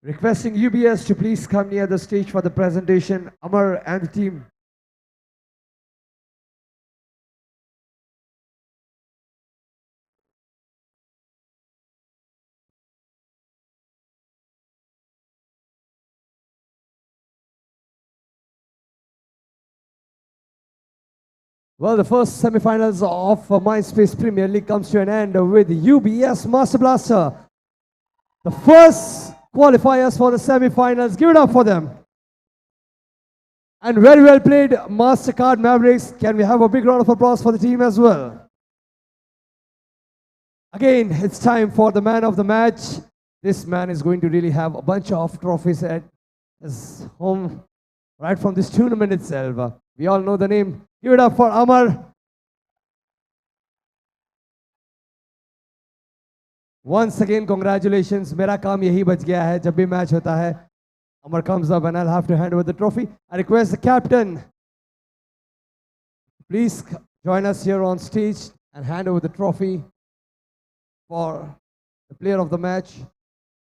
A: Requesting UBS to please come near the stage for the presentation. Amar and the team. Well, the first semifinals of MINDSPACE Premier League comes to an end with UBS Master Blaster. The first qualifiers for the semi-finals. Give it up for them. And very well played, MasterCard Mavericks. Can we have a big round of applause for the team as well? Again, it's time for the man of the match. This man is going to really have a bunch of trophies at his home right from this tournament itself. We all know the name. Give it up for Amar. Once again, congratulations. मेरा काम यही बच गया है जब भी match होता है. Amar comes up and I'll have to hand over the trophy. I request the captain, please join us here on stage and hand over the trophy for the player of the match.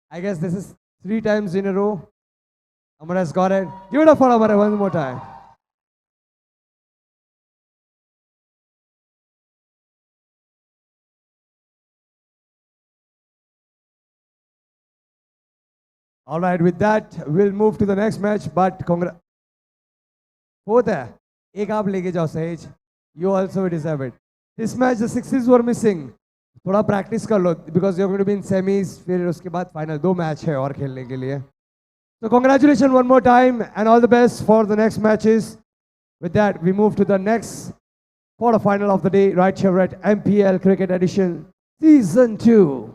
A: I guess this is 3 times in a row. Amar has got it. Give it up for Amar one more time. All right, with that, we'll move to the next match. But होता है एक आप लेके जाओ सहेज. You also deserve it. This match the sixes were missing. थोड़ा practice कर लो because you're going to be in semis. फिर उसके बाद final 2 match है और खेलने के लिए. So congratulations one more time and all the best for the next matches. With that, we move to the next quarterfinal of the day right here at MPL Cricket Edition Season 2.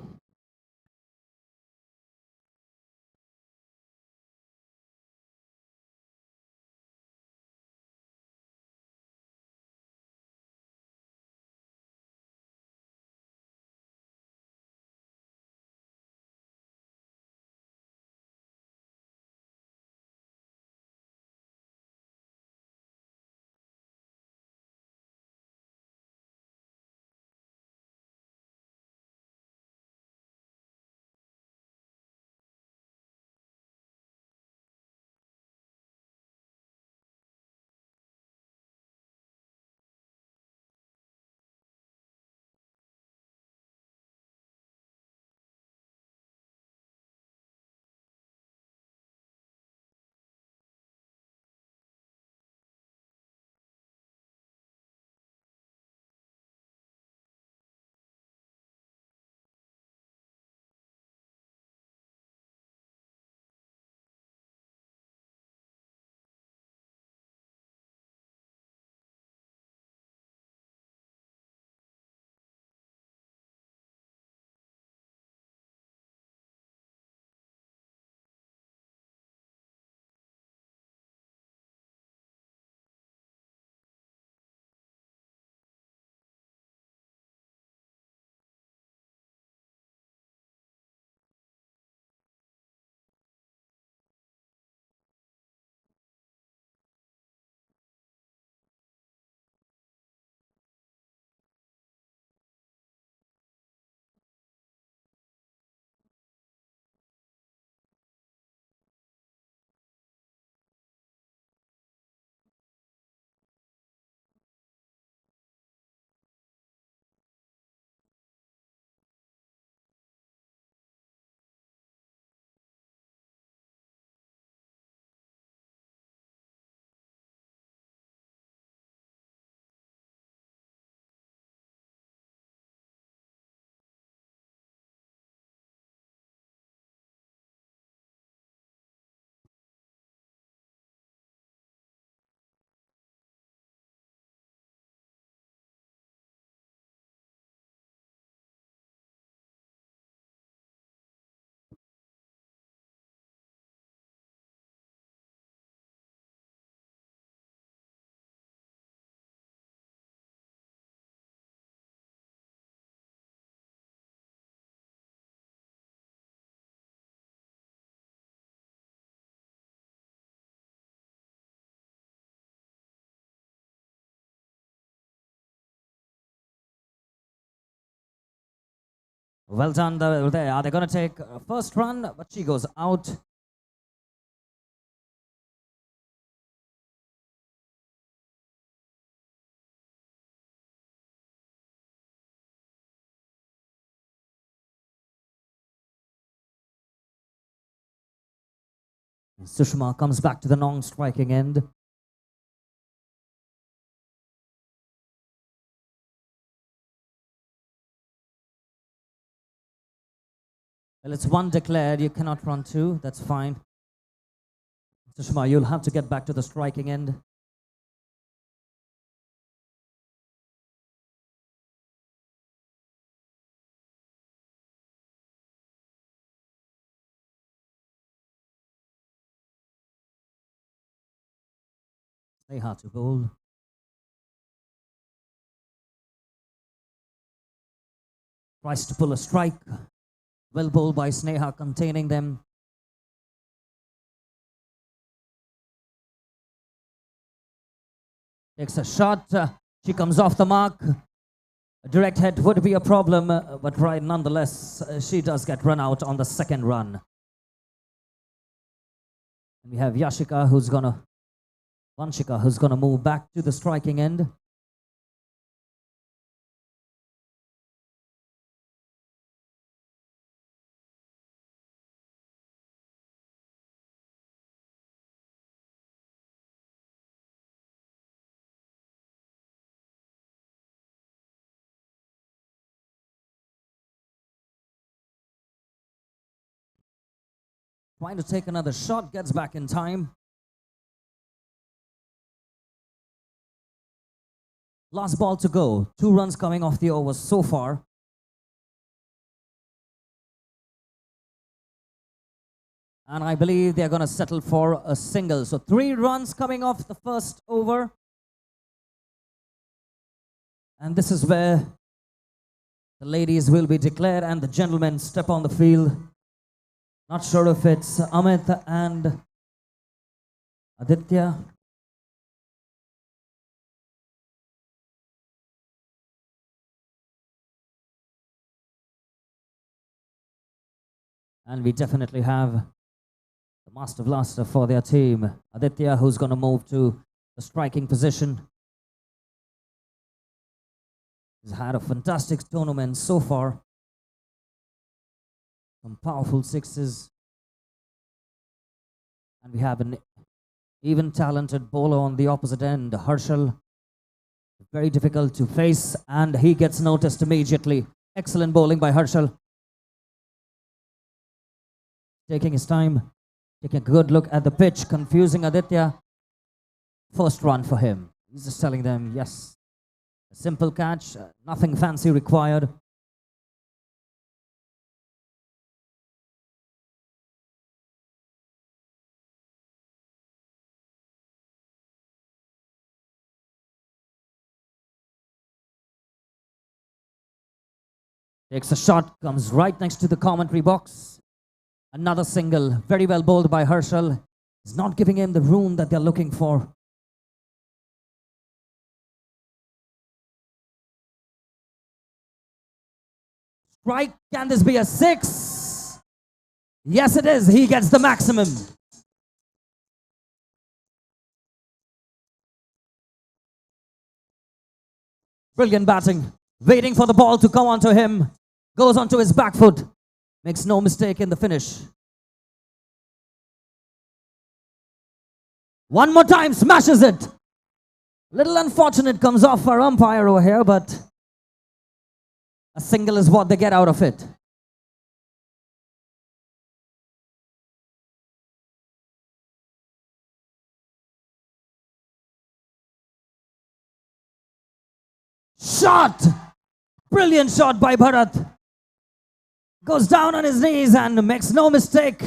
F: Well done there. They're going to take first run, but she goes out. Sushma comes back to the non-striking end. Well, it's 1 declared. You cannot run 2. That's fine. Sushma, you'll have to get back to the striking end. Sneha to bowl. Tries to pull a strike. Well bowled by Sneha, containing them. Takes a shot. She comes off the mark. A direct hit would be a problem, but right, nonetheless, she does get run out on the second run. And we have Vanshika who's gonna move back to the striking end. Trying to take another shot, gets back in time. Last ball to go. 2 runs coming off the over so far. And I believe they're going to settle for a single. So 3 runs coming off the first over. And this is where the ladies will be declared and the gentlemen step on the field. Not sure if it's Amit and Aditya. And we definitely have the master blaster for their team, Aditya, who's going to move to the striking position. He's had a fantastic tournament so far. Some powerful sixes. And we have an even talented bowler on the opposite end, Harshal. Very difficult to face, and he gets noticed immediately. Excellent bowling by Harshal. Taking his time, taking a good look at the pitch, confusing Aditya. First run for him. He's just telling them, yes, a simple catch, nothing fancy required. Takes a shot, comes right next to the commentary box. Another single, very well bowled by Harshal. He's not giving him the room that they're looking for. Strike, can this be a 6? Yes, it is. He gets the maximum. Brilliant batting. Waiting for the ball to come onto him. Goes onto his back foot. Makes no mistake in the finish. One more time, smashes it. Little unfortunate, comes off our umpire over here, but a single is what they get out of it. Shot! Brilliant shot by Bharat. Goes down on his knees and makes no mistake.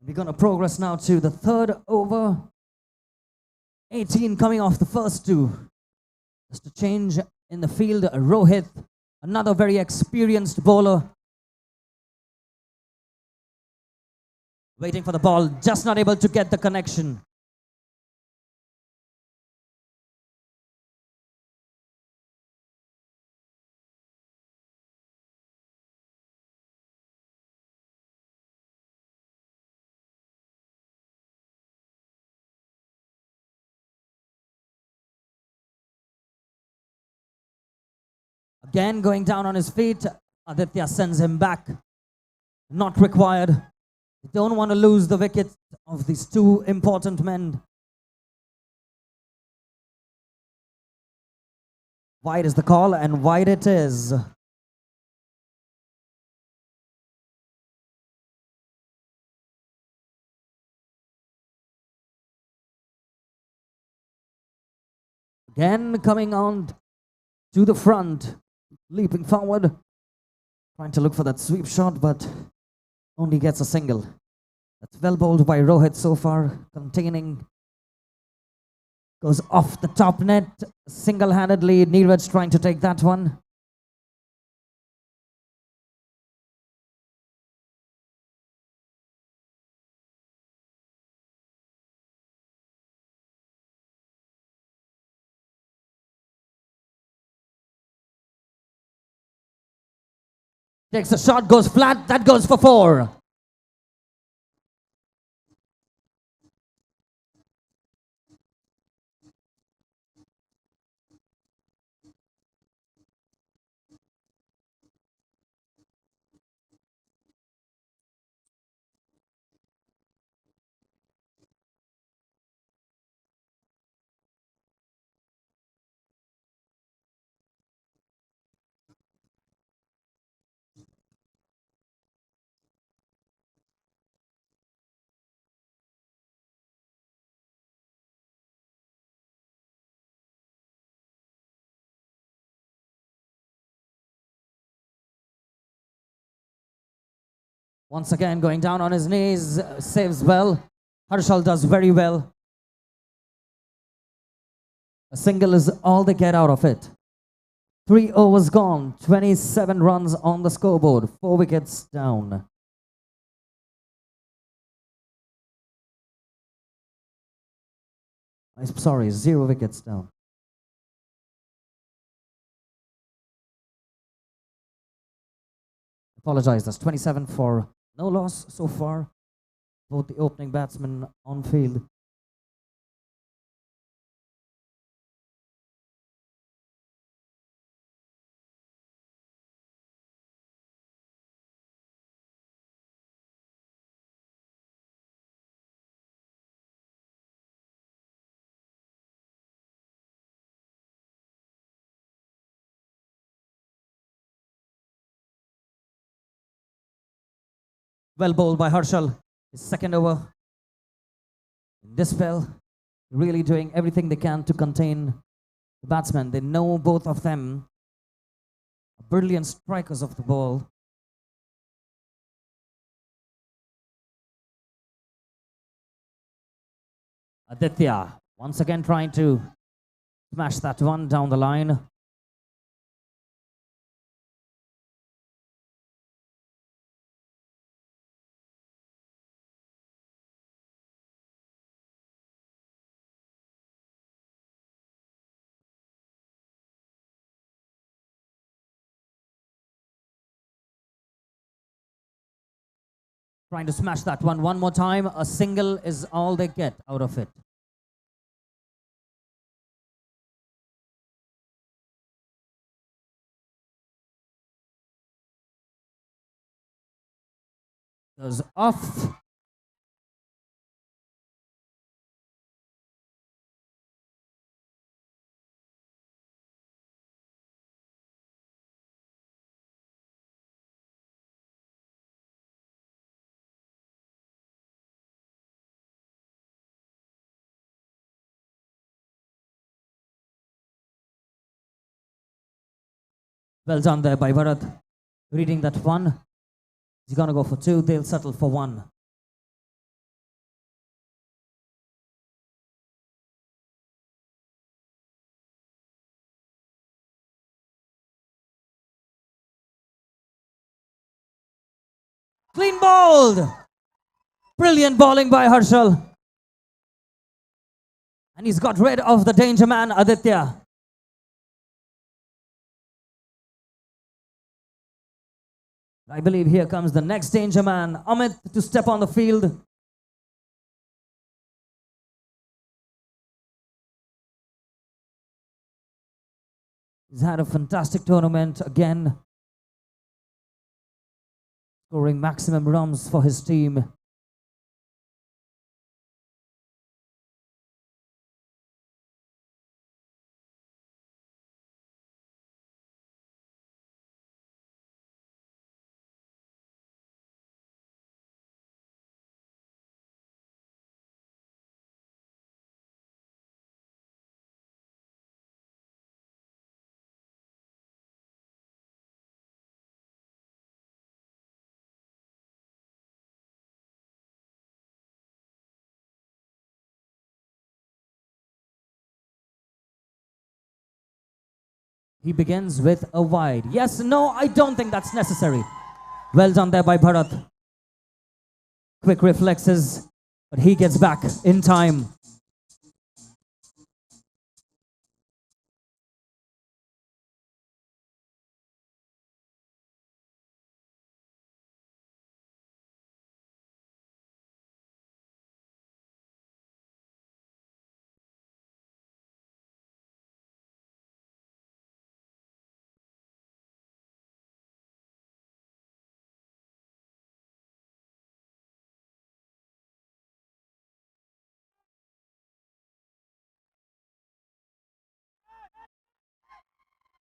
F: We're going to progress now to the third over. 18 coming off the first 2. Just a change in the field. Rohit, another very experienced bowler. Waiting for the ball, just not able to get the connection. Again going down on his feet. Aditya sends him back. Not required. They don't want to lose the wicket of these two important men. Wide is the call, and wide it is. Again coming on to the front, leaping forward, trying to look for that sweep shot, but only gets a single. That's well bowled by Rohit so far, containing. Goes off the top net, single-handedly. Neeraj trying to take that one. Takes a shot, goes flat, that goes for 4. Once again, going down on his knees, saves well. Harshal does very well. A single is all they get out of it. 3 overs gone, 27 runs on the scoreboard, 4 wickets down. I'm sorry, 0 wickets down. Apologize, that's 27 for no loss so far. Both the opening batsmen on field. Well bowled by Harshal. His second over. In this spell, really doing everything they can to contain the batsmen. They know both of them are brilliant strikers of the ball. Aditya once again trying to smash that one down the line. Trying to smash that one more time. A single is all they get out of it. Goes off. Well done there by Bharat. Reading that one. He's going to go for 2. They'll settle for 1. Clean bowled. Brilliant bowling by Harshal. And he's got rid of the danger man, Aditya. I believe here comes the next danger man, Amit, to step on the field. He's had a fantastic tournament again, scoring maximum runs for his team. He begins with a wide. Yes, no, I don't think that's necessary. Well done there by Bharat. Quick reflexes, but he gets back in time.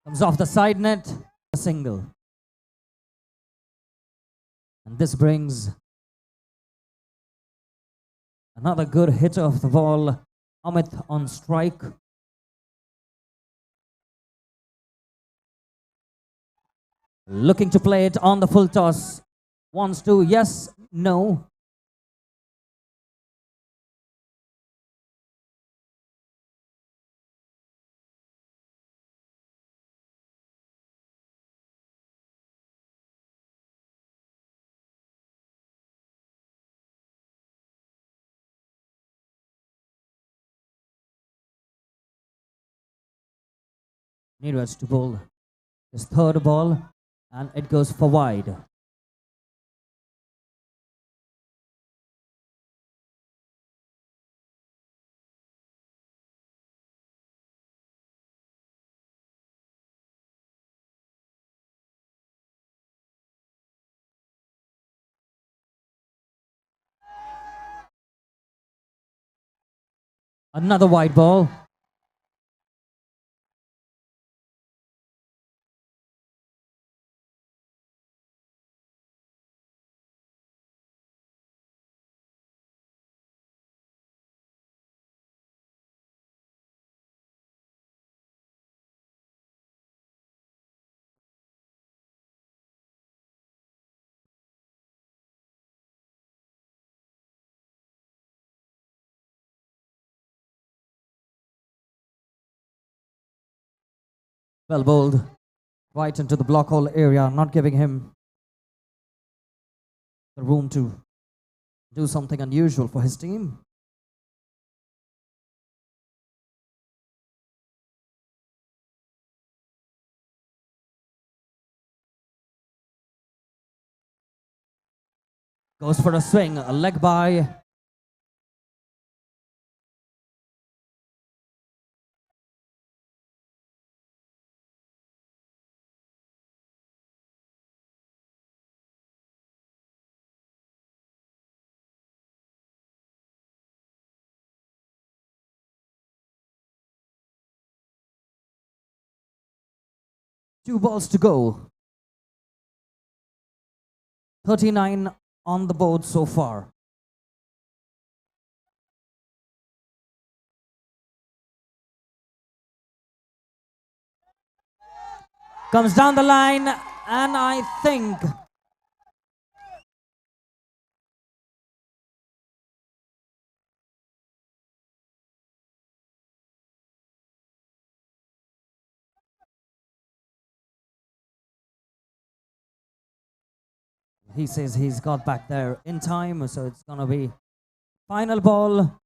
F: Comes off the side net, a single. And this brings another good hitter of the ball, Amit on strike. Looking to play it on the full toss. Wants to, yes, no. Neeraj to bowl his third ball, and it goes for wide. Another wide ball. Well bowled, right into the block hole area, not giving him the room to do something unusual for his team. Goes for a swing, a leg by. Two balls to go. 39 on the board so far. Comes down the line, and I think he says he's got back there in time, so it's gonna be final ball.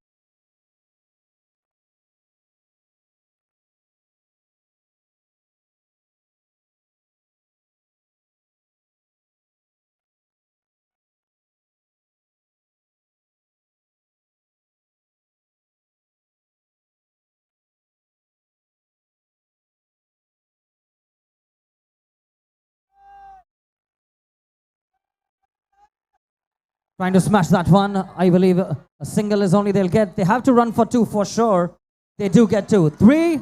F: Trying to smash that one. I believe a single is only they'll get. They have to run for 2 for sure. They do get 2. 3?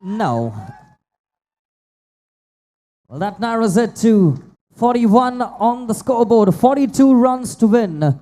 F: No. Well, that narrows it to 41 on the scoreboard. 42 runs to win.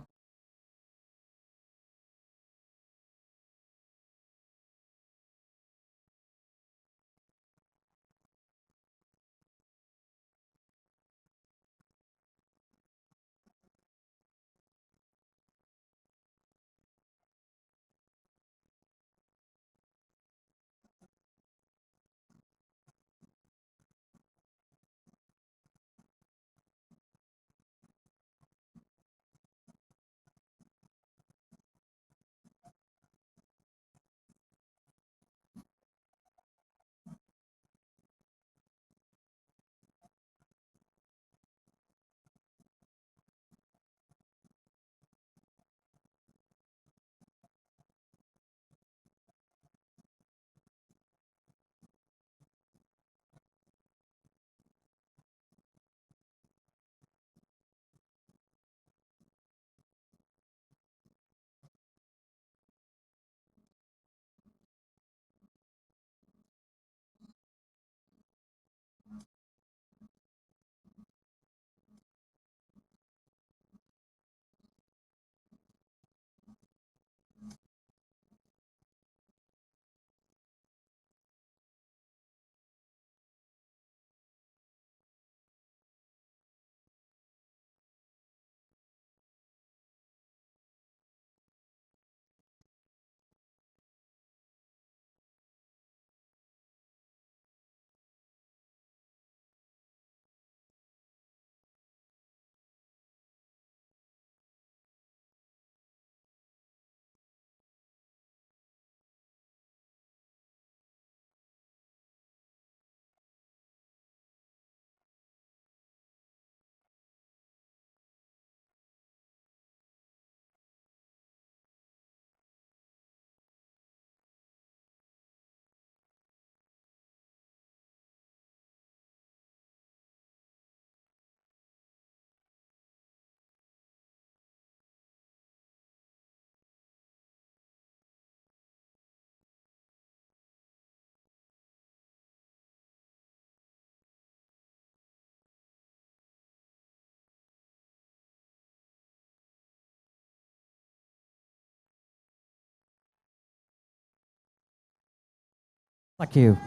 F: Thank you.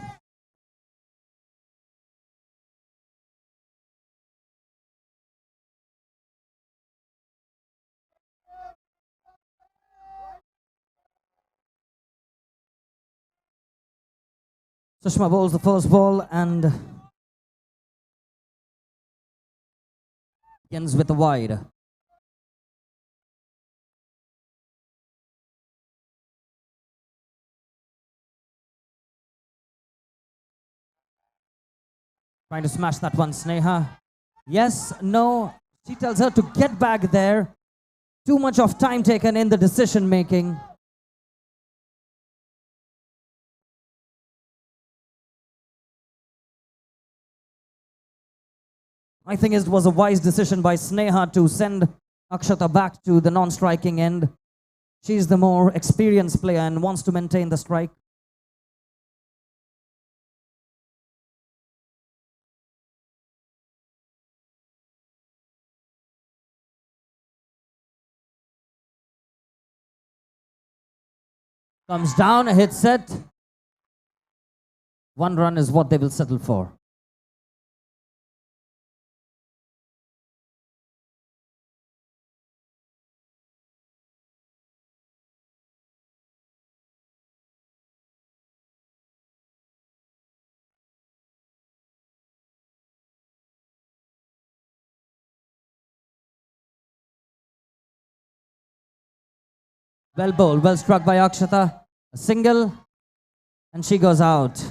F: Sushma bowls the first ball and ends with a wide. Trying to smash that one, Sneha. Yes, no. She tells her to get back there. Too much of time taken in the decision making. I think it was a wise decision by Sneha to send Akshata back to the non-striking end. She's the more experienced player and wants to maintain the strike. Comes down, a hit set. 1 run is what they will settle for. Well bowled, well struck by Akshata. A single, and she goes out.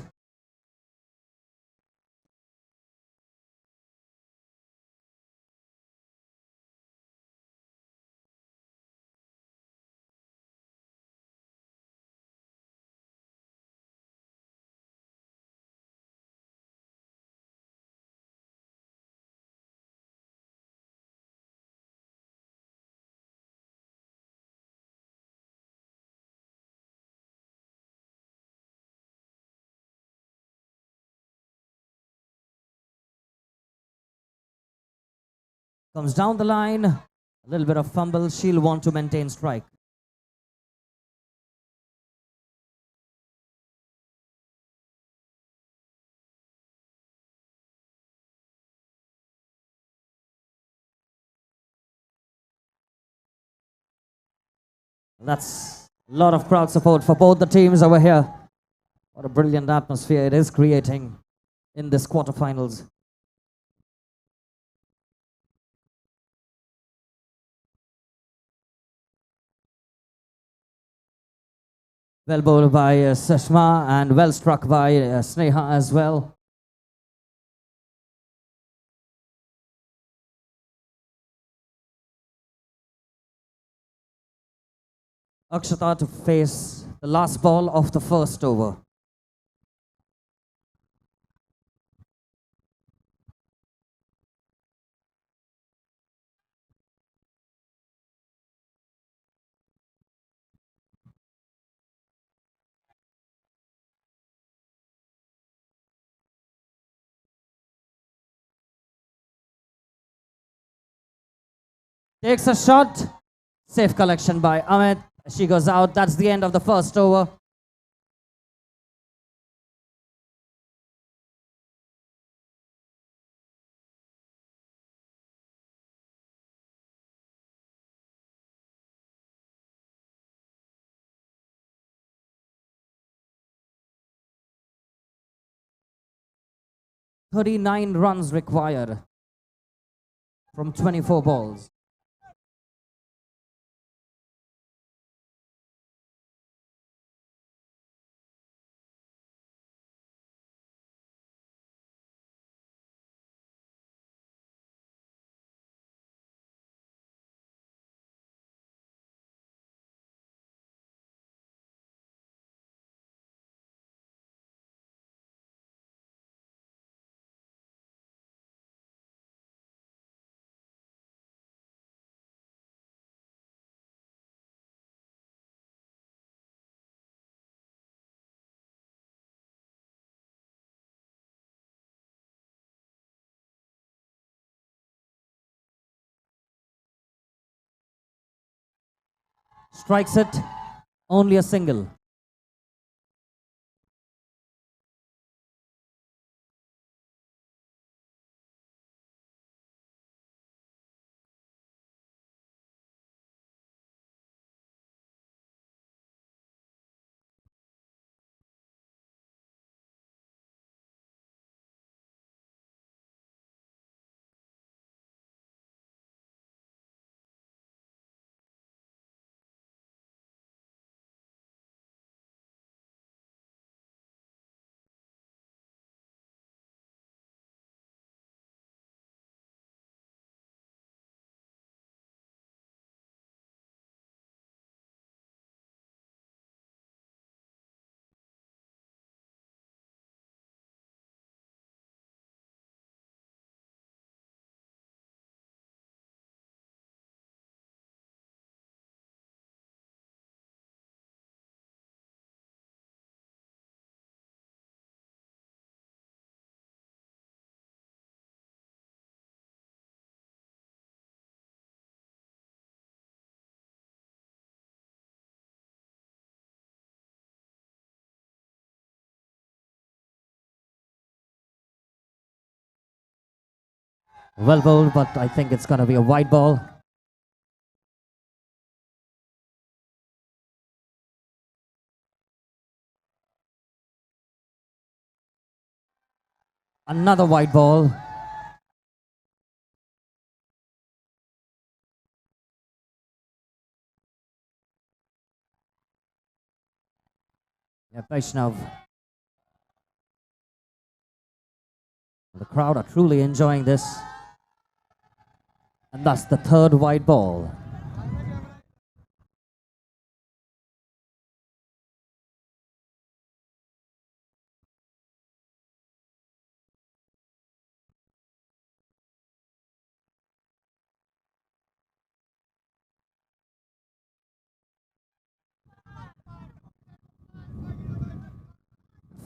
F: Comes down the line. A little bit of fumble. She'll want to maintain strike. That's a lot of crowd support for both the teams over here. What a brilliant atmosphere it is creating in this quarterfinals. Well bowled by Sashma and well struck by Sneha as well. Akshata to face the last ball of the first over. Takes a shot. Safe collection by Amit. She goes out. That's the end of the first over. "39 runs required from 24 balls. Strikes it, only a single. Well bowled, but I think it's going to be a wide ball. Another wide ball. Yeah, Vaishnav. The crowd are truly enjoying this. And that's the third wide ball.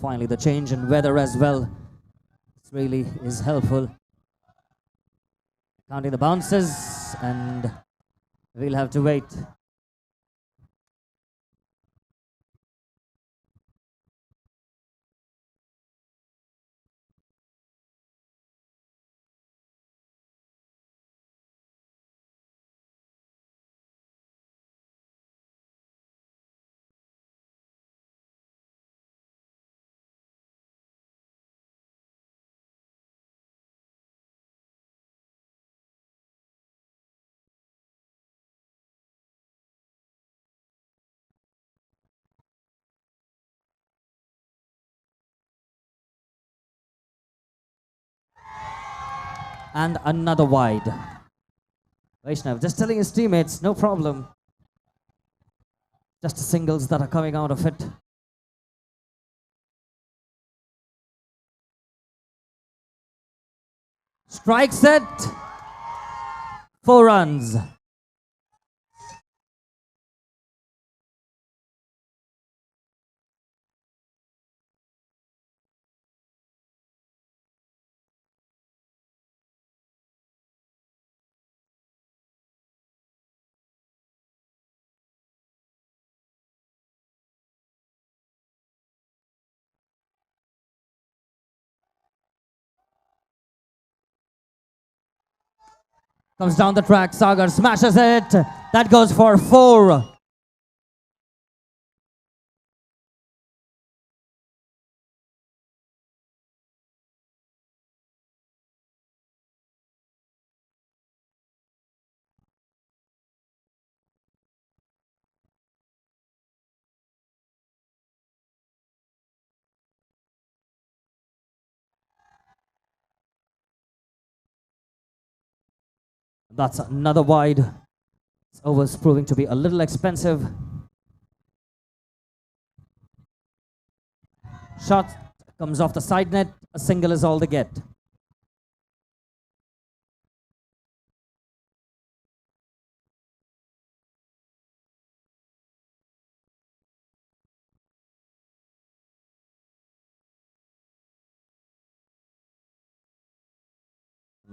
F: Finally, the change in weather as well. This really is helpful. Counting the bounces, and we'll have to wait. And another wide. Vaishnav just telling his teammates, no problem. Just singles that are coming out of it. Strike set. 4 runs. Comes down the track, Sagar smashes it. That goes for 4. That's another wide. This over's proving to be a little expensive. Shot comes off the side net. A single is all they get.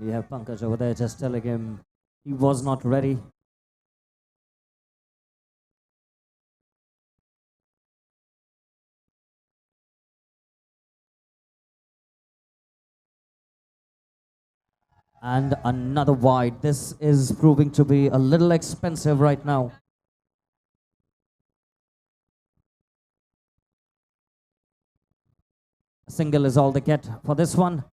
F: We have Pankaj over there just telling him he was not ready. And another wide. This is proving to be a little expensive right now. A single is all they get for this one.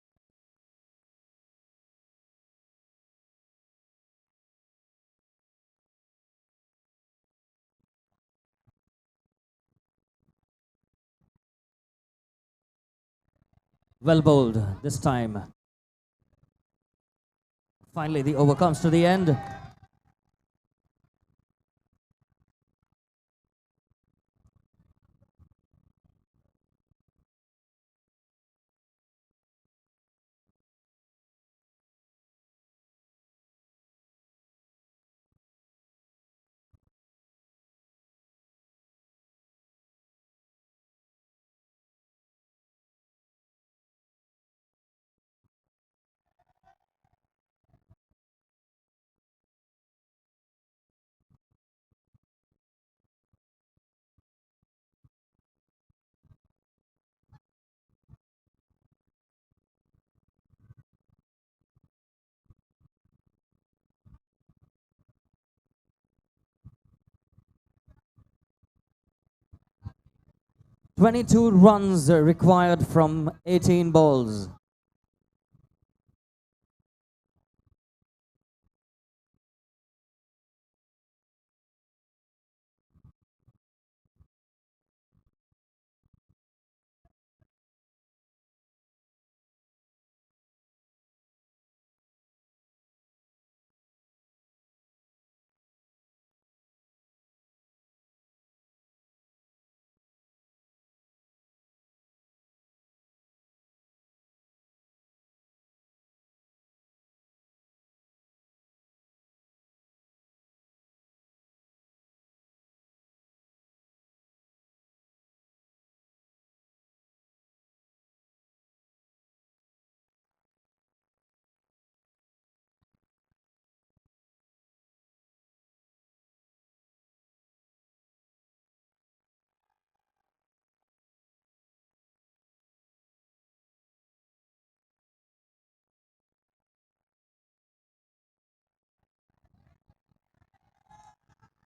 F: Well bowled this time. Finally, the over comes to the end. "22 runs required from 18 balls.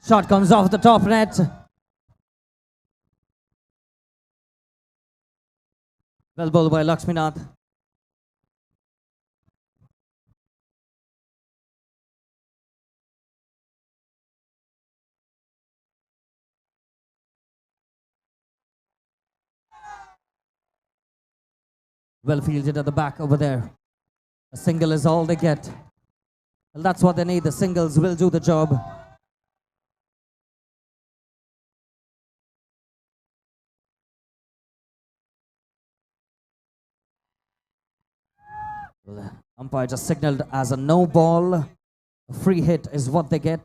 F: Shot comes off the top net. Well bowled by Lakshminath. Well fielded at the back over there. A single is all they get. Well, that's what they need. The singles will do the job. Well, the umpire just signaled as a no ball. A free hit is what they get.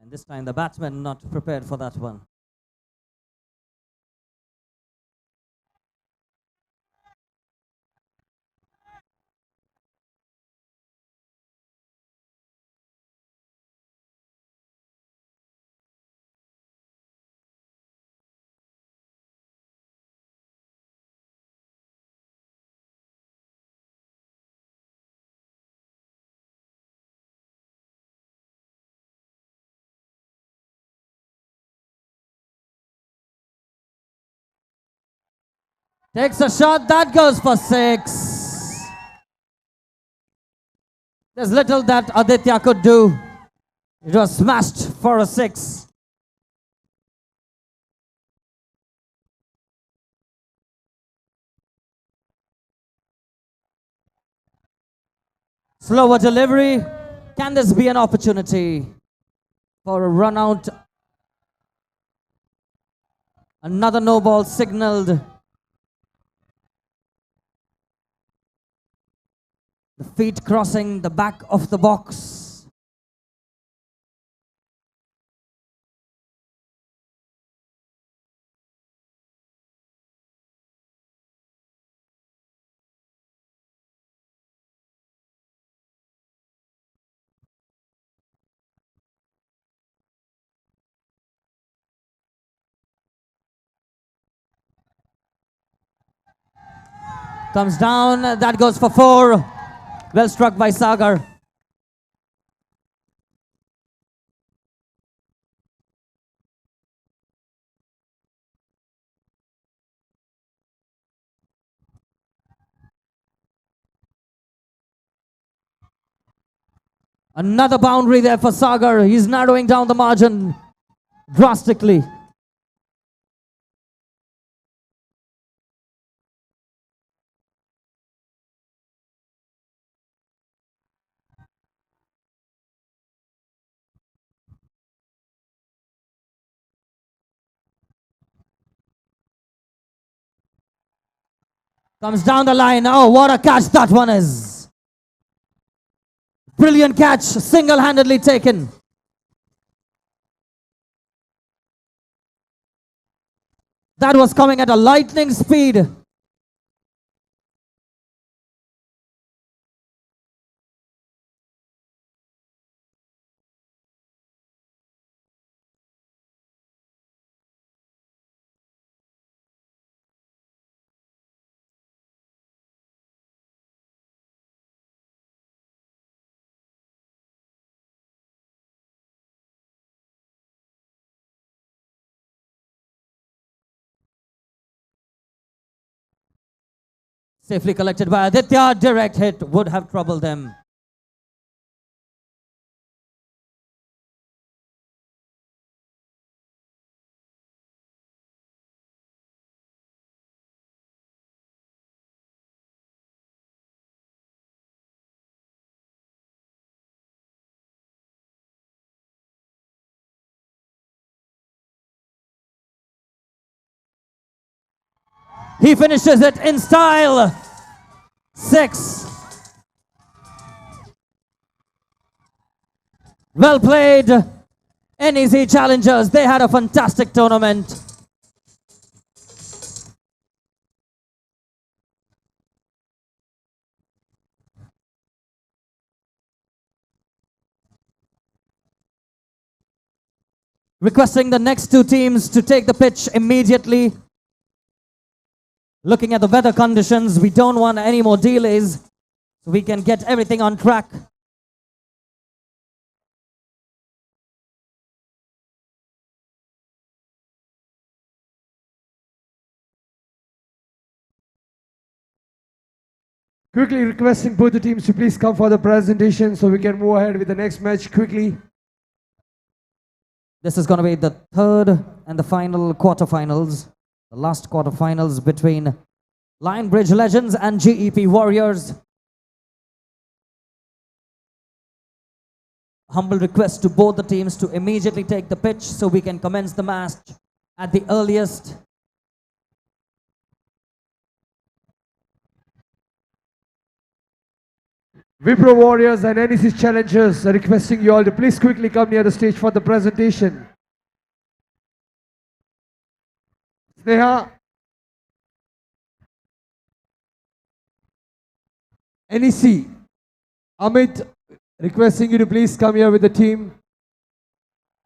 F: And this time the batsman not prepared for that one. Takes a shot, that goes for 6. There's little that Aditya could do. It was smashed for a 6. Slower delivery. Can this be an opportunity for a run out? Another no ball signaled. The feet crossing the back of the box. Comes down, that goes for 4. Well struck by Sagar. Another boundary there for Sagar. He's narrowing down the margin drastically. Comes down the line. Oh, what a catch that one is. Brilliant catch, single-handedly taken. That was coming at a lightning speed. Safely collected by Aditya. Direct hit would have troubled them. He finishes it in style. 6. Well played. NEC challengers, they had a fantastic tournament. Requesting the next two teams to take the pitch immediately. Looking at the weather conditions, we don't want any more delays, so we can get everything on track.
A: Quickly requesting both the teams to please come for the presentation so we can move ahead with the next match quickly.
F: This is going to be the third and the final quarterfinals. The last quarterfinals between Lionbridge Legends and GEP Warriors. Humble request to both the teams to immediately take the pitch so we can commence the match at the earliest.
A: Wipro Warriors and NEC Challengers are requesting you all to please quickly come near the stage for the presentation. Sneha, NEC, Amit, requesting you to please come here with the team.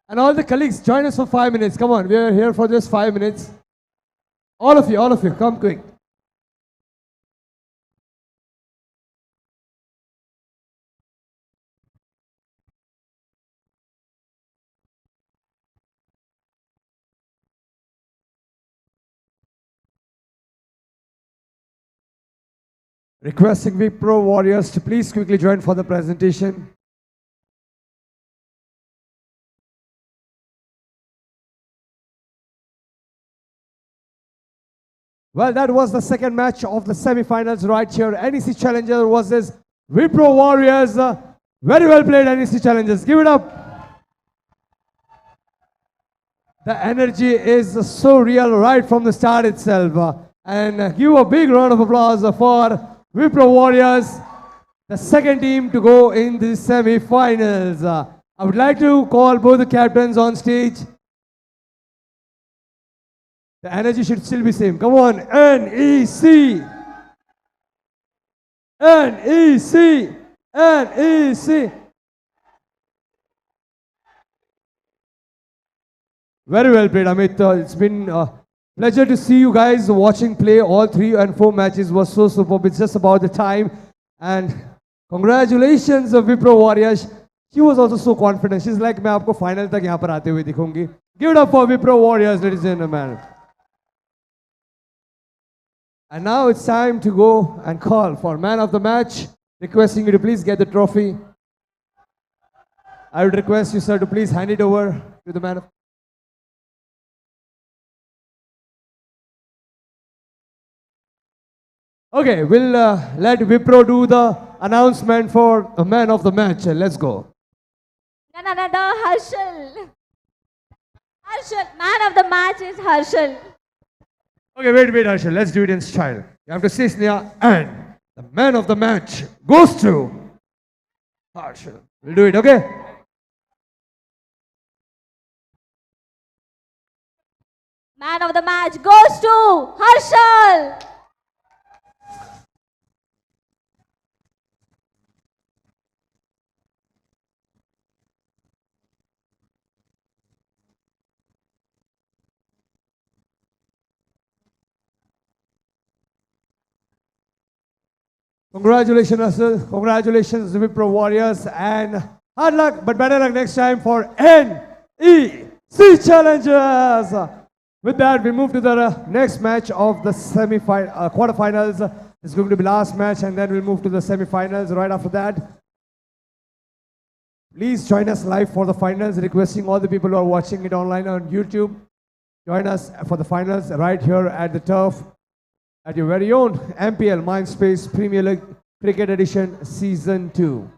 A: And all the colleagues, join us for 5 minutes. Come on, we are here for just 5 minutes. All of you, come quick. Requesting Wipro Warriors to please quickly join for the presentation. Well, that was the second match of the semi-finals right here. NEC Challenger versus Wipro Warriors. Very well played, NEC Challengers. Give it up. The energy is so real right from the start itself. And give a big round of applause for Wipro Warriors, the second team to go in the semi-finals. I would like to call both the captains on stage. The energy should still be same. Come on, NEC! NEC! NEC! Very well played, Amit. It's been pleasure to see you guys watching play. All 3 and 4 matches was so superb. It's just about the time. And congratulations, Wipro Warriors. She was also so confident. She's like, मैं आपको final तक यहाँ पर आते हुए दिखूंगी. Give it up for Wipro Warriors, ladies and gentlemen. And now it's time to go and call for man of the match. Requesting you to please get the trophy. I would request you, sir, to please hand it over to the man of. Okay, we'll let Wipro do the announcement for the man of the match. Let's go.
I: None other, Harshal. Harshal, man of the match is Harshal.
A: Okay, wait, Harshal. Let's do it in style. You have to say Sneha, and the man of the match goes to Harshal. We'll do it, okay?
I: Man of the match goes to Harshal.
A: Congratulations, Russell. Congratulations, Wipro Warriors. And hard luck, but better luck next time for NEC Challengers. With that, we move to the next match of the quarterfinals. It's going to be last match, and then we'll move to the semifinals right after that. Please join us live for the finals. Requesting all the people who are watching it online on YouTube, join us for the finals right here at the turf. At your very own MPL Mindspace Premier League Cricket Edition Season 2.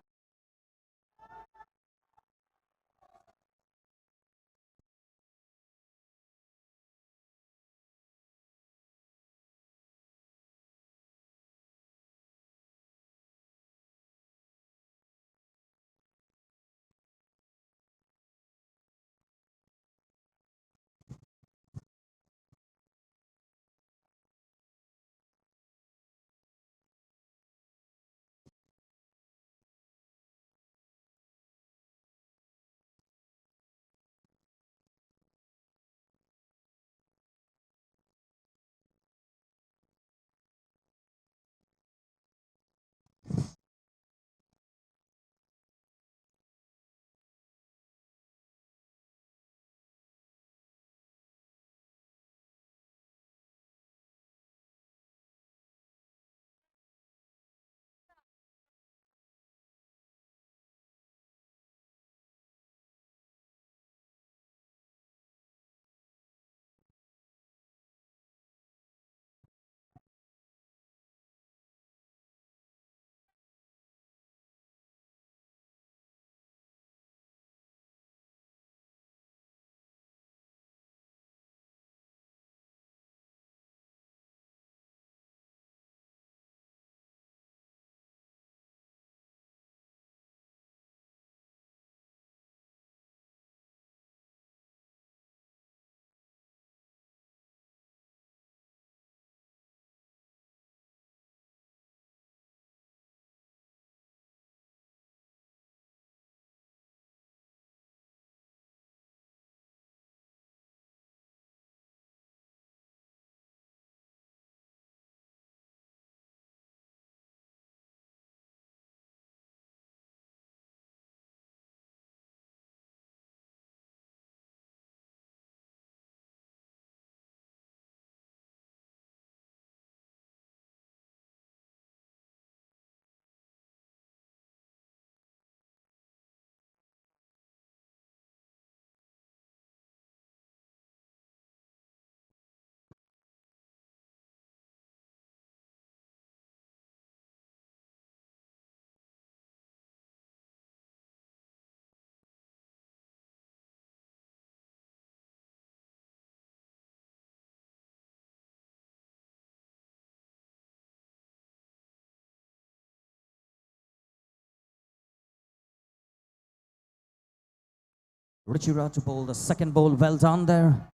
F: Ruchira to bowl the second ball. Well done there.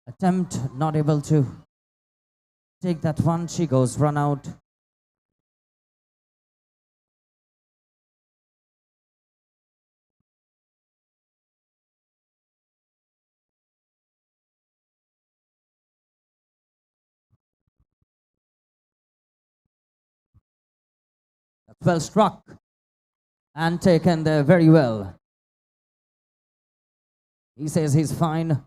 F: Attempt not able to take that one. She goes run out. Well struck and taken there very well. He says he's fine.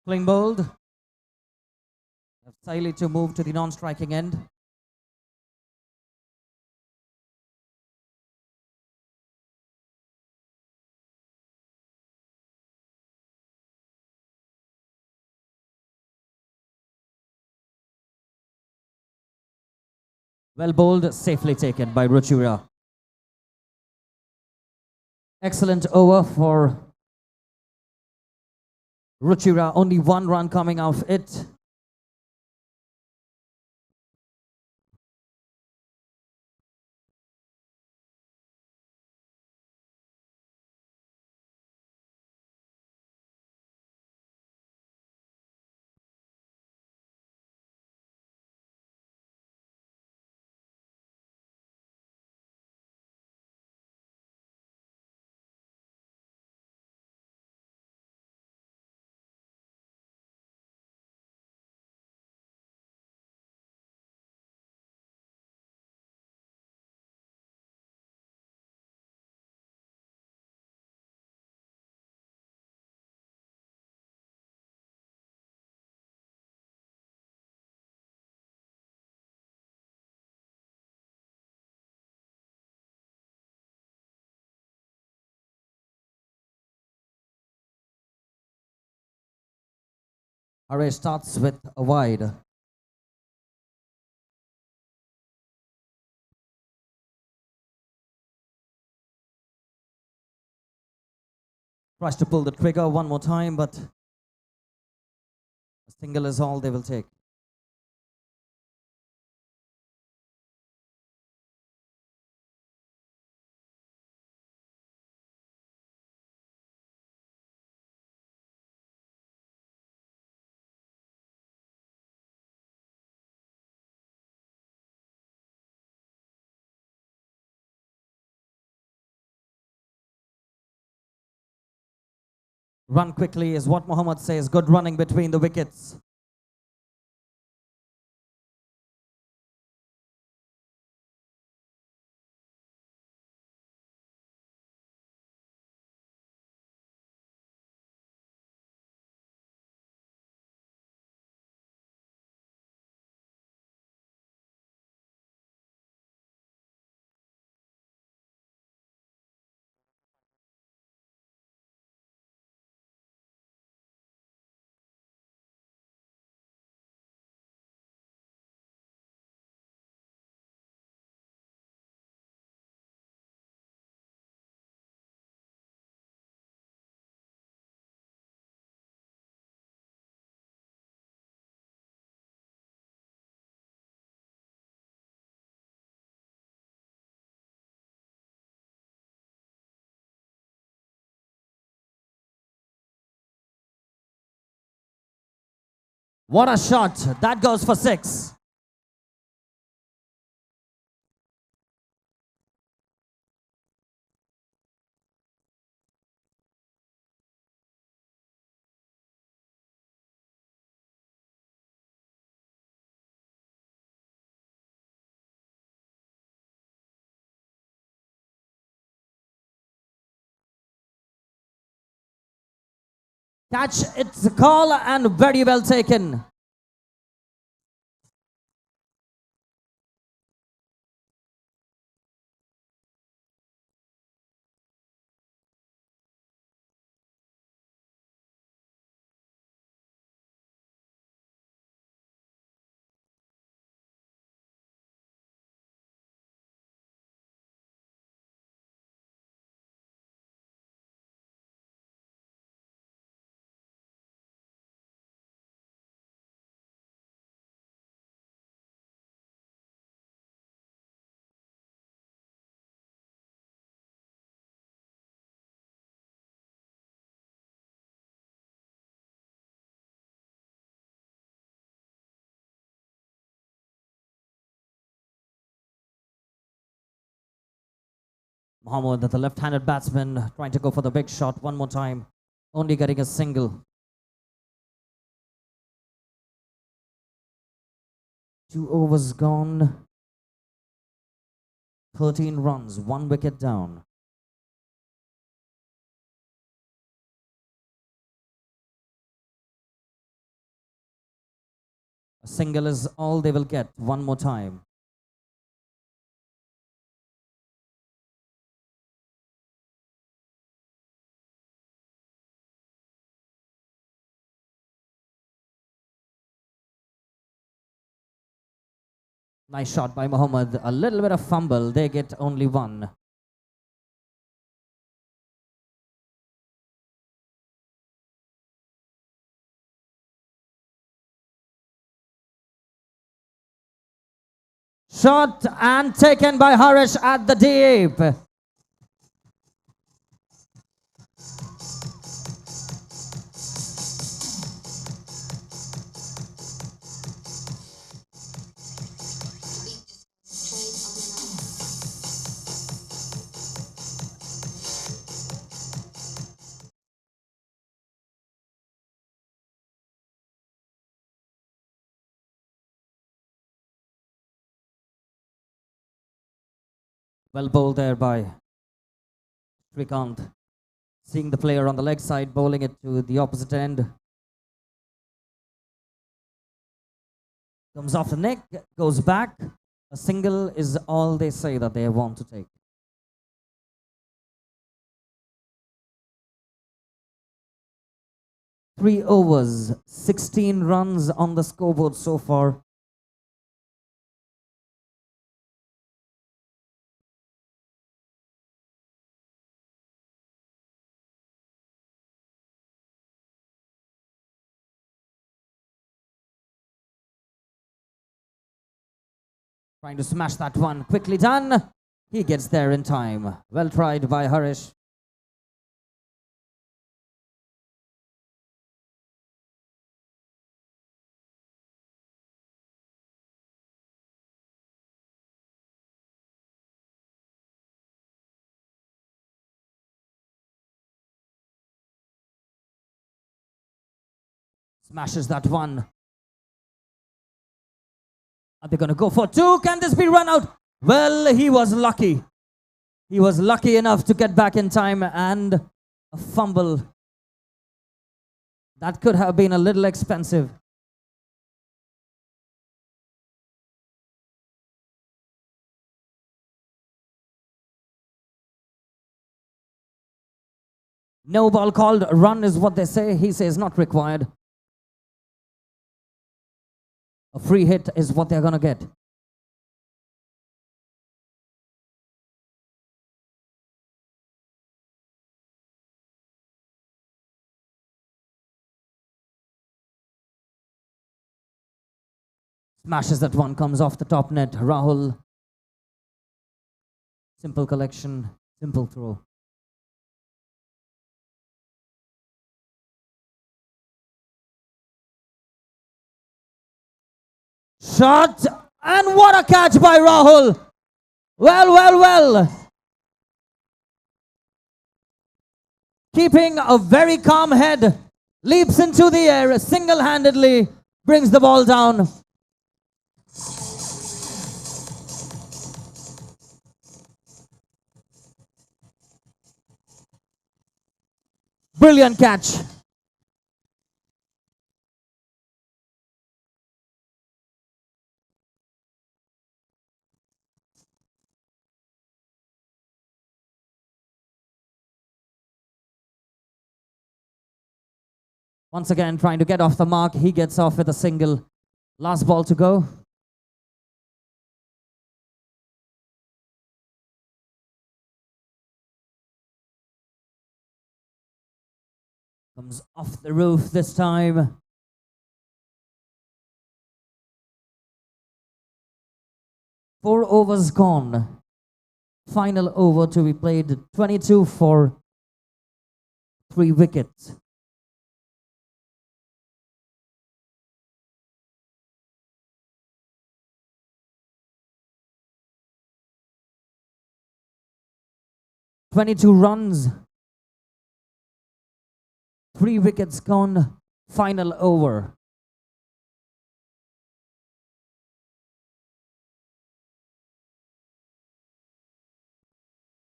F: Clean bowled. Saili to move to the non-striking end. Well bowled, safely taken by Ruchira. Excellent over for Ruchira. Only one run coming out of it. Array starts with a wide. Tries to pull the trigger one more time, but a single is all they will take. Run quickly is what Mohammad says. Good running between the wickets. What a shot. That goes for 6. Catch, it's a call and very well taken. Mohammad, the left-handed batsman, trying to go for the big shot one more time, only getting a single. 2 overs gone. 13 runs, 1 wicket down. A single is all they will get one more time. Nice shot by Mohammad. A little bit of fumble. They get only 1. Shot and taken by Harish at the deep. Well bowled there by Shrikant. Seeing the player on the leg side, bowling it to the opposite end. Comes off the neck, goes back. A single is all they say that they want to take. Three overs, 16 runs on the scoreboard so far. Trying to smash that one. Quickly done. He gets there in time. Well tried by Harish. Smashes that one. Are they going to go for 2? Can this be run out? Well, he was lucky. He was lucky enough to get back in time, and a fumble. That could have been a little expensive. No ball called. Run is what they say. He says not required. A free hit is what they're going to get. Smashes that one, comes off the top net. Rahul. Simple collection, simple throw. Shot, and what a catch by Rahul. Well, well, well. Keeping a very calm head, leaps into the air, single-handedly brings the ball down. Brilliant catch. Once again, trying to get off the mark. He gets off with a single. Last ball to go. Comes off the roof this time. Four overs gone. Final over to be played. 22 for 3 wickets. 22 runs. 3 wickets gone. Final over.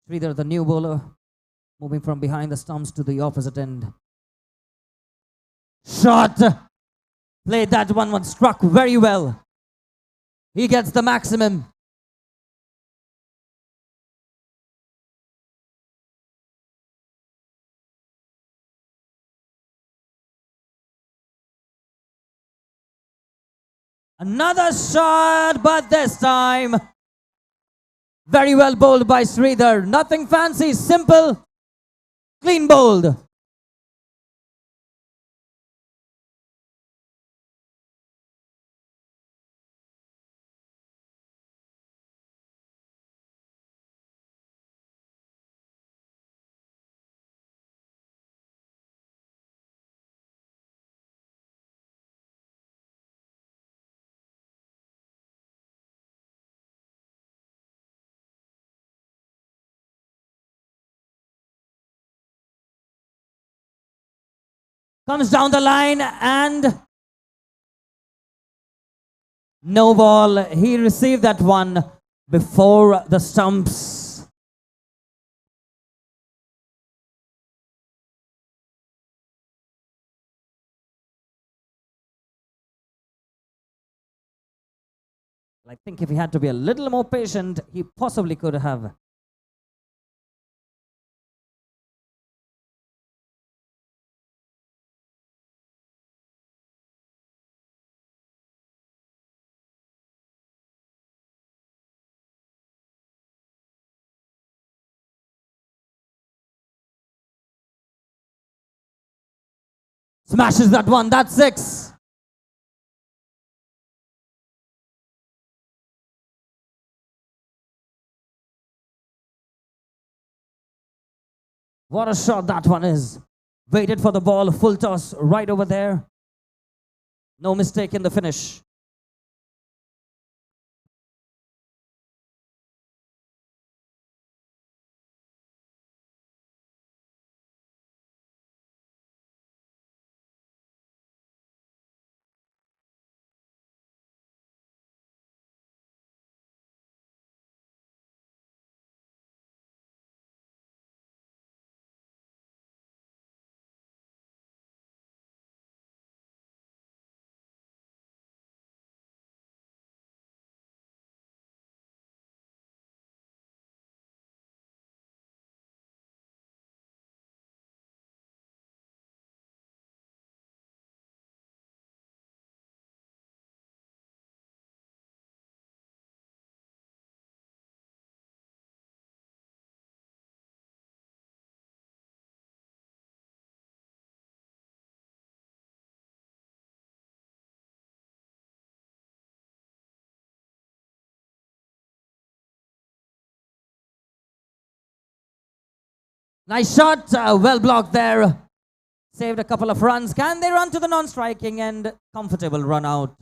F: Sridhar, the new bowler, moving from behind the stumps to the opposite end. Shot! Played that one, struck very well. He gets the maximum. Another shot, but this time very well bowled by Sridhar. Nothing fancy, simple, clean bowled. Comes down the line and no ball. He received that one before the stumps. I think if he had to be a little more patient, he possibly could have. Smashes that one, that's 6. What a shot that one is. Waited for the ball, full toss right over there. No mistake in the finish. Nice shot, well blocked there. Saved a couple of runs. Can they run to the non-striking end? Comfortable run out.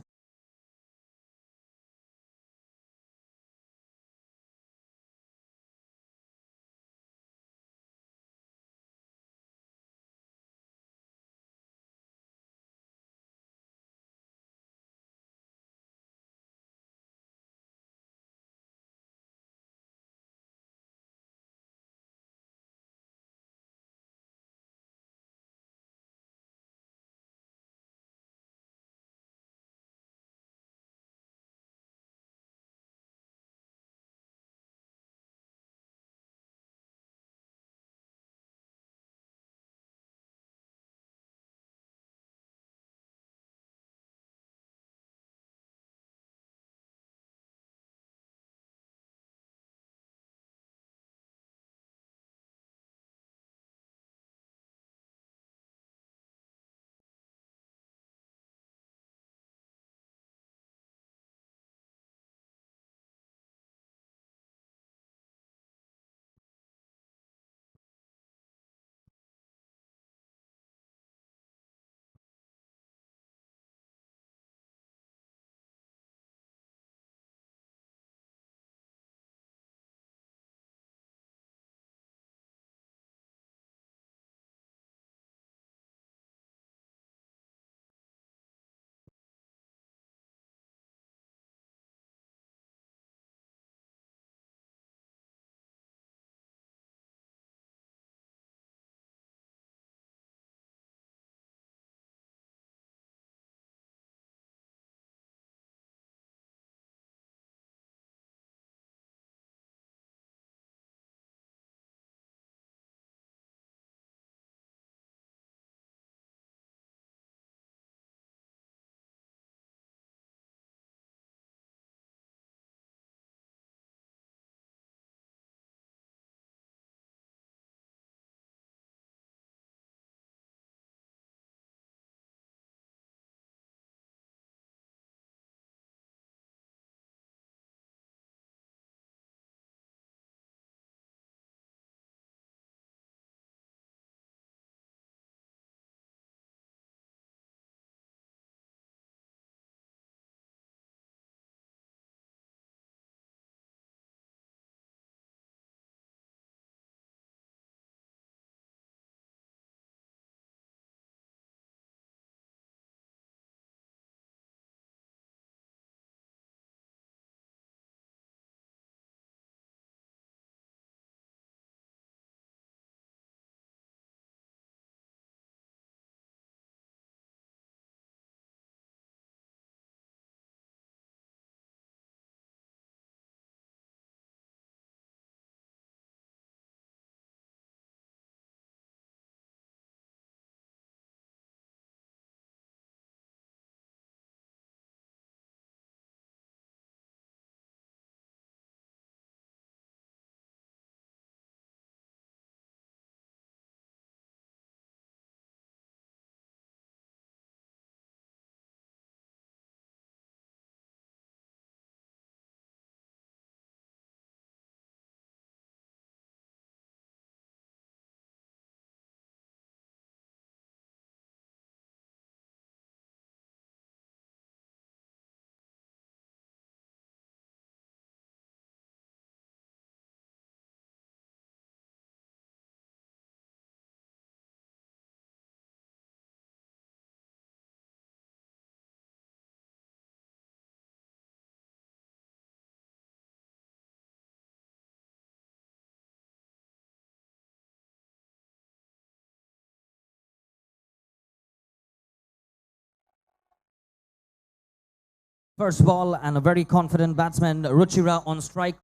F: First ball and a very confident batsman, Ruchira on strike.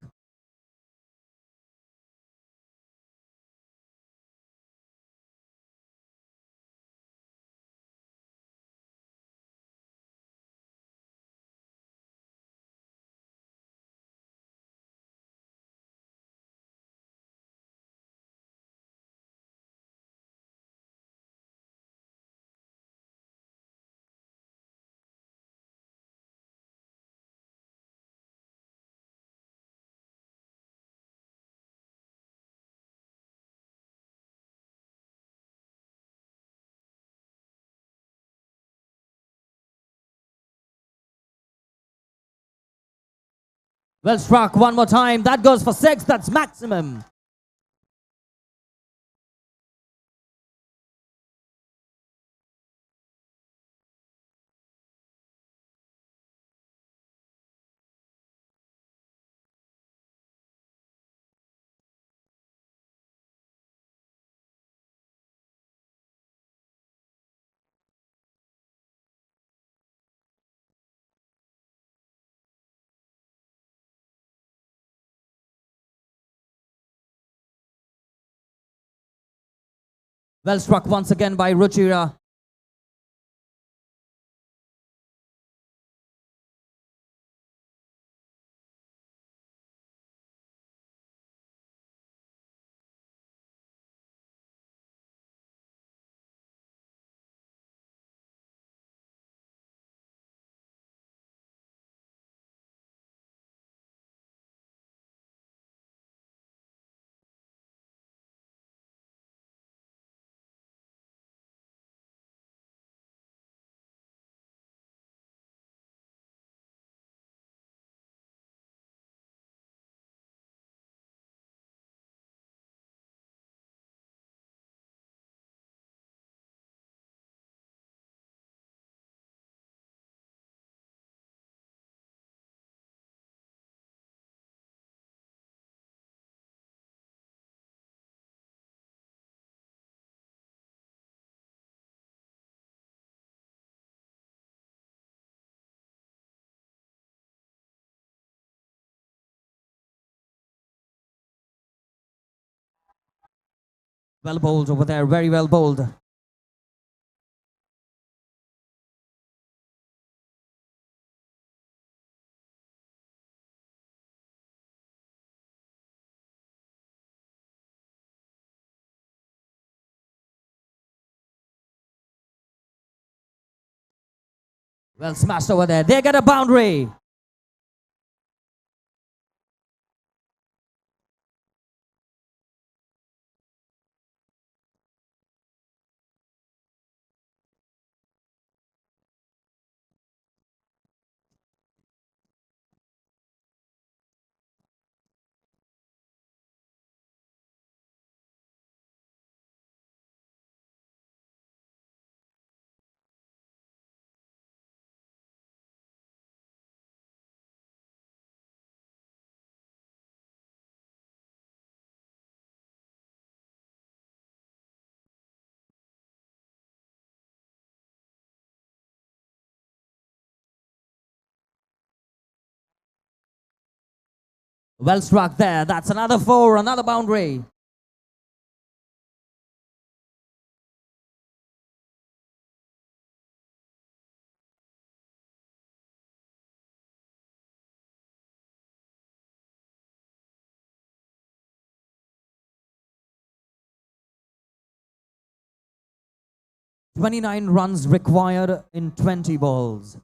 F: Well struck one more time. That goes for 6. That's maximum. Well struck once again by Ruchira. Well bowled over there. Very well bowled. Well smashed over there. They get a boundary. Well struck there. That's another 4, another boundary. "29 runs required in 20 balls."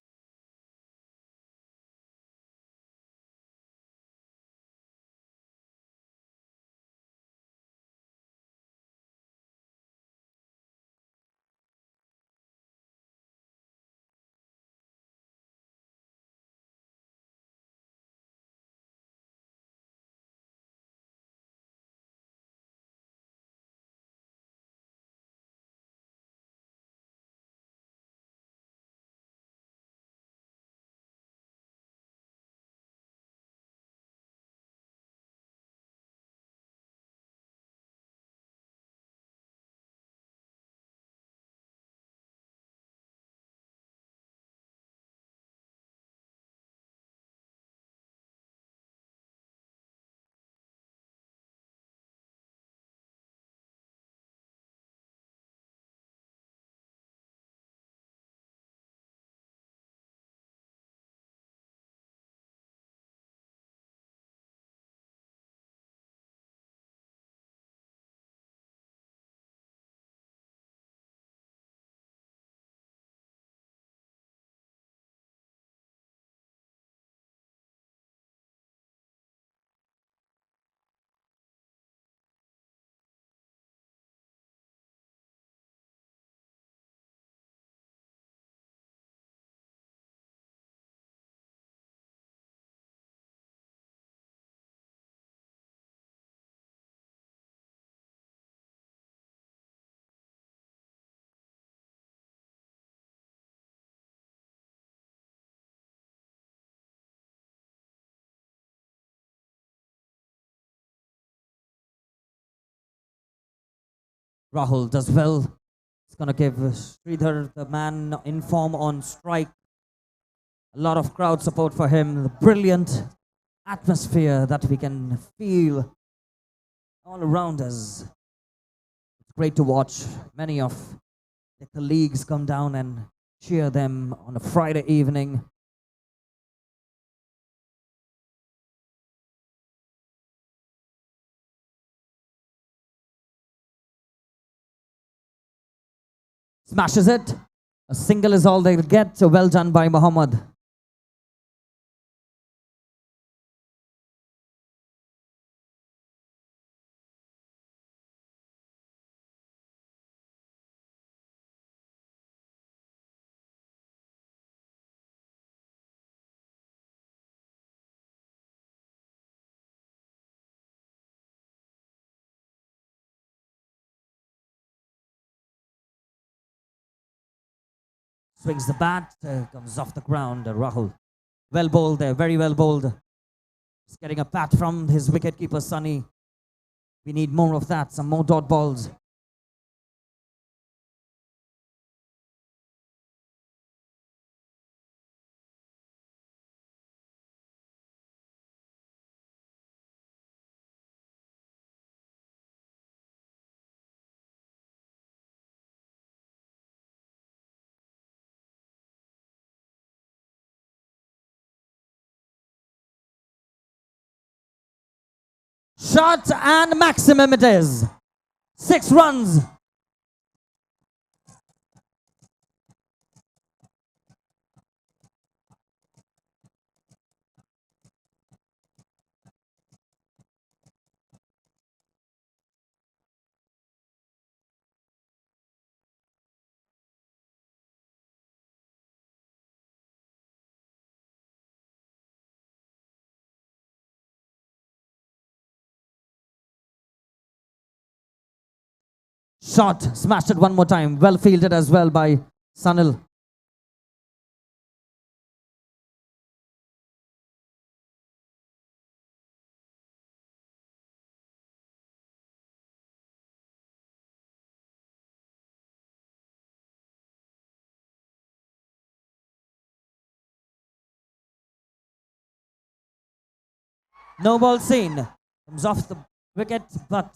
F: Rahul does well. It's gonna give Sridhar, the man in form, on strike. A lot of crowd support for him. The brilliant atmosphere that we can feel all around us. It's great to watch. Many of the colleagues come down and cheer them on a Friday evening. Smashes it. A single is all they get. So well done by Mohammad. Swings the bat, comes off the ground. Rahul, well bowled there, very well bowled. Just getting a pat from his wicketkeeper, Sunny. We need more of that, some more dot balls. Shot and maximum it is. 6 runs. Shot, smashed it one more time. Well fielded as well by Sunil. No ball seen. Comes off the wicket, but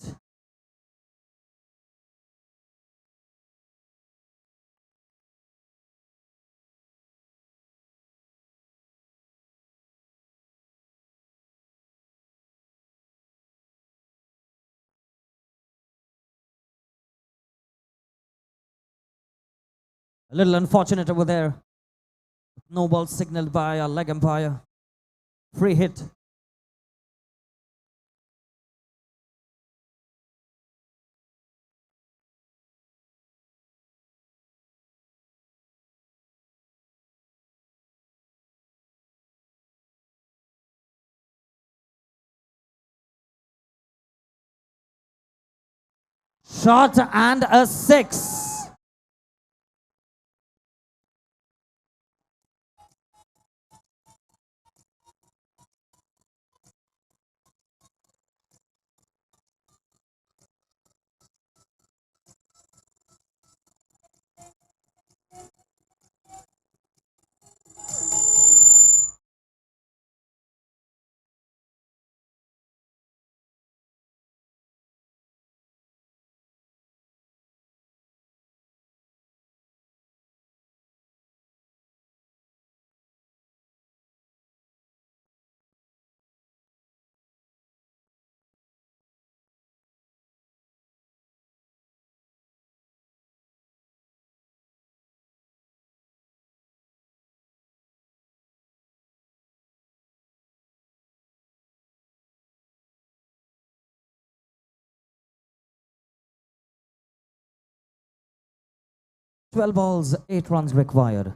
F: a little unfortunate over there. No ball signaled by our leg umpire. Free hit. Shot and a 6. Twelve balls, 8 runs required.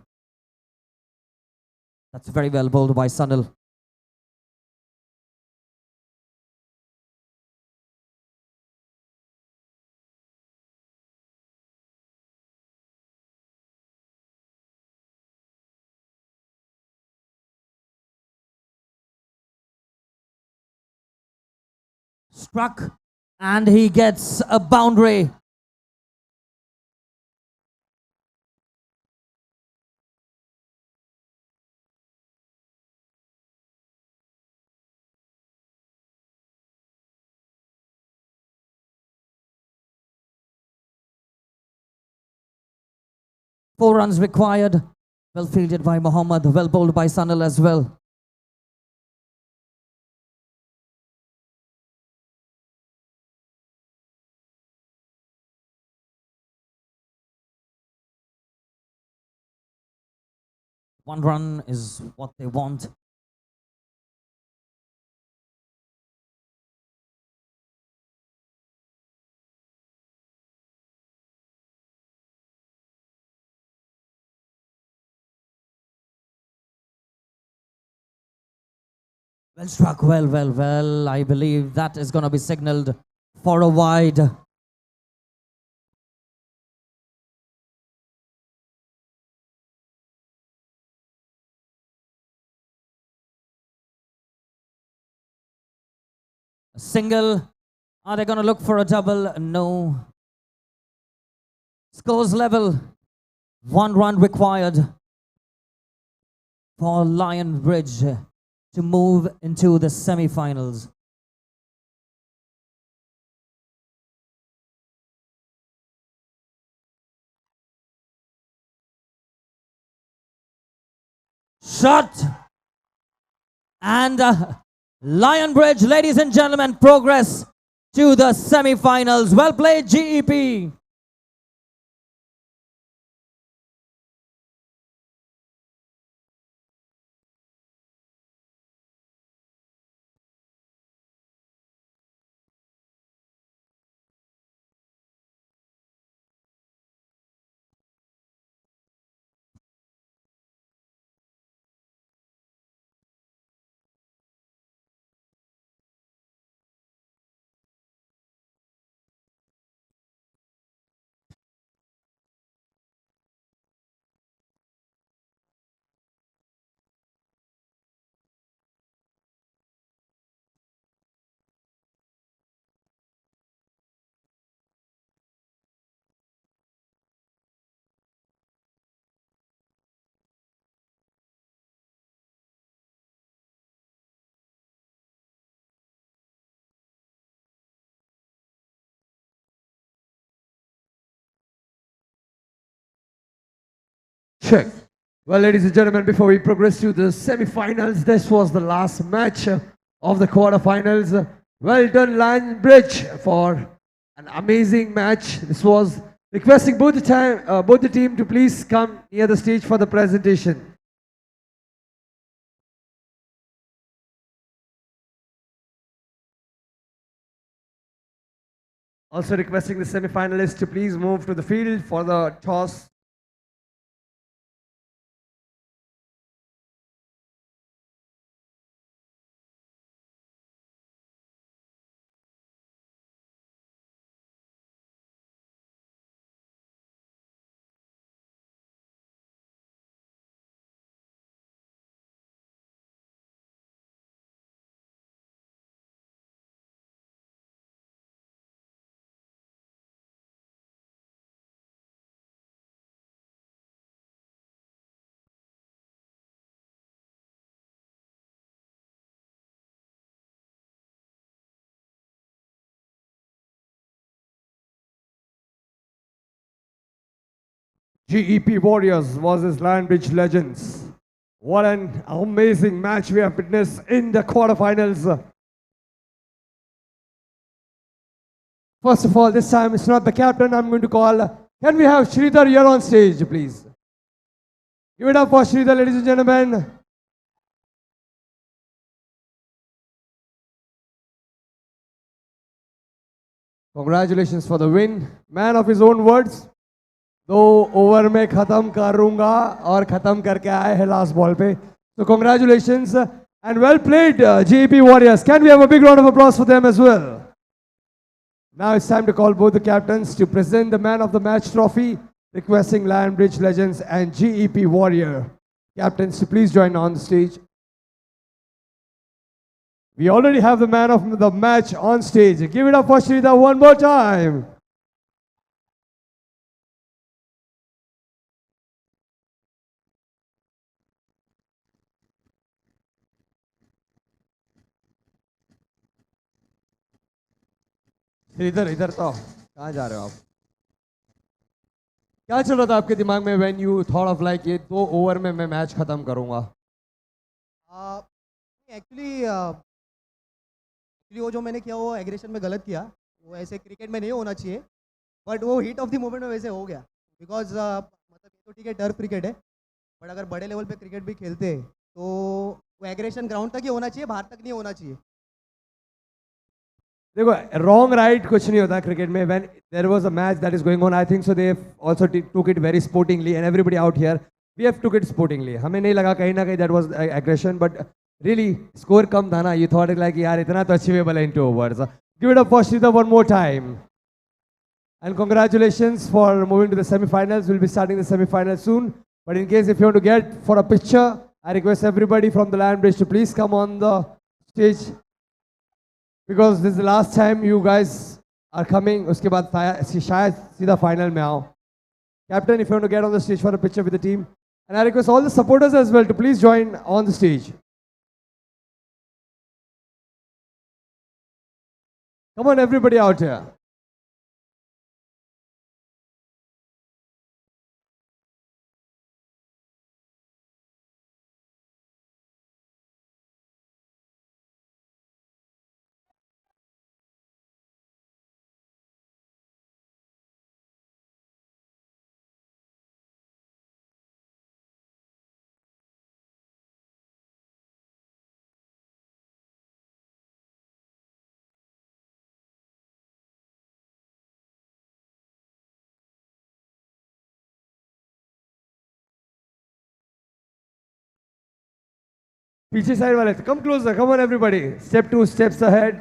F: That's very well bowled by Sunil. Struck, and he gets a boundary. 4 runs required. Well fielded by Mohammad, well bowled by Sanil as well. One run is what they want. Well struck, well. I believe that is going to be signaled for a wide. A single. Are they going to look for a double? No. Scores level. 1 run required for Lion Bridge to move into the semi-finals. Shot. And Lion Bridge, ladies and gentlemen, progress to the semi-finals. Well played, GEP.
A: Check. Well, ladies and gentlemen, before we progress to the semi-finals, this was the last match of the quarterfinals. Well done, Lion Bridge, for an amazing match. This was requesting both the team to please come near the stage for the presentation. Also requesting the semi-finalists to please move to the field for the toss. GEP Warriors versus Lionbridge Legends. What an amazing match we have witnessed in the quarterfinals. First of all, this time it's not the captain I'm going to call. Can we have Sridhar here on stage, please? Give it up for Sridhar, ladies and gentlemen. Congratulations for the win. Man of his own words. 2 over में खत्म करूंगा और खत्म करके आए हैं last ball पे. So congratulations and well played, GEP Warriors. Can we have a big round of applause for them as well? Now it's time to call both the captains to present the man of the match trophy, requesting Lionbridge Legends and GEP Warrior captains to please join on the stage. We already have the man of the match on stage. Give it up for Sridhar one more time. इधर इधर तो कहाँ जा रहे हो आप? क्या चल रहा था आपके दिमाग में when you thought of like ये 2 ओवर में मैं मैच खत्म करूंगा?
E: एक्चुअली वो जो मैंने किया वो एग्रेशन में गलत किया, वो ऐसे क्रिकेट में नहीं होना चाहिए, बट वो हीट ऑफ द मोमेंट में वैसे हो गया, बिकॉज मतलब ये तो ठीक है टर्फ क्रिकेट है, बट अगर बड़े लेवल पे क्रिकेट भी खेलते हैं तो वो एग्रेशन ग्राउंड तक ही होना चाहिए, बाहर तक नहीं होना चाहिए.
A: देखो रॉन्ग राइट कुछ नहीं होता क्रिकेट में. When there was a match that is going on, I think so they also took it very sportingly and everybody out here we have took it sportingly. हमें नहीं लगा कहीं ना कहीं that was aggression, but really score कम था ना. You thought it like यार इतना तो अचीवेबल है in 2 overs. Give it up for Shridhar one more time. And congratulations for moving to the semi-finals. We'll be starting the semi-finals soon. But in case if you want to get for a picture, I request everybody from the land bridge to please come on the stage. Because this is the last time you guys are coming. उसके बाद शायद सीधा final में आओ. Captain, if you want to get on the stage for a picture with the team. And I request all the supporters as well to please join on the stage. Come on everybody out here. पीछे side वाले come closer. Come on everybody. Step 2 steps ahead.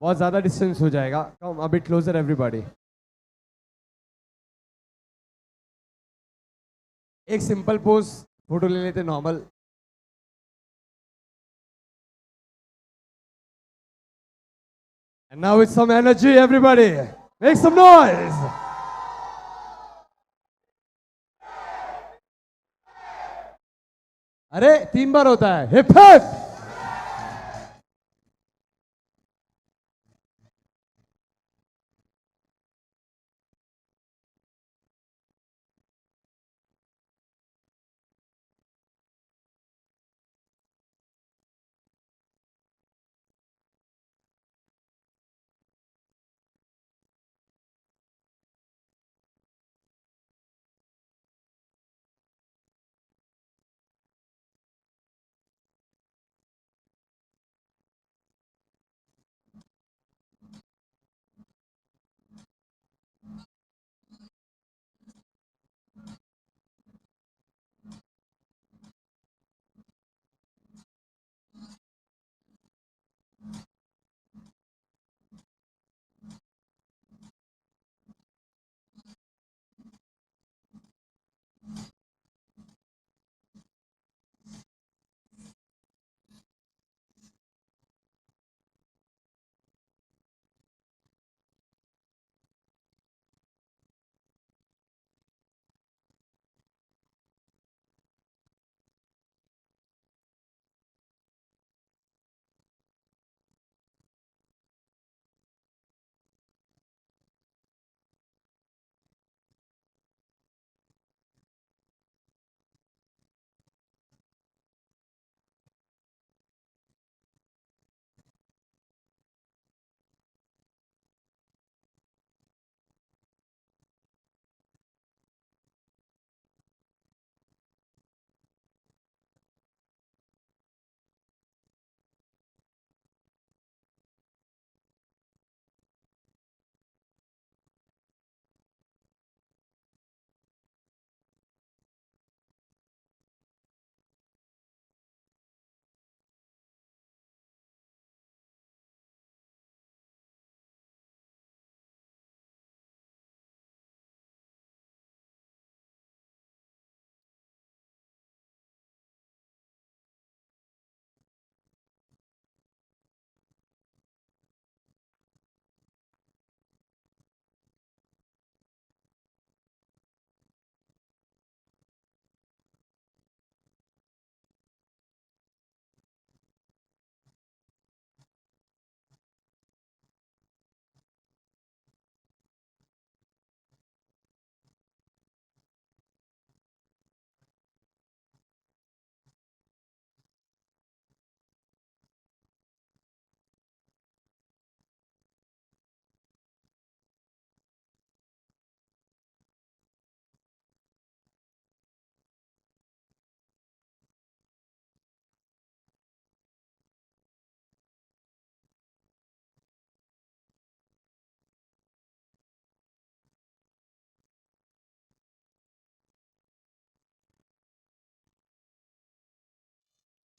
A: बहुत ज़्यादा distance हो जाएगा. कम a bit closure everybody. एक simple pose photo ले लेते normal. And now with some energy everybody. Make some noise. अरे 3 बार होता है. Hip hip.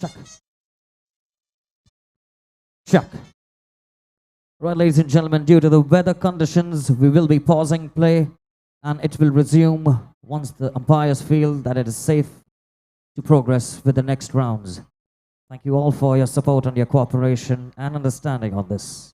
F: Chuck. Chuck. Right, ladies and gentlemen, due to the weather conditions, we will be pausing play and it will resume once the umpires feel that it is safe to progress with the next rounds. Thank you all for your support and your cooperation and understanding on this.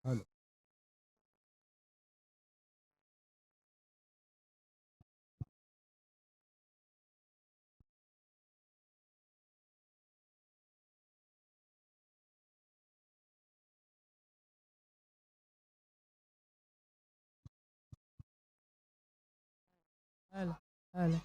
A: Hello.
J: Hello. Hello.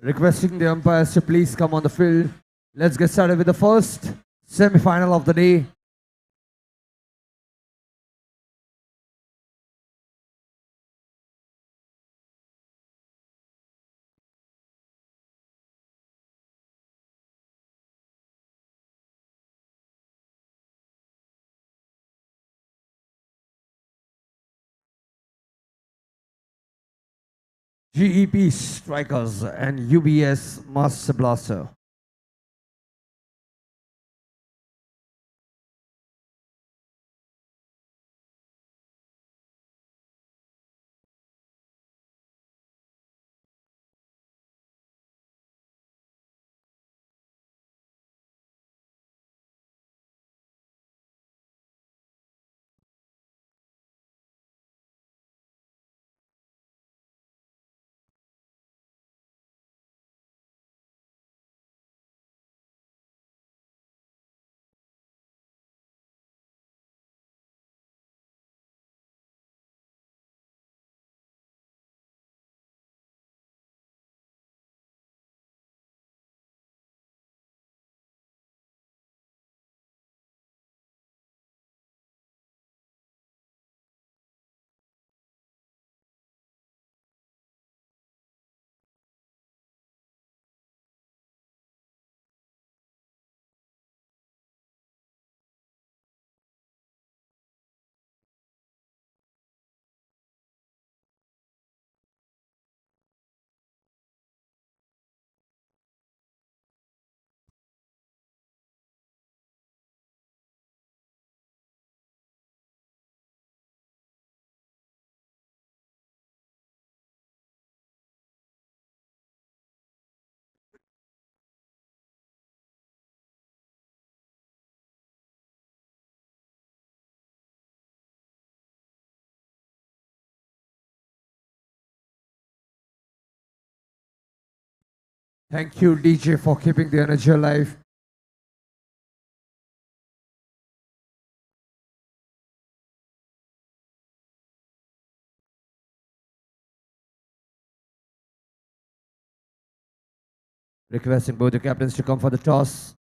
A: Requesting the umpires to please come on the field. Let's get started with the first semi-final of the day. GEP Strikers and UBS Master Blaster. Thank you, DJ, for keeping the energy alive. Requesting both the captains to come for the toss.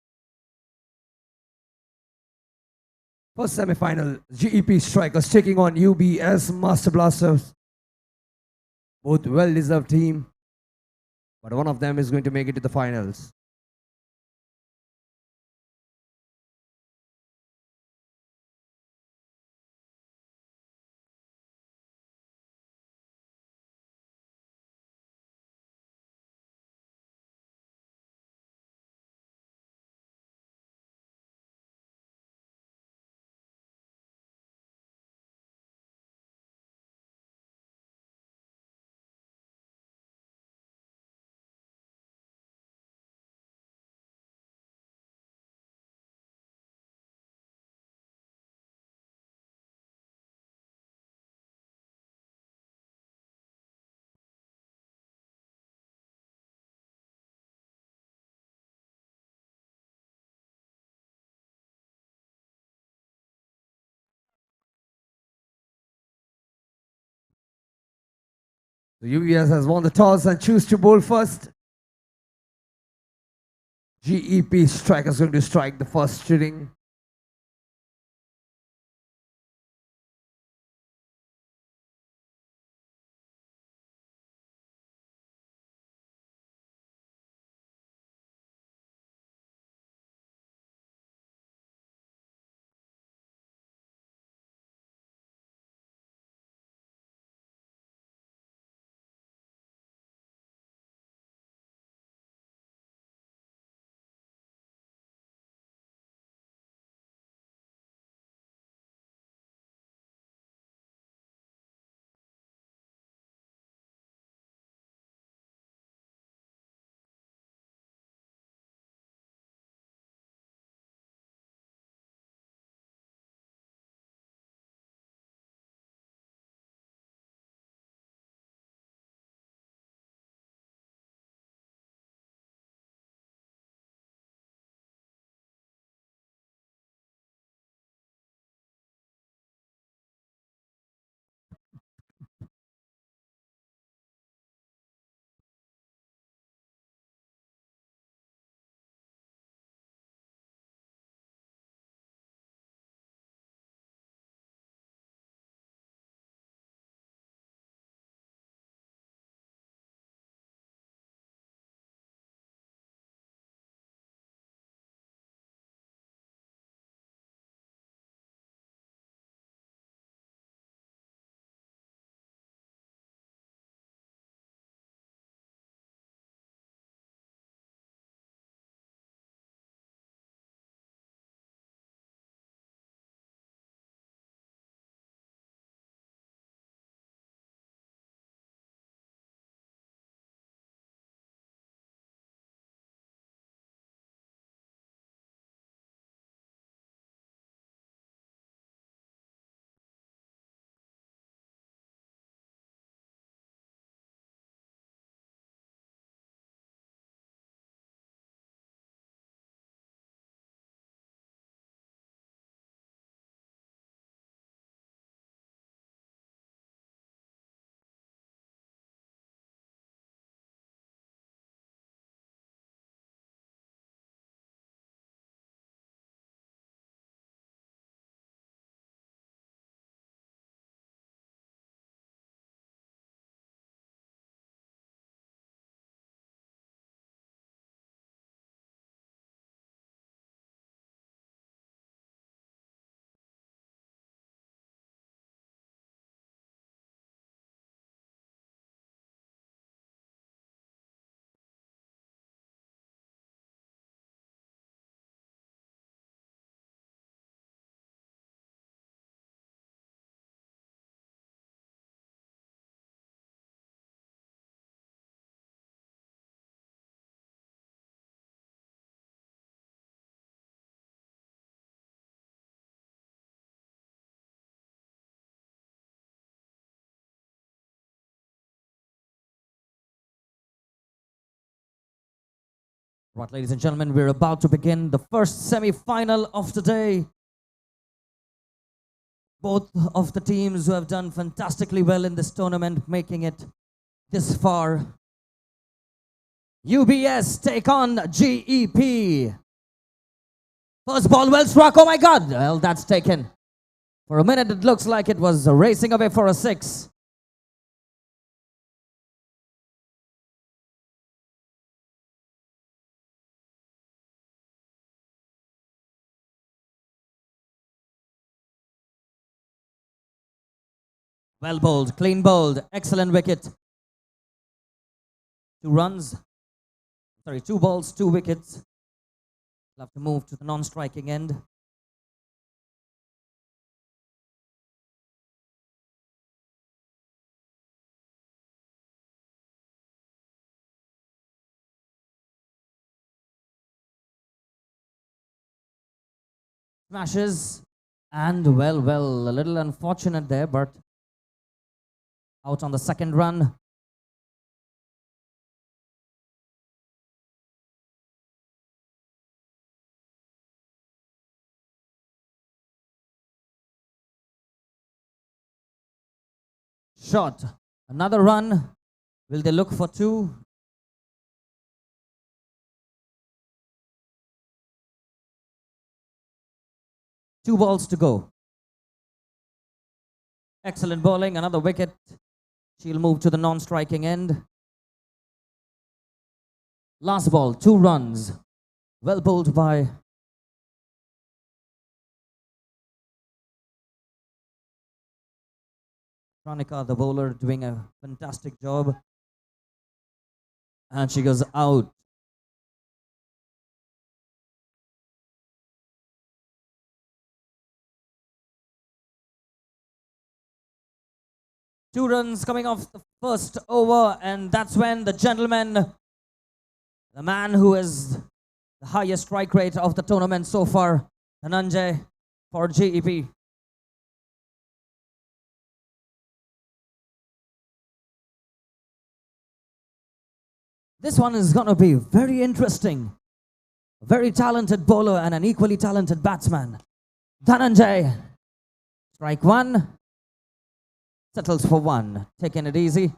A: First semi-final, GEP Strikers taking on UBS Master Blasters. Both well-deserved team, but one of them is going to make it to the finals. The UBS has won the toss and choose to bowl first. GEP Strikers going to strike the first inning.
F: Right, ladies and gentlemen, we're about to begin the first semi-final of the day. Both of the teams who have done fantastically well in this tournament, making it this far. UBS take on GEP. First ball well struck. Oh my God. Well, that's taken. For a minute, it looks like it was racing away for a 6. Well bowled, clean bowled, excellent wicket. 2 runs. Sorry, 2 balls, 2 wickets. We'll have to move to the non-striking end. Smashes. And well, a little unfortunate there, but out on the second run. Shot. Another run. Will they look for 2? Two balls to go. Excellent bowling. Another wicket. She'll move to the non-striking end. Last ball. 2 runs. Well bowled by Pranika, the bowler, doing a fantastic job. And she goes out. Two runs coming off the first over, and that's when the gentleman, the man who is the highest strike rate of the tournament so far, Dhananjay for GEP. This one is going to be very interesting. A very talented bowler and an equally talented batsman. Dhananjay, strike 1, settles for 1, taking it easy.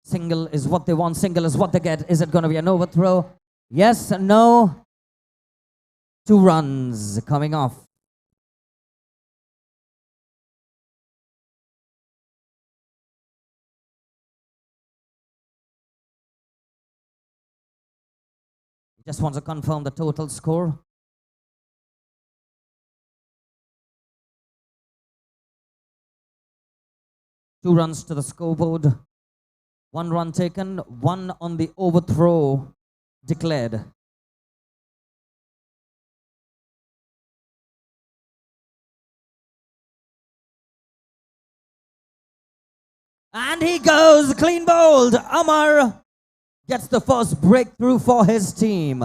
F: Single is what they want, single is what they get. Is it going to be an overthrow? Yes and no. 2 runs coming off. Just want to confirm the total score. Two runs to the scoreboard. 1 run taken, 1 on the overthrow declared. And he goes clean bowled. Amar gets the first breakthrough for his team.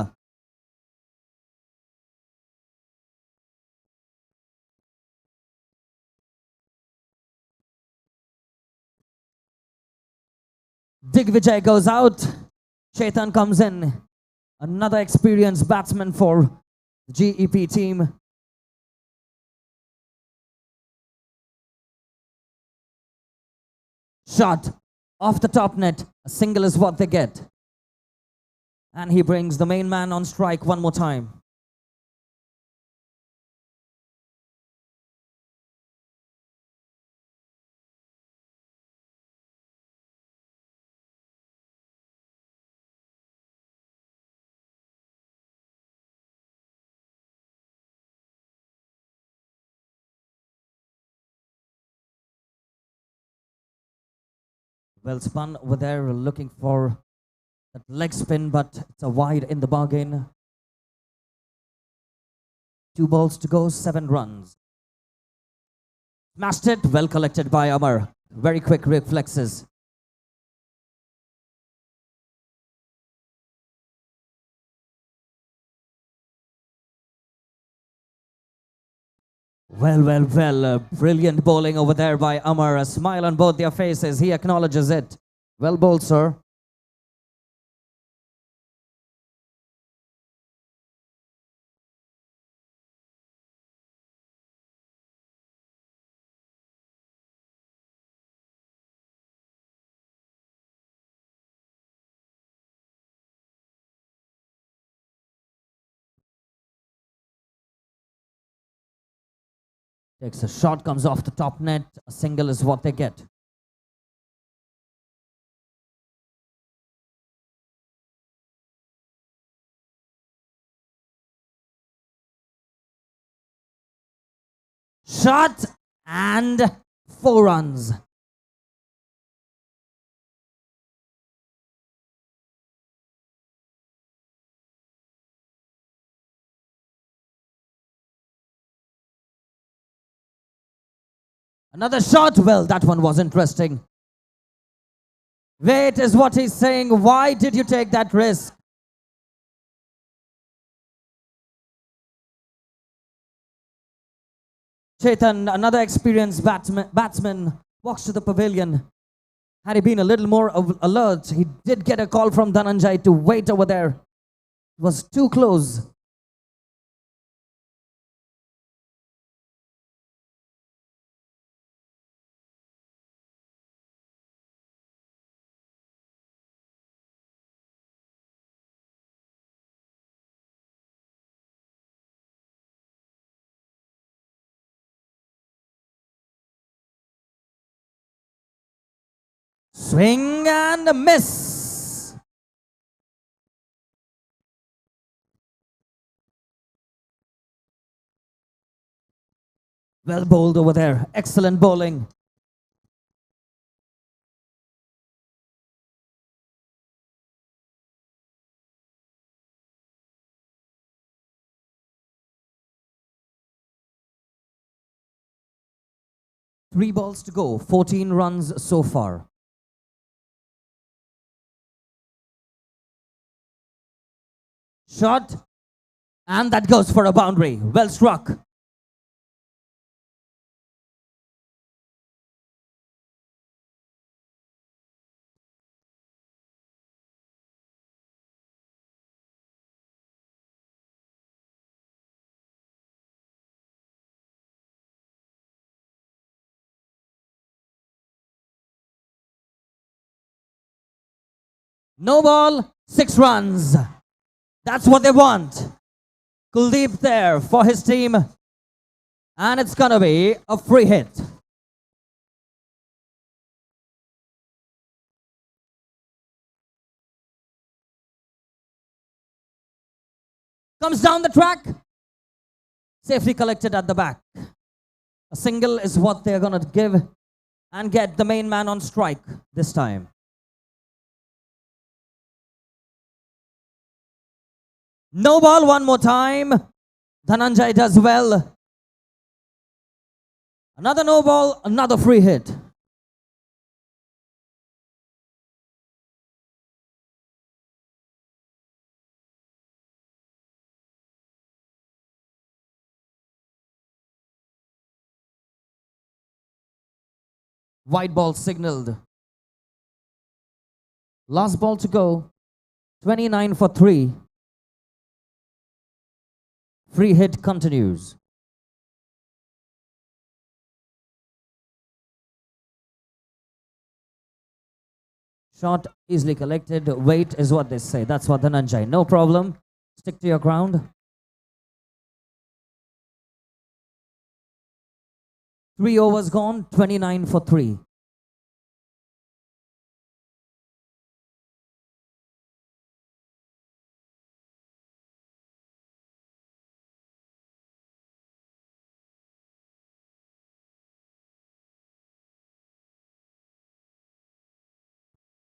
F: Digvijay goes out. Chetan comes in. Another experienced batsman for the GEP team. Shot off the top net. A single is what they get. And he brings the main man on strike one more time. Well spun over there, looking for that leg spin, but it's a wide in the bargain. 2 balls to go, 7 runs. Smashed it, well collected by Amar. Very quick reflexes. Well, well, well. Brilliant bowling over there by Amar. A smile on both their faces. He acknowledges it. Well bowled, sir. Takes a shot, comes off the top net. A single is what they get. Shot and 4 runs. Another shot. Well, that one was interesting. Wait is what he's saying. Why did you take that risk? Chetan, another experienced batsman, walks to the pavilion. Had he been a little more alert, he did get a call from Dhananjay to wait over there. It was too close. Swing and a miss. Well bowled over there. Excellent bowling. Three balls to go. 14 runs so far. Shot. And that goes for a boundary. Well struck. No ball, 6 runs. That's what they want. Kuldeep there for his team. And it's gonna be a free hit. Comes down the track. Safely collected at the back. A single is what they're gonna give and get the main man on strike this time. No ball one more time. Dhananjay does well. Another no ball, another free hit. White ball signaled. Last ball to go. 29 for 3. Free hit continues. Shot easily collected. Wait is what they say. That's what Dhananjay. No problem. Stick to your ground. 3 overs gone. 29 for 3.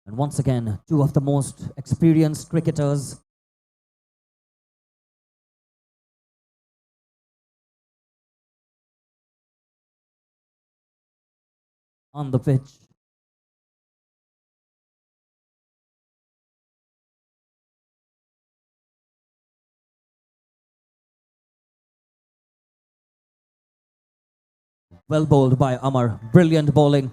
F: And once again, 2 of the most experienced cricketers on the pitch. Well bowled by Amar. Brilliant bowling.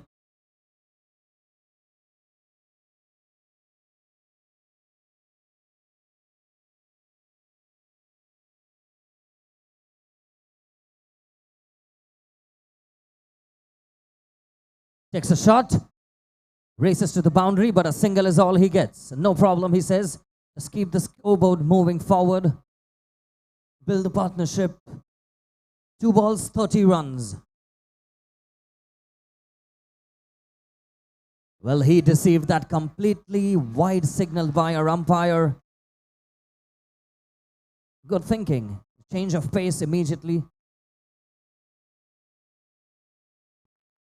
F: Takes a shot. Races to the boundary, but a single is all he gets. No problem, he says. Just keep the scoreboard moving forward. Build a partnership. 2 balls, 30 runs. Well, he deceived that completely. Wide signal by our umpire. Good thinking. Change of pace immediately.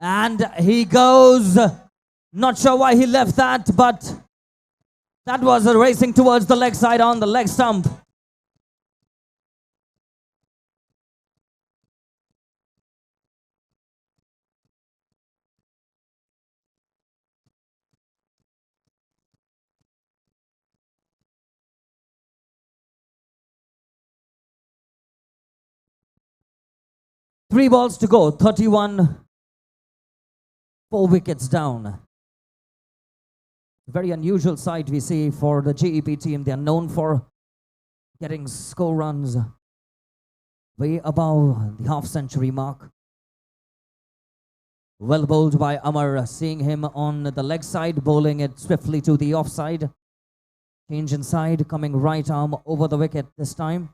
F: And he goes. Not sure why he left that, but that was a racing towards the leg side on the leg stump. Three balls to go, 31, 4 wickets down. Very unusual sight we see for the GEP team. They are known for getting score runs way above the half-century mark. Well bowled by Amar, seeing him on the leg side, bowling it swiftly to the offside. Change inside, coming right arm over the wicket this time.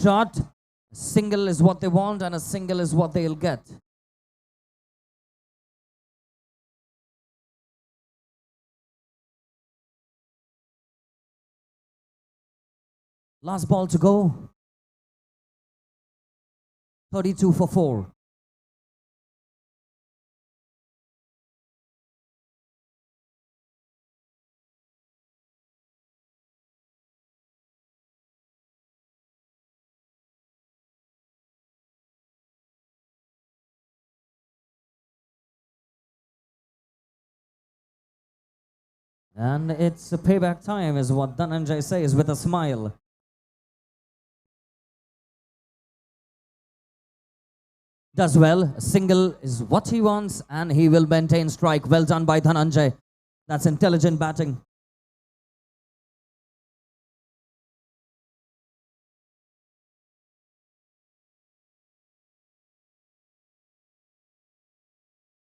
F: Shot. A single is what they want and a single is what they'll get. Last ball to go. 32 for 4. And it's a payback time is what Dhananjay says with a smile. Does well. A single is what he wants and he will maintain strike. Well done by Dhananjay. That's intelligent batting.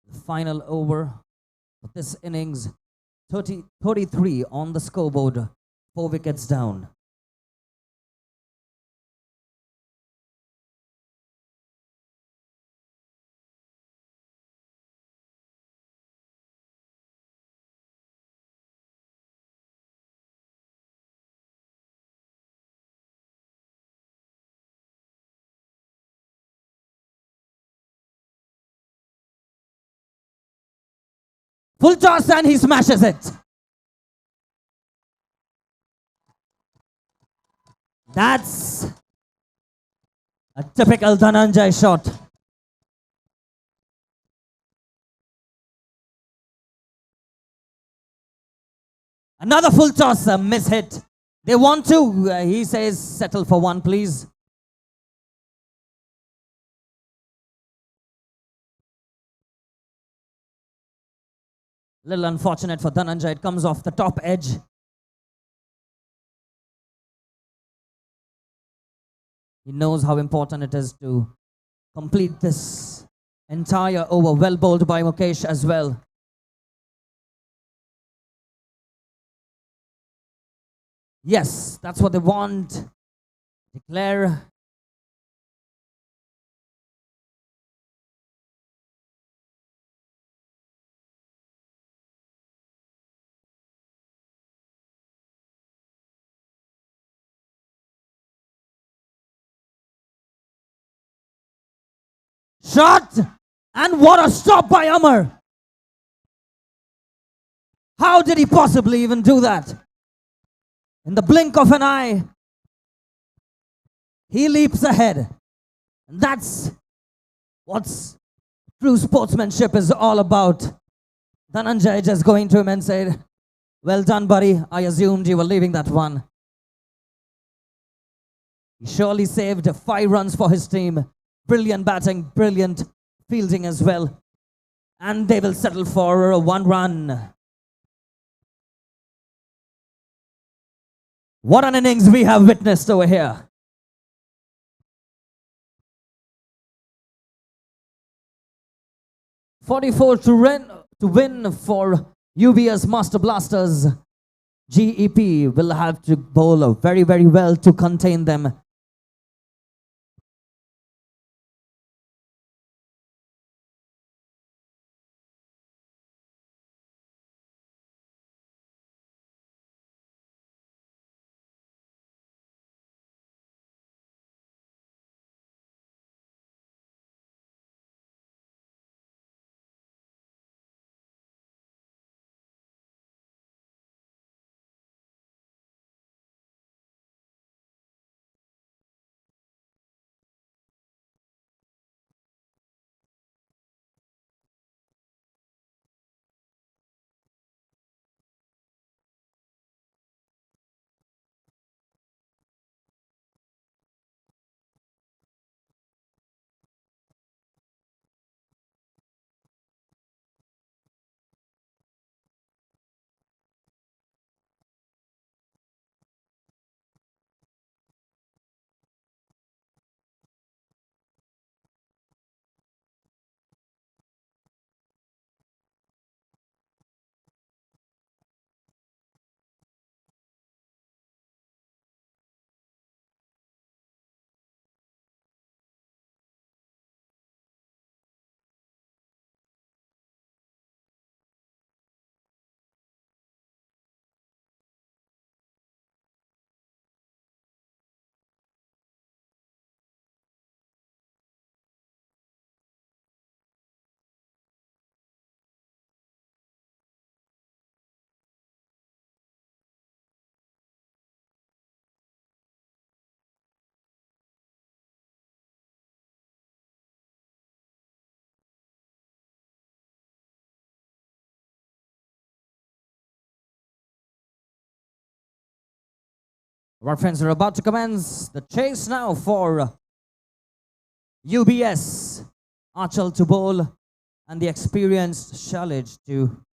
F: The final over of this innings. 33 on the scoreboard, 4 wickets down. Full toss and he smashes it. That's a typical Dhananjay shot. Another full toss, a miss hit. They want to, he says, settle for one, please. Little unfortunate for Dhananjay, it comes off the top edge. He knows how important it is to complete this entire over. Well bowled by Mukesh as well. Yes, that's what they want. Declare. Shot! And what a stop by Amar! How did he possibly even do that? In the blink of an eye, he leaps ahead. And that's what true sportsmanship is all about. Dhananjay just going to him and said, well done, buddy. I assumed you were leaving that one. He surely saved 5 runs for his team. Brilliant batting, brilliant fielding as well. And they will settle for 1 run. What an innings we have witnessed over here. "44 to win for UBS Master Blasters. GEP will have to bowl very, very well to contain them. Our friends are about to commence the chase now for UBS. Achal to bowl and the experienced Shalij to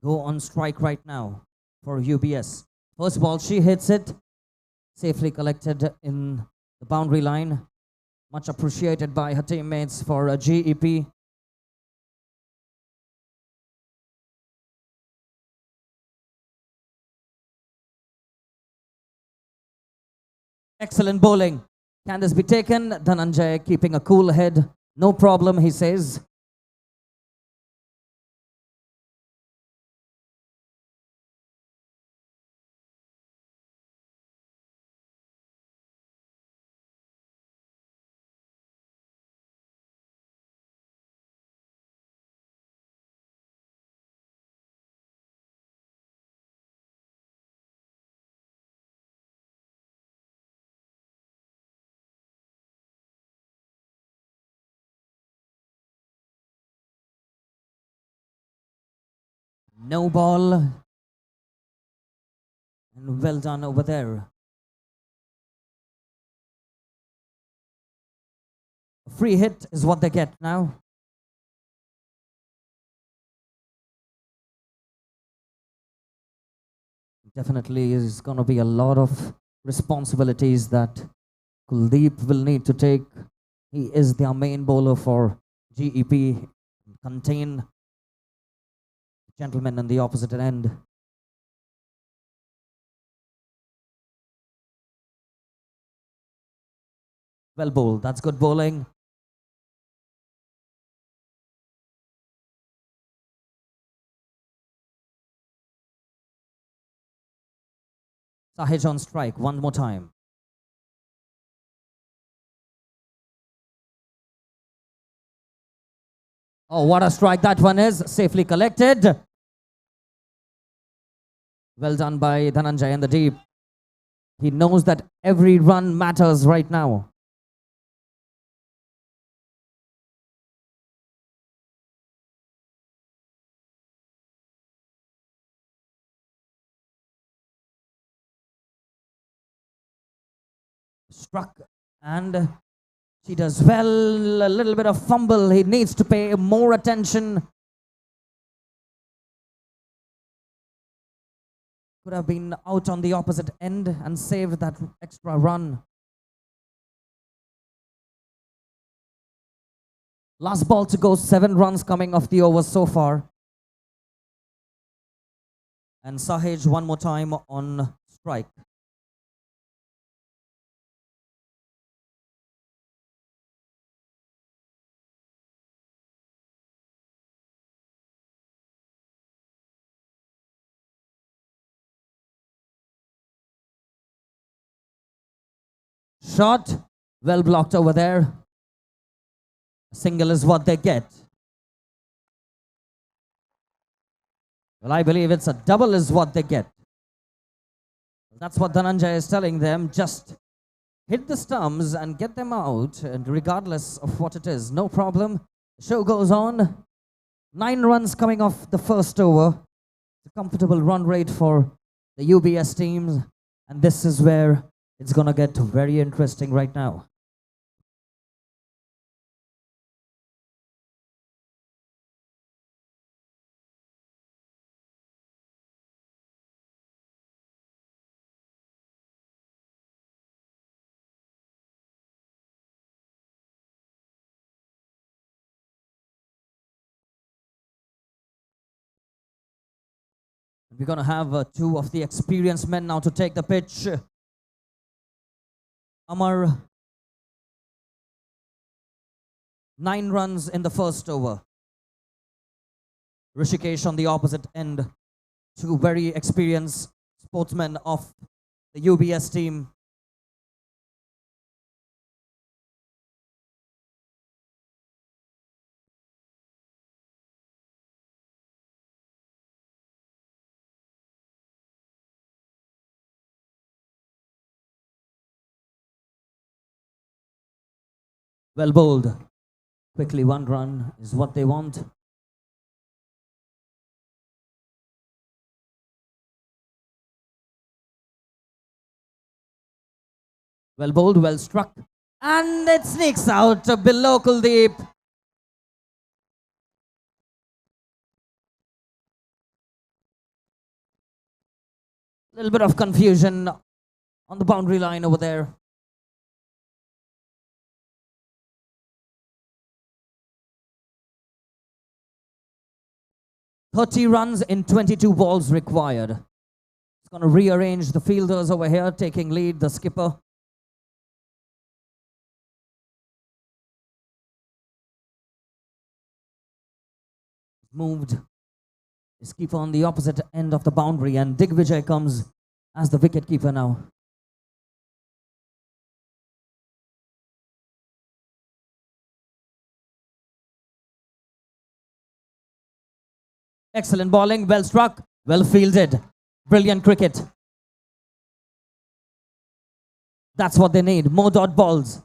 F: go on strike right now for UBS. First ball, she hits it. Safely collected in the boundary line. Much appreciated by her teammates for GEP. Excellent bowling. Can this be taken? Dhananjay keeping a cool head. No problem, he says. No ball. And well done over there. A free hit is what they get now. Definitely is going to be a lot of responsibilities that Kuldeep will need to take. He is their main bowler for GEP. Contain gentlemen on the opposite end. Well bowled. That's good bowling. Sahej on strike one more time. Oh, what a strike that one is. Safely collected. Well done by Dhananjay in the deep. He knows that every run matters right now. struck and she does well. A little bit of fumble. He needs to pay more attention. Could have been out on the opposite end and saved that extra run. Last ball to go, 7 runs coming off the over so far. And Sahej one more time on strike. Shot, well blocked over there. Single is what they get. Well, I believe it's a double is what they get. That's what Dhananjay is telling them. Just hit the stumps and get them out, and regardless of what it is, no problem. The show goes on. 9 runs coming off the first over. It's a comfortable run rate for the UBS teams, and this is where it's gonna get very interesting right now. We're going to have 2 of the experienced men now to take the pitch. Amar, 9 runs in the first over. Rishikesh on the opposite end. 2 very experienced sportsmen of the UBS team. Well bowled. Quickly 1 run is what they want. Well bowled, well struck. And it sneaks out below Kuldeep. Little bit of confusion on the boundary line over there. "30 runs in 22 balls required." It's going to rearrange the fielders over here, taking lead, the skipper. Moved his keeper on the opposite end of the boundary, and Digvijay comes as the wicket keeper now. Excellent bowling, well struck, well fielded. Brilliant cricket. That's what they need, more dot balls.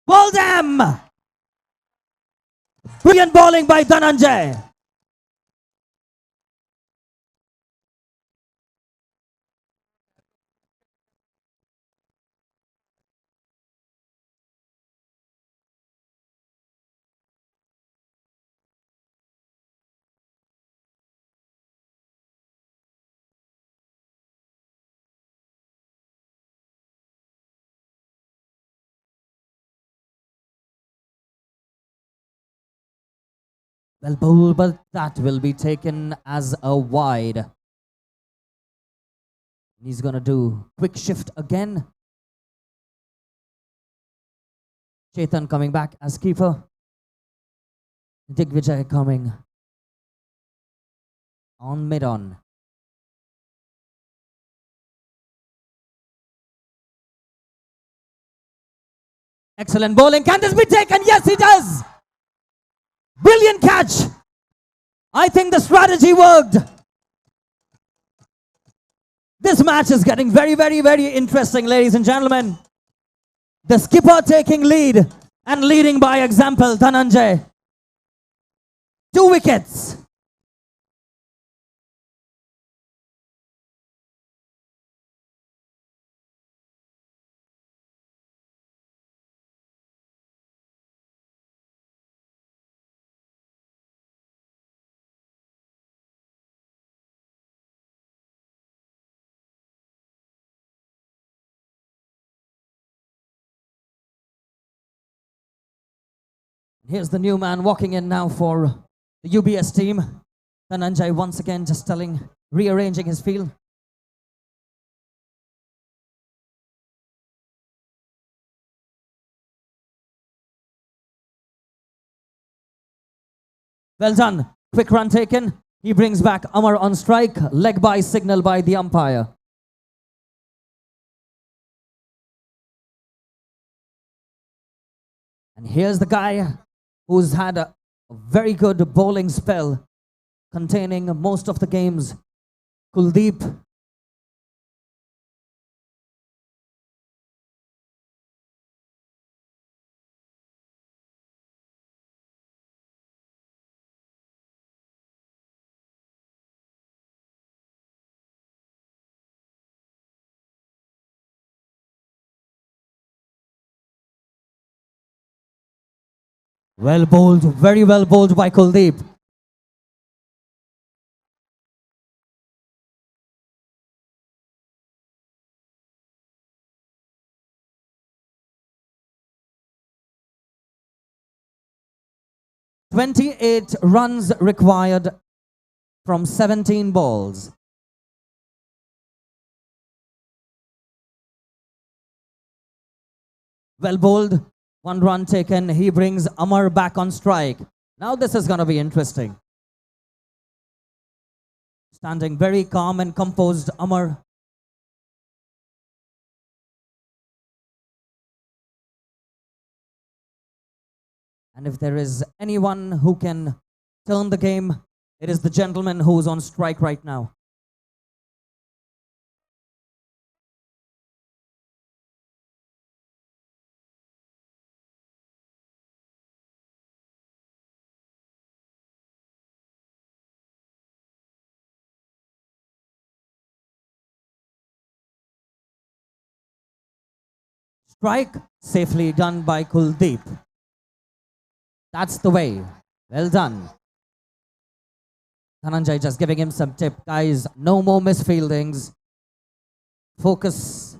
F: Ball them! Brilliant bowling by Dhananjay. Well bowled, but that will be taken as a wide. He's going to do quick shift again. Chetan coming back as keeper. Digvijay coming on mid-on. Excellent bowling. Can this be taken? Yes, he does. Brilliant catch. I think the strategy worked. This match is getting very, very, very interesting, ladies and gentlemen. The skipper taking lead and leading by example, Dhananjay. 2 wickets. Here's the new man walking in now for the UBS team. Dhananjay once again just rearranging his field. Well done. Quick run taken. He brings back Amar on strike. Leg by signal by the umpire. And here's the guy who's had a very good bowling spell containing most of the games. Kuldeep. Well bowled, very well bowled by Kuldeep. "28 runs required from 17 balls. Well bowled, 1 run taken. He brings Amar back on strike. Now this is going to be interesting. Standing very calm and composed, Amar. And if there is anyone who can turn the game, it is the gentleman who's on strike right now. Strike safely done by Kuldeep. That's the way. Well done. Dhananjay just giving him some tip. Guys, no more misfieldings. Focus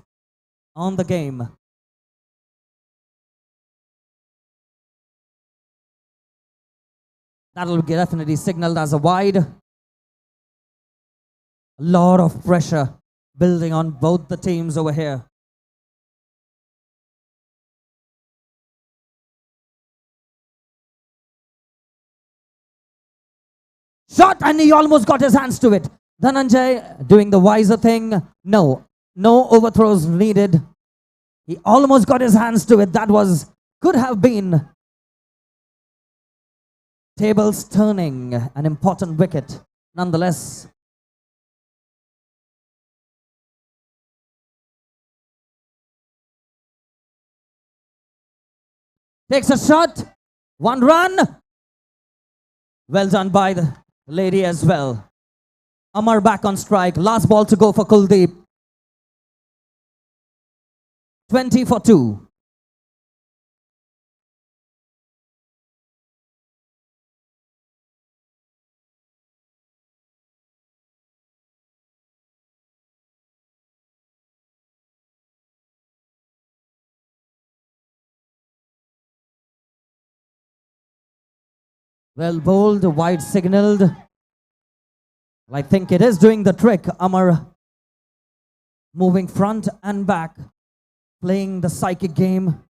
F: on the game. That'll be definitely signaled as a wide. A lot of pressure building on both the teams over here. Shot, and he almost got his hands to it. Dhananjay doing the wiser thing. No overthrows needed. He almost got his hands to it. That could have been tables turning, an important wicket. Nonetheless, takes a shot. 1 run. Well done by the lady as well. Amar back on strike. Last ball to go for Kuldeep. 20 for 2. Well bowled, wide signaled. I think it is doing the trick. Amar moving front and back, playing the psychic game.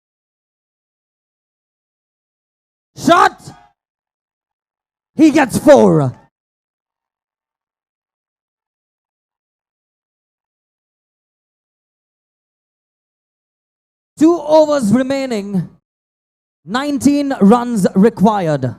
F: Shot! He gets 4. Two overs remaining. 19 runs required.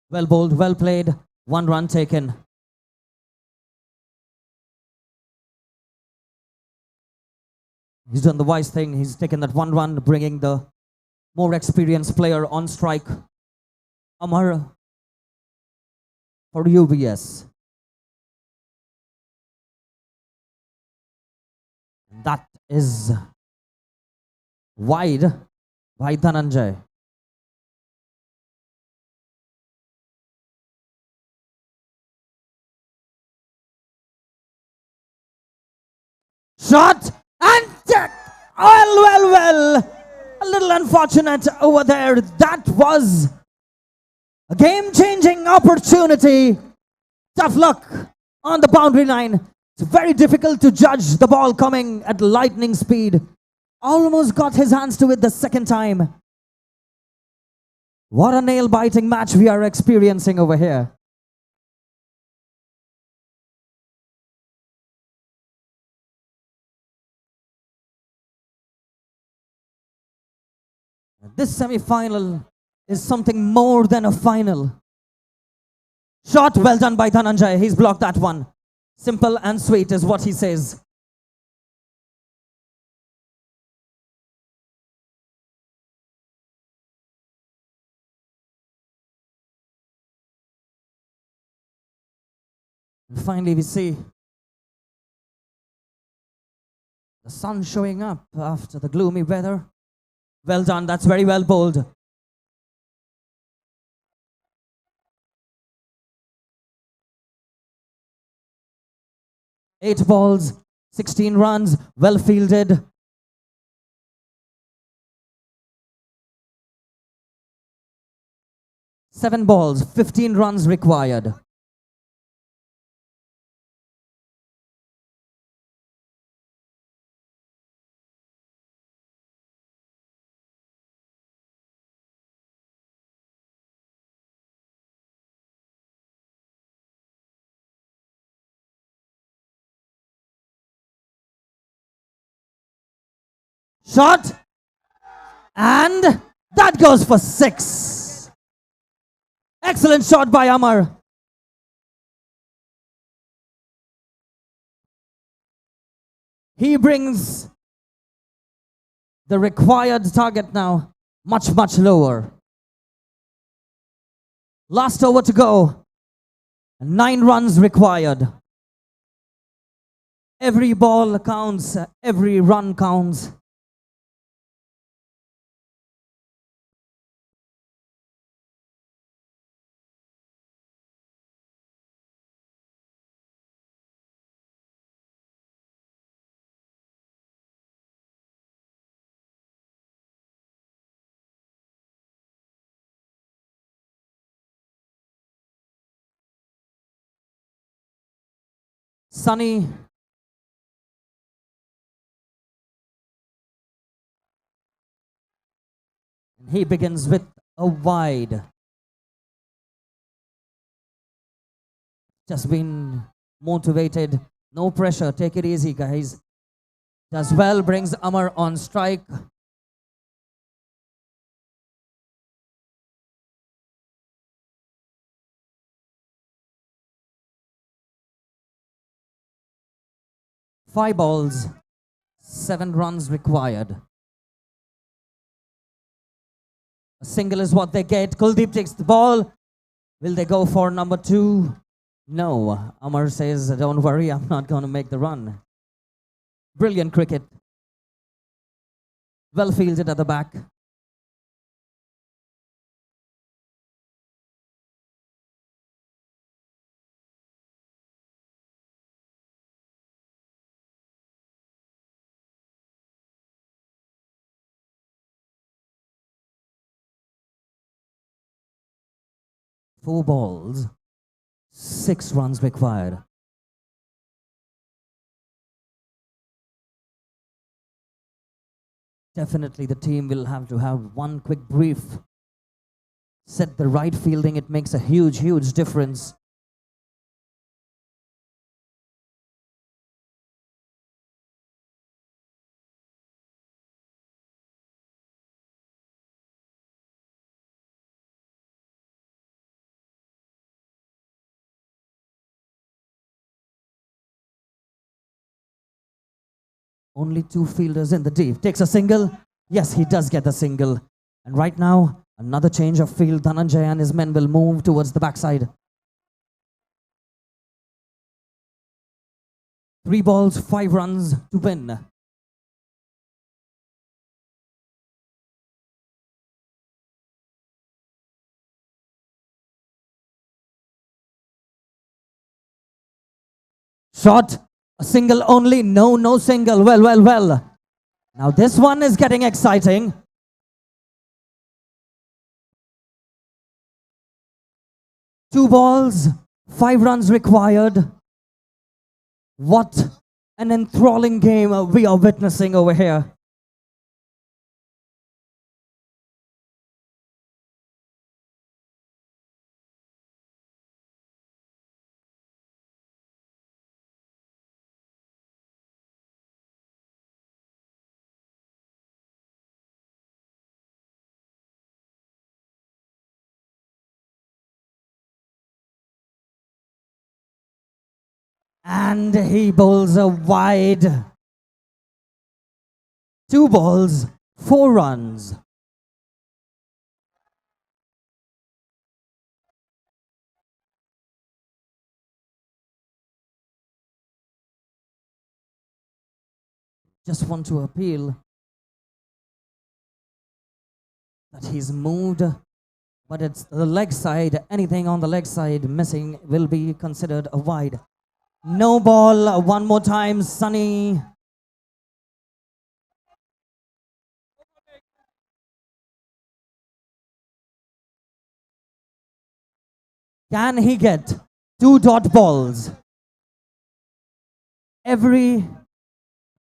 F: Well bowled, well played. 1 run taken. He's done the wise thing. He's taken that 1 run, bringing the more experienced player on strike. Amar for UBS. That is wide by Dhananjay. Shot and well. A little unfortunate over there. That was a game-changing opportunity. Tough luck on the boundary line. It's very difficult to judge the ball coming at lightning speed. Almost got his hands to it the second time. What a nail-biting match we are experiencing over here. This semi-final is something more than a final. Shot well done by Dhananjay. He's blocked that one. Simple and sweet is what he says. And finally we see the sun showing up after the gloomy weather. Well done, that's very well bowled. Eight balls, 16 runs, well fielded. Seven balls, 15 runs required. Shot, and that goes for 6. Excellent shot by Amar. He brings the required target now much lower. Last over to go. 9 runs required. Every ball counts, every run counts. Sunny. He begins with a wide. Just been motivated. No pressure. Take it easy, guys. Does well, brings Amar on strike. Five balls, 7 runs required. A single is what they get. Kuldeep takes the ball. Will they go for number 2? No. Amar says, don't worry, I'm not going to make the run. Brilliant cricket. Well fielded at the back. Four balls, 6 runs required. Definitely the team will have to have one quick brief. Set the right fielding, it makes a huge difference. Only 2 fielders in the deep. Takes a single. Yes, he does get the single. And right now, another change of field. Dhananjay and his men will move towards the backside. 3 balls, 5 runs to win. Shot, a single only. No, no single. Well, well, well. Now this one is getting exciting. Two balls, 5 runs required. What an enthralling game we are witnessing over here. And he bowls a wide. 2 balls, 4 runs. Just want to appeal that he's moved, but it's the leg side. Anything on the leg side missing will be considered a wide. No ball, one more time, Sunny. Can he get 2 dot balls? Every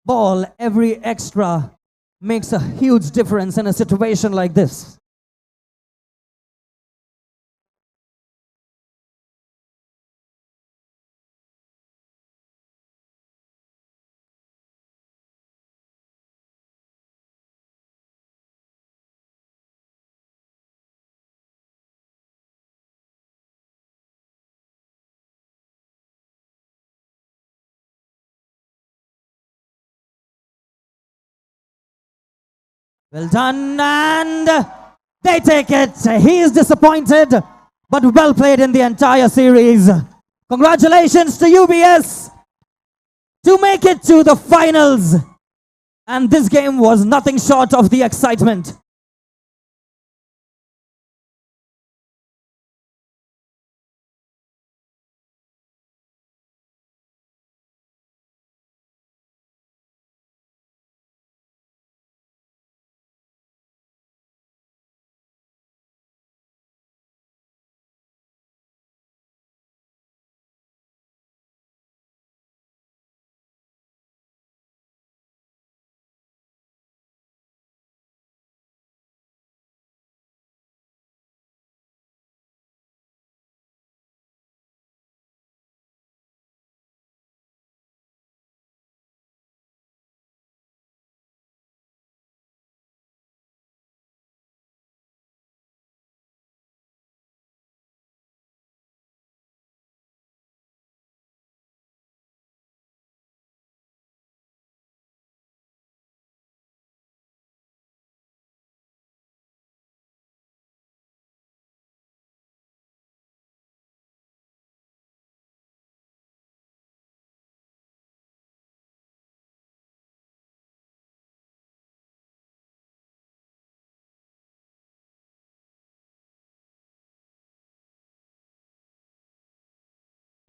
F: ball, every extra makes a huge difference in a situation like this. Well done, and they take it. He is disappointed, but well played in the entire series. Congratulations to UBS to make it to the finals. And this game was nothing short of the excitement.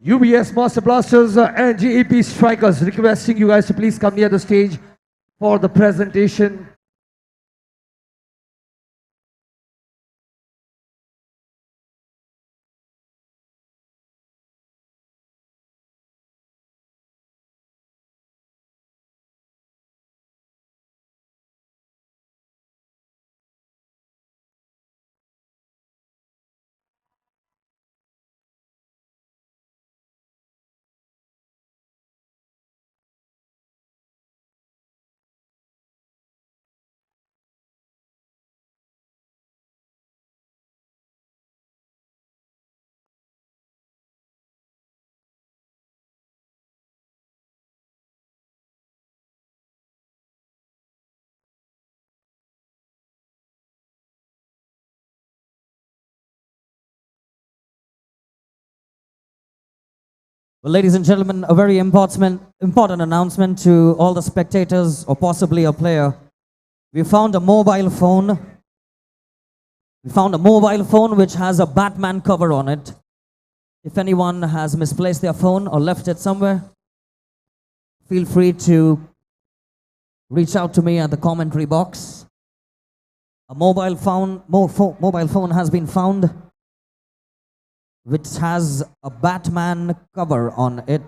A: UBS Master Blasters and GEP Strikers requesting you guys to please come near the stage for the presentation.
F: Well, ladies and gentlemen, a very important announcement to all the spectators or possibly a player. We found a mobile phone. We found a mobile phone which has a Batman cover on it. If anyone has misplaced their phone or left it somewhere, feel free to reach out to me at the commentary box. A mobile phone has been found which has a Batman cover on it.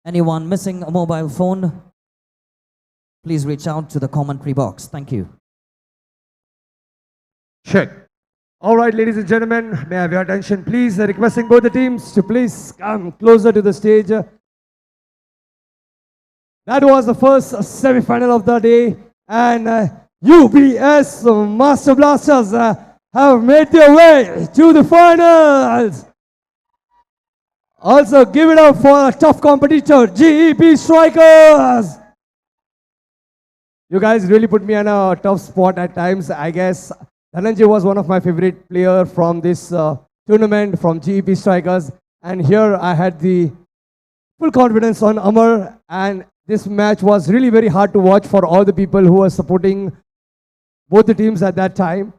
F: Anyone missing a mobile phone, please reach out to the commentary box. Thank you.
A: Check. All right, ladies and gentlemen, may I have your attention, please? Requesting both the teams to please come closer to the stage. That was the first semi-final of the day, and UBS Master Blasters have made their way to the finals. Also, give it up for a tough competitor, GEP Strikers. You guys really put me on a tough spot at times. I guess Dhananjay was one of my favorite players from this tournament, from GEP Strikers. And here I had the full confidence on Amar. And this match was really very hard to watch for all the people who were supporting both the teams at that time.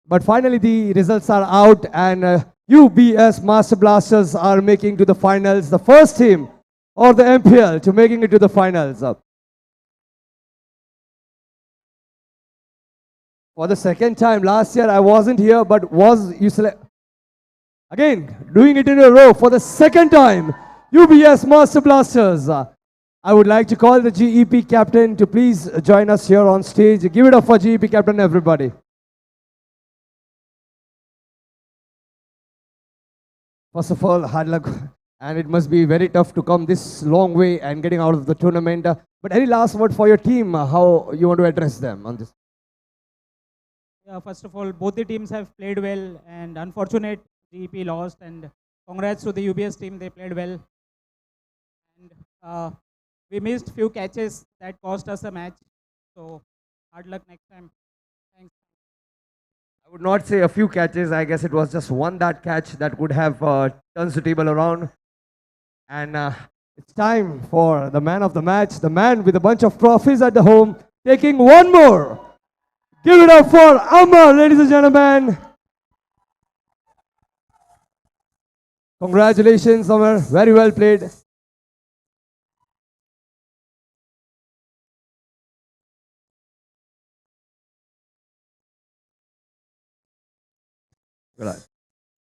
A: But finally the results are out, and UBS Master Blasters are making to the finals. The first team or the MPL to making it to the finals. For the second time, last year I wasn't here, but was you again doing it in a row for the second time. UBS Master Blasters. I would like to call the GEP captain to please join us here on stage. Give it up for GEP captain, everybody. First of all, hard luck, and it must be very tough to come this long way and getting out of the tournament. But any last word for your team? How you want to address them on this?
H: Yeah, first of all, both the teams have played well, and unfortunate GEP lost, and congrats to the UBS team, they played well. And we missed few catches that cost us a match, so hard luck next time. Thanks.
A: I would not say a few catches. I guess it was just one that catch that could have turned the table around. And it's time for the man of the match, the man with a bunch of trophies at the home, taking one more. Give it up for Amar, ladies and gentlemen. Congratulations, Amar. Very well played.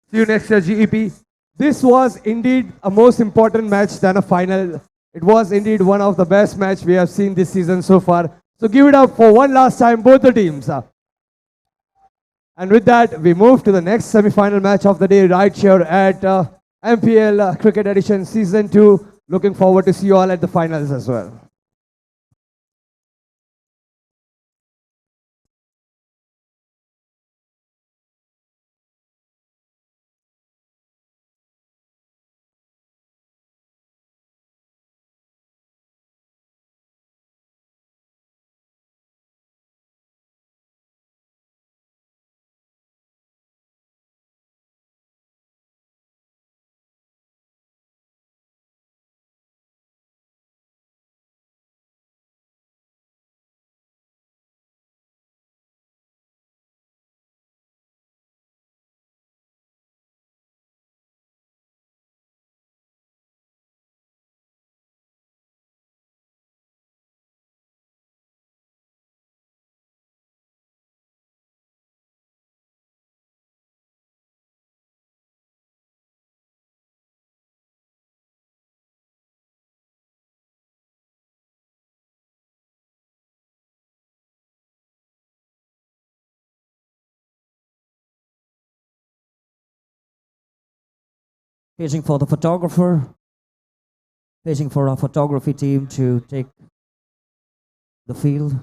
A: See you next year, GEP. This was indeed a most important match than a final. It was indeed one of the best matches we have seen this season so far. So give it up for one last time, both the teams. And with that, we move to the next semi-final match of the day right here at MPL Cricket Edition Season 2. Looking forward to see you all at the finals as well.
F: Paging for the photographer. Paging for our photography team to take the field.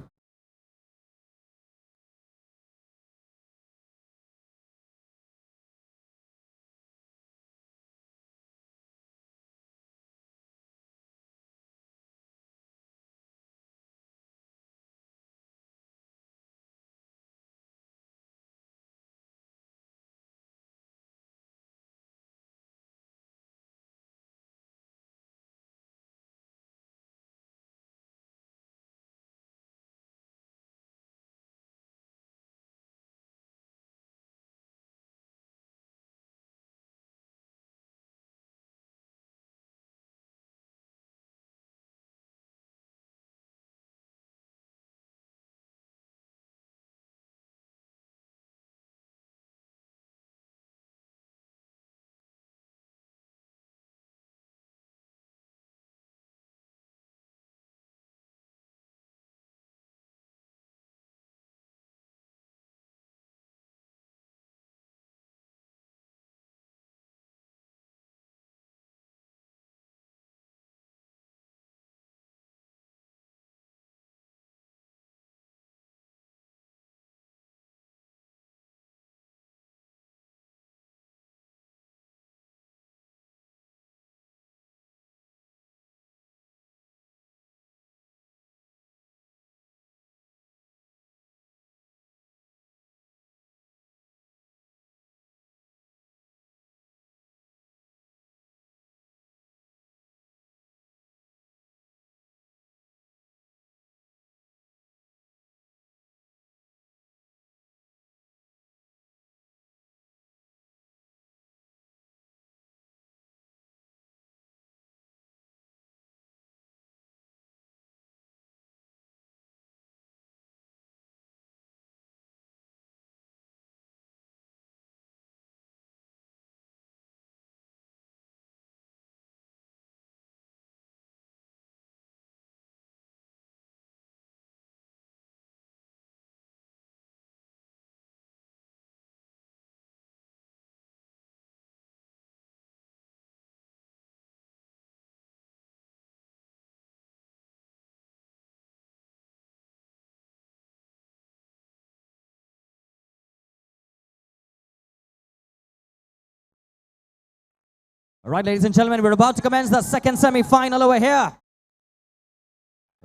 F: All right, ladies and gentlemen, we're about to commence the second semi-final over here.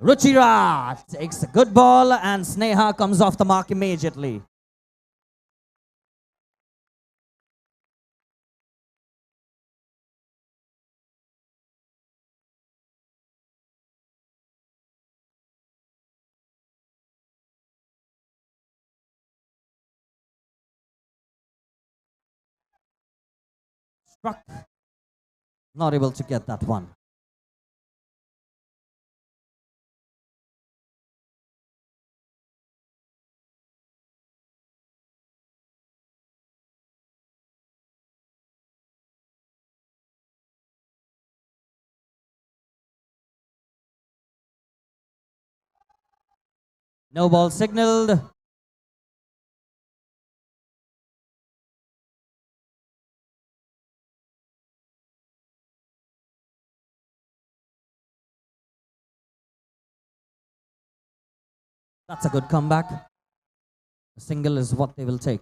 F: Ruchira takes a good ball and Sneha comes off the mark immediately. Struck. Not able to get that one. No ball signaled. That's a good comeback. A single is what they will take.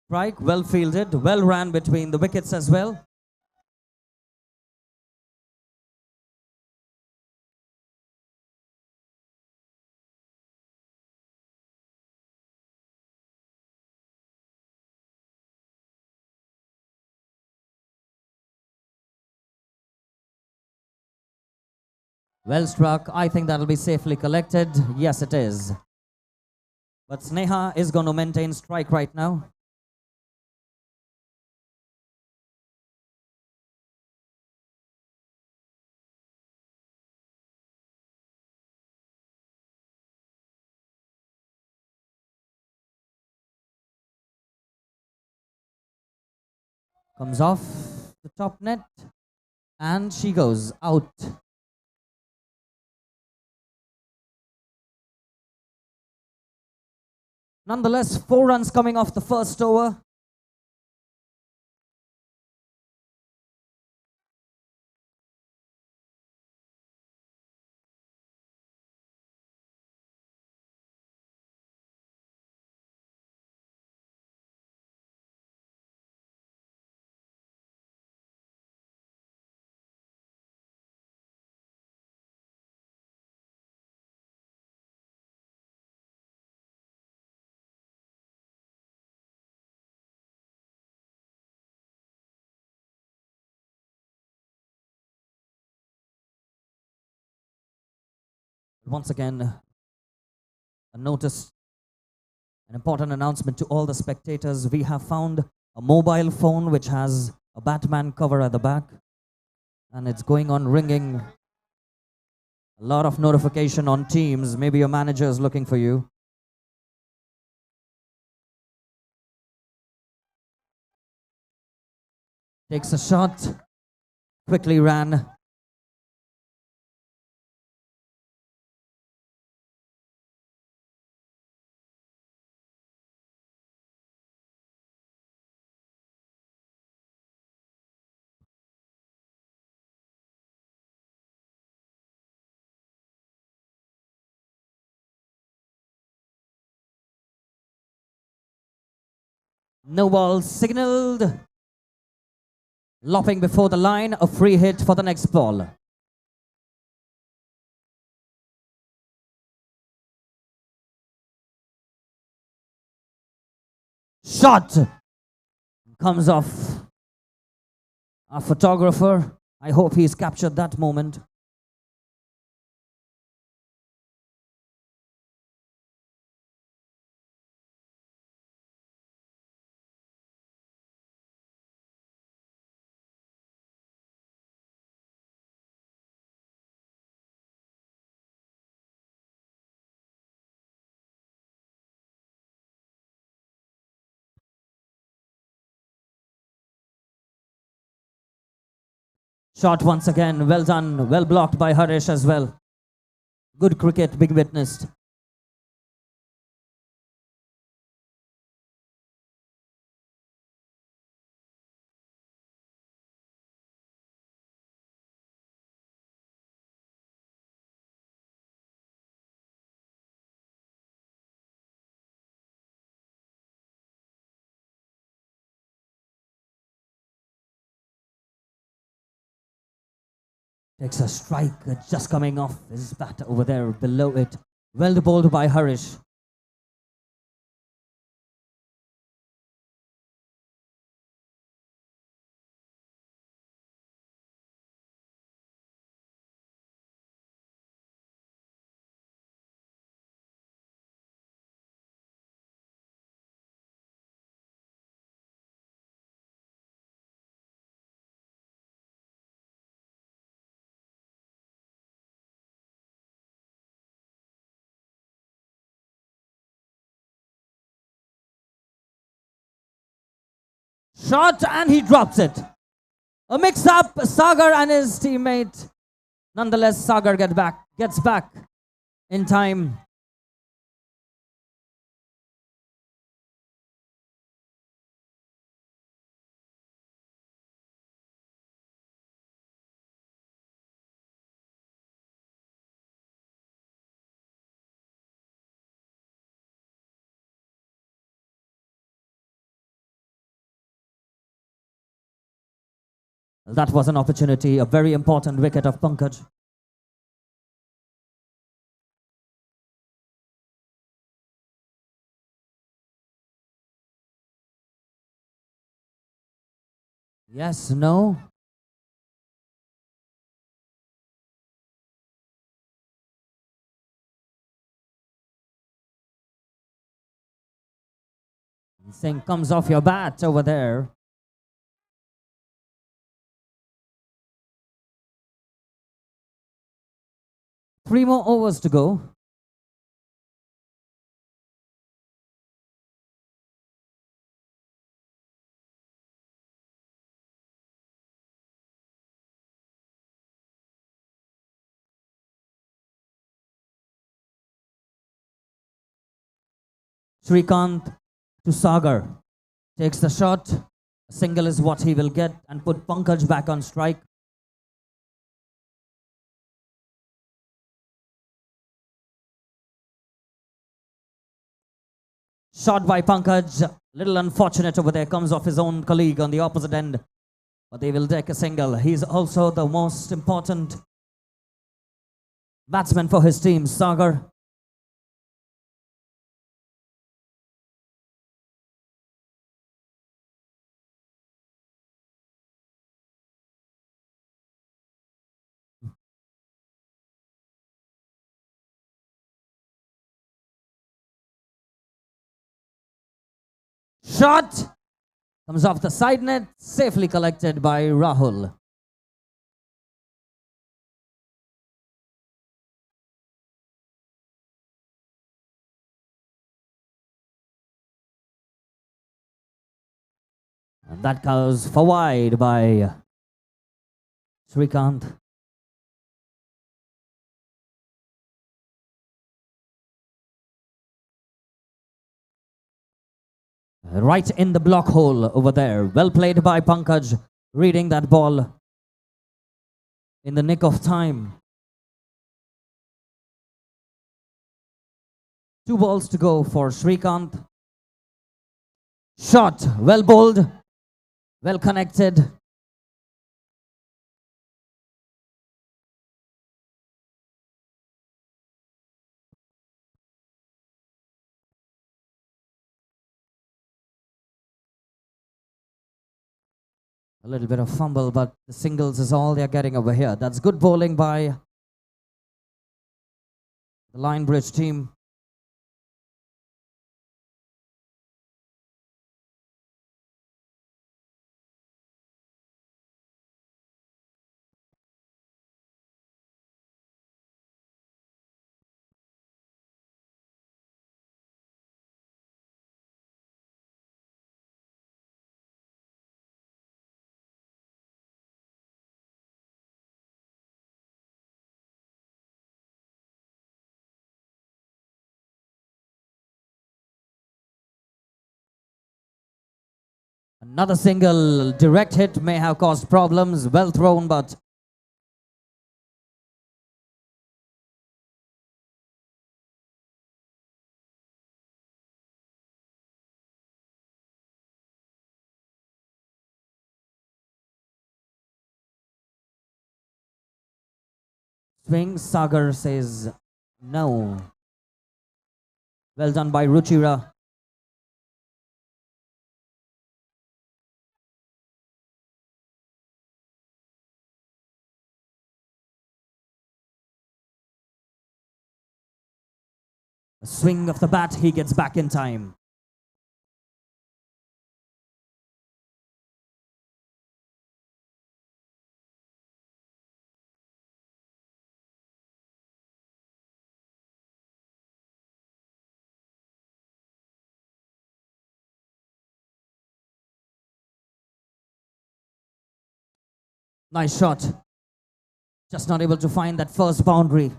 F: Strike, well fielded, well ran between the wickets as well. Well struck. I think that'll be safely collected. Yes, it is. But Sneha is going to maintain strike right now. Comes off the top net. And she goes out. Nonetheless, 4 runs coming off the first over. Once again, a notice, an important announcement to all the spectators. We have found a mobile phone which has a Batman cover at the back. And it's going on ringing. A lot of notification on Teams. Maybe your manager is looking for you. Takes a shot. Quickly ran. No ball signaled. Lopping before the line. A free hit for the next ball. Shot. Comes off a photographer. I hope he's captured that moment. Shot once again, well done, well blocked by Harish as well. Good cricket, big witnessed. Takes a strike, just coming off his bat over there below it. Well bowled by Harish. Shot and he drops it. A mix-up, Sagar and his teammate. Nonetheless, Sagar gets back in time. That was an opportunity, a very important wicket of Pankaj. Yes, no. Thing comes off your bat over there. Three more overs to go. Shrikant to Sagar. Takes the shot. A single is what he will get and put Pankaj back on strike. Shot by Pankaj. Little unfortunate over there. Comes off his own colleague on the opposite end. But they will take a single. He's also the most important batsman for his team, Sagar. Shot comes off the side net, safely collected by Rahul. And that goes for wide by Shrikant. Right in the block hole over there. Well played by Pankaj, reading that ball in the nick of time. 2 balls to go for Shrikant. Shot, well bowled, well connected. A little bit of fumble, but the singles is all they're getting over here. That's good bowling by the Line Bridge team. Another single, direct hit may have caused problems. Well thrown, but Swing. Sagar says no. Well done by Ruchira. A swing of the bat, he gets back in time. Nice shot. Just not able to find that first boundary.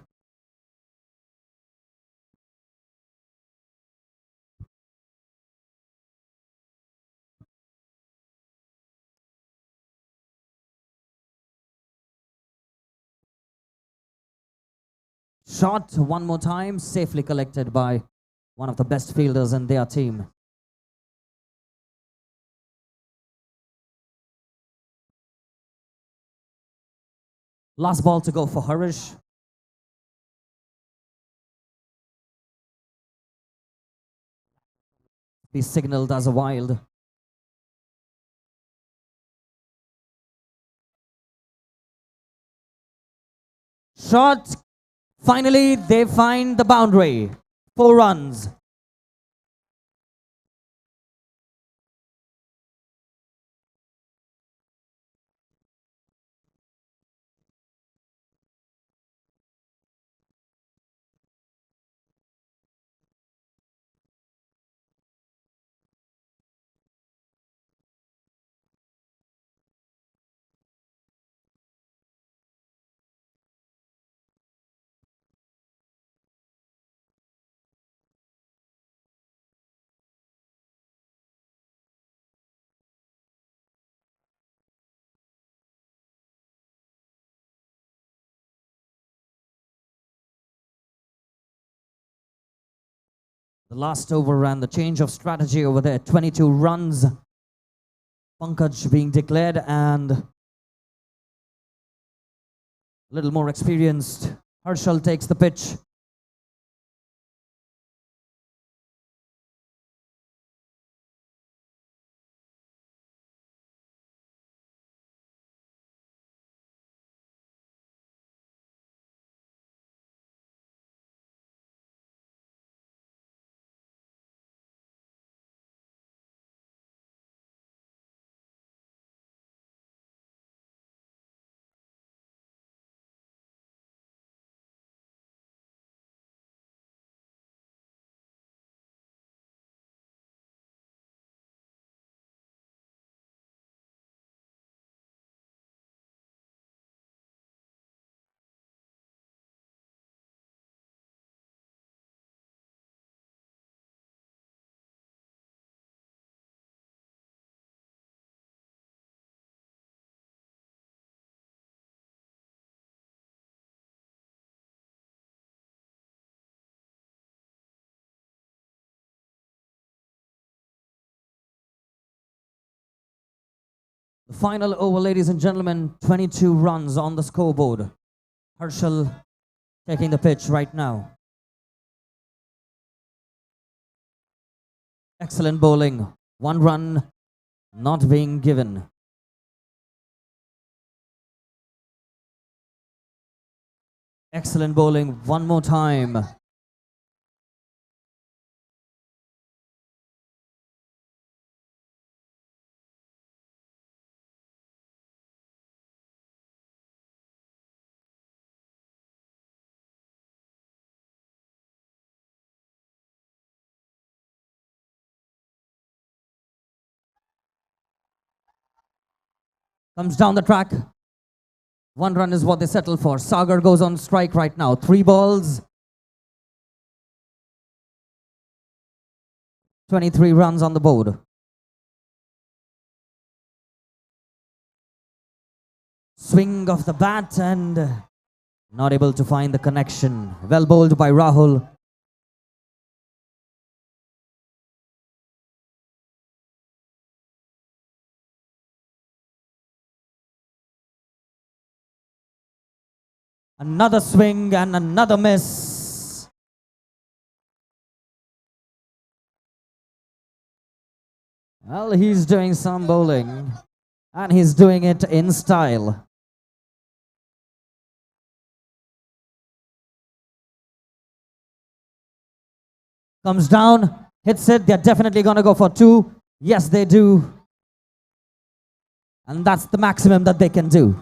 F: Shot one more time, safely collected by one of the best fielders in their team. Last ball to go for Harish. Be signaled as a wild. Shot. Finally, they find the boundary. 4 runs. The last over and the change of strategy over there. 22 runs. Pankaj being declared and a little more experienced. Harshal takes the pitch. The final over, ladies and gentlemen, 22 runs on the scoreboard. Harshal taking the pitch right now. Excellent bowling. 1 run not being given. Excellent bowling one more time. Comes down the track. 1 run is what they settle for. Sagar goes on strike right now. 3 balls. 23 runs on the board. Swing of the bat and not able to find the connection. Well bowled by Rahul. Another swing and another miss. Well, he's doing some bowling, and he's doing it in style. Comes down, hits it. They're definitely going to go for 2. Yes, they do. And that's the maximum that they can do.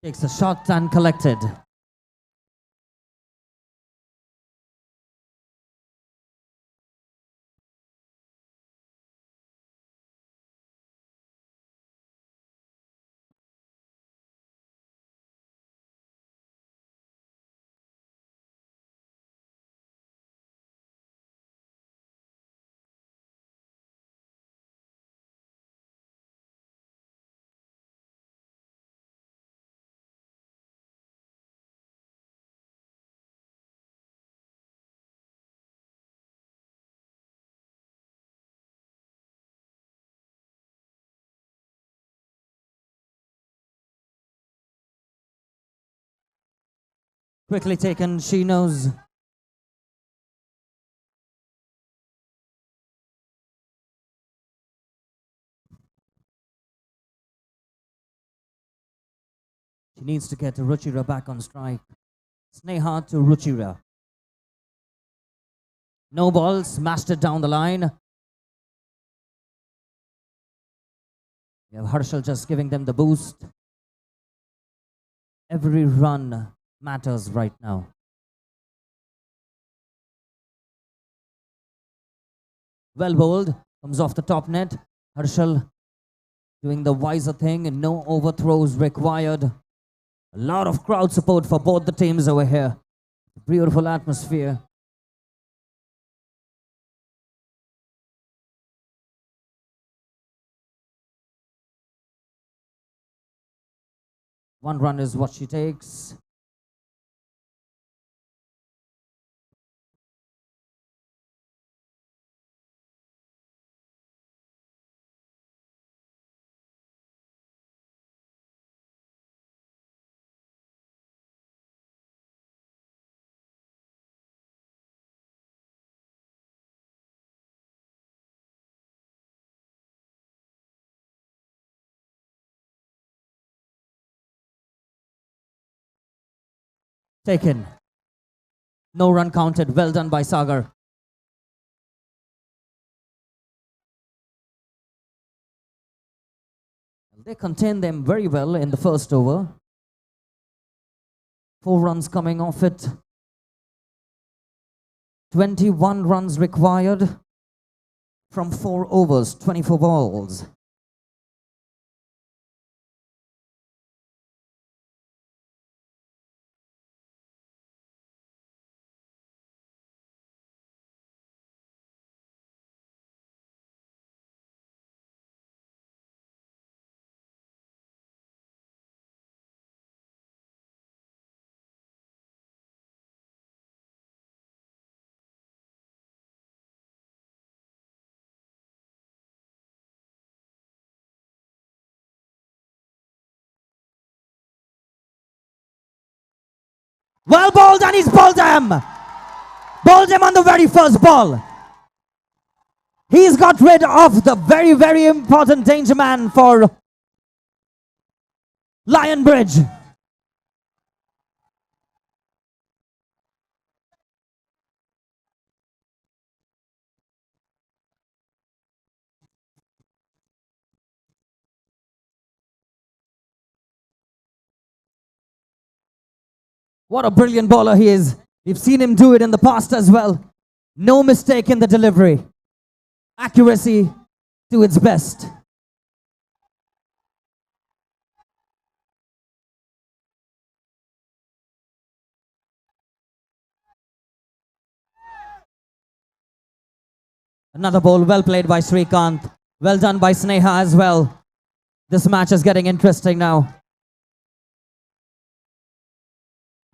F: Takes a shot and collected. Quickly taken, she knows. She needs to get Ruchira back on strike. Sneha to Ruchira. No ball, smashed it down the line. We have Harshal just giving them the boost. Every run matters right now. Well bowled, comes off the top net. Harshal doing the wiser thing and no overthrows required. A lot of crowd support for both the teams over here. Beautiful atmosphere. 1 run is what she takes. Taken. No run counted. Well done by Sagar. They contained them very well in the first over. 4 runs coming off it. 21 runs required from 4 overs, 24 balls. Well bowled, and he's bowled him. Bowled him on the very first ball. He's got rid of the very, very important danger man for Lion Bridge. What a brilliant bowler he is. We've seen him do it in the past as well. No mistake in the delivery. Accuracy to its best. Another ball well played by Srikanth. Well done by Sneha as well. This match is getting interesting now.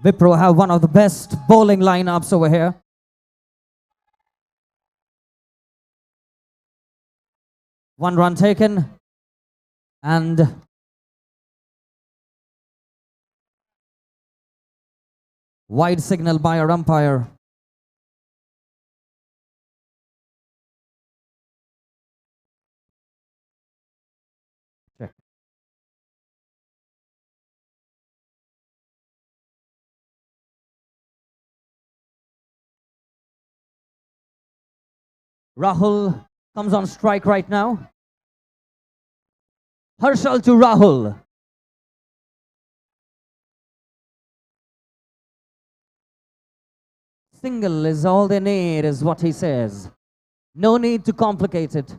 F: Wipro have one of the best bowling lineups over here. One run taken. And wide signal by our umpire. Check. Rahul comes on strike right now. Harshal to Rahul. Single is all they need, is what he says. No need to complicate it.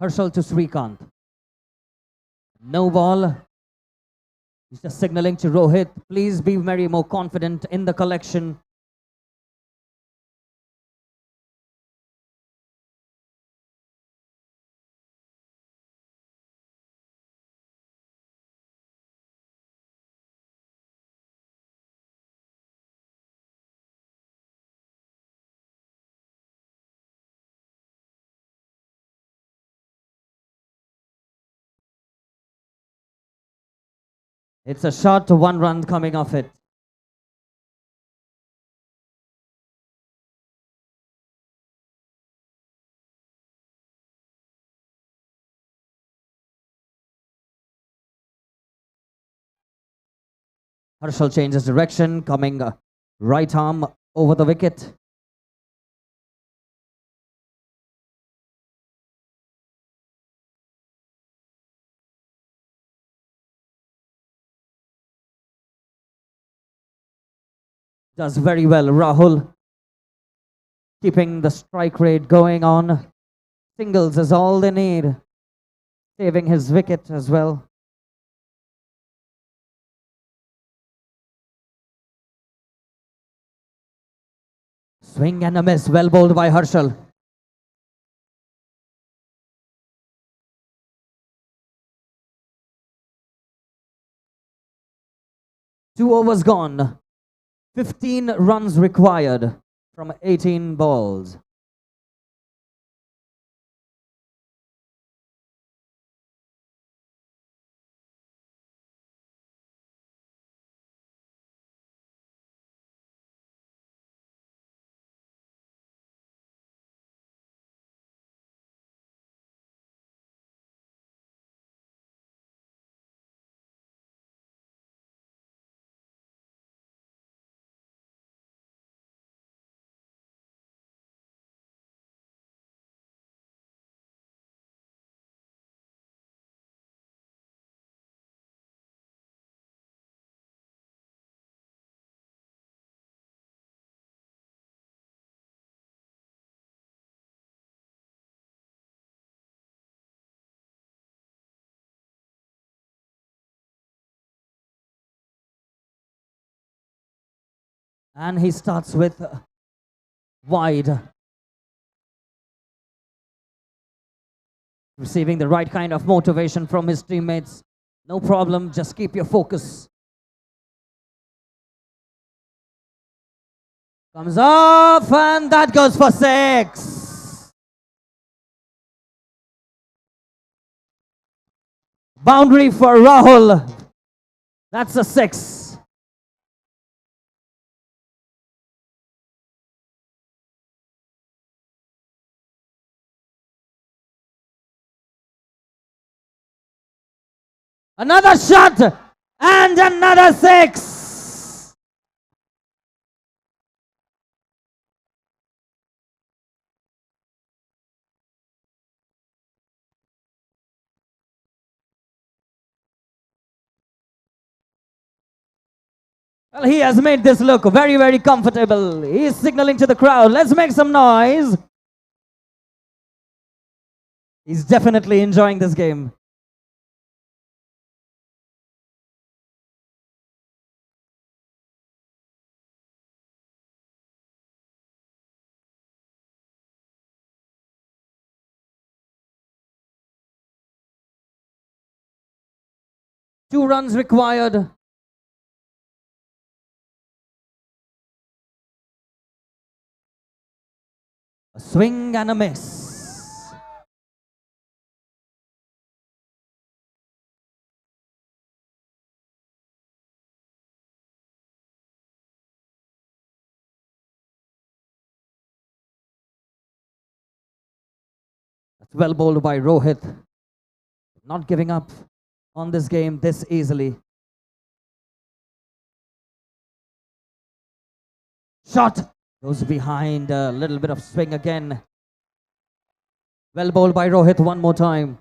F: Harshal to Srikanth. No ball. He's just signaling to Rohit. Please be very more confident in the collection. It's a shot to 1 run coming off it. Harshal changes direction, coming right arm over the wicket. Does very well. Rahul keeping the strike rate going on. Singles is all they need. Saving his wicket as well. Swing and a miss. Well bowled by Harshal. Two overs gone. 15 runs required from 18 balls. And he starts with wide. Receiving the right kind of motivation from his teammates. No problem, just keep your focus. Comes off and that goes for 6. Boundary for Rahul. That's a 6. Another shot and another 6. Well, he has made this look very, very comfortable. He's signaling to the crowd, let's make some noise. He's definitely enjoying this game. Two runs required. A swing and a miss. That's well bowled by Rohit. Not giving up on this game this easily. Shot goes behind, a little bit of swing again. Well bowled by Rohit one more time.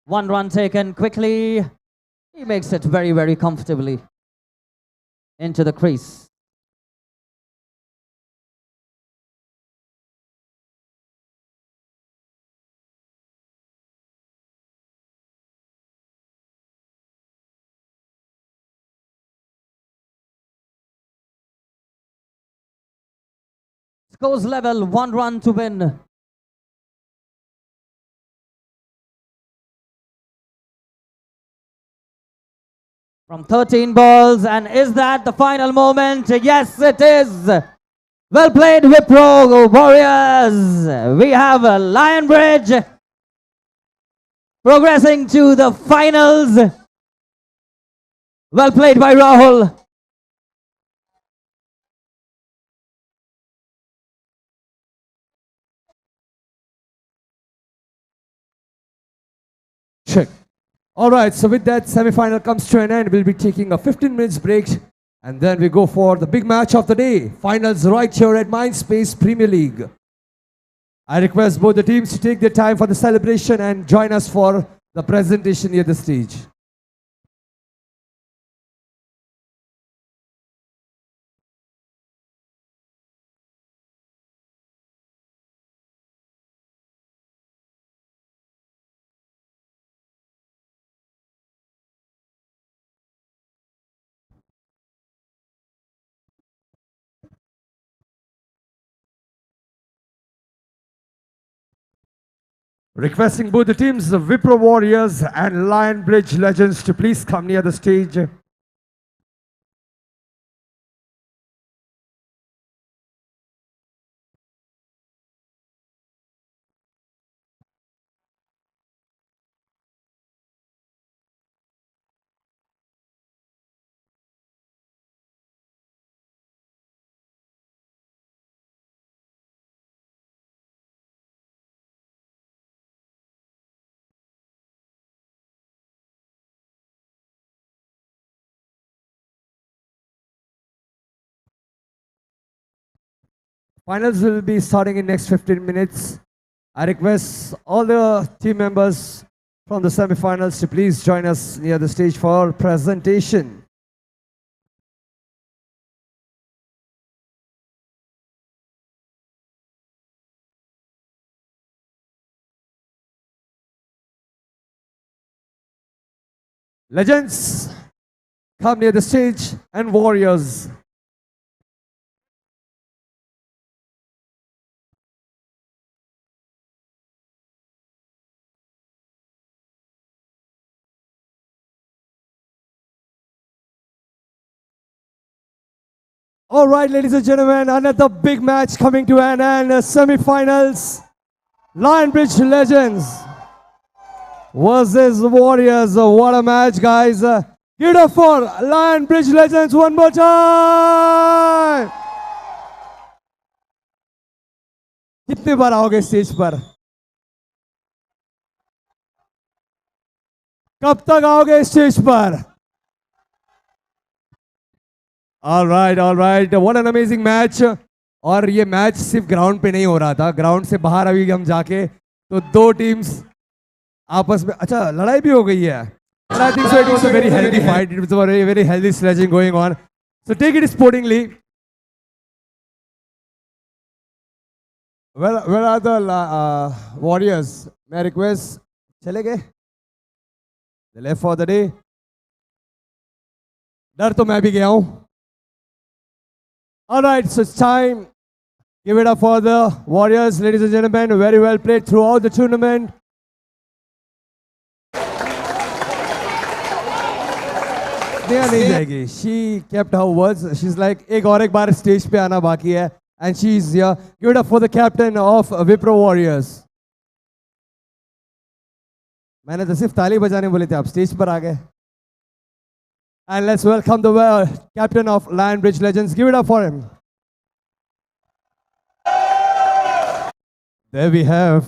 F: One run taken quickly. He makes it very, very comfortably into the crease. Scores level, 1 run to win. From 13 balls, and is that the final moment? Yes, it is. Well played, Wipro Warriors. We have a Lionbridge progressing to the finals. Well played by Rahul.
A: All right, so with that, semi-final comes to an end. We'll be taking a 15 minutes break, and then we go for the big match of the day. Finals right here at MINDSPACE Premier League. I request both the teams to take their time for the celebration and join us for the presentation near the stage. Requesting both the teams, the Wipro Warriors and Lion Bridge Legends, to please come near the stage. Finals will be starting in next 15 minutes. I request all the team members from the semifinals to please join us near the stage for presentation. Legends, come near the stage, and Warriors. All right, ladies and gentlemen, another big match coming to an end. Semi-finals, Lionbridge Legends versus Warriors. What a match, guys. Give it up for Lionbridge Legends one more time. कितने बार आओगे stage पर? कब तक आओगे stage पर? All right. What an amazing match. और ये match सिर्फ ग्राउंड पे नहीं हो रहा था, ग्राउंड से बाहर अभी हम जाके तो दो टीम्स आपस में अच्छा लड़ाई भी हो गई है. And I think so it was a very healthy fight. It was a very healthy sledging going on. So take it sportingly. Well, where are the Warriors? May I request? चले गए? They left for the day. डर तो मैं भी गया हूँ. All right, so it's time. Give it up for the Warriors, ladies and gentlemen. Very well played throughout the tournament. नहीं जाएगी. She kept her words. She's like, एक बार stage पे आना बाकी है. And she's here. Give it up for the captain of Wipro Warriors. मैंने तो सिर्फ ताली बजाने बोले थे, आप स्टेज पर आ गए. And let's welcome the captain of Lionbridge Legends. Give it up for him. There we have.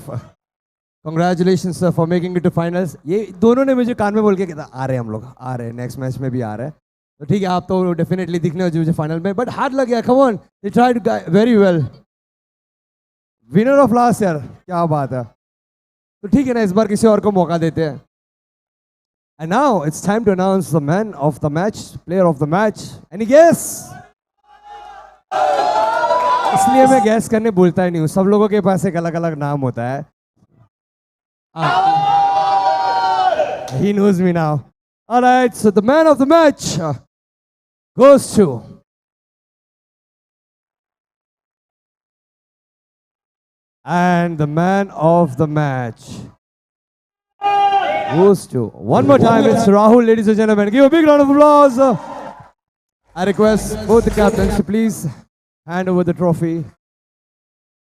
A: Congratulations, sir, for making it to finals. ये दोनों ने मुझे कान में बोल के कहता आ रहे हैं हम लोग, आ रहे हैं नेक्स्ट मैच में भी आ रहे हैं. तो ठीक है, आप तो डेफिनेटली दिखने हो मुझे फाइनल में, बट हार्ड लग गया. Come on, they tried very well. Winner of last year, क्या बात है. तो ठीक है ना, इस बार किसी और को मौका देते हैं. And now it's time to announce the man of the match, player of the match. Any guess? इसलिए मैं गैस करने बोलता ही नहीं हूँ. सब लोगों के पास एक अलग अलग नाम होता है. He knows me now. All right, so the man of the match goes to and the man of the match goes to, one more time, it's Rahul, ladies and gentlemen. Give a big round of applause. I request both the captains to please hand over the trophy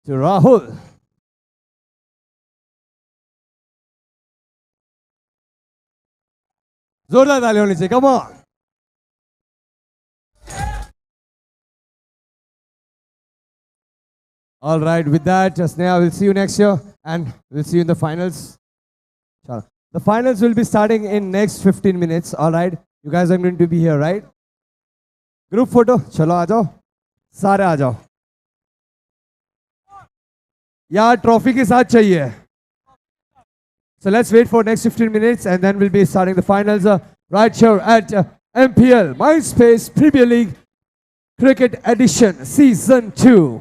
A: to Rahul. जोरदार ताली होनी चाहिए. Come on. All right, with that, Sneha, we'll see you next year and we'll see you in the finals. The finals will be starting in next 15 minutes. All right. You guys are going to be here, right? Group photo. Chalo aa jao. Sare aa jao. यार trophy के साथ चाहिए. So let's wait for next 15 minutes and then we'll be starting the finals right here at MPL Mindspace Premier League Cricket Edition Season 2.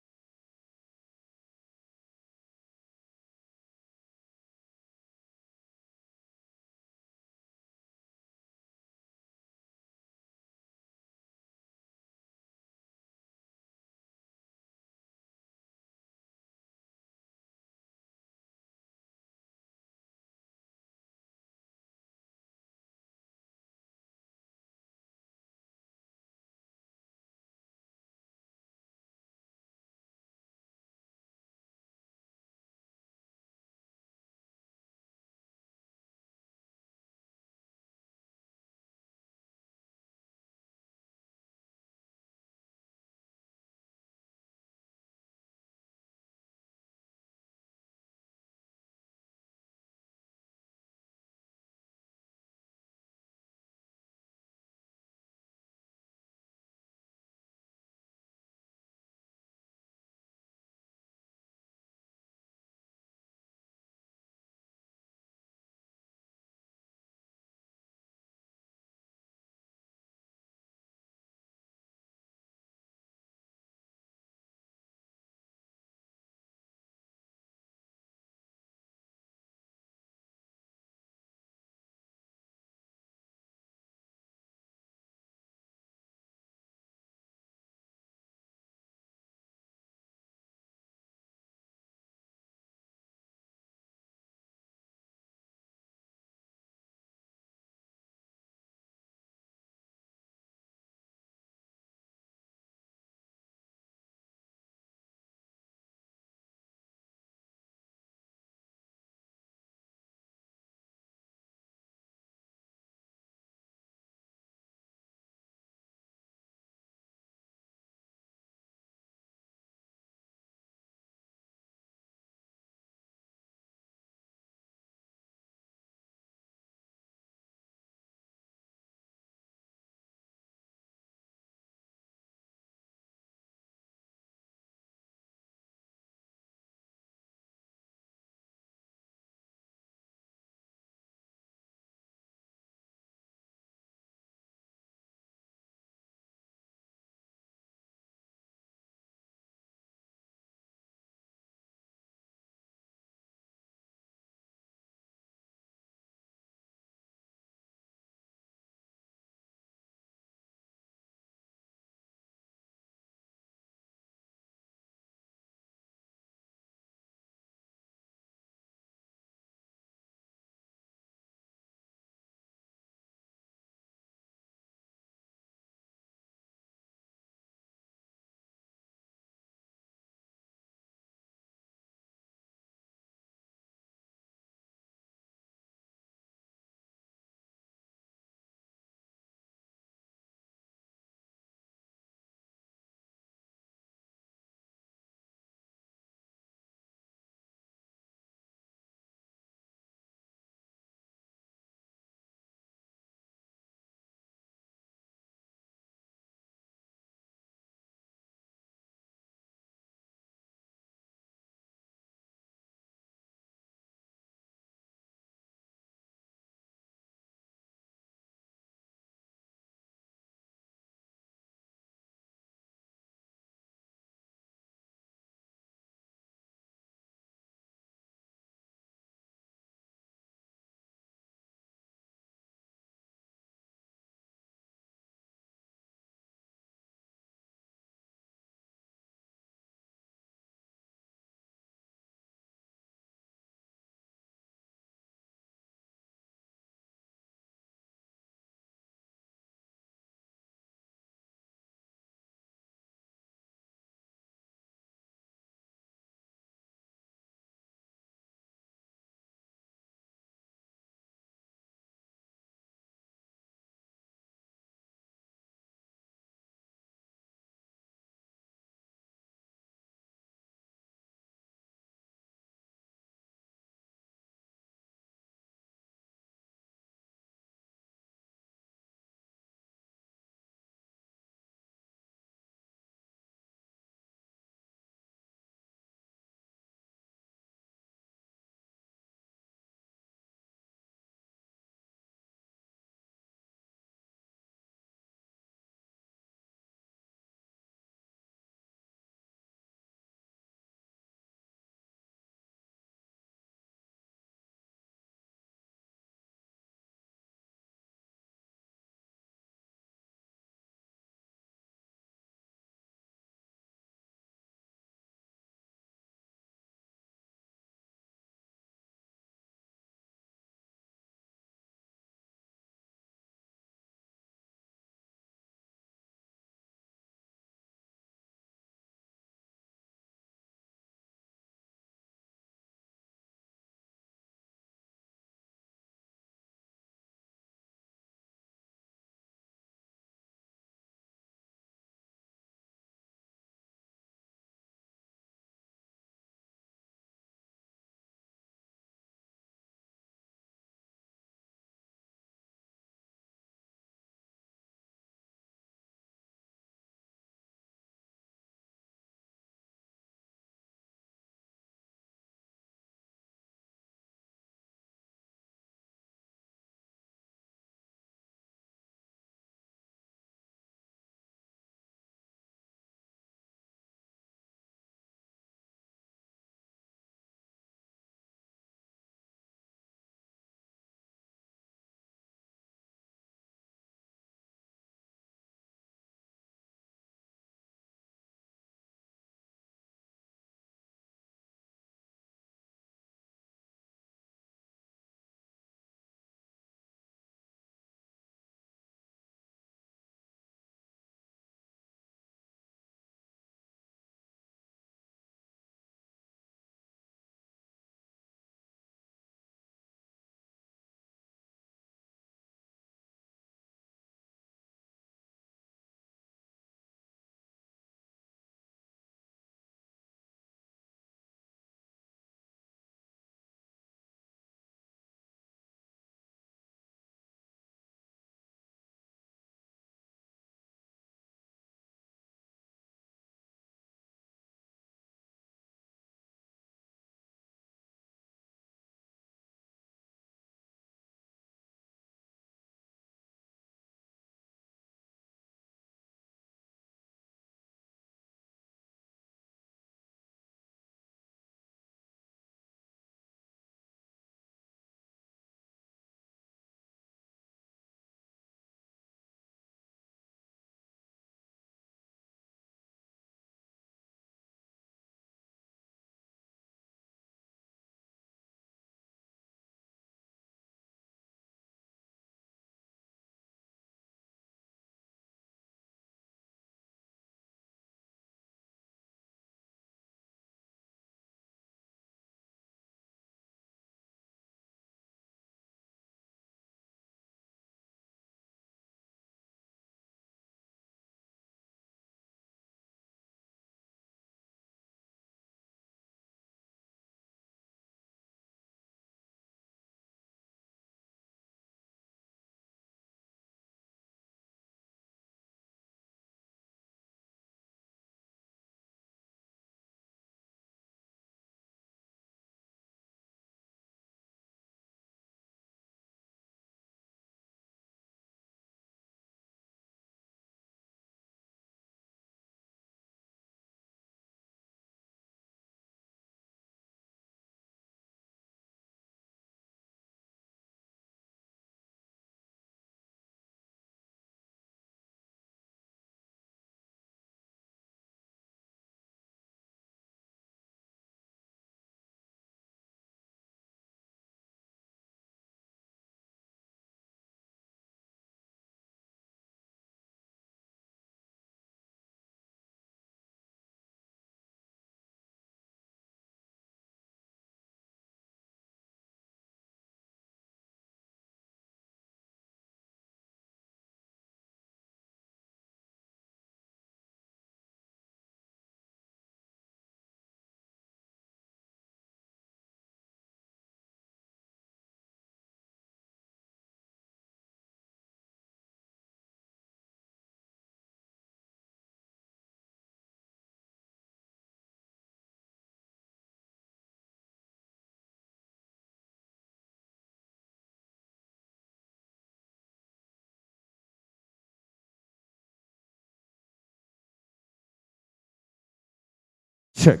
A: check.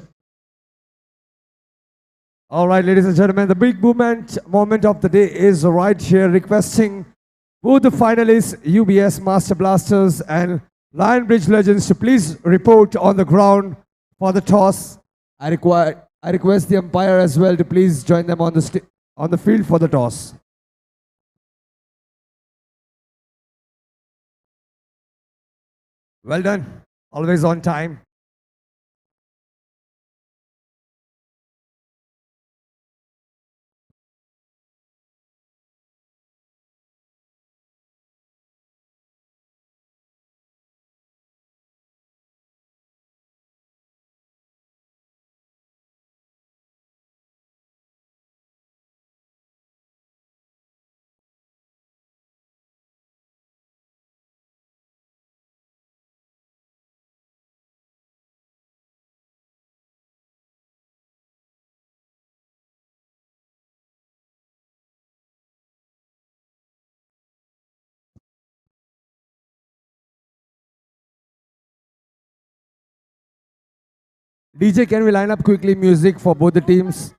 A: All right, ladies and gentlemen, the big moment of the day is right here, requesting both the finalists, UBS Master Blasters and Lionbridge Legends, to please report on the ground for the toss. I request the umpire as well to please join them on the field for the toss. Well done. Always on time. DJ, can we line up quickly music for both the teams?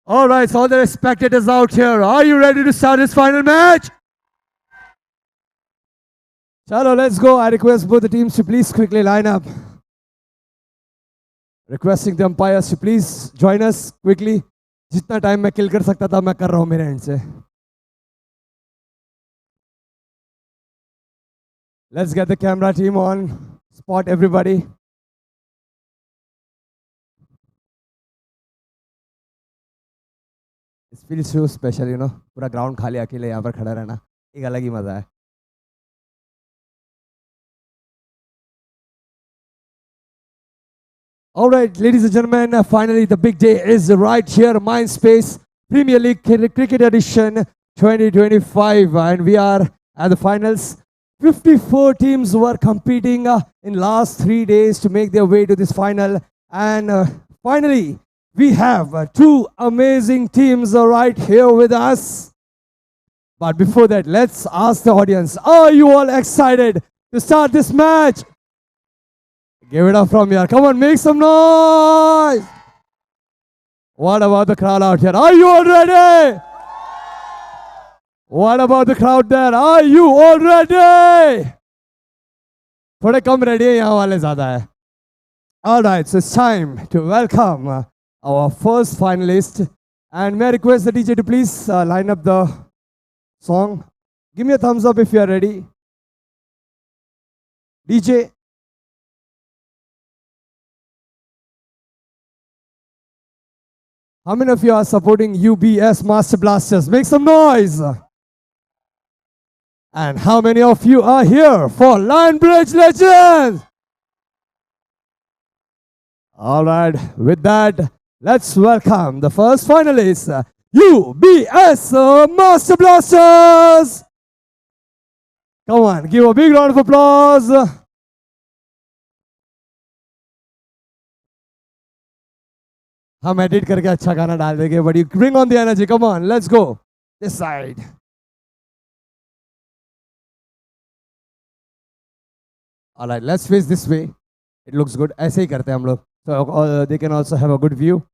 A: All right, so all the spectators out here, are you ready to start this final match? Chalo, let's go. I request both the teams to please quickly line up. Requesting the umpires to please join us quickly. जितना time मैं किल कर सकता था मैं कर रहा हूँ मेरे एंड से. Let's get the camera team on. Spot everybody. It feels so special, you know. पूरा ग्राउंड खाली अकेले यहाँ पर खड़ा रहना एक अलग ही मजा है. All right, ladies and gentlemen, finally the big day is right here, MINDSPACE Premier League Cricket Edition 2025, and we are at the finals. 54 teams were competing in last 3 days to make their way to this final, and finally we have two amazing teams right here with us. But before that, let's ask the audience, are you all excited to start this match? Give it up from here. Come on, make some noise. What about the crowd out here? Are you all ready? What about the crowd there? Are you all ready? थोड़े कम ready है, यहाँ वाले ज़्यादा है. All right, so it's time to welcome our first finalist. And may I request the DJ to please line up the song. Give me a thumbs up if you are ready. DJ. How many of you are supporting UBS Master Blasters? Make some noise. And how many of you are here for Lionbridge Legends? All right, with that, let's welcome the first finalist, UBS Master Blasters. Come on, give a big round of applause. हम edit करके अच्छा गाना डाल देंगे, but you bring on the energy. Come on, let's go this side. All right, let's face this way. It looks good. ऐसे ही करते हैं हम लोग. So they can also have a good view.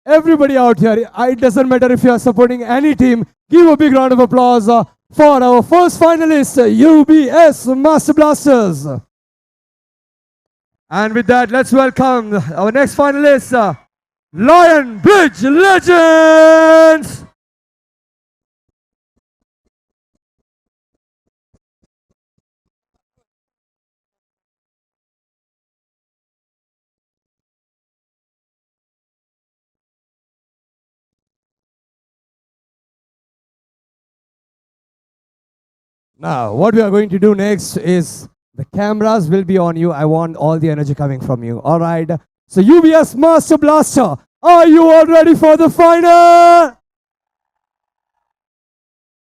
A: Everybody out here, it doesn't matter if you are supporting any team, give a big round of applause for our first finalist, UBS Master Blasters. And with that, let's welcome our next finalist, Lion Bridge Legends. Now, what we are going to do next is the cameras will be on you. I want all the energy coming from you. All right. So, UBS Master Blaster, are you all ready for the final?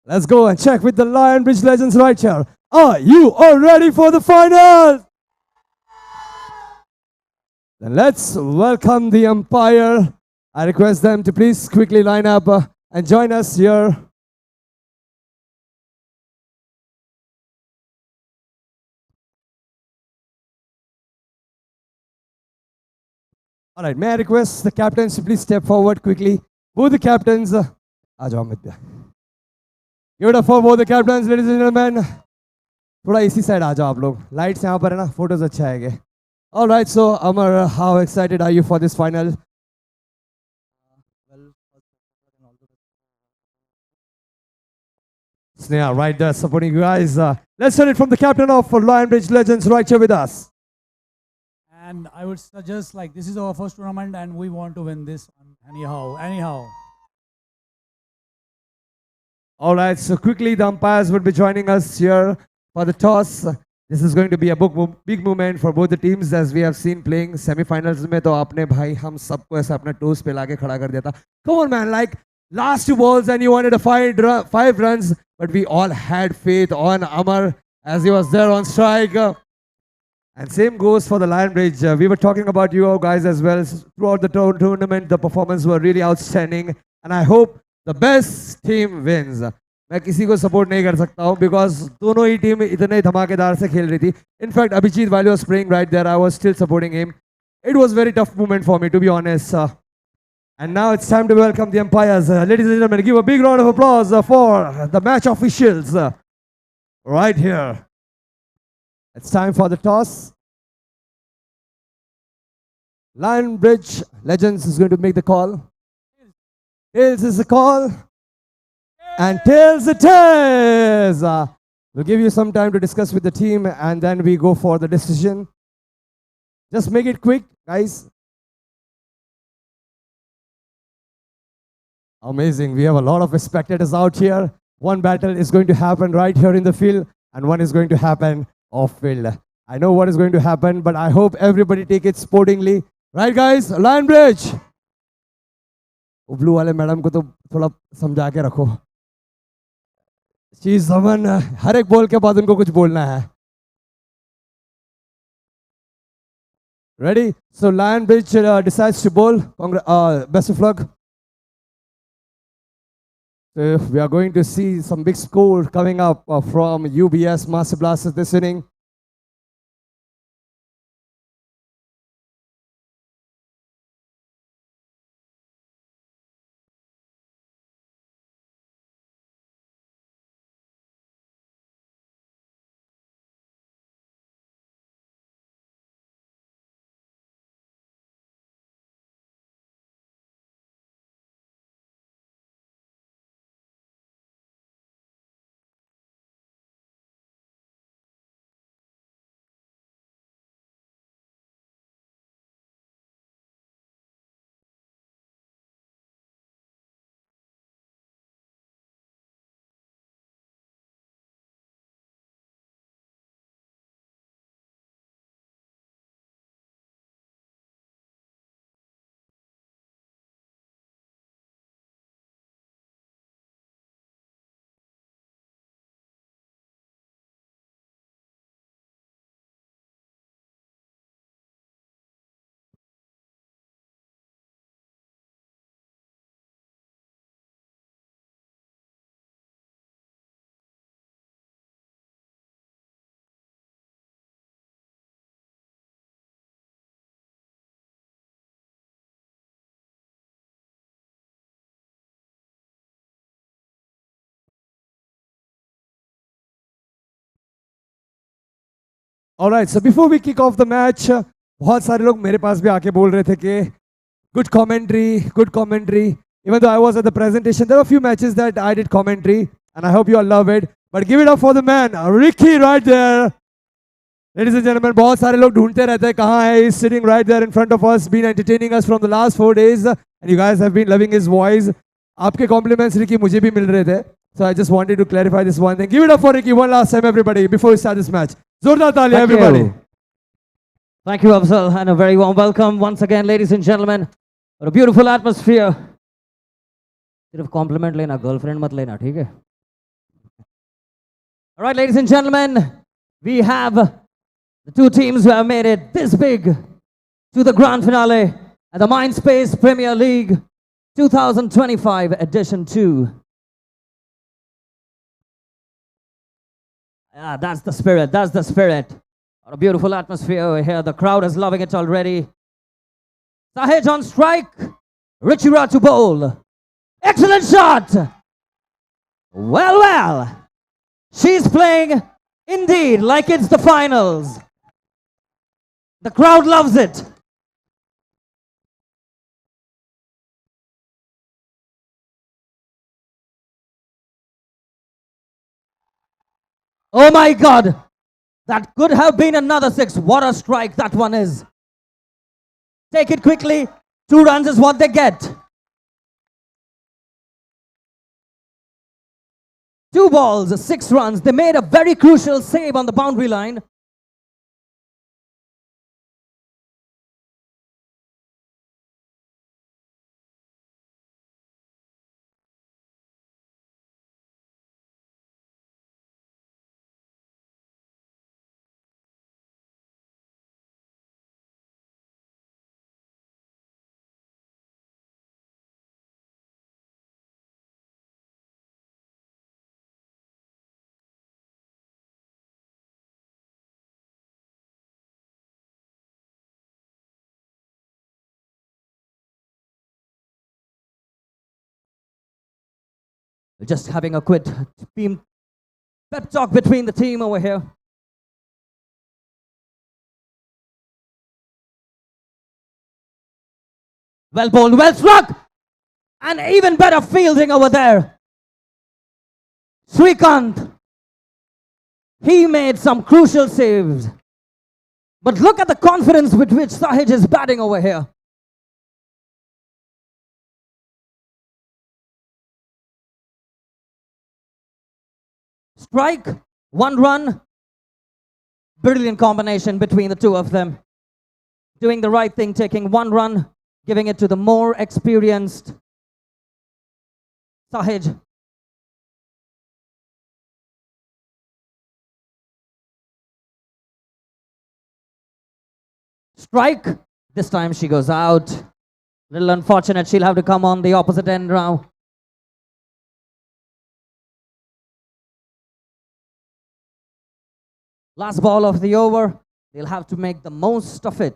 A: Let's go and check with the Lion Bridge Legends right here. Are you all ready for the final? Then let's welcome the umpire. I request them to please quickly line up and join us here. All right, may I request the captains to please step forward quickly? Both the captains, give it up for both the captains, ladies and gentlemen. थोड़ा इसी side आ जाओ आप लोग. Lights यहाँ पर है ना, photos अच्छा आएंगे. All right, so Amar, how excited are you for this final? Sneha, right there supporting you guys. Let's hear it from the captain of Lion Bridge Legends right here with us.
L: And I would suggest, like, this is our first tournament and we want to win this one anyhow.
A: All right, so quickly the umpires would be joining us here for the toss. This is going to be a big moment for both the teams, as we have seen playing semi-finals में तो आपने भाई हम सबको ऐसा अपना toes पे लाके खड़ा कर दिया था. Come on man, like last 2 balls and you wanted a 5 runs, but we all had faith on Amar as he was there on strike. And same goes for the Lion Bridge. We were talking about you guys as well. Throughout the tournament, the performance were really outstanding. And I hope the best team wins. मैं किसी को support नहीं कर सकता हूँ because दोनों ही team इतने धमाकेदार से खेल रही थी. In fact, Abhijit, while he was playing right there, I was still supporting him. It was a very tough moment for me, to be honest. And now it's time to welcome the umpires. Ladies and gentlemen, give a big round of applause for the match officials right here. It's time for the toss. Lion Bridge Legends is going to make the call. Tails is the call. And tails it is. We'll give you some time to discuss with the team and then we go for the decision. Just make it quick, guys. Amazing. We have a lot of spectators out here. One battle is going to happen right here in the field and one is going to happen off field. I know what is going to happen, but I hope everybody take it sportingly. Right, guys? Lion Bridge. Blue वाले madam को तो थोड़ा समझा के रखो. She's someone, हर एक ball के बाद उनको कुछ बोलना है. Ready? So Lion Bridge decides to bowl. Best of luck. So we are going to see some big score coming up from UBS Master Blasters this inning. Alright, so before we kick off the match, बहुत सारे लोग मेरे पास भी आके बोल रहे थे कि good commentary, good commentary. Even though I was at the presentation, there were a few matches that I did commentary, and I hope you all love it. But give it up for the man, Ricky, right there. Ladies and gentlemen, बहुत सारे लोग ढूंढते रहते हैं कहाँ है. He's sitting right there in front of us, been entertaining us from the last 4 days, and you guys have been loving his voice. आपके compliments Ricky मुझे भी मिल रहे थे. So I just wanted to clarify this one thing. Give it up for Ricky one last time, everybody, before we start this match. Zordar talia, everybody.
F: Thank you, Afzal, and a very warm welcome once again, ladies and gentlemen. What a beautiful atmosphere. सिर्फ compliment लेना, girlfriend मत लेना, ठीक है? All right, ladies and gentlemen, we have the two teams who have made it this big to the grand finale at the MINDSPACE Premier League 2025 Edition 2. Yeah, that's the spirit, that's the spirit. What a beautiful atmosphere over here. The crowd is loving it already. Sahej on strike. Ruchira to bowl. Excellent shot. Well, well. She's playing indeed like it's the finals. The crowd loves it. Oh my God. That could have been another 6. What a strike that one is. Take it quickly. 2 runs is what they get. 2 balls, 6 runs. They made a very crucial save on the boundary line. Just having a quick pep talk between the team over here. Well bowled, well struck, and even better fielding over there. Srikanth, he made some crucial saves. But look at the confidence with which Sahej is batting over here. Strike, 1 run. Brilliant combination between the two of them. Doing the right thing, taking 1 run, giving it to the more experienced Sahej. Strike. This time she goes out. Little unfortunate, she'll have to come on the opposite end now. Last ball of the over. They'll have to make the most of it.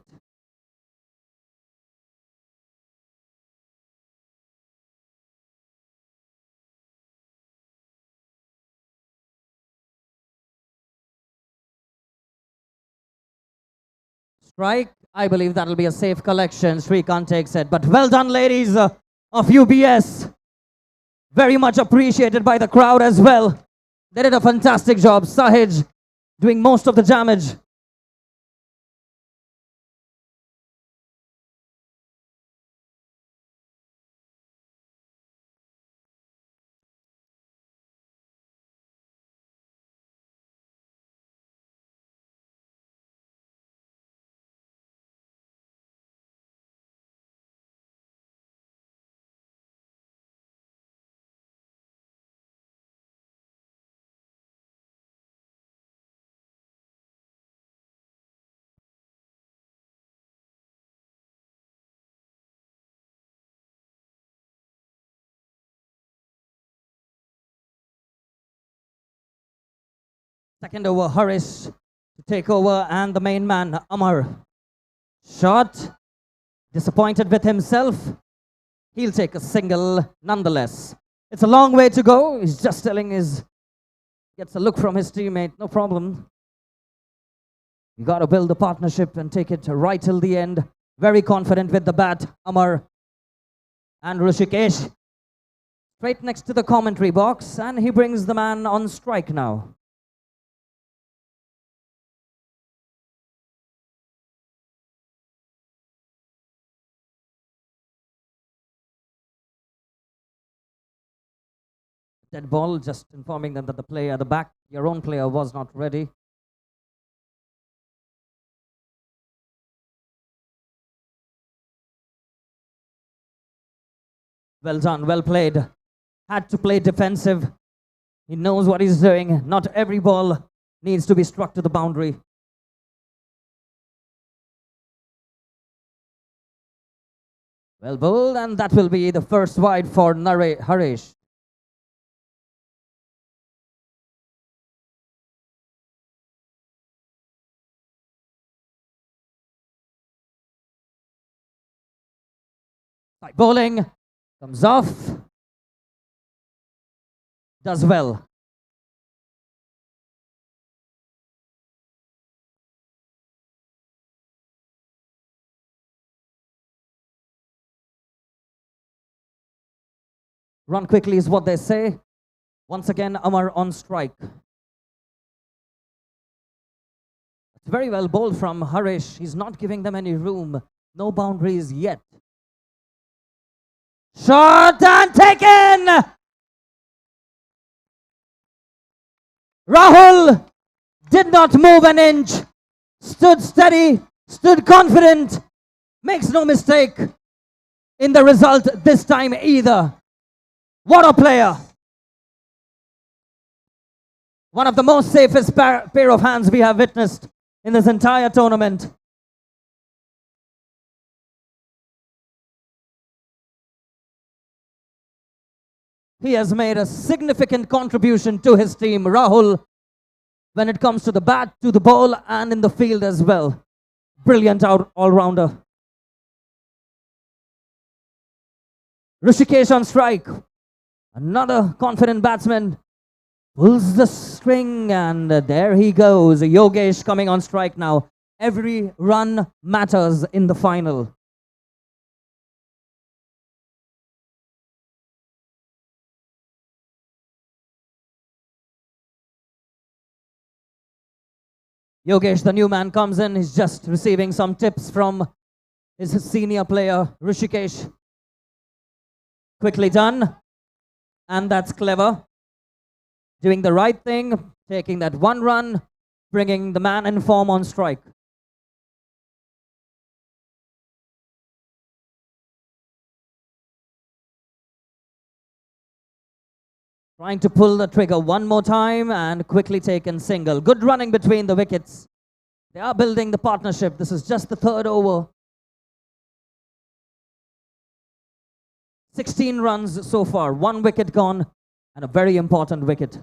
F: Strike. I believe that'll be a safe collection. Srikanth takes it. But well done, ladies of UBS. Very much appreciated by the crowd as well. They did a fantastic job. Sahej doing most of the damage. Second over, Harish to take over, and the main man, Amar. Shot. Disappointed with himself. He'll take a single nonetheless. It's a long way to go. He's just telling his... Gets a look from his teammate. No problem. You got to build the partnership and take it right till the end. Very confident with the bat, Amar and Rishikesh. Straight next to the commentary box, and he brings the man on strike now. Dead ball, just informing them that the player at the back, your own player, was not ready. Well done, well played. Had to play defensive. He knows what he's doing. Not every ball needs to be struck to the boundary. Well bowled, and that will be the first wide for Harish. Tight bowling, comes off, does well. Run quickly is what they say. Once again, Amar on strike. It's very well bowled from Harish. He's not giving them any room. No boundaries yet. Shot and taken! Rahul did not move an inch. Stood steady, stood confident. Makes no mistake in the result this time either. What a player! One of the most safest pair of hands we have witnessed in this entire tournament. He has made a significant contribution to his team, Rahul, when it comes to the bat, to the ball, and in the field as well. Brilliant all-rounder. Rishikesh on strike. Another confident batsman. Pulls the string, and there he goes. Yogesh coming on strike now. Every run matters in the final. Yogesh, the new man, comes in. He's just receiving some tips from his senior player, Rishikesh. Quickly done. And that's clever. Doing the right thing, taking that one run, bringing the man in form on strike. Trying to pull the trigger one more time and quickly taken single. Good running between the wickets. They are building the partnership. This is just the third over. 16 runs so far. 1 wicket gone and a very important wicket.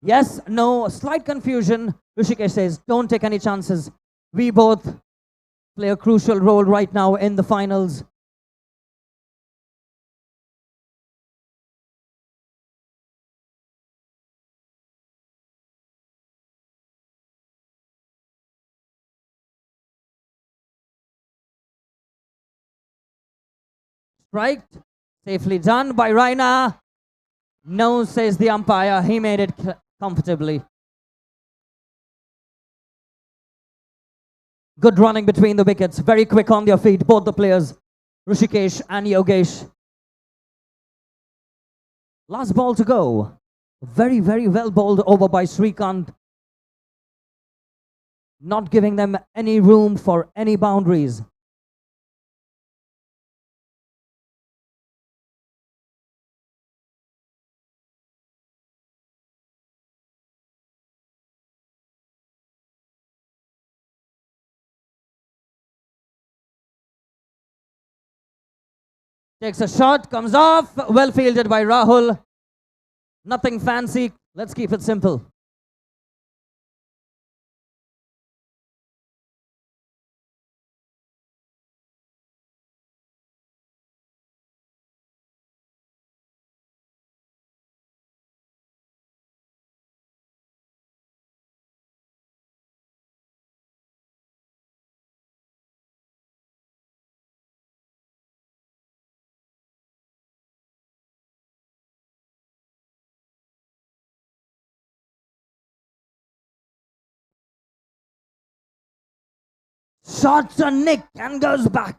F: Yes, no, slight confusion. Rishikesh says, don't take any chances. We both play a crucial role right now in the finals. Strike, safely done by Raina. No, says the umpire. He made it comfortably. Good running between the wickets. Very quick on their feet, both the players, Rishikesh and Yogesh. Last ball to go. Very, very well bowled over by Srikanth. Not giving them any room for any boundaries. Takes a shot, comes off, well fielded by Rahul. Nothing fancy, let's keep it simple. shot to Nick and goes back.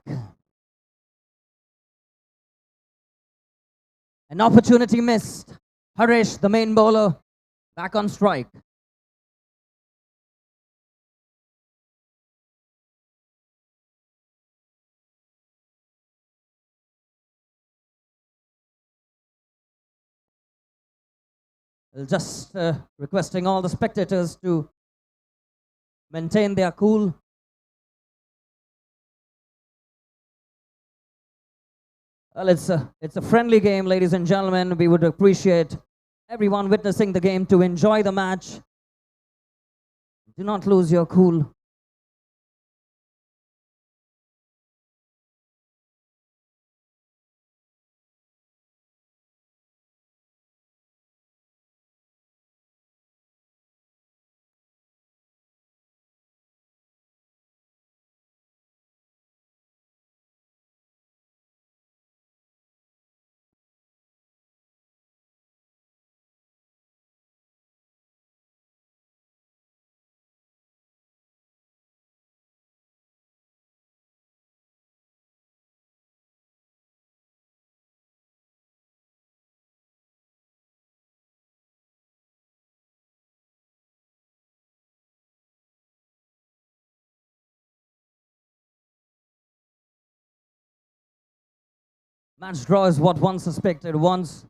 F: An opportunity missed. Harish, the main bowler, back on strike. Just requesting all the spectators to maintain their cool. Well, it's a friendly game, ladies and gentlemen. We would appreciate everyone witnessing the game to enjoy the match. Do not lose your cool. Match draw is what one suspected once.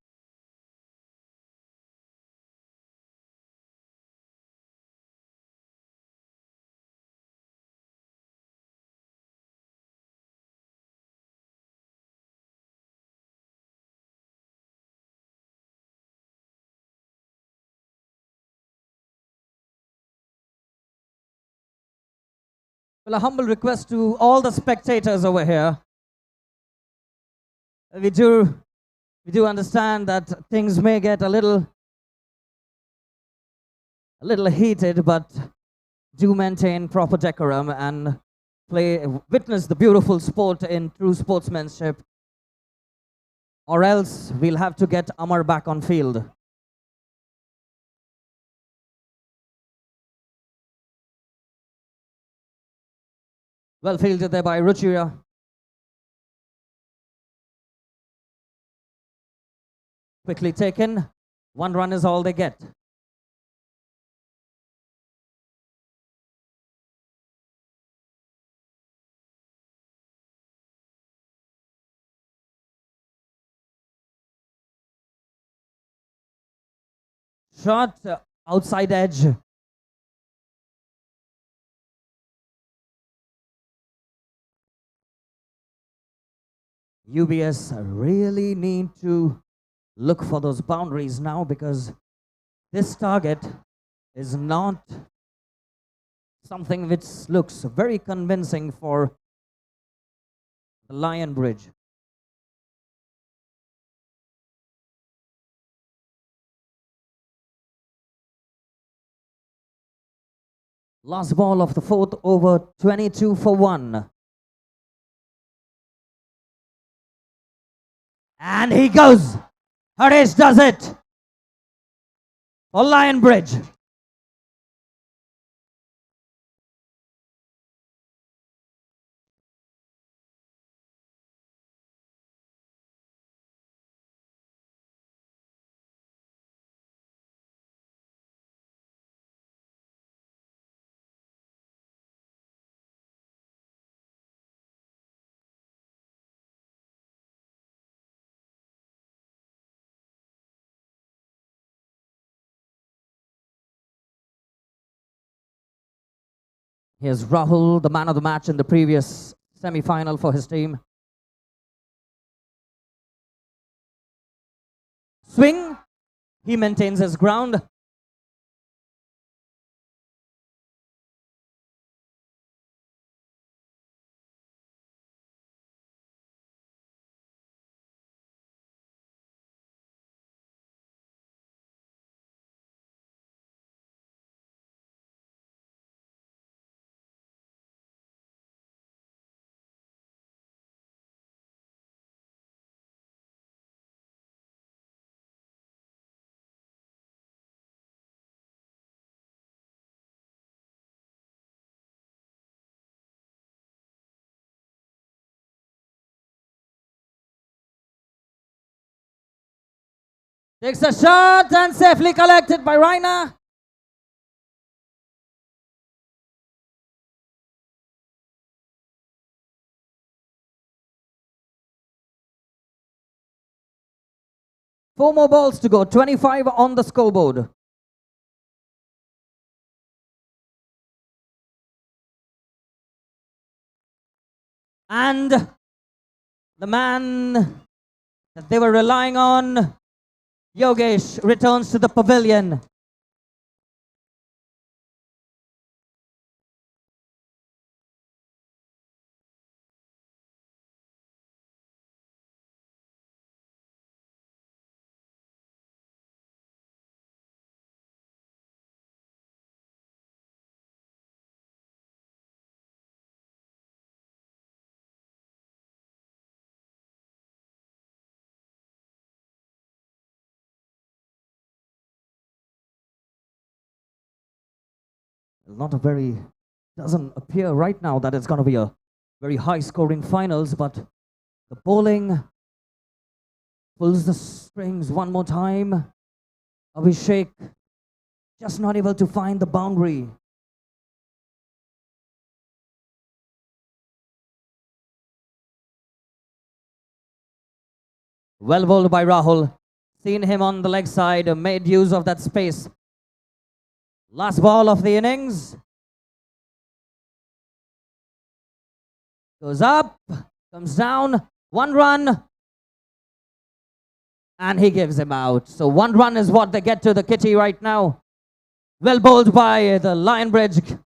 F: Well, a humble request to all the spectators over here. We do understand that things may get a little heated, but do maintain proper decorum and witness the beautiful sport in true sportsmanship, or else we'll have to get Amar back on field. Well fielded there by Ruchira. Quickly taken. 1 run is all they get. Shot outside edge. UBS really need to look for those boundaries now, because this target is not something which looks very convincing for the Lion Bridge. Last ball of the 4th over, 22 for 1. And he goes. Harish does it for Lion Bridge. Here's Rahul, the man of the match in the previous semi-final for his team. Swing. He maintains his ground. Takes a shot and safely collected by Raina. Four more balls to go, 25 on the scoreboard. And the man that they were relying on, Yogesh, returns to the pavilion. Doesn't appear right now that it's going to be a very high scoring finals, but the bowling pulls the strings one more time. Abhishek just not able to find the boundary. Well bowled by Rahul. Seen him on the leg side, made use of that space. Last ball of the innings. Goes up, comes down, 1 run. And he gives him out. So 1 run is what they get to the kitty right now. Well bowled by the Lionbridge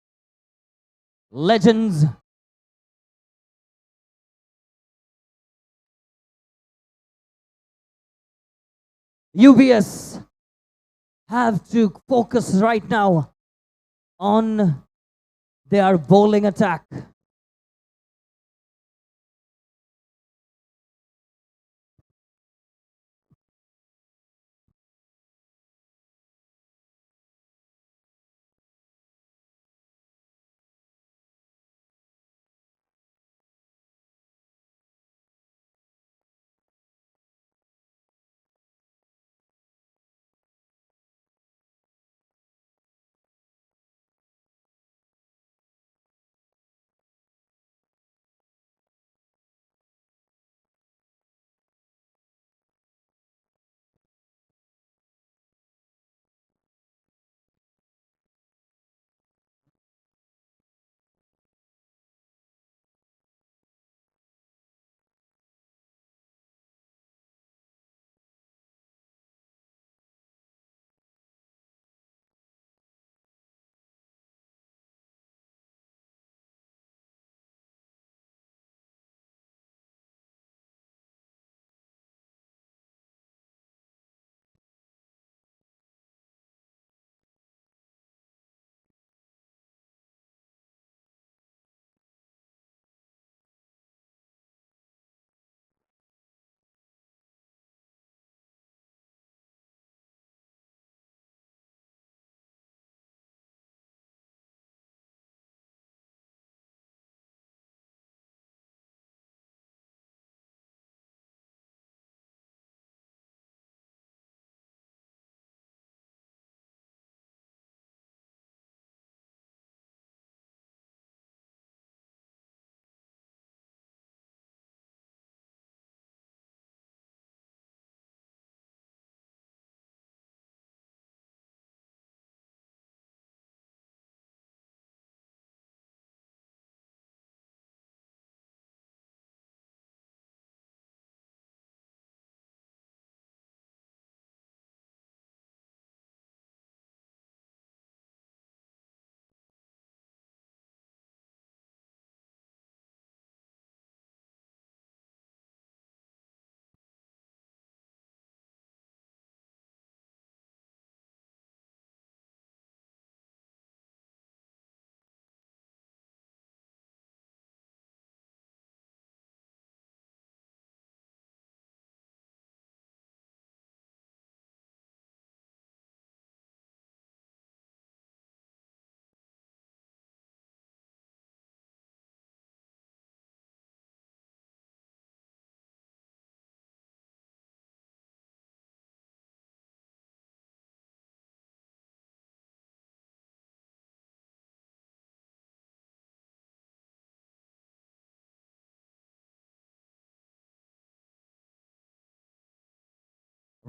F: legends. UBS have to focus right now on their bowling attack.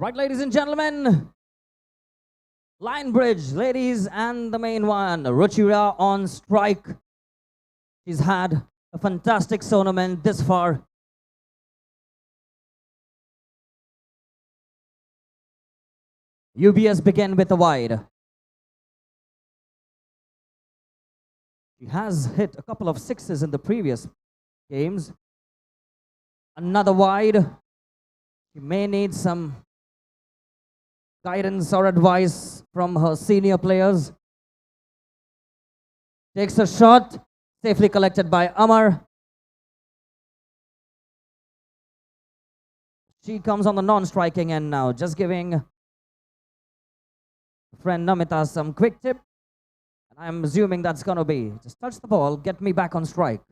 F: Right, ladies and gentlemen, line bridge, ladies, and the main one, Ruchira on strike. She's had a fantastic tournament this far. UBS began with a wide. She has hit a couple of sixes in the previous games. Another wide. She may need some guidance or advice from her senior players. Takes a shot, safely collected by Amar. She comes on the non-striking end now, just giving friend Namita some quick tip. And I'm assuming that's gonna be, just touch the ball, get me back on strike.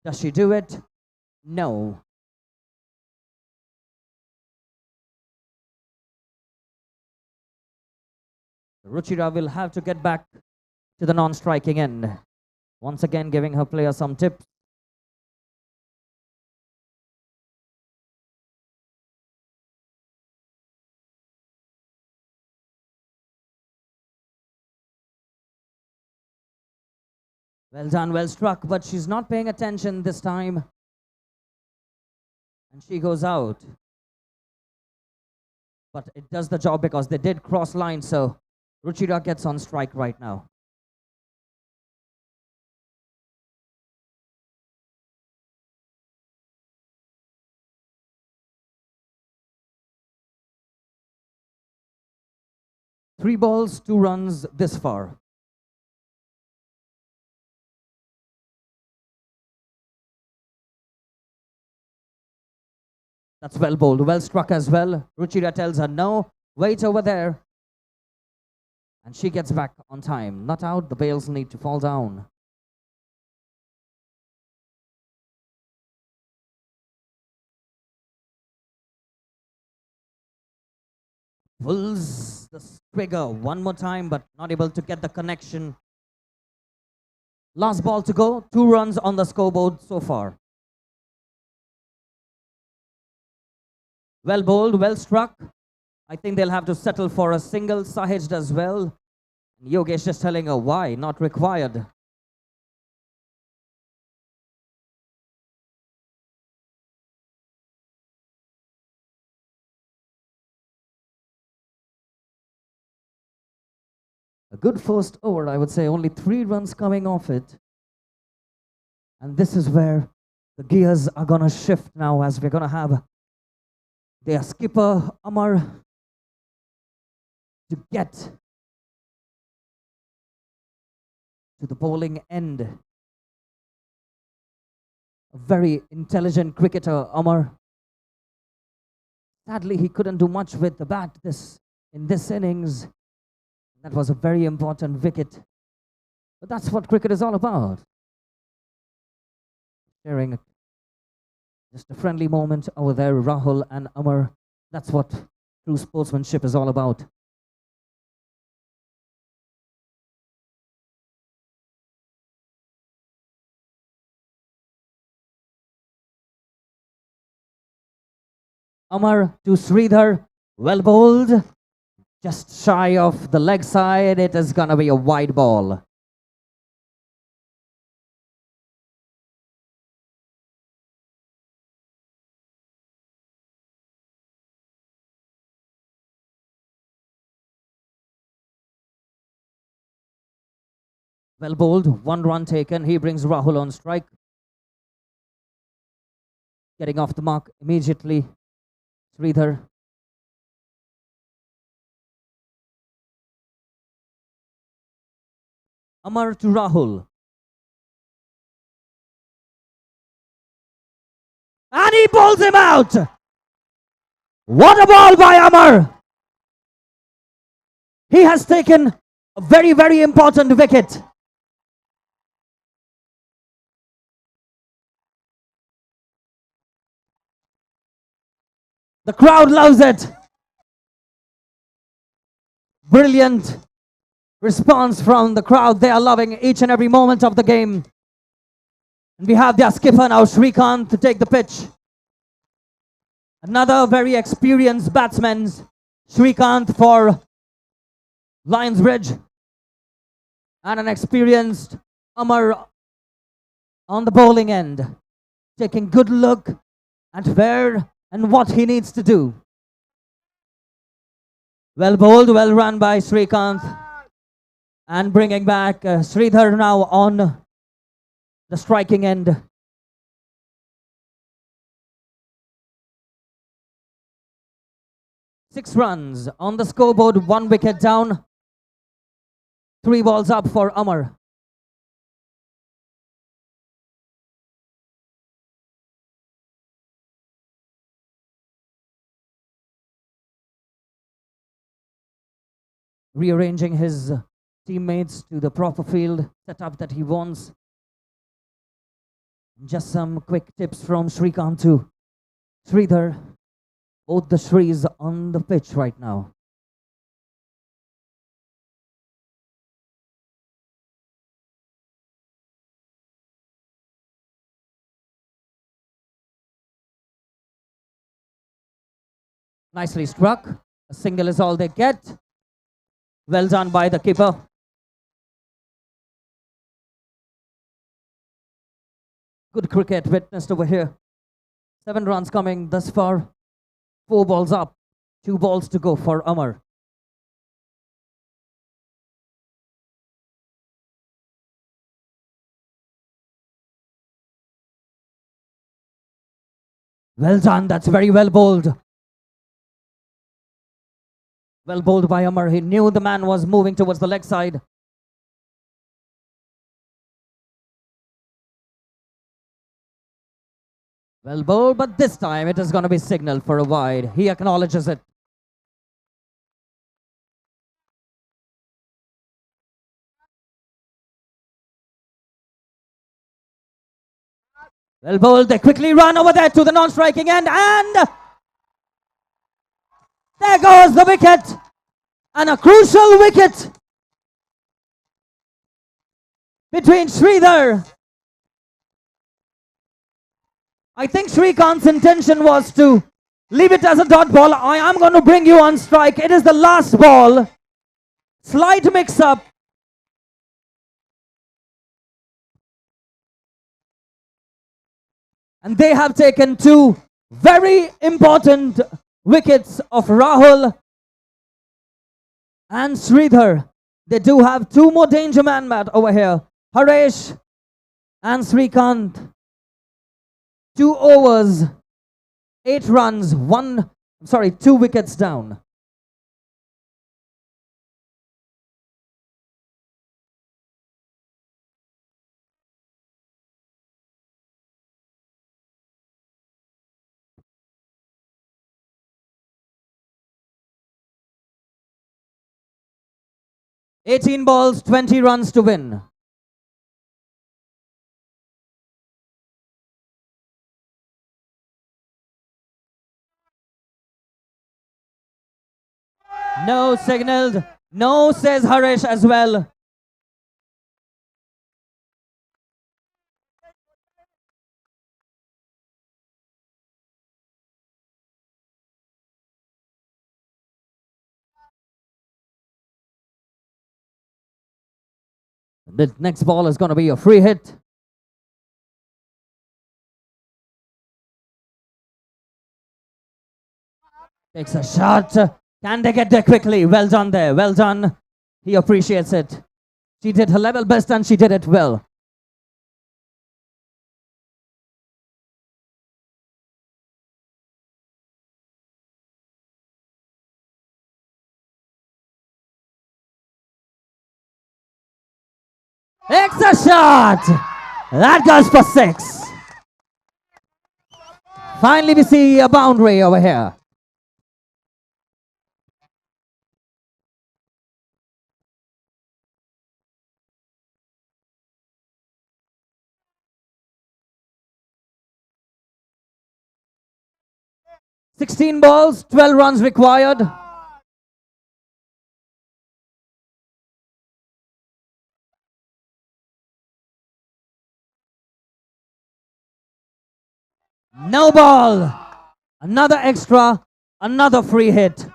F: Does she do it? No. Ruchira will have to get back to the non-striking end. Once again, giving her player some tips. Well done, well struck, but she's not paying attention this time. And she goes out. But it does the job because they did cross line, so Ruchira gets on strike right now. Three balls, 2 runs this far. That's well bowled, well struck as well. Ruchira tells her, no, wait over there. And she gets back on time. Not out, the bails need to fall down. Pulls the trigger one more time, but not able to get the connection. Last ball to go, 2 runs on the scoreboard so far. Well bowled, well struck. I think they'll have to settle for a single. Sahaj does well. Yogesh just telling her why, not required. A good first over, I would say. Only 3 runs coming off it. And this is where the gears are going to shift now, as we're going to have their skipper, Amar, to get to the bowling end. A very intelligent cricketer, Amar. Sadly, he couldn't do much with the bat in this innings. That was a very important wicket. But that's what cricket is all about. Sharing just a friendly moment over there, Rahul and Amar. That's what true sportsmanship is all about. Amar to Sridhar, well bowled. Just shy of the leg side, it is gonna be a wide ball. Well bowled, 1 run taken. He brings Rahul on strike. Getting off the mark immediately. Sridhar. Amar to Rahul. And he bowls him out. What a ball by Amar. He has taken a very, very important wicket. The crowd loves it. Brilliant response from the crowd. They are loving each and every moment of the game. And we have their skipper now, Shrikant, to take the pitch. Another very experienced batsman, Shrikant for Lionsbridge, and an experienced Amar on the bowling end, taking good look at where and what he needs to do. Well bowled, well run by Shrikant, and bringing back Sridhar now on the striking end. Six runs on the scoreboard, 1 wicket down. 3 balls up for Amar. Rearranging his teammates to the proper field setup that he wants. Just some quick tips from Shrikant to Sridhar. Both the Shrees on the pitch right now. Nicely struck. A single is all they get. Well done by the keeper. Good cricket witnessed over here. 7 runs coming thus far. 4 balls up. 2 balls to go for Amar. Well done. That's very well bowled. Well bowled by Amar. He knew the man was moving towards the leg side. Well bowled, but this time it is going to be signaled for a wide. He acknowledges it. Well bowled. They quickly run over there to the non-striking end, and there goes the wicket. And a crucial wicket between Sridhar. I think Shrikant's intention was to leave it as a dot ball. I am going to bring you on strike. It is the last ball. Slight mix-up. And they have taken 2 very important wickets of Rahul and Sridhar. They do have 2 more danger man mat over here. Haresh and Shrikant. 2 overs, 8 runs, 2 wickets down. "18 balls, 20 runs to win." No signaled. No, says Harish as well. The next ball is going to be a free hit. Takes a shot. Can they get there quickly? Well done there. Well done. He appreciates it. She did her level best and she did it well. Extra shot! That goes for 6. Finally, we see a boundary over here. "16 balls, 12 runs required." No ball. Another extra, another free hit.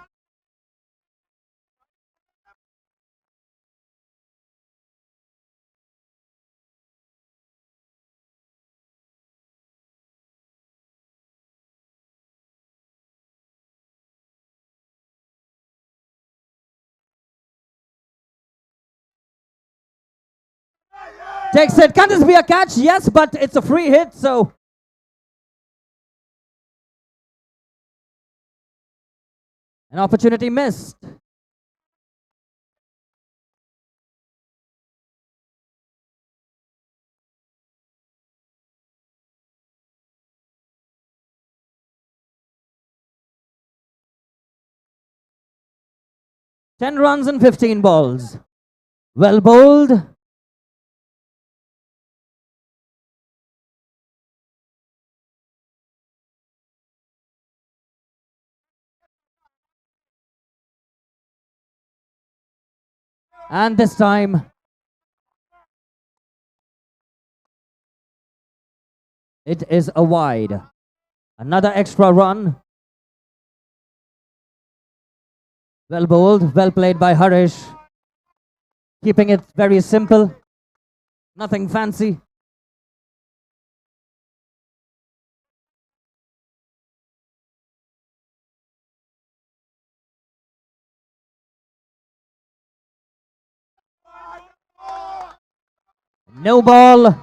F: Takes it. Can this be a catch? Yes, but it's a free hit, so. An opportunity missed. Ten runs and 15 balls. Well bowled. And this time, it is a wide. Another extra run. Well bowled, well played by Harish. Keeping it very simple. Nothing fancy. No ball.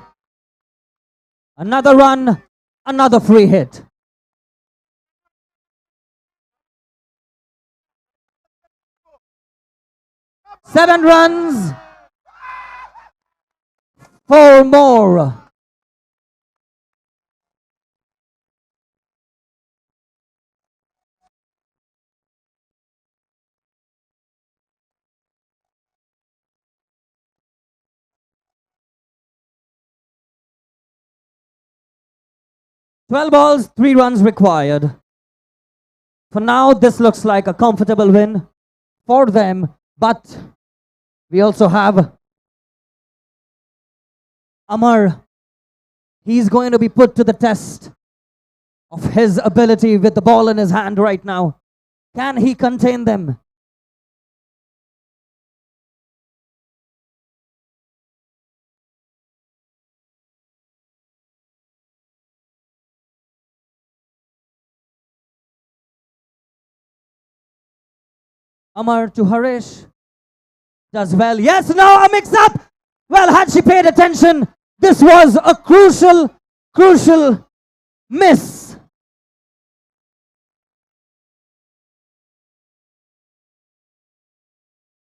F: Another run. Another free hit. Seven runs. Four more. Balls, 3 runs required. For now, this looks like a comfortable win for them, but we also have Amar. He's going to be put to the test of his ability with the ball in his hand right now. Can he contain them? Amar to Harish. Does well. Yes, no, a mix-up. Well, had she paid attention, this was a crucial miss.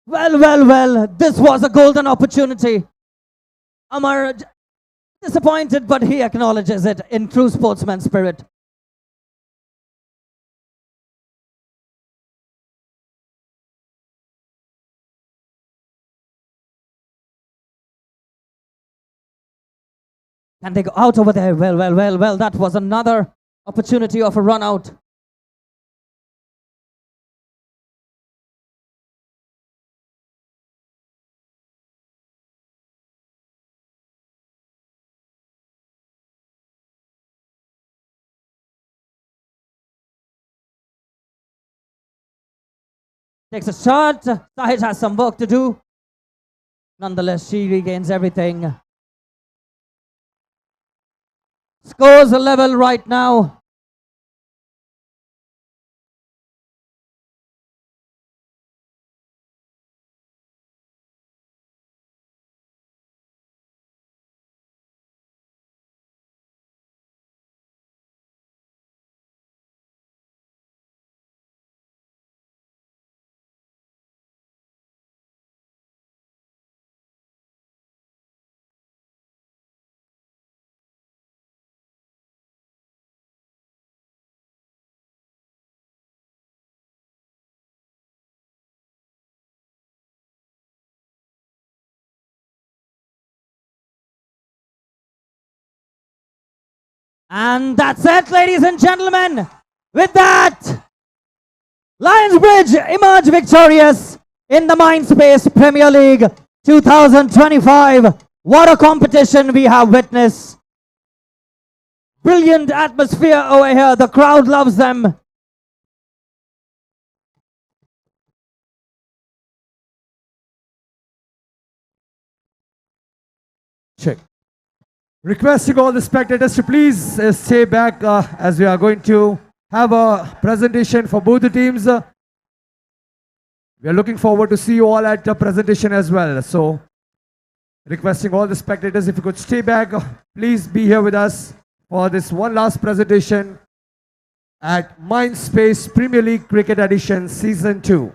F: Well, this was a golden opportunity. Amar disappointed, but he acknowledges it in true sportsman spirit. Can they go out over there? Well, that was another opportunity of a run out. Takes a shot. Sahij has some work to do. Nonetheless, she regains everything. Scores a level right now. And that's it, ladies and gentlemen. With that, Lionsbridge emerge victorious in the MINDSPACE Premier League 2025. What a competition we have witnessed. Brilliant atmosphere over here. The crowd loves them.
A: Check. Requesting all the spectators to please stay back as we are going to have a presentation for both the teams. We are looking forward to see you all at the presentation as well. So, requesting all the spectators, if you could stay back, please be here with us for this one last presentation at MINDSPACE Premier League Cricket Edition Season 2.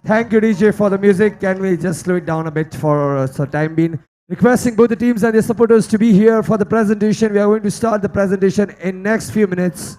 A: Thank you, DJ, for the music. Can we just slow it down a bit for the time being? Requesting both the teams and their supporters to be here for the presentation. We are going to start the presentation in next few minutes.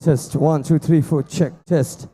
A: Test 1, 2, 3, 4. Check. Test.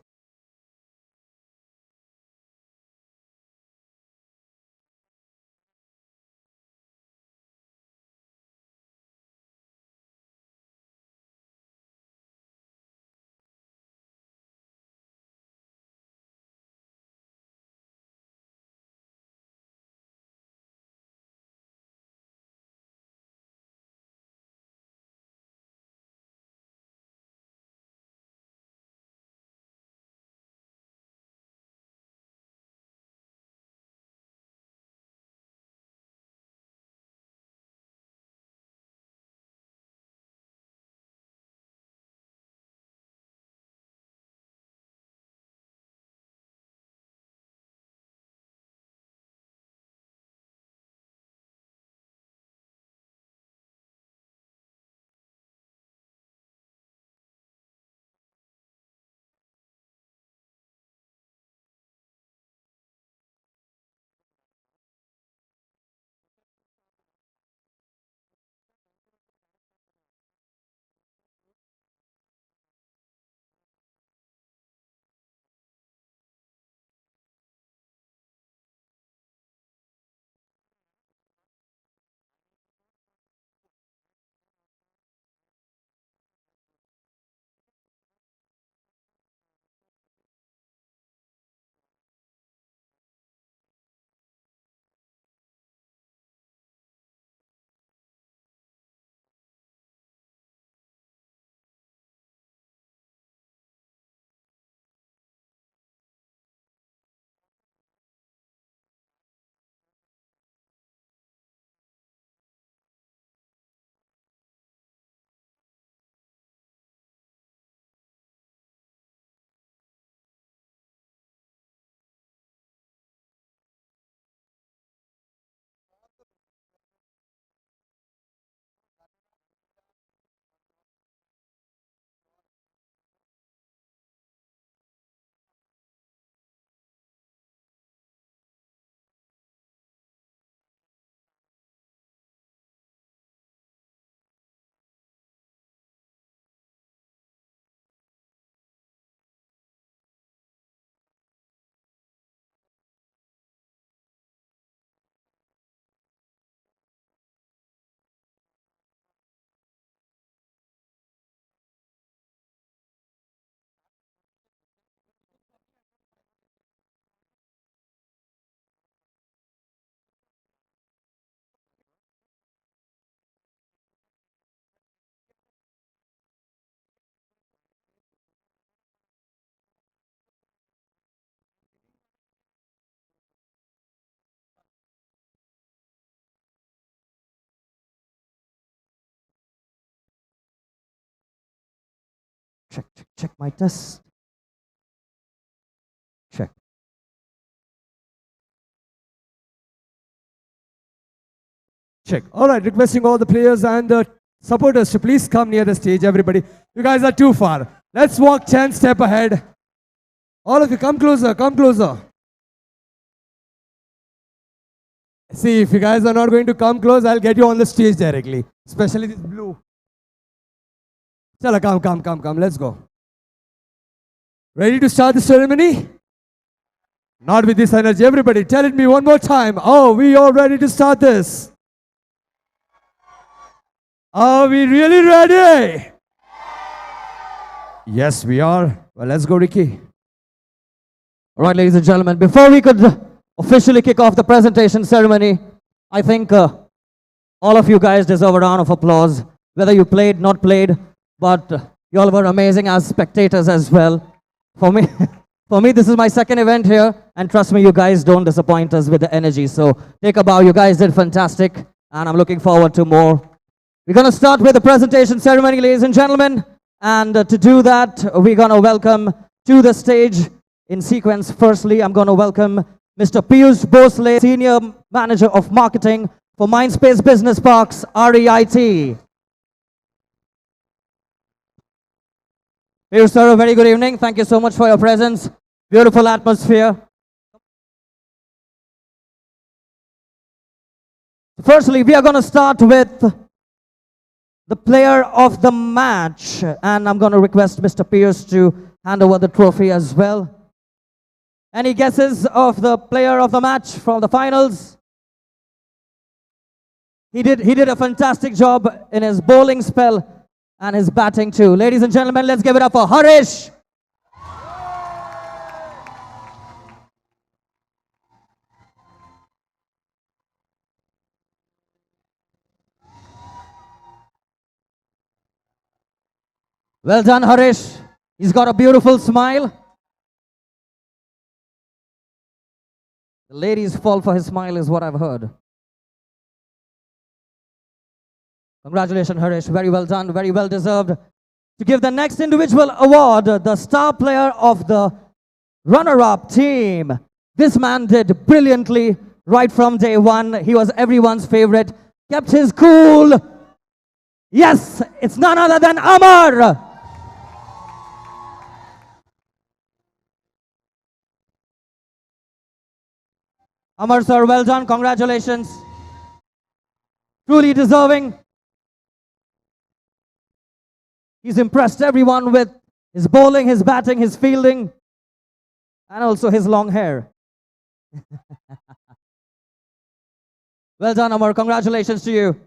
A: Check my test. Check. Check. All right, requesting all the players and the supporters to please come near the stage, everybody. You guys are too far. Let's walk 10 steps ahead. All of you, come closer, come closer. See, if you guys are not going to come close, I'll get you on the stage directly. Especially this blue. Chala, come, let's go. Ready to start the ceremony? Not with this energy. Everybody, tell it me one more time. Oh, we all ready to start this? Are we really ready? Yes, we are. Well, let's go, Ricky.
F: All right, ladies and gentlemen, before we could officially kick off the presentation ceremony, I think all of you guys deserve a round of applause. Whether you played, not played, but you all were amazing as spectators as well. For me, for me, this is my second event here, and trust me, you guys don't disappoint us with the energy. So take a bow. You guys did fantastic, and I'm looking forward to more. We're going to start with the presentation ceremony, ladies and gentlemen. And to do that, we're going to welcome to the stage in sequence. Firstly, I'm going to welcome Mr. Piyush Bhosle, Senior Manager of Marketing for MINDSPACE Business Parks, REIT. Piyush sir, a very good evening. Thank you so much for your presence. Beautiful atmosphere. Firstly, we are going to start with the player of the match. And I'm going to request Mr. Pierce to hand over the trophy as well. Any guesses of the player of the match from the finals? He did a fantastic job in his bowling spell and his batting too. Ladies and gentlemen, let's give it up for Harish. Well done, Harish. He's got a beautiful smile. The ladies fall for his smile is what I've heard. Congratulations, Harish. Very well done, very well deserved. To give the next individual award, the star player of the runner-up team. This man did brilliantly right from day one. He was everyone's favorite. Kept his cool. Yes, it's none other than Amar. Amar sir, well done. Congratulations. Truly deserving. He's impressed everyone with his bowling, his batting, his fielding, and also his long hair. Well done, Amar. Congratulations to you.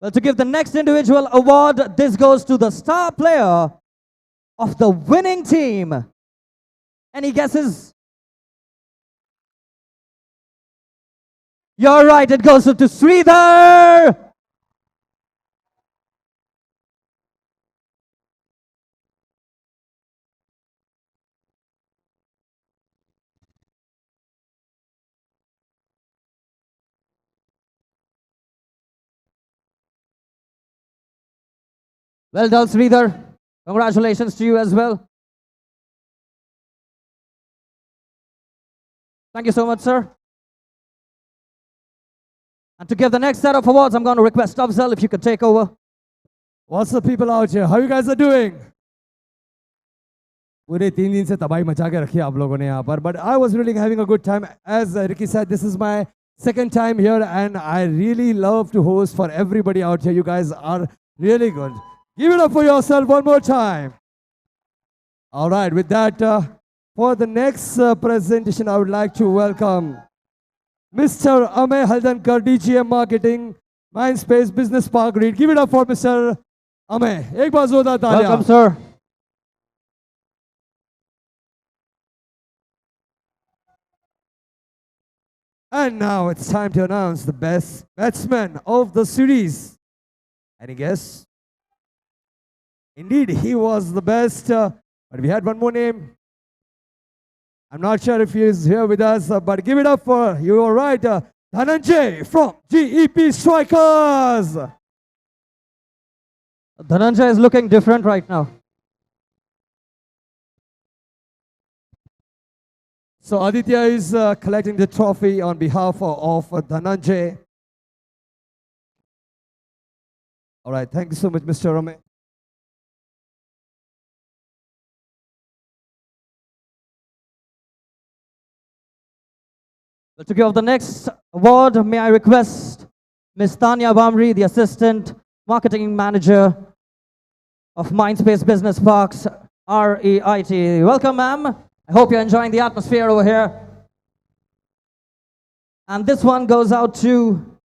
F: Well, to give the next individual award, this goes to the star player of the winning team. Any guesses? You're right, it goes to Sridhar. Well done, Sridhar. Congratulations to you as well. Thank you so much, sir. And to give the next set of awards, I'm going to request Afzal if you could take over.
A: What's the people out here? How you guys are doing? पूरे 3 दिन से तबाही मचा के रखी आप लोगों ने यहाँ पर. But I was really having a good time. As Ricky said, this is my second time here, and I really love to host for everybody out here. You guys are really good. Give it up for yourself one more time. All right, with that, for the next presentation, I would like to welcome Mr. Amey Haldankar, DGM Marketing, Mindspace Business Park Read. Give it up for Mr. Amey. एक बार जोरदार तालियां.
F: Welcome, sir.
A: And now it's time to announce the best batsman of the series. Any guess? Indeed, he was the best. But we had one more name. I'm not sure if he is here with us, but give it up for, you are right, Dhananjay from GEP Strikers.
F: Dhananjay is looking different right now.
A: So Aditya is collecting the trophy on behalf of Dhananjay. All right, thank you so much, Mr. Amey.
F: To give the next award, may I request Ms. Tanya Bamri, the Assistant Marketing Manager of Mindspace Business Parks, REIT. Welcome, ma'am. I hope you're enjoying the atmosphere over here. And this one goes out to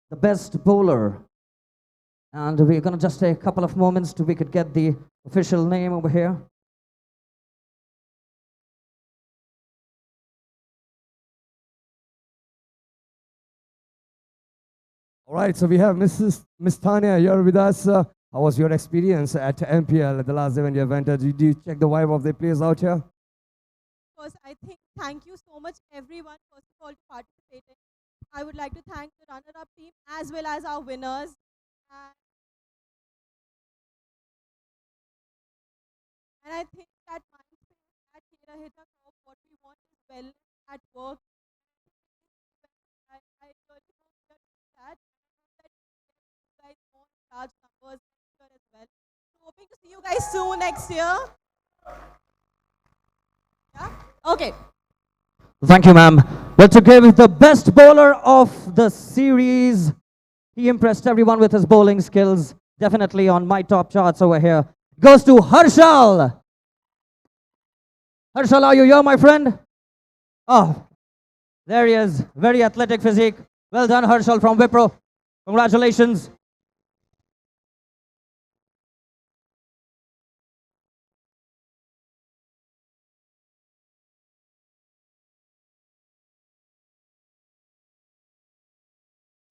F: the best bowler. And we're going to just take a couple of moments till we could get the official name over here.
A: All right, so we have Miss Tanya here with us. How was your experience at MPL, at the last event you have entered? Did you check the vibe of the players out here?
M: First, I think thank you so much everyone, first of all, for participating. I would like to thank the runner-up team as well as our winners. And I think that Mindspace at Hira hit a curve. What we want is well at work. I really hope we are doing that. And I hope that you guys more large numbers next year as well. So hoping to see you guys soon next year. Yeah? Okay.
F: Thank you, ma'am. Well, to give the best bowler of the series, he impressed everyone with his bowling skills. Definitely on my top charts over here. Goes to Harshal. Harshal, are you here, my friend? Oh, there he is. Very athletic physique. Well done, Harshal from Wipro. Congratulations.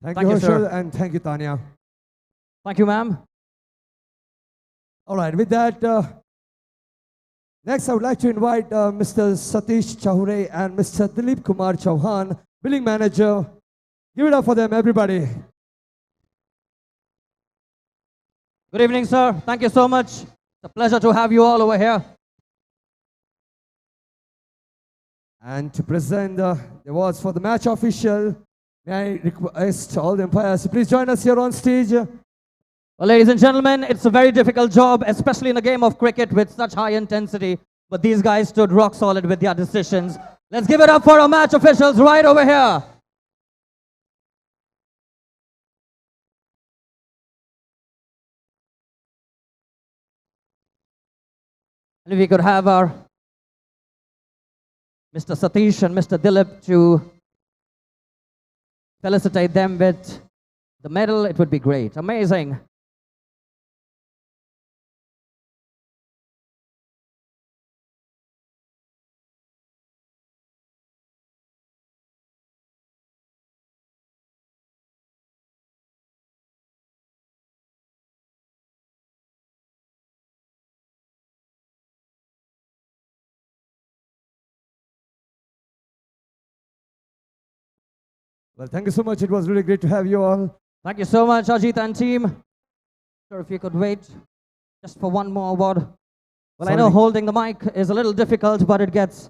A: Thank
F: Thank
A: you,
F: you, sir.
A: Harshal, and thank you, Tanya.
F: Thank you, ma'am.
A: All right, with that, next I would like to invite Mr. Satish Chahure and Mr. Dilip Kumar Chauhan, billing manager. Give it up for them, everybody.
F: Good evening, sir. Thank you so much. It's a pleasure to have you all over here.
A: And to present the awards for the match official, may I request all the umpires to please join us here on stage.
F: Well, ladies and gentlemen, it's a very difficult job, especially in a game of cricket with such high intensity. But these guys stood rock solid with their decisions. Let's give it up for our match officials right over here. And if we could have our Mr. Satish and Mr. Dilip to felicitate them with the medal, it would be great. Amazing.
A: Well, thank you so much. It was really great to have you all.
F: Thank you so much, Ajit and team. Sir, if you could wait just for one more award. Well, I know holding the mic is a little difficult, but it gets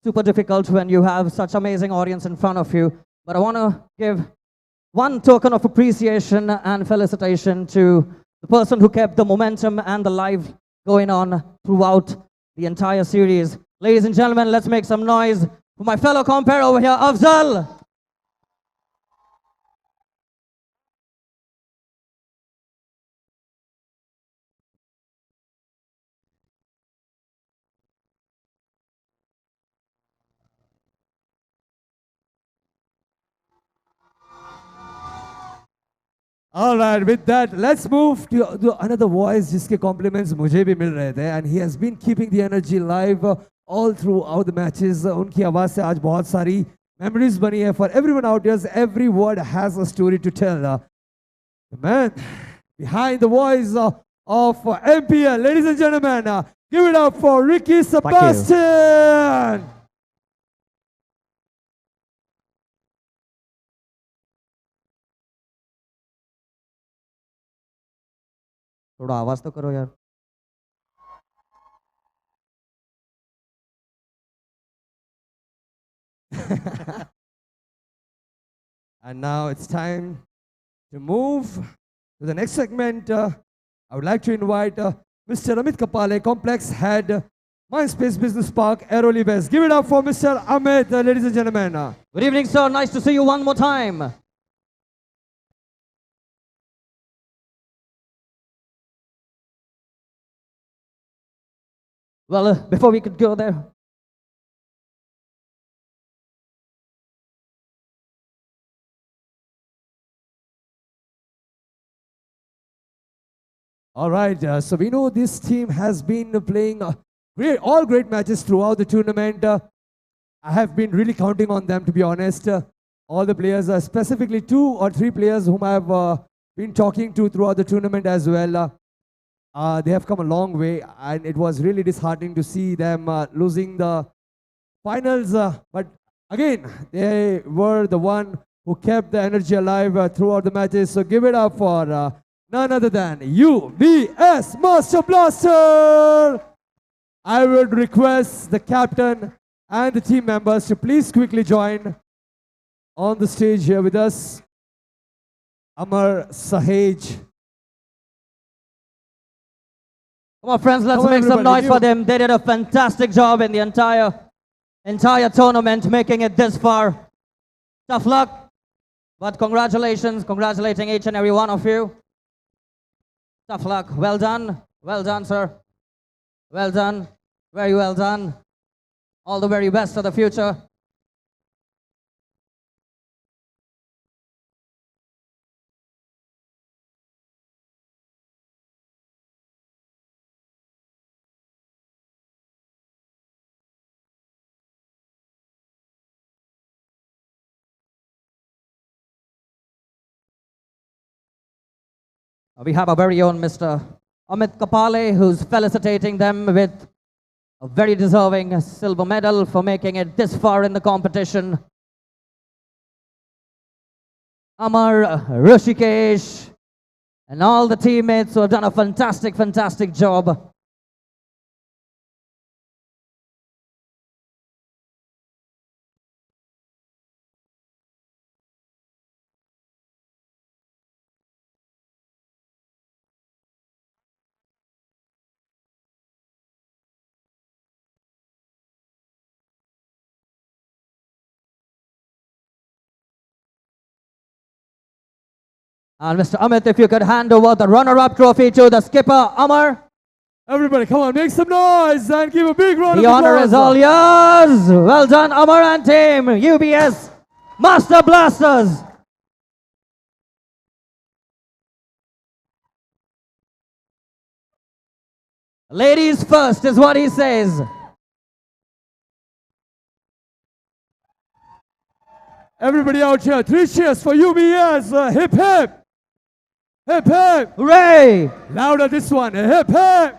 F: super difficult when you have such amazing audience in front of you. But I want to give one token of appreciation and felicitation to the person who kept the momentum and the live going on throughout the entire series. Ladies and gentlemen, let's make some noise for my fellow compere over here, Afzal.
A: All right, with that, let's move to another voice जिसके compliments मुझे भी मिल रहे थे, and he has been keeping the energy live all throughout the matches. उनकी आवाज से आज बहुत सारी memories बनी है. For everyone out there, every word has a story to tell. The man behind the voice of MPL, ladies and gentlemen, give it up for Ricky Sebastian.
F: थोड़ा आवाज तो करो यार.
A: And now it's time to move to the next segment. I would like to invite Mr. Amit Kapale, Complex Head, Mindspace Business Park, Airoli West. Give it up for Mr. Amit, ladies and gentlemen.
F: Good evening, sir. Nice to see you one more time. Well, before we could go there,
A: all right, so we know this team has been playing all great matches throughout the tournament. I have been really counting on them, to be honest. All the players, specifically 2 or 3 players whom I have been talking to throughout the tournament as well. They have come a long way, and it was really disheartening to see them losing the finals. But again, they were the one who kept the energy alive throughout the matches. So give it up for none other than UBS Master Blaster. I would request the captain and the team members to please quickly join on the stage here with us. Amar Sahej.
F: come on, friends, let's make some noise for them. They did a fantastic job in the entire tournament, making it this far. Tough luck, but congratulations, congratulating each and every one of you. Tough luck. Well done, sir. Well done, very well done. All the very best for the future. We have our very own Mr. Amit Kapale, who's felicitating them with a very deserving silver medal for making it this far in the competition. Amar, Rishikesh, and all the teammates who have done a fantastic, fantastic job. And Mr. Amit, if you could hand over the runner-up trophy to the skipper, Amar.
A: Everybody, come on, make some noise and give a big round of
F: The
A: applause.
F: honor is all yours. Well done, Amar and team. UBS Master Blasters. Ladies first is what he says.
A: Everybody out here, 3 cheers for UBS. Hip hip. Hip hip.
F: Hooray.
A: Louder this one. Hip hip.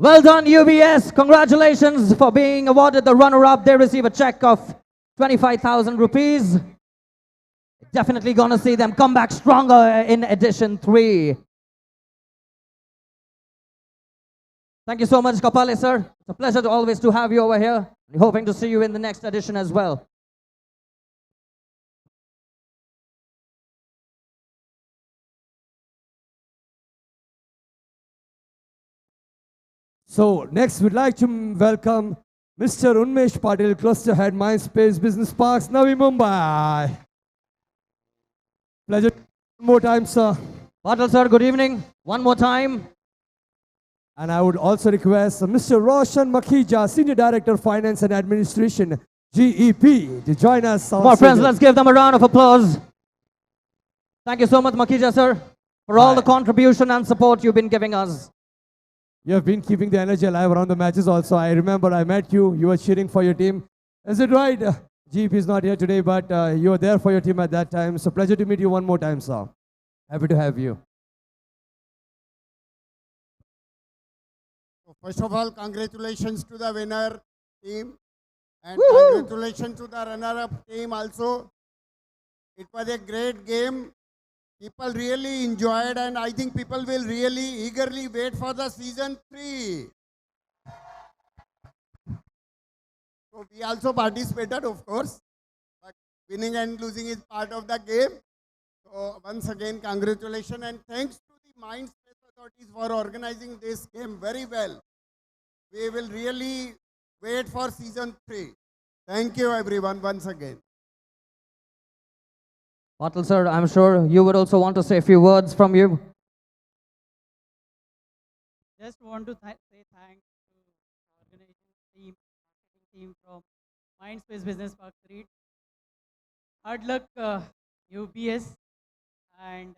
F: Well done, UBS. Congratulations for being awarded the runner-up. They receive a check of 25,000 rupees. Definitely gonna see them come back stronger in edition 3. Thank you so much, Kapale, sir. It's a pleasure to always to have you over here. We're hoping to see you in the next edition as well.
A: So next we'd like to welcome Mr. Unmesh Patil, Cluster Head, Mindspace Business Parks, Navi Mumbai. Pleasure. One more time, sir.
F: Patil, sir, good evening. One more time.
A: And I would also request Mr. Roshan Makhija, Senior Director Finance and Administration, GEP, to join us.
F: Come on, friends, let's give them a round of applause. Thank you so much, Makhija, sir, for all the contribution and support you've been giving us.
A: You have been keeping the energy alive around the matches also. I remember I met you. You were cheering for your team. Is it right? GP is not here today, but you were there for your team at that time. So pleasure to meet you one more time, sir. Happy to have you.
K: So first of all, congratulations to the winner team. And congratulations to the runner-up team also. It was a great game. People really enjoyed, and I think people will really eagerly wait for the season 3. So we also participated, of course, but winning and losing is part of the game. So once again, congratulations and thanks to the MINDSPACE authorities for organizing this game very well. We will really wait for season 3. Thank you everyone once again.
F: Patil, sir, I'm sure you would also want to say a few words from you.
H: Just want to say thanks to the organization team, marketing team from Mindspace Business Park 3. Hard luck, UBS, and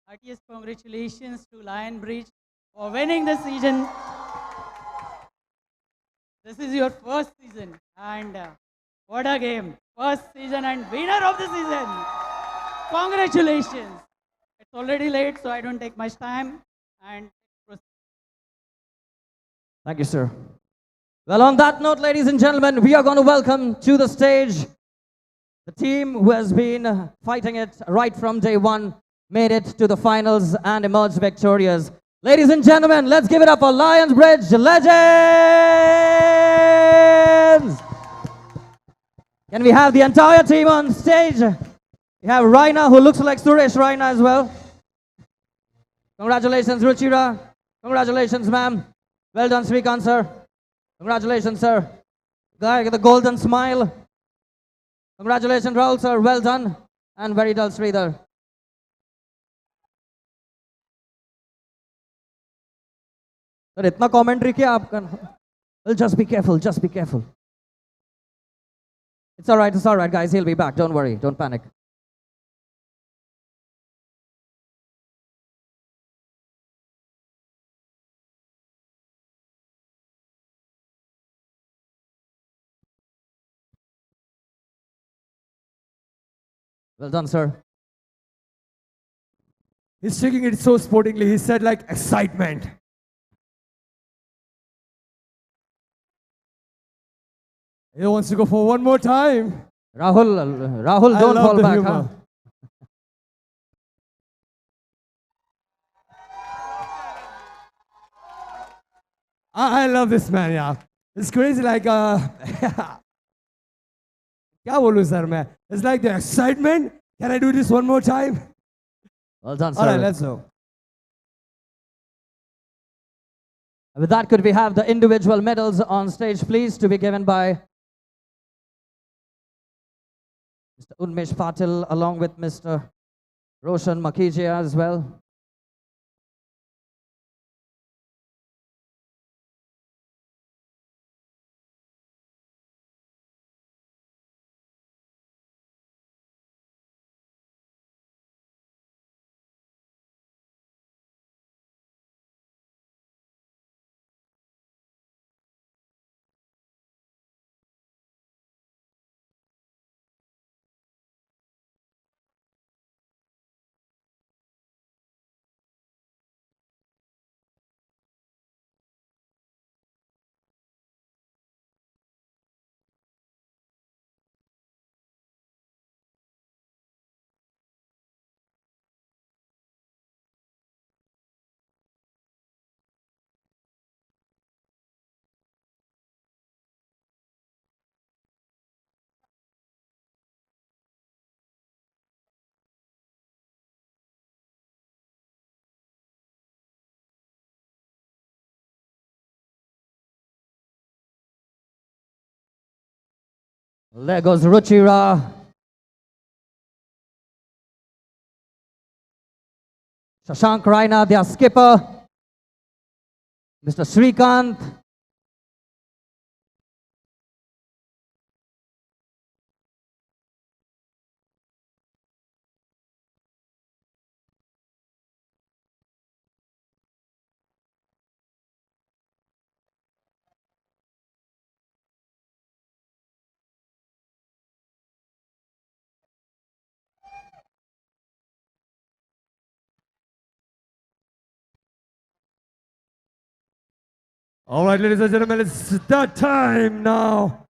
H: heartiest congratulations to Lion Bridge for winning the season. This is your first season, and what a game! First season and winner of the season. Congratulations. It's already late, so I don't take much time. And
F: Thank you, sir. Well, on that note, ladies and gentlemen, we are going to welcome to the stage the team who has been fighting it right from day one, made it to the finals and emerged victorious. Ladies and gentlemen, let's give it up for Lions Bridge Legends! Can we have the entire team on stage? We have Raina, who looks like Suresh Raina as well. Congratulations, Ruchira. Congratulations, ma'am. Well done, Srikant, sir. Congratulations, sir. Guy with the golden smile. Congratulations, Rahul, sir. Well done. And very dull, Sridhar. Sir, itna commentary kya aapka? Well, just be careful, just be careful. It's all right, guys. He'll be back. Don't worry, don't panic. Well done, sir.
A: He's taking it so sportingly. He said like excitement. He wants to go for one more time.
F: Rahul, don't fall back, huh?
A: I love this man, yeah. It's crazy, like, क्या बोलूं sir मैं? It's like the excitement. Can I do this one more time?
F: Well done, sir.
A: All right, let's go.
F: With that, could we have the individual medals on stage, please, to be given by Mr. Unmesh Patil, along with Mr. Roshan Makhijia as well. There goes Ruchira. Shashank Raina, their skipper. Mr. Srikant.
A: All right, ladies and gentlemen, it's that time now.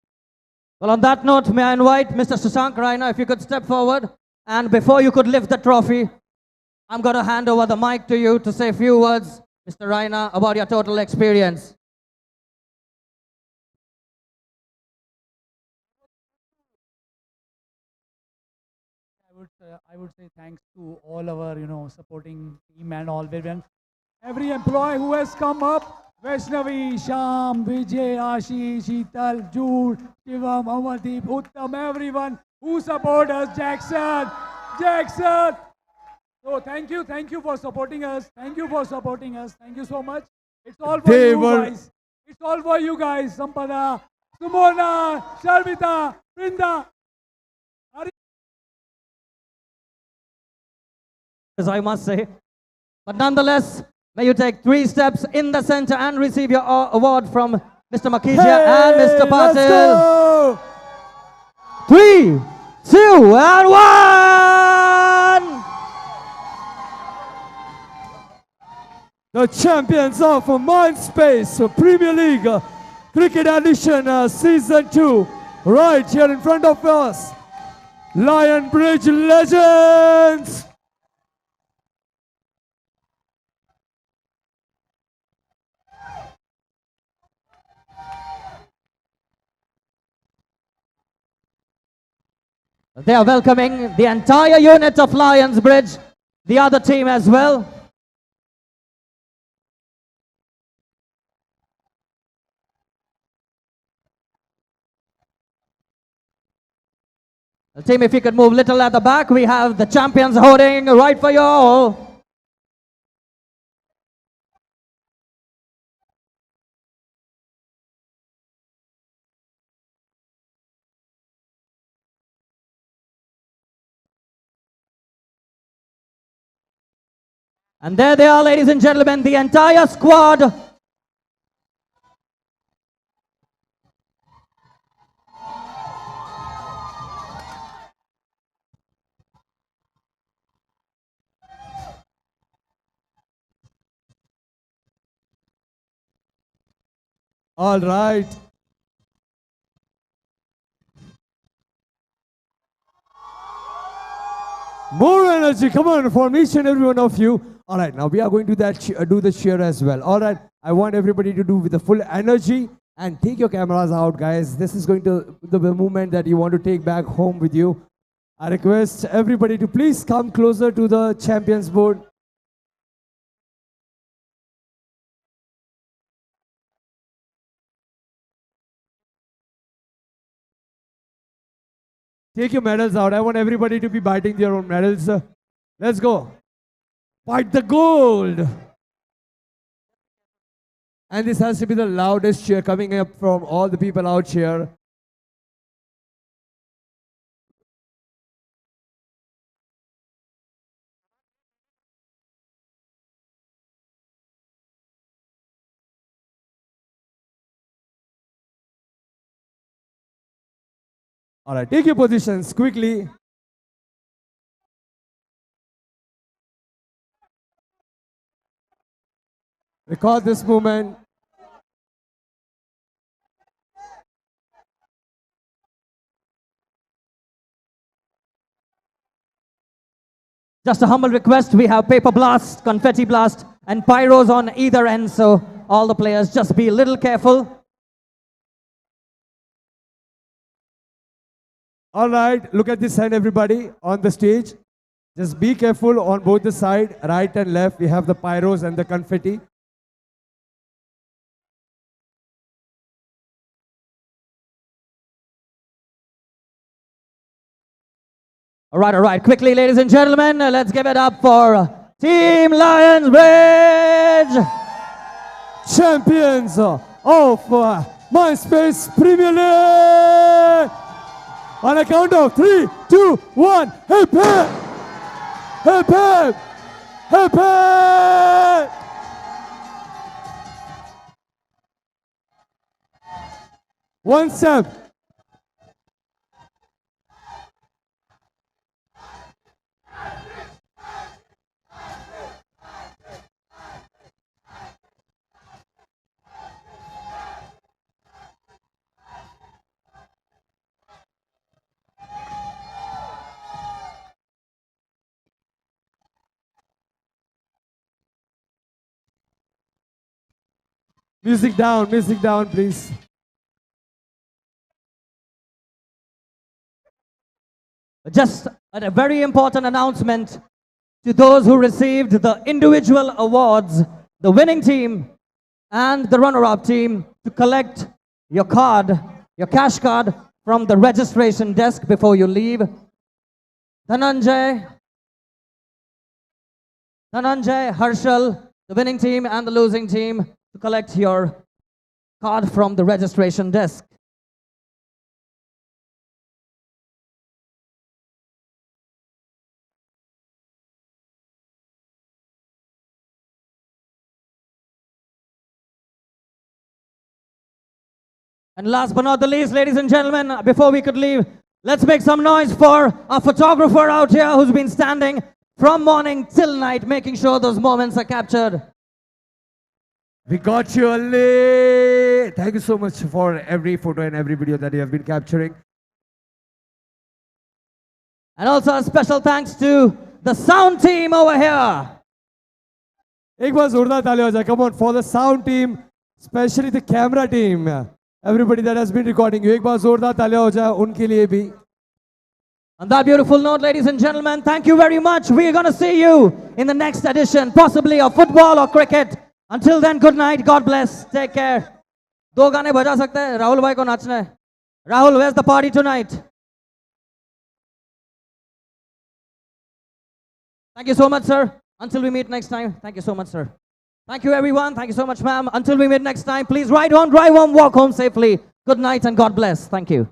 F: Well, on that note, may I invite Mr. Shashank Raina, if you could step forward. And before you could lift the trophy, I'm going to hand over the mic to you to say a few words, Mr. Raina, about your total experience.
L: I would say thanks to all our, supporting team and all. Every employee who has come up, Vaishnavi, Sham, Vijay, Ashish, Sheetal, Jude, Shivam, Amardeep, Uttam, everyone who support us, Jackson. So thank you for supporting us. Thank you so much. It's all for you guys. It's all for you guys. Sampada, Sumona, Sharmita, Brinda.
F: As I must say. But nonetheless, may you take 3 steps in the center and receive your award from Mr. Makhijia and Mr. Patil. 3, 2, and 1!
A: The champions of MINDSPACE Premier League Cricket Edition Season 2, right here in front of us, Lion Bridge Legends.
F: They are welcoming the entire unit of Lions Bridge, the other team as well. The team, if you could move little at the back, we have the champions holding right for you all. And there they are, ladies and gentlemen, the entire squad.
A: All right. More energy, come on, from each and every one of you. All right, now we are going to do the cheer as well. All right, I want everybody to do with the full energy and take your cameras out, guys. This is going to the movement that you want to take back home with you. I request everybody to please come closer to the champions board. Take your medals out. I want everybody to be biting their own medals. Let's go. Fight the gold. And this has to be the loudest cheer coming up from all the people out here. All right, take your positions quickly. Record this moment.
F: Just a humble request, we have paper blast, confetti blast, and pyros on either end, so all the players just be a little careful.
A: All right, look at this hand, everybody, on the stage. Just be careful on both the side, right and left. We have the pyros and the confetti.
F: All right, quickly, ladies and gentlemen, let's give it up for Team Lions Bridge!
A: Champions of MINDSPACE Premier League! On a count of 3, 2, 1, hip hip! Hip hip! Hip hip! One step. Music down, please.
F: Just a very important announcement to those who received the individual awards, the winning team and the runner-up team, to collect your card, your cash card from the registration desk before you leave. Dhananjay, Harshal, the winning team and the losing team, to collect your card from the registration desk. And last but not the least, ladies and gentlemen, before we could leave, let's make some noise for our photographer out here who's been standing from morning till night, making sure those moments are captured.
A: We got you, Ali. Thank you so much for every photo and every video that you have been capturing.
F: And also a special thanks to the sound team over here.
A: एक बार जोरदार ताली हो जाए. Come on, for the sound team, especially the camera team. Everybody that has been recording you. एक बार जोरदार ताली हो जाए उनके लिए भी.
F: On that beautiful note, ladies and gentlemen, thank you very much. We are going to see you in the next edition, possibly of football or cricket. Until then, good night. God bless. Take care. दो गाने बजा सकते हैं राहुल भाई को नाचना है Rahul, where's the party tonight? Thank you so much, sir. Until we meet next time. Thank you so much, sir. Thank you, everyone. Thank you so much, ma'am. Until we meet next time, please ride on, drive home, walk home safely. Good night and God bless. Thank you.